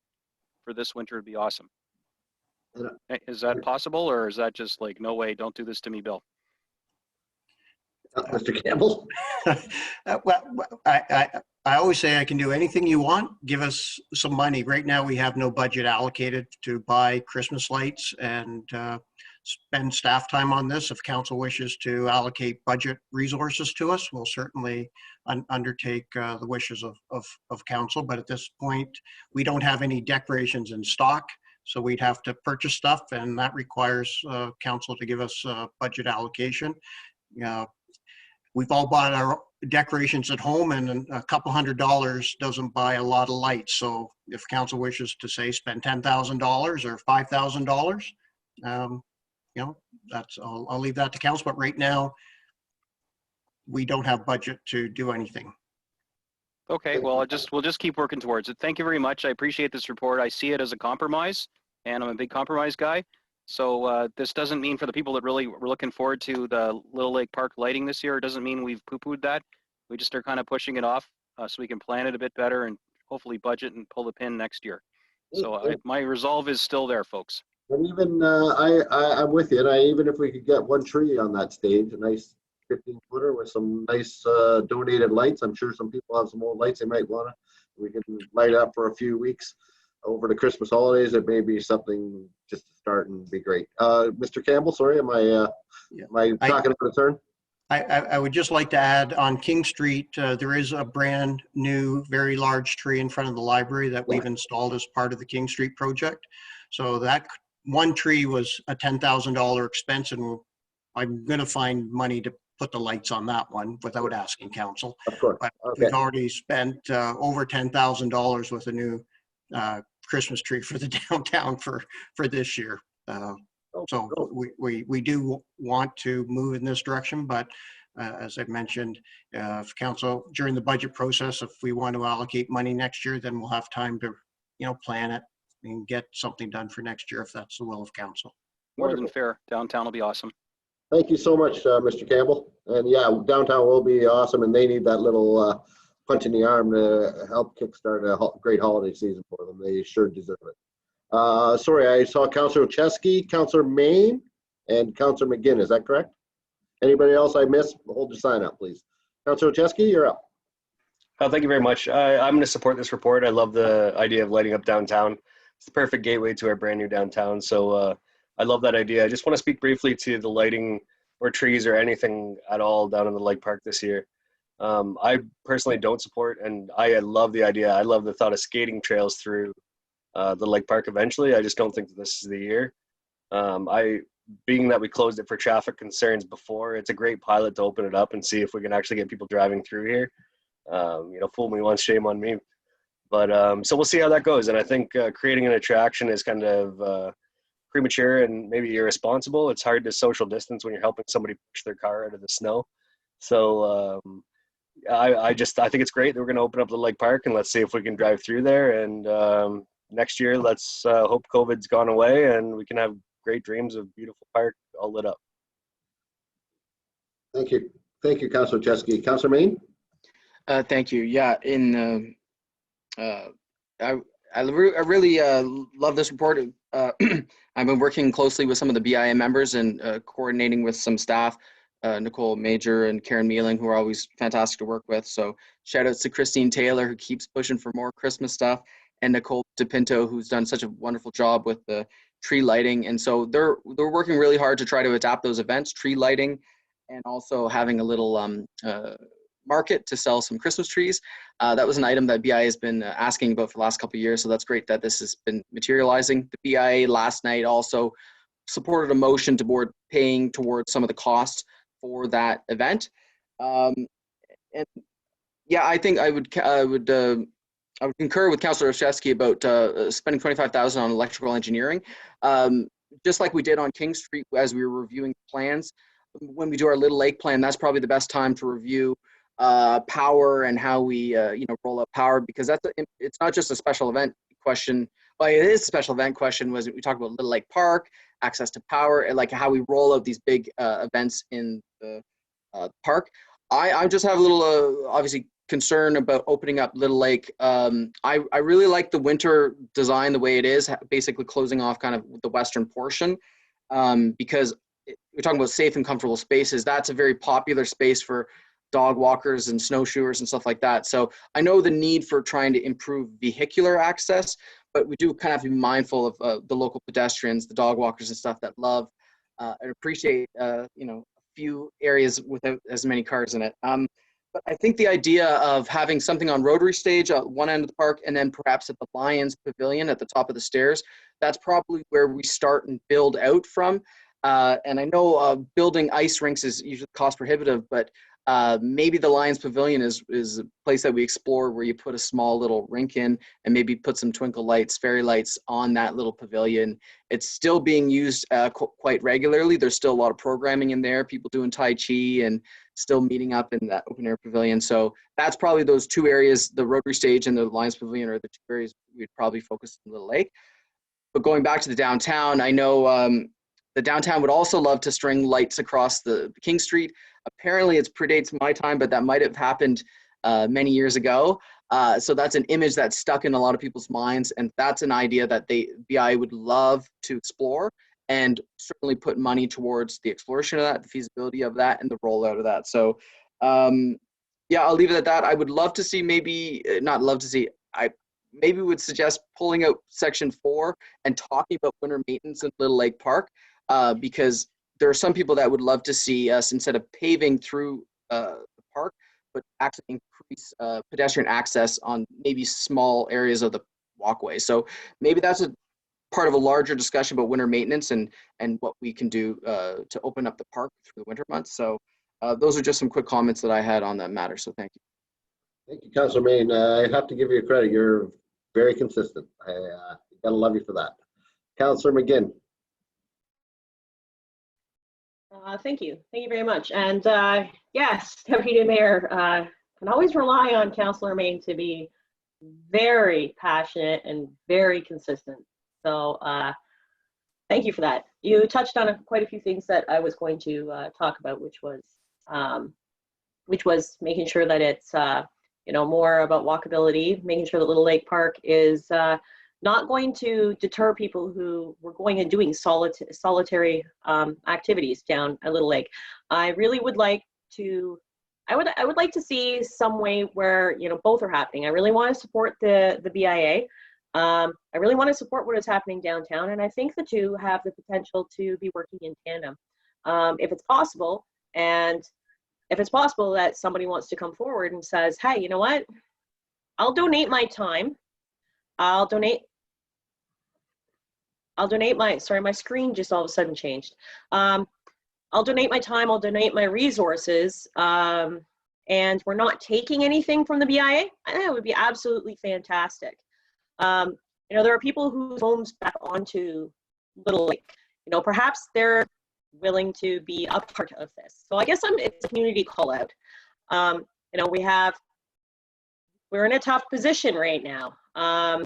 for this winter would be awesome. Is that possible, or is that just like, no way, don't do this to me, Bill? Mr. Campbell? Well, I always say I can do anything you want. Give us some money. Right now, we have no budget allocated to buy Christmas lights and spend staff time on this. If council wishes to allocate budget resources to us, we'll certainly undertake the wishes of council. But at this point, we don't have any decorations in stock. So we'd have to purchase stuff, and that requires council to give us budget allocation. We've all bought our decorations at home, and a couple $100 doesn't buy a lot of lights. So if council wishes to say spend $10,000 or $5,000, you know, that's, I'll leave that to council. But right now, we don't have budget to do anything. Okay, well, we'll just keep working towards it. Thank you very much. I appreciate this report. I see it as a compromise, and I'm a big compromise guy. So this doesn't mean, for the people that really were looking forward to the Little Lake Park lighting this year, it doesn't mean we've poo-pooed that. We just are kind of pushing it off so we can plan it a bit better and hopefully budget and pull the pin next year. So my resolve is still there, folks. And even I'm with you. And even if we could get one tree on that stage, a nice 15-footer with some nice donated lights. I'm sure some people have some old lights they might want to. We can light up for a few weeks over the Christmas holidays. It may be something just to start and be great. Mr. Campbell, sorry, am I talking out of turn? I would just like to add, on King Street, there is a brand new, very large tree in front of the library that we've installed as part of the King Street project. So that one tree was a $10,000 expense, and I'm going to find money to put the lights on that one without asking council. Of course. But Okay. we've already spent over $10,000 with a new Christmas tree for the downtown for this year. So we do want to move in this direction, but as I mentioned, if council during the budget process, if we want to allocate money next year, then we'll have time to, you know, plan it and get something done for next year if that's the will of council. More than fair. Downtown will be awesome. Thank you so much, Mr. Campbell. And yeah, downtown will be awesome, and they need that little punch in the arm to help kickstart a great holiday season for them. They sure deserve it. Sorry, I saw Councilor Chesky, Councilor Main, and Councilor McGinn. Is that correct? Anybody else I missed? Hold your sign up, please. Councilor Chesky, you're up. Thank you very much. I'm going to support this report. I love the idea of lighting up downtown. It's the perfect gateway to our brand new downtown. So I love that idea. I just want to speak briefly to the lighting or trees or anything at all down in the Lake Park this year. I personally don't support, and I love the idea. I love the thought of skating trails through the Lake Park eventually. I just don't think that this is the year. Being that we closed it for traffic concerns before, it's a great pilot to open it up and see if we can actually get people driving through here. You know, fool me once, shame on me. But so we'll see how that goes. And I think creating an attraction is kind of premature and maybe irresponsible. It's hard to social distance when you're helping somebody push their car out of the snow. So I think it's great that we're going to open up the Lake Park, and let's see if we can drive through there. And next year, let's hope COVID's gone away and we can have great dreams of beautiful park all lit up. Thank you. Thank you, Councilor Chesky. Councilor Main? Thank you. Yeah, I really love this report. I've been working closely with some of the BIA members and coordinating with some staff, Nicole Major and Karen Mealing, who are always fantastic to work with. So shout outs to Christine Taylor, who keeps pushing for more Christmas stuff, and Nicole DePinto, who's done such a wonderful job with the tree lighting. And so they're working really hard to try to adapt those events, tree lighting, and also having a little market to sell some Christmas trees. That was an item that BIA has been asking about for the last couple of years, so that's great that this has been materializing. The BIA last night also supported a motion toward paying towards some of the costs for that event. And yeah, I think I would concur with Councilor Oshesky about spending $25,000 on electrical engineering. Just like we did on King Street as we were reviewing plans, when we do our Little Lake plan, that's probably the best time to review power and how we roll out power, because it's not just a special event question. Well, it is a special event question. Was we talked about Little Lake Park, access to power, and like how we roll out these big events in the park. I just have a little obviously concern about opening up Little Lake. I really like the winter design the way it is, basically closing off kind of the western portion, because we're talking about safe and comfortable spaces. That's a very popular space for dog walkers and snowshoers and stuff like that. So I know the need for trying to improve vehicular access, but we do kind of have to be mindful of the local pedestrians, the dog walkers and stuff that love and appreciate, you know, a few areas without as many cars in it. But I think the idea of having something on Rotary Stage at one end of the park and then perhaps at the Lions Pavilion at the top of the stairs, that's probably where we start and build out from. And I know building ice rinks is usually cost prohibitive, but maybe the Lions Pavilion is a place that we explore where you put a small little rink in and maybe put some twinkle lights, fairy lights on that little pavilion. It's still being used quite regularly. There's still a lot of programming in there, people doing Tai Chi and still meeting up in that open air pavilion. So that's probably those two areas, the Rotary Stage and the Lions Pavilion are the two areas we'd probably focus on Little Lake. But going back to the downtown, I know the downtown would also love to string lights across the King Street. Apparently it predates my time, but that might have happened many years ago. So that's an image that's stuck in a lot of people's minds, and that's an idea that BI would love to explore and certainly put money towards the exploration of that, the feasibility of that, and the rollout of that. So yeah, I'll leave it at that. I would love to see I maybe would suggest pulling out section 4 and talking about winter maintenance in Little Lake Park, because there are some people that would love to see us, instead of paving through the park, but actually increase pedestrian access on maybe small areas of the walkway. So maybe that's a part of a larger discussion about winter maintenance and what we can do to open up the park through the winter months. So those are just some quick comments that I had on that matter. So thank you. Thank you, Councilor Main. I have to give you credit. You're very consistent. I gotta love you for that. Councilor McGinn. Thank you. Thank you very much. And yes, Deputy Mayor, can always rely on Councilor Main to be very passionate and very consistent. So thank you for that. You touched on quite a few things that I was going to talk about, which was making sure that it's you know, more about walkability, making sure that Little Lake Park is not going to deter people who were going and doing solitary activities down at Little Lake. I really would like to, I would like to see some way where, you know, both are happening. I really want to support the BIA. I really want to support what is happening downtown, and I think the two have the potential to be working in tandem. If it's possible, and if it's possible that somebody wants to come forward and says, hey, you know what, I'll donate my time. I'll donate my, sorry, my screen just all of a sudden changed. I'll donate my time, I'll donate my resources, and we're not taking anything from the BIA. I think that would be absolutely fantastic. You know, there are people whose homes back onto Little Lake. You know, perhaps they're willing to be a part of this. So I guess it's a community call out. You know, we're in a tough position right now.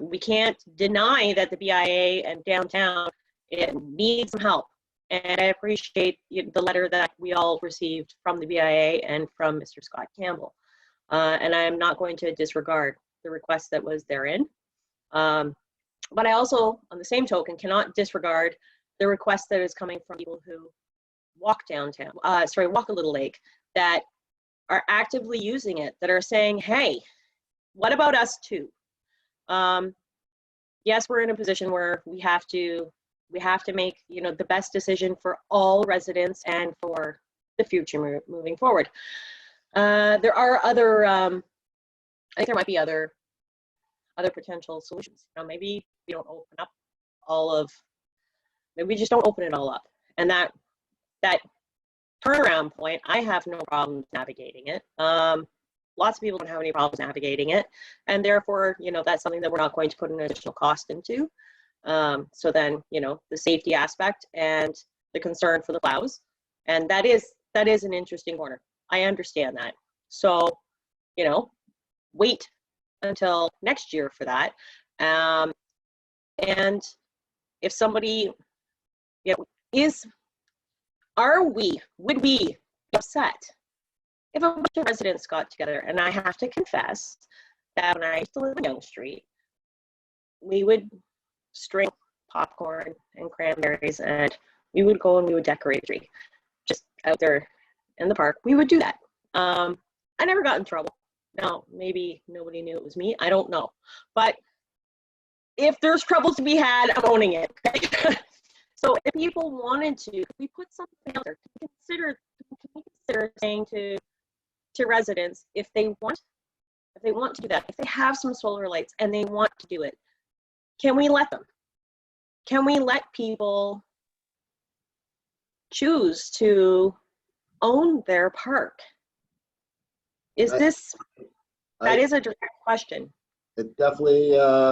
We can't deny that the BIA and downtown, it needs some help. And I appreciate the letter that we all received from the BIA and from Mr. Scott Campbell. And I'm not going to disregard the request that was therein. But I also, on the same token, cannot disregard the request that is coming from people who walk downtown, walk a Little Lake, that are actively using it, that are saying, hey, what about us too? Yes, we're in a position where we have to make, you know, the best decision for all residents and for the future moving forward. There are other, I think there might be other potential solutions. You know, maybe we don't open up maybe we just don't open it all up. And that turnaround point, I have no problem navigating it. Lots of people don't have any problems navigating it. And therefore, you know, that's something that we're not going to put an additional cost into. So then, you know, the safety aspect and the concern for the plows. And that is an interesting corner. I understand that. So, you know, wait until next year for that. And if somebody, you know, would we be upset if a bunch of residents got together, and I have to confess that when I used to live on Young Street, we would string popcorn and cranberries and we would go and we would decorate a tree just out there in the park. We would do that. I never got in trouble. Now, maybe nobody knew it was me. I don't know. But if there's trouble to be had, I'm owning it. So if people wanted to, we put something out there. Can we consider saying to residents, if they want to do that, if they have some solar lights and they want to do it, can we let them? Can we let people choose to own their park? Is this, that is a direct question. It's definitely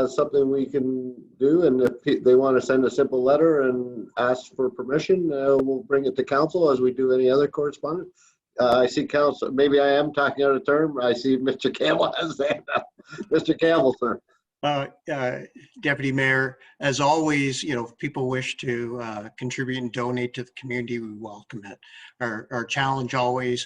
something we can do, and if they want to send a simple letter and ask for permission, we'll bring it to council as we do any other correspondence. I see council, maybe I am talking out of term. I see Mr. Campbell has his hand up. Mr. Campbell, sir. Deputy Mayor, as always, if people wish to contribute and donate to the community, we welcome it. Our challenge always,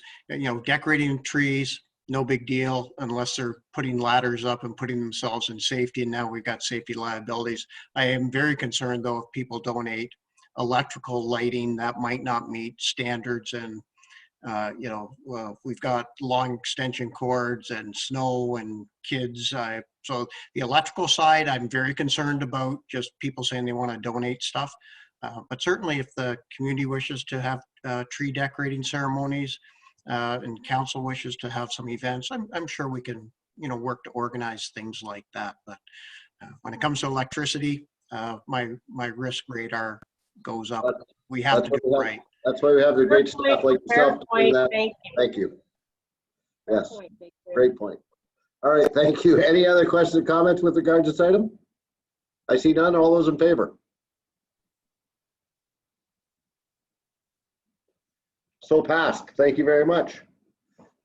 decorating trees, no big deal unless they're putting ladders up and putting themselves in safety. And now we've got safety liabilities. I am very concerned though if people donate electrical lighting that might not meet standards, and we've got long extension cords and snow and kids. So the electrical side, I'm very concerned about just people saying they want to donate stuff. But certainly if the community wishes to have tree decorating ceremonies and council wishes to have some events, I'm sure we can, work to organize things like that. But when it comes to electricity, my risk radar goes up. We have to do it right. That's why we have the great staff like yourself to do that. Thank you. Yes, great point. All right, thank you. Any other questions or comments with regards to this item? I see none. All those in favor? So passed. Thank you very much.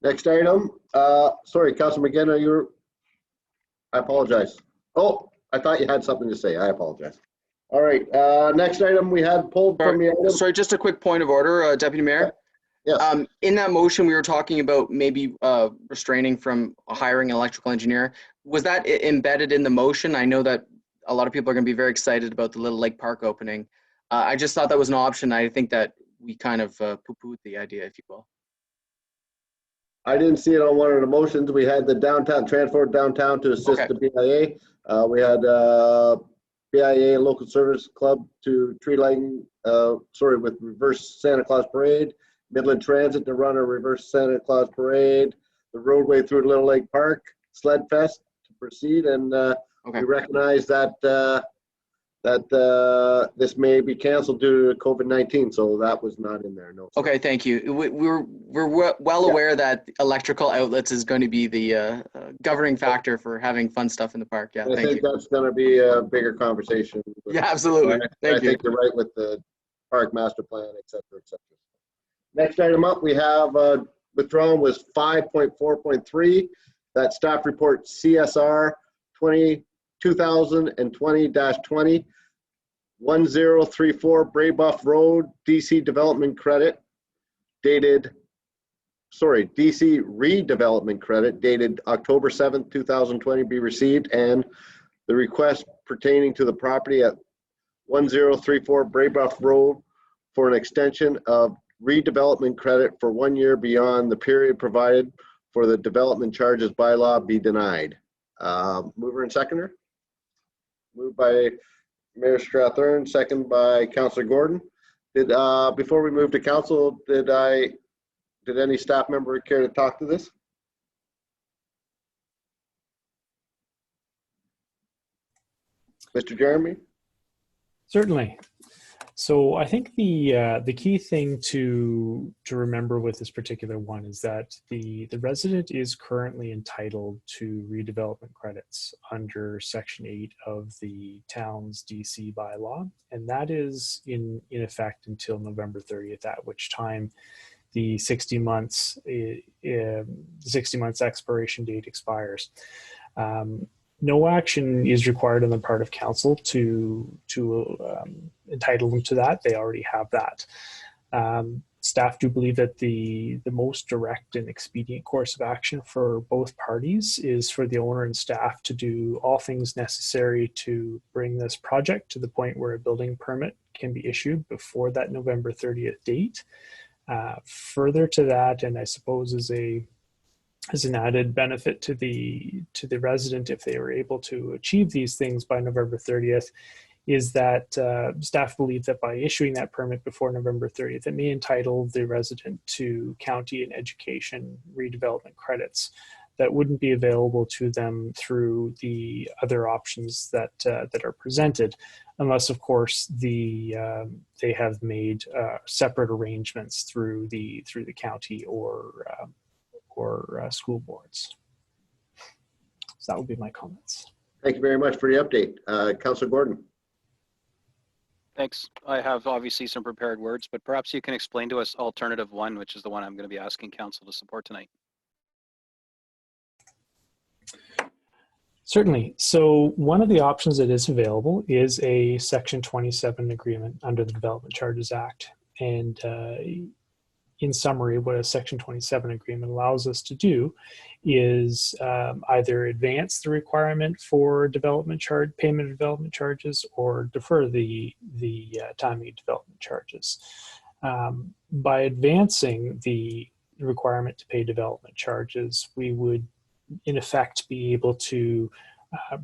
Next item. Sorry, Councilor McGinn, I apologize. Oh, I thought you had something to say. I apologize. All right, next item we had pulled from the item. Sorry, just a quick point of order, Deputy Mayor. Yes. In that motion, we were talking about maybe restraining from hiring an electrical engineer. Was that embedded in the motion? I know that a lot of people are going to be very excited about the Little Lake Park opening. I just thought that was an option. I think that we kind of poo-pooed the idea, if you will. I didn't see it on one of the motions. We had the transport downtown to assist the BIA. We had BIA Local Service Club to tree lighting, with reverse Santa Claus parade. Midland Transit to run a reverse Santa Claus parade. The roadway through Little Lake Park, Sled Fest to proceed, and we recognize that this may be canceled due to COVID-19, so that was not in there. No. Okay, thank you. We're well aware that electrical outlets is going to be the governing factor for having fun stuff in the park. Yeah, I think that's going to be a bigger conversation. Yeah, absolutely. I think you're right with the park master plan, et cetera, et cetera. Next item up, we have withdrawn was 5.4.3. That staff report CSR 2020-20 1034 Braybuff Road DC development credit dated, DC redevelopment credit dated October 7th, 2020 be received, and the request pertaining to the property at 1034 Braybuff Road for an extension of redevelopment credit for 1 year beyond the period provided for the development charges bylaw be denied. Mover and seconder? Moved by Mayor Strathern, second by Councillor Gordon. Before we move to council, did any staff member care to talk to this? Mr. Jeremy? Certainly. So I think the key thing to remember with this particular one is that the resident is currently entitled to redevelopment credits under Section 8 of the town's DC bylaw, and that is in effect until November 30th, at which time the 60 months expiration date expires. No action is required on the part of council to entitle them to that. They already have that. Staff do believe that the most direct and expedient course of action for both parties is for the owner and staff to do all things necessary to bring this project to the point where a building permit can be issued before that November 30th date. Further to that, and I suppose as an added benefit to the resident if they were able to achieve these things by November 30th, is that staff believe that by issuing that permit before November 30th, it may entitle the resident to county and education redevelopment credits that wouldn't be available to them through the other options that are presented, unless, of course, they have made separate arrangements through the county or school boards. So that would be my comments. Thank you very much for the update. Councillor Gordon. Thanks. I have obviously some prepared words, but perhaps you can explain to us alternative one, which is the one I'm going to be asking council to support tonight. Certainly. So one of the options that is available is a Section 27 agreement under the Development Charges Act. And in summary, what a Section 27 agreement allows us to do is either advance the requirement for payment of development charges, or defer the timing of development charges. By advancing the requirement to pay development charges, we would in effect be able to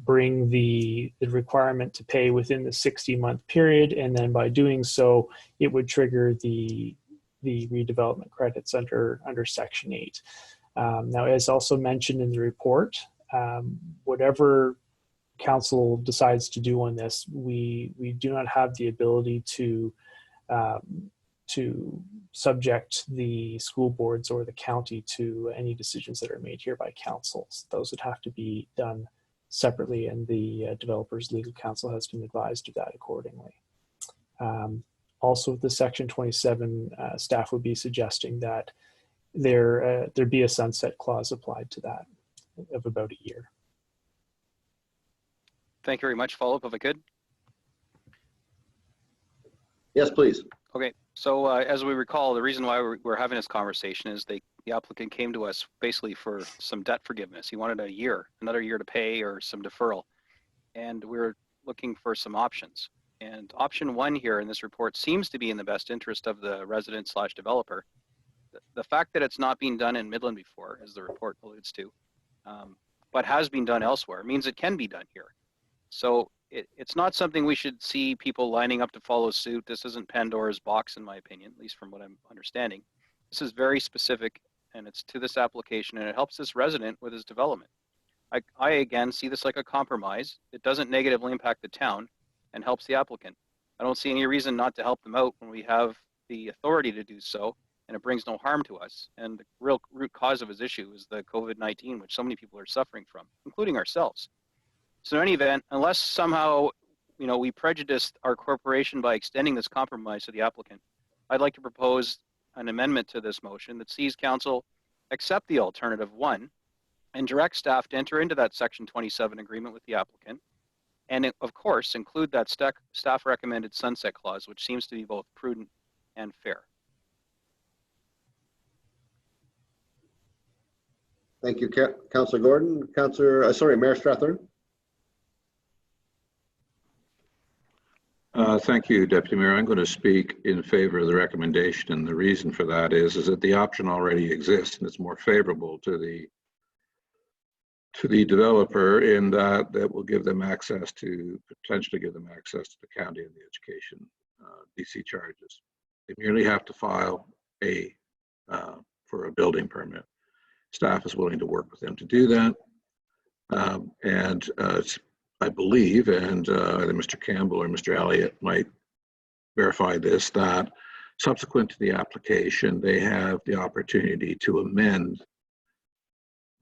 bring the requirement to pay within the 60-month period, and then by doing so, it would trigger the redevelopment credits under Section 8. Now, as also mentioned in the report, whatever council decides to do on this, we do not have the ability to subject the school boards or the county to any decisions that are made here by councils. Those would have to be done separately, and the developer's legal counsel has been advised of that accordingly. Also, with the Section 27, staff would be suggesting that there be a sunset clause applied to that of about a year. Thank you very much. Follow up if I could. Yes, please. Okay, so as we recall, the reason why we're having this conversation is the applicant came to us basically for some debt forgiveness. He wanted another year to pay, or some deferral. And we're looking for some options. And option one here in this report seems to be in the best interest of the resident / developer. The fact that it's not being done in Midland before, as the report alludes to, but has been done elsewhere, means it can be done here. So it's not something we should see people lining up to follow suit. This isn't Pandora's box, in my opinion, at least from what I'm understanding. This is very specific, and it's to this application, and it helps this resident with his development. I again see this like a compromise. It doesn't negatively impact the town and helps the applicant. I don't see any reason not to help them out when we have the authority to do so, and it brings no harm to us. And the real root cause of his issue is the COVID-19, which so many people are suffering from, including ourselves. So in any event, unless somehow we prejudiced our corporation by extending this compromise to the applicant, I'd like to propose an amendment to this motion that sees council accept the alternative one and direct staff to enter into that Section 27 agreement with the applicant, and of course include that staff recommended sunset clause, which seems to be both prudent and fair. Thank you, Councillor Gordon. Mayor Strathern. Thank you, Deputy Mayor. I'm going to speak in favor of the recommendation, and the reason for that is that the option already exists, and it's more favorable to the developer in that will give them potentially give them access to the county and the education DC charges. They merely have to file for a building permit. Staff is willing to work with them to do that, and I believe, and either Mr. Campbell or Mr. Elliott might verify this, that subsequent to the application, they have the opportunity to amend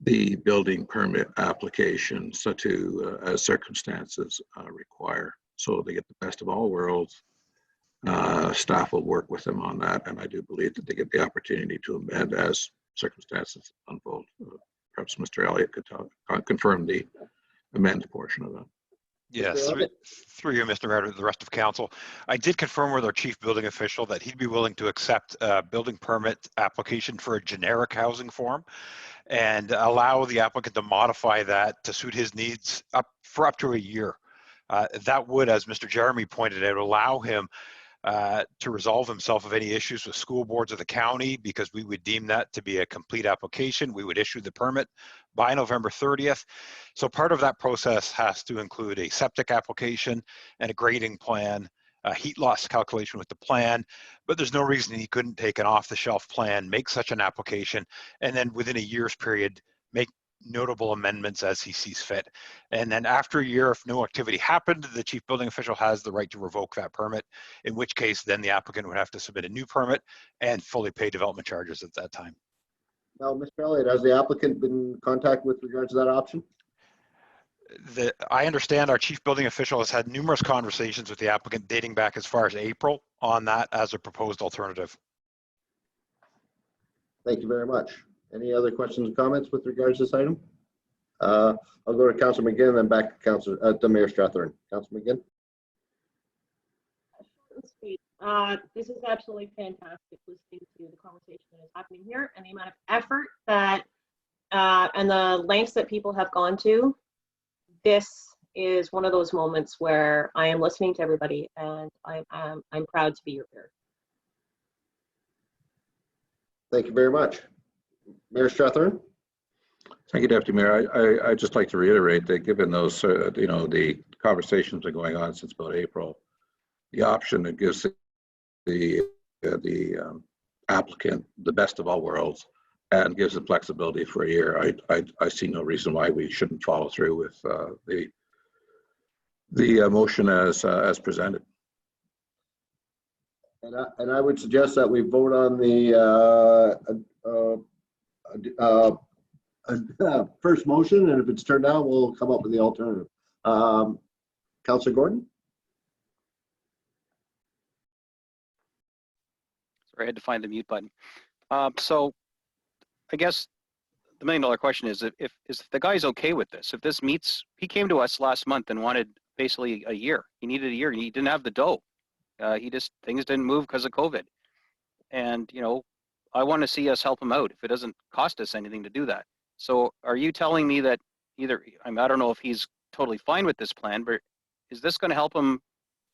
the building permit application as circumstances require. So they get the best of all worlds. Staff will work with them on that, and I do believe that they get the opportunity to amend as circumstances unfold. Perhaps Mr. Elliott could confirm the amend portion of that. Yes, through you, Mr. Mayor, to the rest of council. I did confirm with our chief building official that he'd be willing to accept a building permit application for a generic housing form and allow the applicant to modify that to suit his needs for up to a year. That would, as Mr. Jeremy pointed out, allow him to resolve himself of any issues with school boards of the county, because we would deem that to be a complete application. We would issue the permit by November 30th. So part of that process has to include a septic application and a grading plan, a heat loss calculation with the plan, but there's no reason he couldn't take an off-the-shelf plan, make such an application, and then within a year's period, make notable amendments as he sees fit. And then after a year, if no activity happened, the chief building official has the right to revoke that permit, in which case then the applicant would have to submit a new permit and fully pay development charges at that time. Now, Mr. Elliott, has the applicant been in contact with regards to that option? I understand our chief building official has had numerous conversations with the applicant dating back as far as April on that as a proposed alternative. Thank you very much. Any other questions or comments with regards to this item? I'll go to Councilor McGinn and then back to Mayor Strathern. Councilor McGinn. This is absolutely fantastic listening to the conversation that is happening here and the amount of effort that and the lengths that people have gone to. This is one of those moments where I am listening to everybody and I'm proud to be your peer. Thank you very much. Mayor Strathern. Thank you, Deputy Mayor. I'd just like to reiterate that given those, the conversations are going on since about April, the option that gives the applicant the best of all worlds and gives them flexibility for a year, I see no reason why we shouldn't follow through with the motion as presented. And I would suggest that we vote on the first motion, and if it's turned down, we'll come up with the alternative. Councilor Gordon? Sorry, I had to find the mute button. So I guess the $1 million question is if the guy's okay with this, if this meets, he came to us last month and wanted basically a year. He needed a year and he didn't have the dough. Things didn't move because of COVID. And, I want to see us help him out if it doesn't cost us anything to do that. So are you telling me that I don't know if he's totally fine with this plan, but is this going to help him,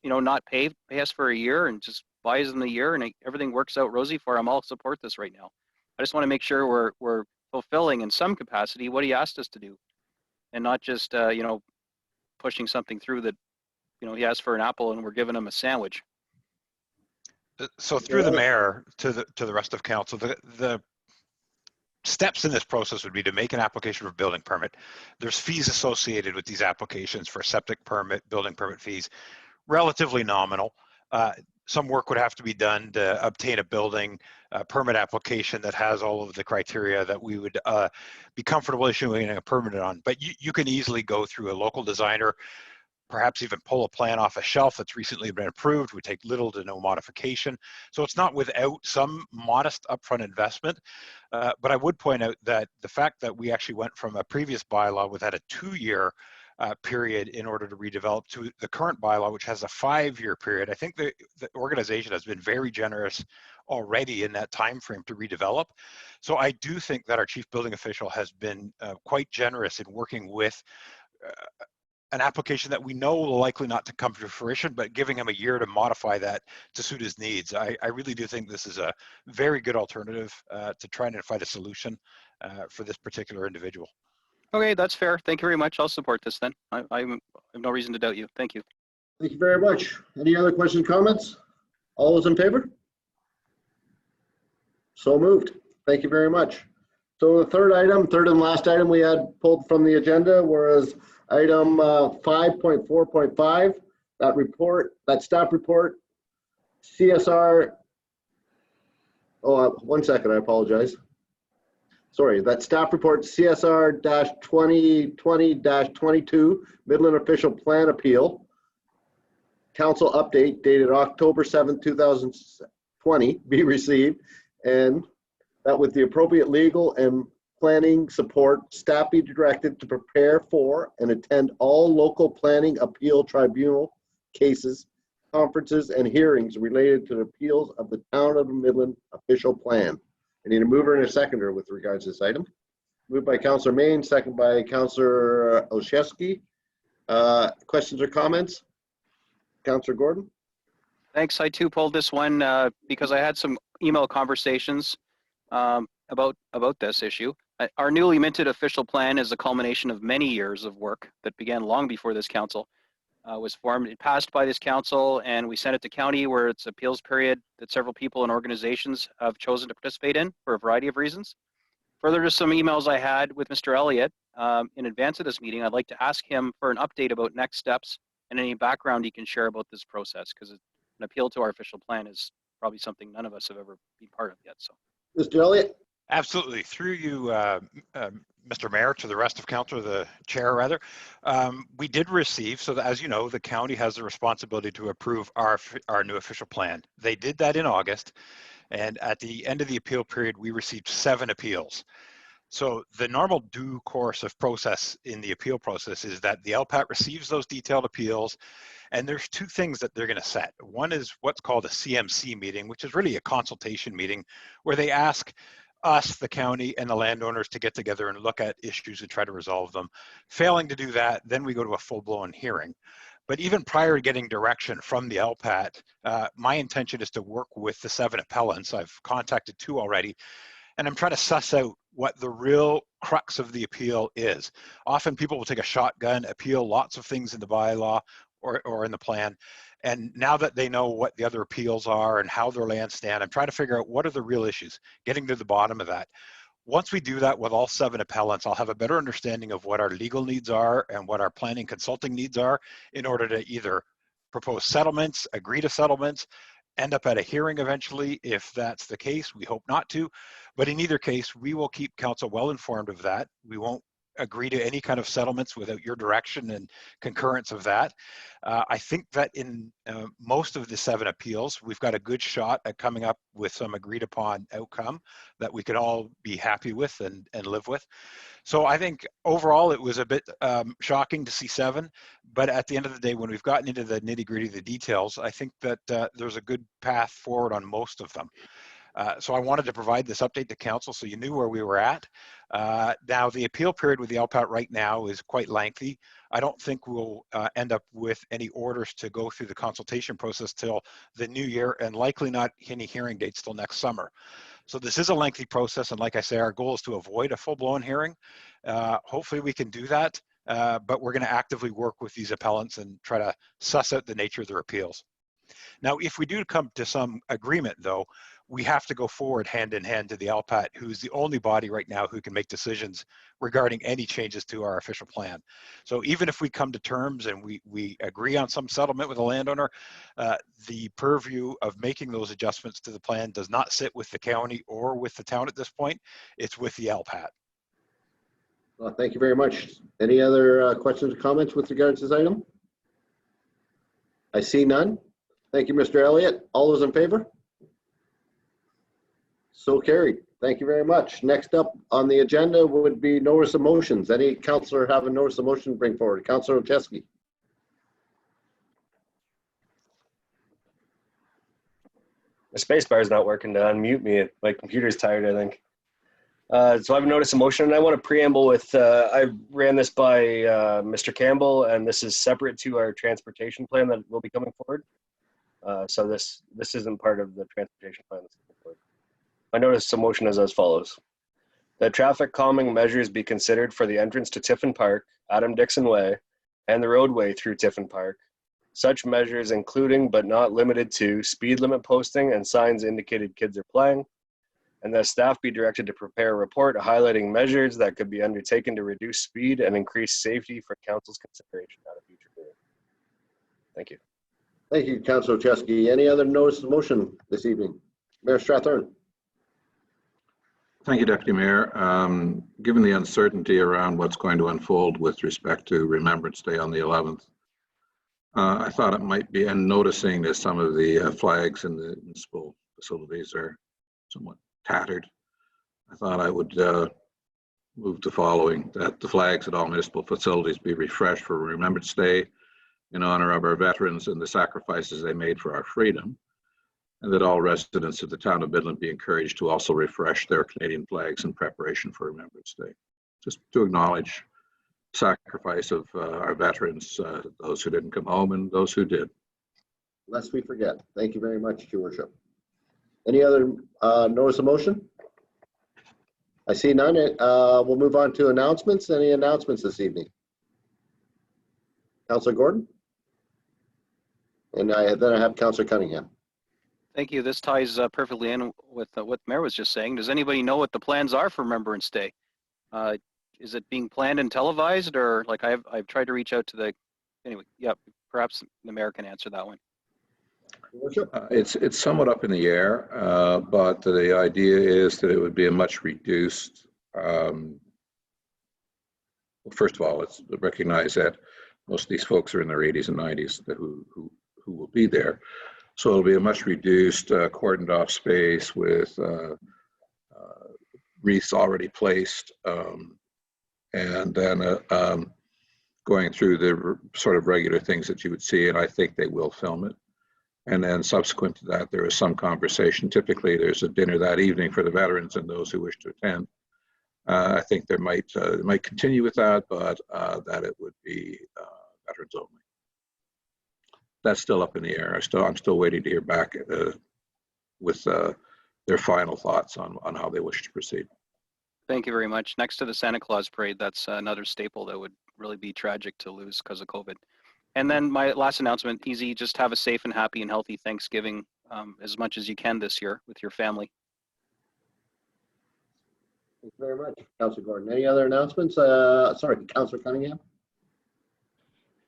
not pay us for a year and just buys him the year and everything works out rosy for him? I'll support this right now. I just want to make sure we're fulfilling in some capacity what he asked us to do and not just, pushing something through that, he asked for an apple and we're giving him a sandwich. So through the mayor to the rest of council, the steps in this process would be to make an application for building permit. There's fees associated with these applications for septic permit, building permit fees, relatively nominal. Some work would have to be done to obtain a building permit application that has all of the criteria that we would be comfortable issuing a permit on. But you can easily go through a local designer, perhaps even pull a plan off a shelf that's recently been approved, would take little to no modification. So it's not without some modest upfront investment. But I would point out that the fact that we actually went from a previous bylaw with a 2-year period in order to redevelop to the current bylaw, which has a 5-year period, I think the organization has been very generous already in that time frame to redevelop. So I do think that our chief building official has been quite generous in working with an application that we know will likely not to come to fruition, but giving him a year to modify that to suit his needs. I really do think this is a very good alternative to try and find a solution for this particular individual. Okay, that's fair. Thank you very much. I'll support this then. I have no reason to doubt you. Thank you. Thank you very much. Any other questions, comments? All those in favor? So moved. Thank you very much. So the third and last item we had pulled from the agenda was item 5.4.5, that staff report, CSR. Oh, 1 second, I apologize. Sorry, that staff report CSR-2020-22, Midland Official Plan Appeal, Council Update dated October 7th, 2020, be received, and that with the appropriate legal and planning support, staff be directed to prepare for and attend all local planning appeal tribunal cases, conferences, and hearings related to the appeals of the Town of Midland official plan. I need a mover and a seconder with regards to this item. Moved by Councillor Main, second by Councillor Olszewski. Questions or comments? Councillor Gordon? Thanks. I too pulled this one because I had some email conversations about this issue. Our newly minted official plan is a culmination of many years of work that began long before this council was formed. It passed by this council, and we sent it to county, where it's appeals period that several people and organizations have chosen to participate in for a variety of reasons. Further to some emails I had with Mr. Elliott in advance of this meeting, I'd like to ask him for an update about next steps and any background he can share about this process, because an appeal to our official plan is probably something none of us have ever been part of yet. So, Mr. Elliott? Absolutely. Through you, Mr. Mayor, to the rest of council, the chair rather, we did receive, so that, as you know, the county has the responsibility to approve our new official plan. They did that in August, and at the end of the appeal period, we received 7 appeals. So the normal due course of process in the appeal process is that the LPAT receives those detailed appeals, and there's 2 things that they're going to set. One is what's called a CMC meeting, which is really a consultation meeting where they ask us, the county, and the landowners to get together and look at issues and try to resolve them. Failing to do that, then we go to a full-blown hearing. But even prior to getting direction from the LPAT, my intention is to work with the 7 appellants. I've contacted 2 already, and I'm trying to suss out what the real crux of the appeal is. Often people will take a shotgun appeal lots of things in the bylaw or in the plan. And now that they know what the other appeals are and how their lands stand, I'm trying to figure out what are the real issues, getting to the bottom of that. Once we do that with all 7 appellants, I'll have a better understanding of what our legal needs are and what our planning consulting needs are in order to either propose settlements, agree to settlements, end up at a hearing eventually. If that's the case, we hope not to. But in either case, we will keep council well informed of that. We won't agree to any kind of settlements without your direction and concurrence of that. I think that in most of the 7 appeals, we've got a good shot at coming up with some agreed upon outcome that we could all be happy with and live with. So I think overall it was a bit shocking to see 7, but at the end of the day, when we've gotten into the nitty gritty of the details, I think that there's a good path forward on most of them. So I wanted to provide this update to council so you knew where we were at. Now the appeal period with the LPAT right now is quite lengthy. I don't think we'll end up with any orders to go through the consultation process till the new year, and likely not any hearing dates till next summer. So this is a lengthy process, and like I say, our goal is to avoid a full-blown hearing. Hopefully we can do that, but we're going to actively work with these appellants and try to suss out the nature of their appeals. Now, if we do come to some agreement, though, we have to go forward hand in hand to the LPAT, who's the only body right now who can make decisions regarding any changes to our official plan. So even if we come to terms and we agree on some settlement with a landowner, the purview of making those adjustments to the plan does not sit with the county or with the town at this point. It's with the LPAT. Well, thank you very much. Any other questions or comments with regards to this item? I see none. Thank you, Mr. Elliott. All those in favor? So carried. Thank you very much. Next up on the agenda would be notice of motions. Any councillor have a notice of motion to bring forward? Councillor Olszewski. The space bar is not working to unmute me. My computer's tired, I think. So I've noticed a motion, and I want to preamble with, I ran this by Mr. Campbell, and this is separate to our transportation plan that will be coming forward. So this isn't part of the transportation plan that's coming forward. My notice of motion is as follows. That traffic calming measures be considered for the entrance to Tiffin Park, Adam Dixon Way, and the roadway through Tiffin Park. Such measures including but not limited to speed limit posting and signs indicated kids are playing, and that staff be directed to prepare a report highlighting measures that could be undertaken to reduce speed and increase safety for council's consideration at a future meeting. Thank you. Thank you, Councillor Olszewski. Any other notice of motion this evening? Mayor Strathern. Thank you, Deputy Mayor. Given the uncertainty around what's going to unfold with respect to Remembrance Day on the 11th, I thought it might be, and noticing that some of the flags in the municipal facilities are somewhat tattered, I thought I would move the following: that the flags at all municipal facilities be refreshed for Remembrance Day in honor of our veterans and the sacrifices they made for our freedom, and that all residents of the town of Midland be encouraged to also refresh their Canadian flags in preparation for Remembrance Day, just to acknowledge the sacrifice of our veterans, those who didn't come home and those who did. Lest we forget. Thank you very much, Your Worship. Any other notice of motion? I see none. We'll move on to announcements. Any announcements this evening? Councillor Gordon? And then I have Councillor Cunningham. Thank you. This ties perfectly in with what the Mayor was just saying. Does anybody know what the plans are for Remembrance Day? Is it being planned and televised, or like I've tried to reach out to the, anyway, yeah, perhaps the Mayor can answer that one. It's somewhat up in the air, but the idea is that it would be a much reduced, well, first of all, let's recognize that most of these folks are in their 80s and 90s who will be there. So it'll be a much reduced, cordoned off space with wreaths already placed, and then going through the sort of regular things that you would see, and I think they will film it. And then subsequent to that, there is some conversation. Typically, there's a dinner that evening for the veterans and those who wish to attend. I think there might continue with that, but that it would be veterans only. That's still up in the air. I'm still waiting to hear back with their final thoughts on how they wish to proceed. Thank you very much. Next to the Santa Claus parade, that's another staple that would really be tragic to lose because of COVID. And then my last announcement, easy, just have a safe and happy and healthy Thanksgiving as much as you can this year with your family. Thank you very much, Councillor Gordon. Any other announcements? Sorry, Councillor Cunningham.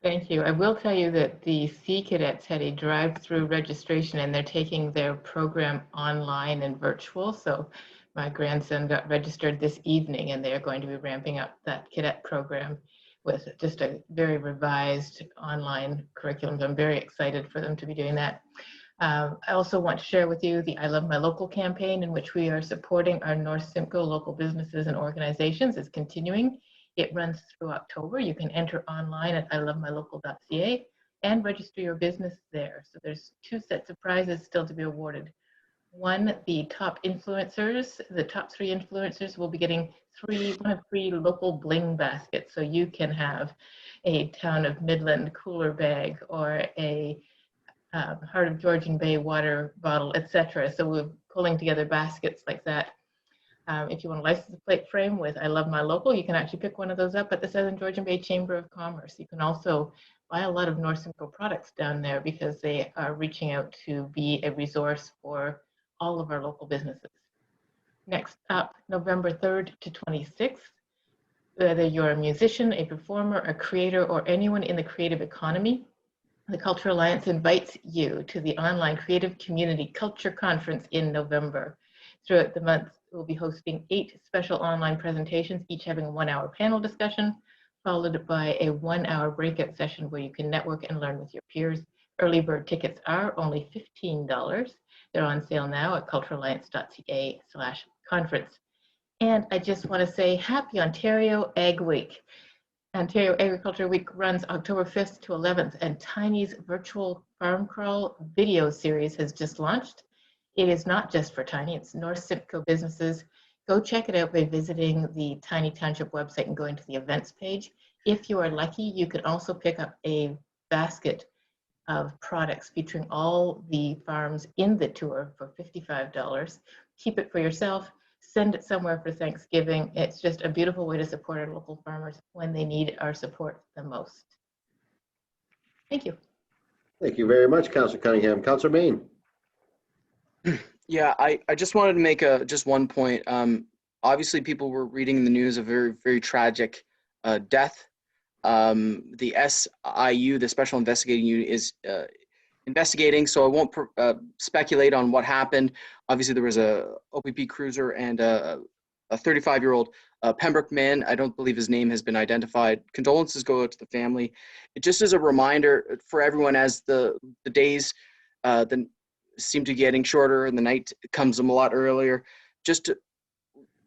Thank you. I will tell you that the Sea Cadets had a drive-through registration and they're taking their program online and virtual. So my grandson got registered this evening and they're going to be ramping up that cadet program with just a very revised online curriculum. So I'm very excited for them to be doing that. I also want to share with you the I Love My Local campaign, in which we are supporting our North Simcoe local businesses and organizations. Is continuing. It runs through October. You can enter online at ilovemylocal.ca and register your business there. So there's 2 sets of prizes still to be awarded. One, the top influencers, the top 3 influencers will be getting one of 3 local bling baskets. So you can have a Town of Midland cooler bag or a Heart of Georgian Bay water bottle, etc. So we're pulling together baskets like that. If you want a license plate frame with I Love My Local, you can actually pick one of those up at the Southern Georgian Bay Chamber of Commerce. You can also buy a lot of North Simcoe products down there because they are reaching out to be a resource for all of our local businesses. Next up, November 3rd to 26th, whether you're a musician, a performer, a creator, or anyone in the creative economy, the Cultural Alliance invites you to the online Creative Community Culture Conference in November. Throughout the month, we'll be hosting 8 special online presentations, each having a 1-hour panel discussion, followed by a 1-hour breakout session where you can network and learn with your peers. Early bird tickets are only $15. They're on sale now at culturalalliance.ca/conference. And I just want to say happy Ontario Ag Week. Ontario Agriculture Week runs October 5th to 11th, and Tiny's virtual farm crawl video series has just launched. It is not just for Tiny, it's North Simcoe businesses. Go check it out by visiting the Tiny Township website and going to the events page. If you are lucky, you can also pick up a basket of products featuring all the farms in the tour for $55. Keep it for yourself, send it somewhere for Thanksgiving. It's just a beautiful way to support our local farmers when they need our support the most. Thank you. Thank you very much, Councillor Cunningham. Councillor Main. Yeah, I just wanted to make just one point. Obviously, people were reading in the news a very, very tragic death. The SIU, the Special Investigating Unit, is investigating, so I won't speculate on what happened. Obviously, there was a OPP cruiser and a 35-year-old Pembroke man. I don't believe his name has been identified. Condolences go out to the family. It just is a reminder for everyone as the days seem to be getting shorter and the night comes a lot earlier. Just to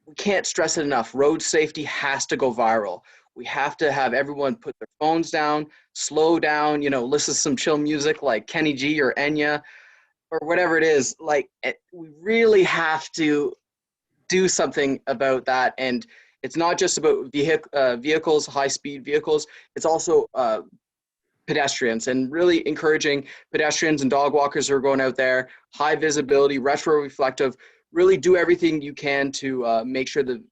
we can't stress it enough. Road safety has to go viral. We have to have everyone put their phones down, slow down, you know, listen to some chill music like Kenny G or Enya or whatever it is. Like, we really have to do something about that. And it's not just about vehicles, high-speed vehicles. It's also pedestrians, and really encouraging pedestrians and dog walkers who are going out there, high visibility, retro reflective, really do everything you can to make sure the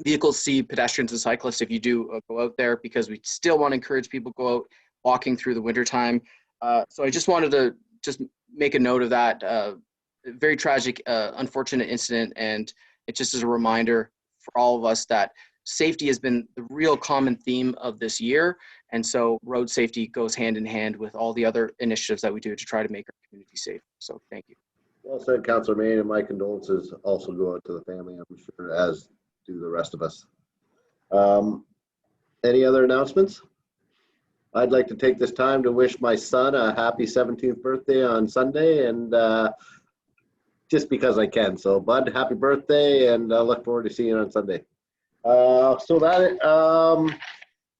vehicles see pedestrians and cyclists if you do go out there, because we still want to encourage people to go out walking through the wintertime. So I just wanted to just make a note of that. Very tragic, unfortunate incident, and it just is a reminder for all of us that safety has been the real common theme of this year, and so road safety goes hand in hand with all the other initiatives that we do to try to make our community safe. So thank you. Well said, Councillor Main, and my condolences also go out to the family, I'm sure, as do the rest of us. Any other announcements? I'd like to take this time to wish my son a happy 17th birthday on Sunday, and just because I can. So, Bud, happy birthday, and I look forward to seeing you on Sunday. So that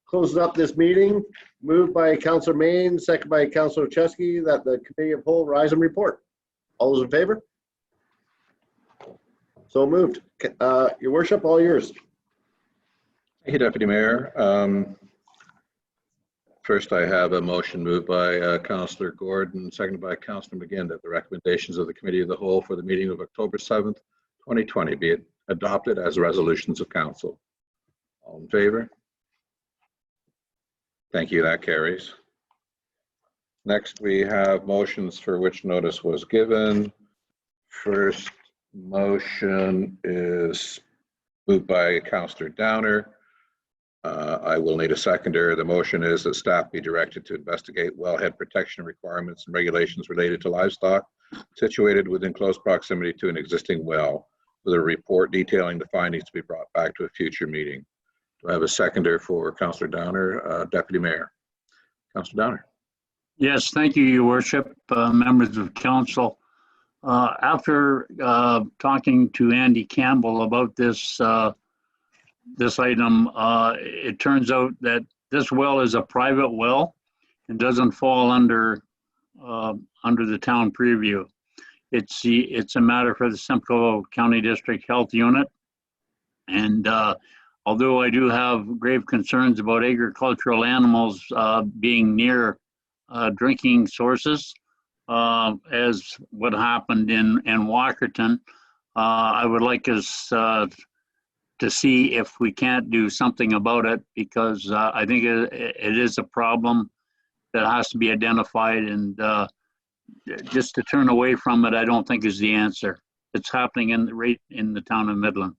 closes up this meeting. Moved by Councillor Main, second by Councillor Chesky, that the Committee of Whole rise and report. All those in favor? So moved. Your Worship, all yours. Thank you, Deputy Mayor. First, I have a motion moved by Councillor Gordon, seconded by Councillor McGinn, that the recommendations of the Committee of the Whole for the meeting of October 7th, 2020 be adopted as resolutions of Council. All in favor? Thank you, that carries. Next, we have motions for which notice was given. First motion is moved by Councillor Downer. I will need a seconder. The motion is that staff be directed to investigate wellhead protection requirements and regulations related to livestock situated within close proximity to an existing well, with a report detailing the findings to be brought back to a future meeting. Do I have a seconder for Councillor Downer? Deputy Mayor. Councillor Downer. Yes, thank you, Your Worship, members of council. After talking to Andy Campbell about this this item, it turns out that this well is a private well and doesn't fall under the town purview. It's a matter for the Simcoe County District Health Unit, and although I do have grave concerns about agricultural animals being near drinking sources, as what happened in Walkerton, I would like us to see if we can't do something about it, because I think it is a problem that has to be identified, and just to turn away from it, I don't think is the answer. It's happening right in the town of Midland.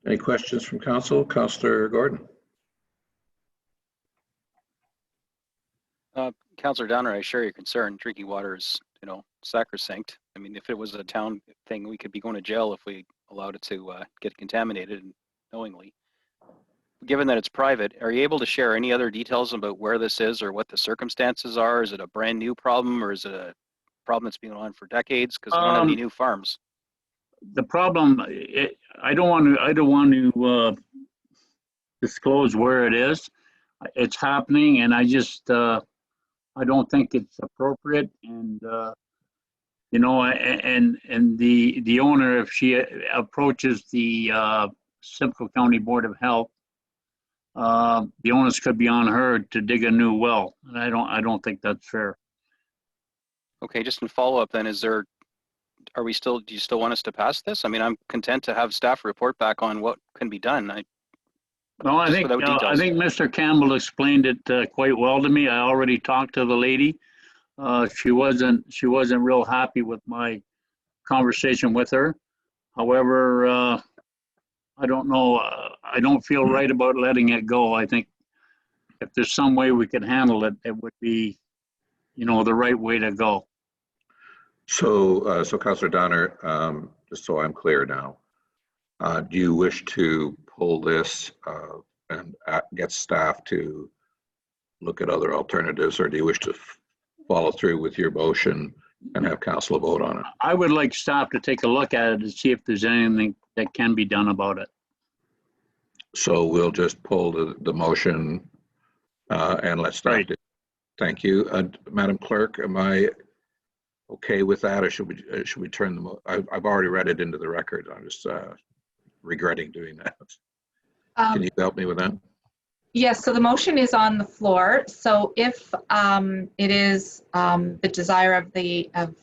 Any questions from council? Councillor Gordon. Councillor Downer, I share your concern. Drinking water is, sacrosanct. I mean, if it was a town thing, we could be going to jail if we allowed it to get contaminated knowingly. Given that it's private, are you able to share any other details about where this is or what the circumstances are? Is it a brand new problem, or is it a problem that's been on for decades? Because we don't have any new farms. The problem, I don't want to disclose where it is. It's happening, and I just I don't think it's appropriate. And and the owner, if she approaches the Simcoe County Board of Health, the onus could be on her to dig a new well, and I don't think that's fair. Okay, just in follow up then, do you still want us to pass this? I mean, I'm content to have staff report back on what can be done. I think Mr. Campbell explained it quite well to me. I already talked to the lady. She wasn't real happy with my conversation with her. However, I don't know. I don't feel right about letting it go. I think if there's some way we could handle it, it would be, the right way to go. So, Councillor Donner, just so I'm clear now, do you wish to pull this and get staff to look at other alternatives, or do you wish to follow through with your motion and have council vote on it. I would like staff to take a look at it and see if there's anything that can be done about it. So we'll just pull the motion and let staff do it. Thank you. Madam Clerk, am I okay with that, or should we turn the, I've already read it into the record. I'm just regretting doing that. Can you help me with that? Yes, so the motion is on the floor. So if it is the desire of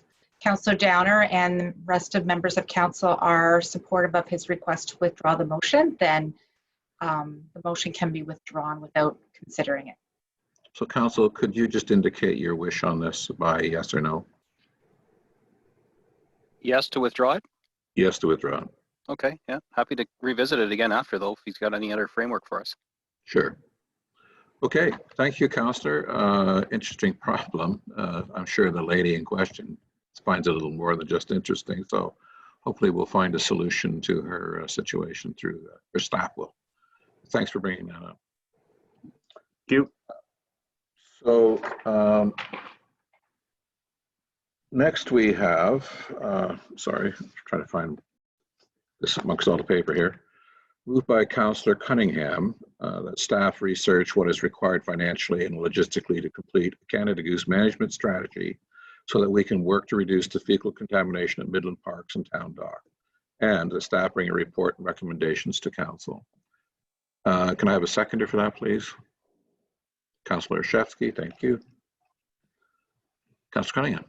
Councillor Downer and the rest of members of council are supportive of his request to withdraw the motion, then the motion can be withdrawn without considering it. So council, could you just indicate your wish on this by yes or no? Yes to withdraw it? Yes to withdraw. Okay, yeah. Happy to revisit it again after, though, if he's got any other framework for us. Sure. Okay, thank you, Councillor. Interesting problem. I'm sure the lady in question finds it a little more than just interesting. So hopefully we'll find a solution to her situation through her staff will. Thanks for bringing that up. Thank you. So next we have, sorry, I'm trying to find this amongst all the paper here. Moved by Councillor Cunningham that staff research what is required financially and logistically to complete a Canada Goose management strategy so that we can work to reduce the fecal contamination at Midland Parks and Town Dock. And the staff bring a report and recommendations to council. Can I have a seconder for that, please? Councillor Shefsky, thank you. Councillor Cunningham.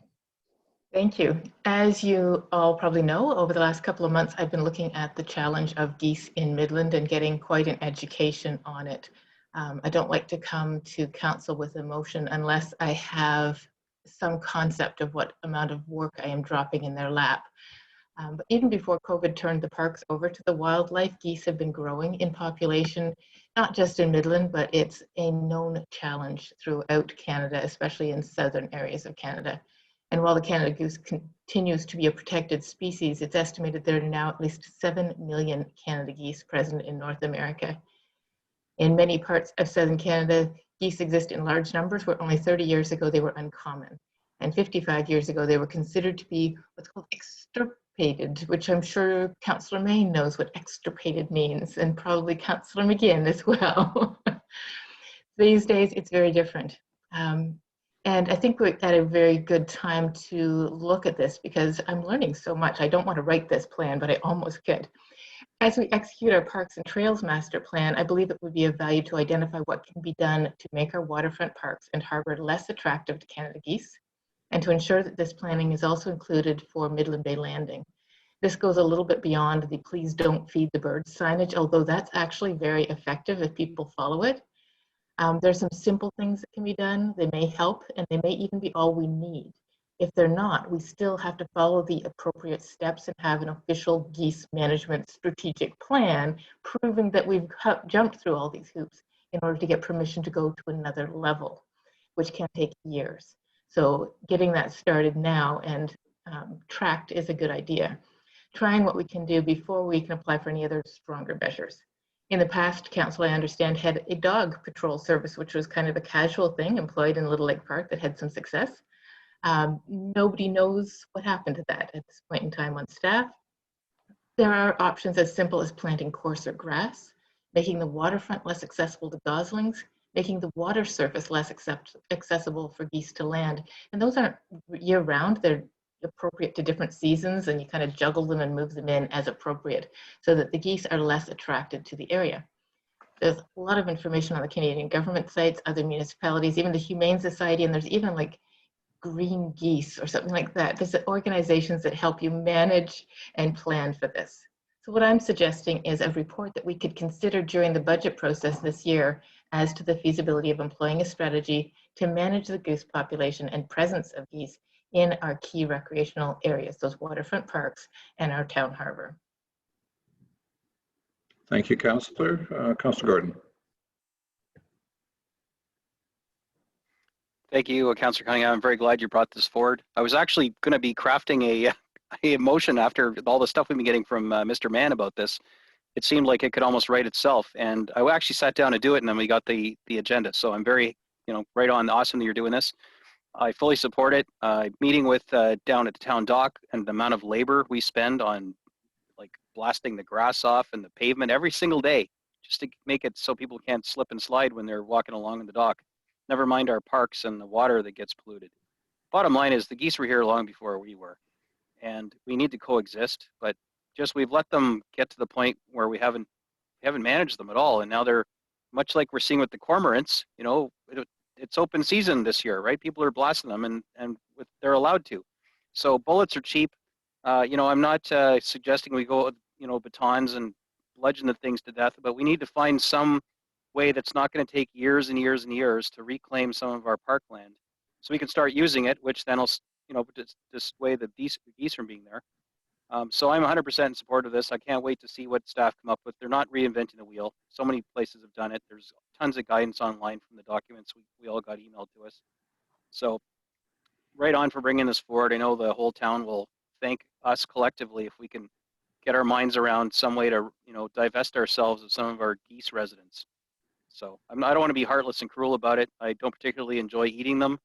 Thank you. As you all probably know, over the last couple of months, I've been looking at the challenge of geese in Midland and getting quite an education on it. I don't like to come to council with a motion unless I have some concept of what amount of work I am dropping in their lap. But even before COVID turned the parks over to the wildlife, geese have been growing in population, not just in Midland, but it's a known challenge throughout Canada, especially in southern areas of Canada. And while the Canada goose continues to be a protected species, it's estimated there are now at least 7 million Canada geese present in North America. In many parts of southern Canada, geese exist in large numbers where only 30 years ago they were uncommon. And 55 years ago, they were considered to be what's called extirpated, which I'm sure Councillor Main knows what extirpated means, and probably Councillor McGinn as well. These days, it's very different. And I think we're at a very good time to look at this because I'm learning so much. I don't want to write this plan, but I almost could. As we execute our Parks and Trails Master Plan, I believe it would be of value to identify what can be done to make our waterfront parks and harbor less attractive to Canada geese, and to ensure that this planning is also included for Midland Bay Landing. This goes a little bit beyond the "please don't feed the birds" signage, although that's actually very effective if people follow it. There's some simple things that can be done. They may help, and they may even be all we need. If they're not, we still have to follow the appropriate steps and have an official geese management strategic plan, proving that we've jumped through all these hoops in order to get permission to go to another level, which can take years. So getting that started now and tracked is a good idea. Trying what we can do before we can apply for any other stronger measures. In the past, council, I understand, had a dog patrol service, which was kind of a casual thing employed in Little Lake Park that had some success. Nobody knows what happened to that at this point in time on staff. There are options as simple as planting coarser grass, making the waterfront less accessible to goslings, making the water surface less accessible for geese to land. And those aren't year round, they're appropriate to different seasons, and you kind of juggle them and move them in as appropriate so that the geese are less attracted to the area. There's a lot of information on the Canadian government sites, other municipalities, even the Humane Society, and there's even like Green Geese or something like that. There's organizations that help you manage and plan for this. So what I'm suggesting is a report that we could consider during the budget process this year as to the feasibility of employing a strategy to manage the goose population and presence of geese in our key recreational areas, those waterfront parks and our town harbor. Thank you, Councillor. Councillor Gordon. Thank you, Councillor Cunningham. I'm very glad you brought this forward. I was actually going to be crafting a motion after all the stuff we've been getting from Mr. Mann about this. It seemed like it could almost write itself, and I actually sat down to do it, and then we got the agenda. So I'm very, right on. Awesome that you're doing this. I fully support it. Meeting with down at the town dock and the amount of labor we spend on like blasting the grass off and the pavement every single day just to make it so people can't slip and slide when they're walking along in the dock. Never mind our parks and the water that gets polluted. Bottom line is the geese were here long before we were, and we need to coexist, but just we've let them get to the point where we haven't managed them at all, and now they're much like we're seeing with the cormorants. You know, it's open season this year, right? People are blasting them, and they're allowed to. So bullets are cheap. You know, I'm not suggesting we go, you know, batons and bludgeon the things to death, but we need to find some way that's not going to take years and years and years to reclaim some of our parkland, so we can start using it, which then will, you know, dissuade the geese from being there. So I'm 100% in support of this. I can't wait to see what staff come up with. They're not reinventing the wheel. So many places have done it. There's tons of guidance online from the documents we all got emailed to us. So right on for bringing this forward. I know the whole town will thank us collectively if we can get our minds around some way to, you know, divest ourselves of some of our geese residents. So I don't want to be heartless and cruel about it. I don't particularly enjoy eating them.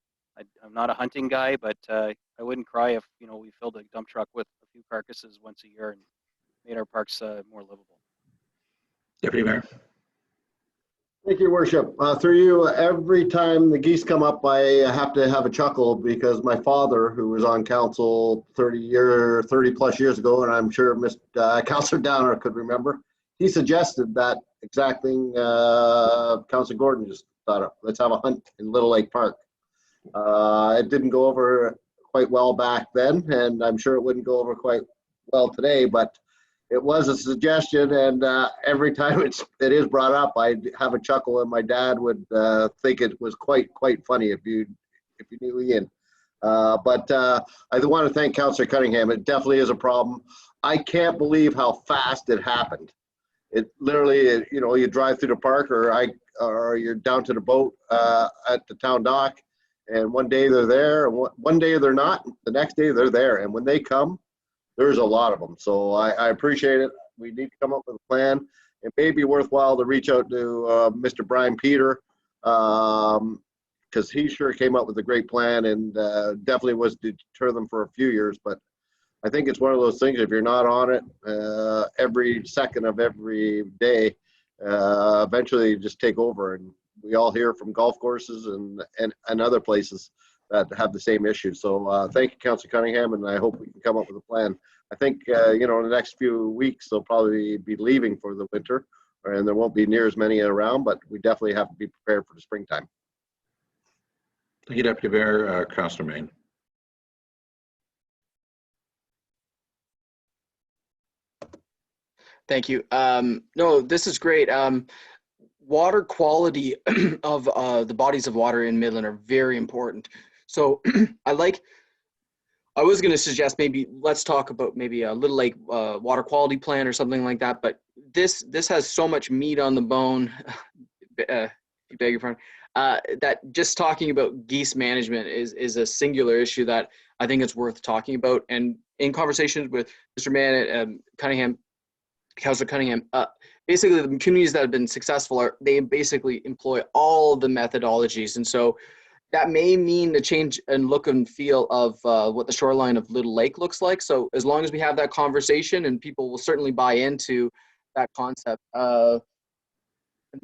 I'm not a hunting guy, but I wouldn't cry if, you know, we filled a dump truck with a few carcasses once a year and made our parks more livable. Deputy Mayor. Thank you, Your Worship. Through you, every time the geese come up, I have to have a chuckle because my father, who was on council 30 plus years ago, and I'm sure Councillor Downer could remember, he suggested that exact thing Councillor Gordon just thought of. Let's have a hunt in Little Lake Park. It didn't go over quite well back then, and I'm sure it wouldn't go over quite well today, but it was a suggestion, and every time it is brought up, I have a chuckle, and my dad would think it was quite funny if you knew Ian. But I want to thank Councillor Cunningham. It definitely is a problem. I can't believe how fast it happened. It literally, you know, you drive through the park, or you're down to the boat at the town dock, and one day they're there, and one day they're not. The next day they're there, and when they come, there's a lot of them. So I appreciate it. We need to come up with a plan. It may be worthwhile to reach out to Mr. Brian Peter, because he sure came up with a great plan, and definitely was to deter them for a few years. But I think it's one of those things, if you're not on it every second of every day, eventually you just take over. And we all hear from golf courses and other places that have the same issue. So thank you, Councillor Cunningham, and I hope we can come up with a plan. I think, you know, in the next few weeks, they'll probably be leaving for the winter, and there won't be near as many around, but we definitely have to be prepared for the springtime. Thank you, Deputy Mayor. Councillor Main. Thank you. No, this is great. Water quality of the bodies of water in Midland are very important. So I was going to suggest maybe let's talk about maybe a Little Lake water quality plan or something like that. But this has so much meat on the bone. You beg your pardon. That just talking about geese management is a singular issue that I think it's worth talking about. And in conversations with Mr. Mann, Cunningham, Councillor Cunningham, basically the communities that have been successful they basically employ all the methodologies, and so that may mean a change in look and feel of what the shoreline of Little Lake looks like. So as long as we have that conversation, and people will certainly buy into that concept. The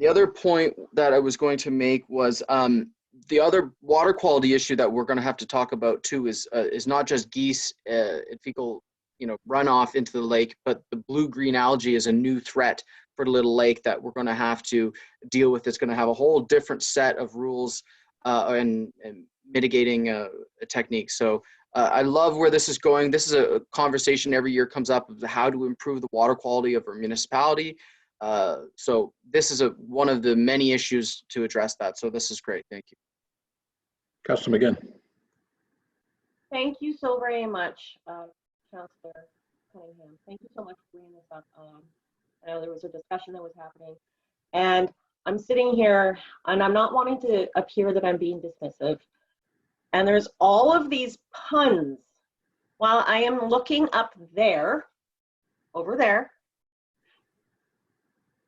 other point that I was going to make was the other water quality issue that we're going to have to talk about too is not just geese and fecal, you know, runoff into the lake, but the blue-green algae is a new threat for Little Lake that we're going to have to deal with. It's going to have a whole different set of rules and mitigating techniques. So I love where this is going. This is a conversation every year comes up of how to improve the water quality of our municipality. So this is one of the many issues to address that. So this is great. Thank you. Councillor McGinn. Thank you so very much, Councillor Cunningham. Thank you so much for bringing this up. I know there was a discussion that was happening, and I'm sitting here, and I'm not wanting to appear that I'm being dismissive. And there's all of these puns while I am looking up there, over there,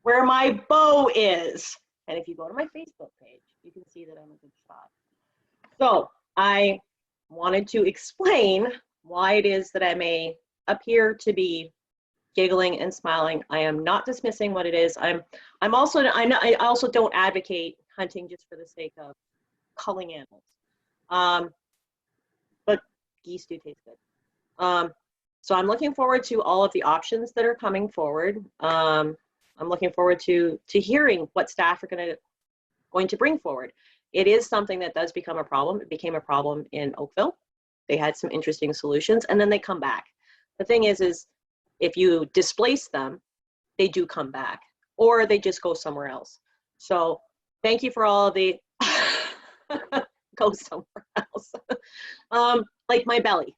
where my bow is. And if you go to my Facebook page, you can see that I'm a good shot. So I wanted to explain why it is that I may appear to be giggling and smiling. I am not dismissing what it is. I also don't advocate hunting just for the sake of culling animals. But geese do taste good. So I'm looking forward to all of the options that are coming forward. I'm looking forward to hearing what staff are going to bring forward. It is something that does become a problem. It became a problem in Oakville. They had some interesting solutions, and then they come back. The thing is if you displace them, they do come back, or they just go somewhere else. So thank you for all of the go somewhere else, like my belly.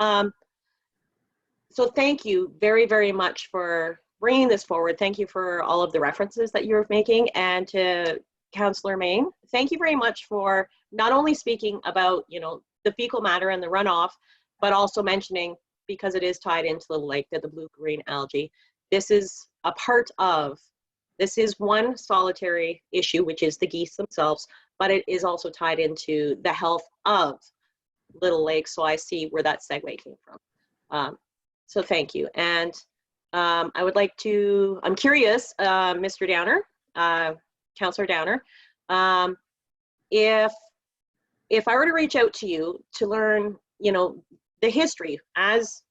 So thank you very, very much for bringing this forward. Thank you for all of the references that you're making, and to Councillor Main, thank you very much for not only speaking about, you know, the fecal matter and the runoff, but also mentioning, because it is tied into the lake, that the blue-green algae, this is a part of, this is one solitary issue, which is the geese themselves, but it is also tied into the health of Little Lake. So I see where that segue came from. So thank you. And I would like to, I'm curious, Mr. Downer, Councillor Downer, if I were to reach out to you to learn, you know, the history as,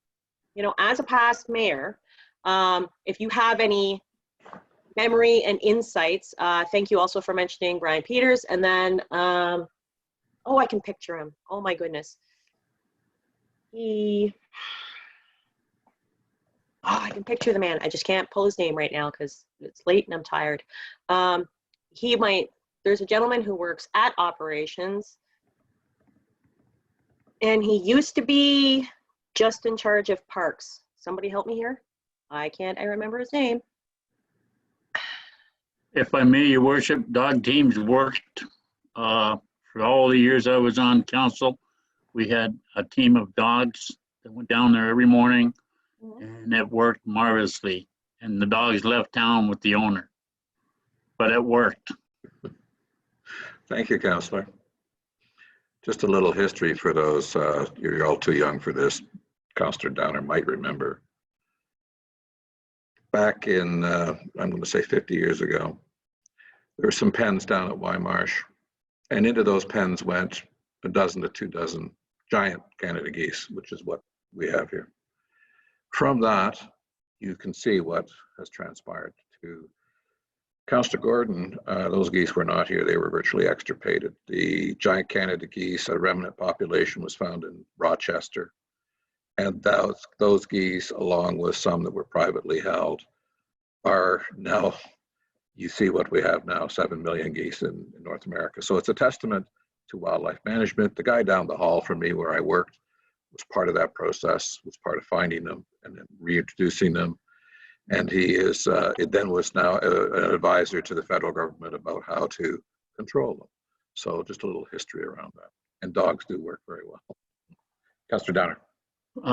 you know, as a past mayor, if you have any memory and insights, thank you also for mentioning Brian Peters. And then, oh, I can picture him. Oh my goodness. I can picture the man. I just can't pull his name right now because it's late and I'm tired. There's a gentleman who works at operations, and he used to be just in charge of parks. Somebody help me here. I remember his name. If I may, Your Worship, dog teams worked for all the years I was on council. We had a team of dogs that went down there every morning, and it worked marvelously. And the dogs left town with the owner, but it worked. Thank you, Councillor. Just a little history for those, you're all too young for this, Councillor Downer might remember. Back in, I'm going to say 50 years ago, there were some pens down at Wymarsh, and into those pens went a dozen to 2 dozen giant Canada geese, which is what we have here. From that, you can see what has transpired. To Councillor Gordon, those geese were not here. They were virtually extirpated. The giant Canada geese, a remnant population, was found in Rochester. And those geese, along with some that were privately held, are now, you see what we have now, 7 million geese in North America. So it's a testament to wildlife management. The guy down the hall from me where I worked was part of that process, was part of finding them and then reintroducing them. And he is, it then was now an advisor to the federal government about how to control them. So just a little history around that. And dogs do work very well. Councillor Downer.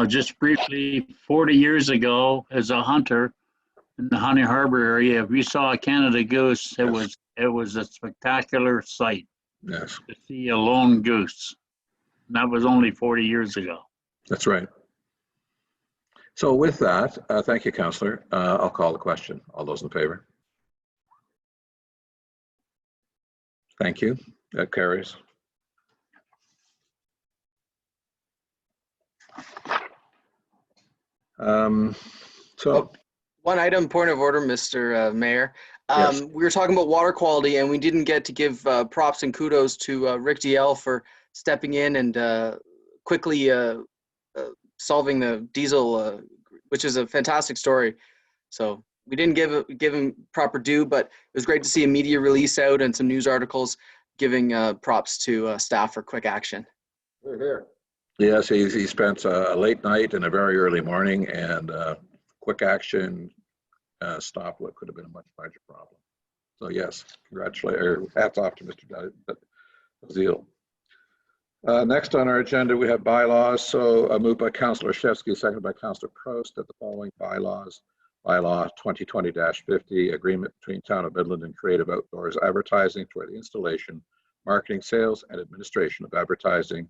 Just briefly, 40 years ago, as a hunter in the Honey Harbor area, if you saw a Canada goose, it was a spectacular sight. Yes. To see a lone goose. And that was only 40 years ago. That's right. So with that, thank you, Councillor. I'll call the question. All those in favor? Thank you. That carries. One item, point of order, Mr. Mayor. Yes. We were talking about water quality, and we didn't get to give props and kudos to Rick DL for stepping in and quickly solving the diesel, which is a fantastic story. So we didn't give him proper due, but it was great to see a media release out and some news articles giving props to staff for quick action. We're here. Yes, he spent a late night and a very early morning, and quick action stopped what could have been a much larger problem. So yes, hats off to Mr. Zeal. Next on our agenda, we have bylaws. So moved by Councillor Shevsky, seconded by Councillor Prost, that the following bylaws, bylaw 2020-50, agreement between Town of Midland and Creative Outdoors Advertising for the installation marketing, sales, and administration of advertising.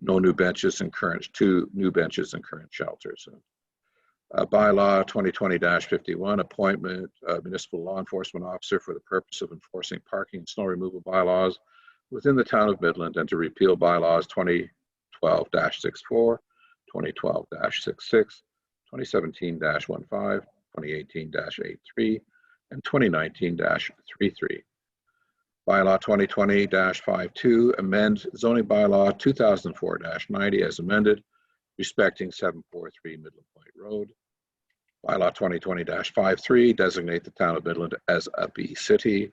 No new benches in current, 2 new benches in current shelters. Bylaw 2020-51, appointment of municipal law enforcement officer for the purpose of enforcing parking and snow removal bylaws within the town of Midland, and to repeal bylaws 2012-64, 2012-66, 2017-15, 2018-83, and 2019-33. Bylaw 2020-52, amend zoning bylaw 2004-90 as amended, respecting 743 Midland Point Road. Bylaw 2020-53, designate the town of Midland as a B city.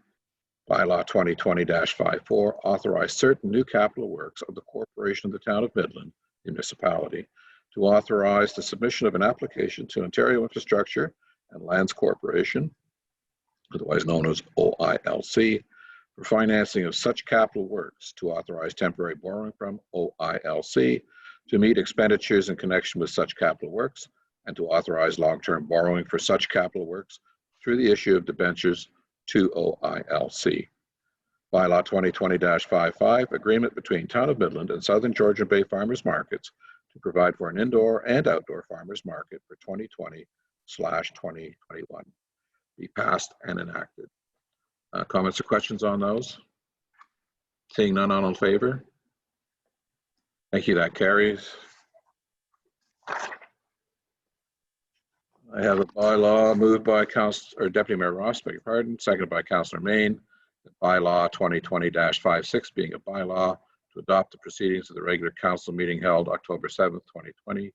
Bylaw 2020-54, authorize certain new capital works of the corporation of the town of Midland municipality to authorize the submission of an application to Ontario Infrastructure and Lands Corporation, otherwise known as OILC, for financing of such capital works, to authorize temporary borrowing from OILC to meet expenditures in connection with such capital works, and to authorize long-term borrowing for such capital works through the issue of debentures to OILC. Bylaw 2020-55, agreement between Town of Midland and Southern Georgian Bay Farmers Markets to provide for an indoor and outdoor farmers market for 2020/2021. Be passed and enacted. Comments or questions on those? Seeing none, all in favor? Thank you, that carries. I have a bylaw moved by Deputy Mayor Ross, beg your pardon, seconded by Councillor Main. The bylaw 2020-56 being a bylaw to adopt the proceedings of the regular council meeting held October 7th, 2020,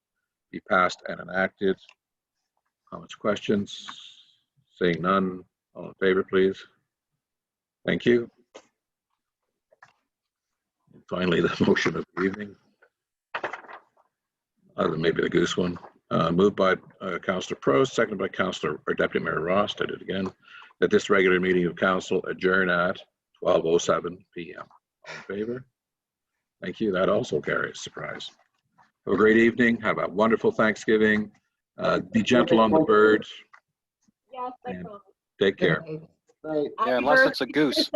be passed and enacted. Comments, questions? Seeing none, all in favor, please. Thank you. And finally, the motion of the evening. Other than maybe the goose one. Moved by Councillor Prost, seconded by Deputy Mayor Ross, did it again, that this regular meeting of council adjourn at 12:07 p.m. All in favor? Thank you. That also carries. Surprise. Have a great evening. Have a wonderful Thanksgiving. Be gentle on the birds. Yes, I and take care. Yeah, unless it's a goose.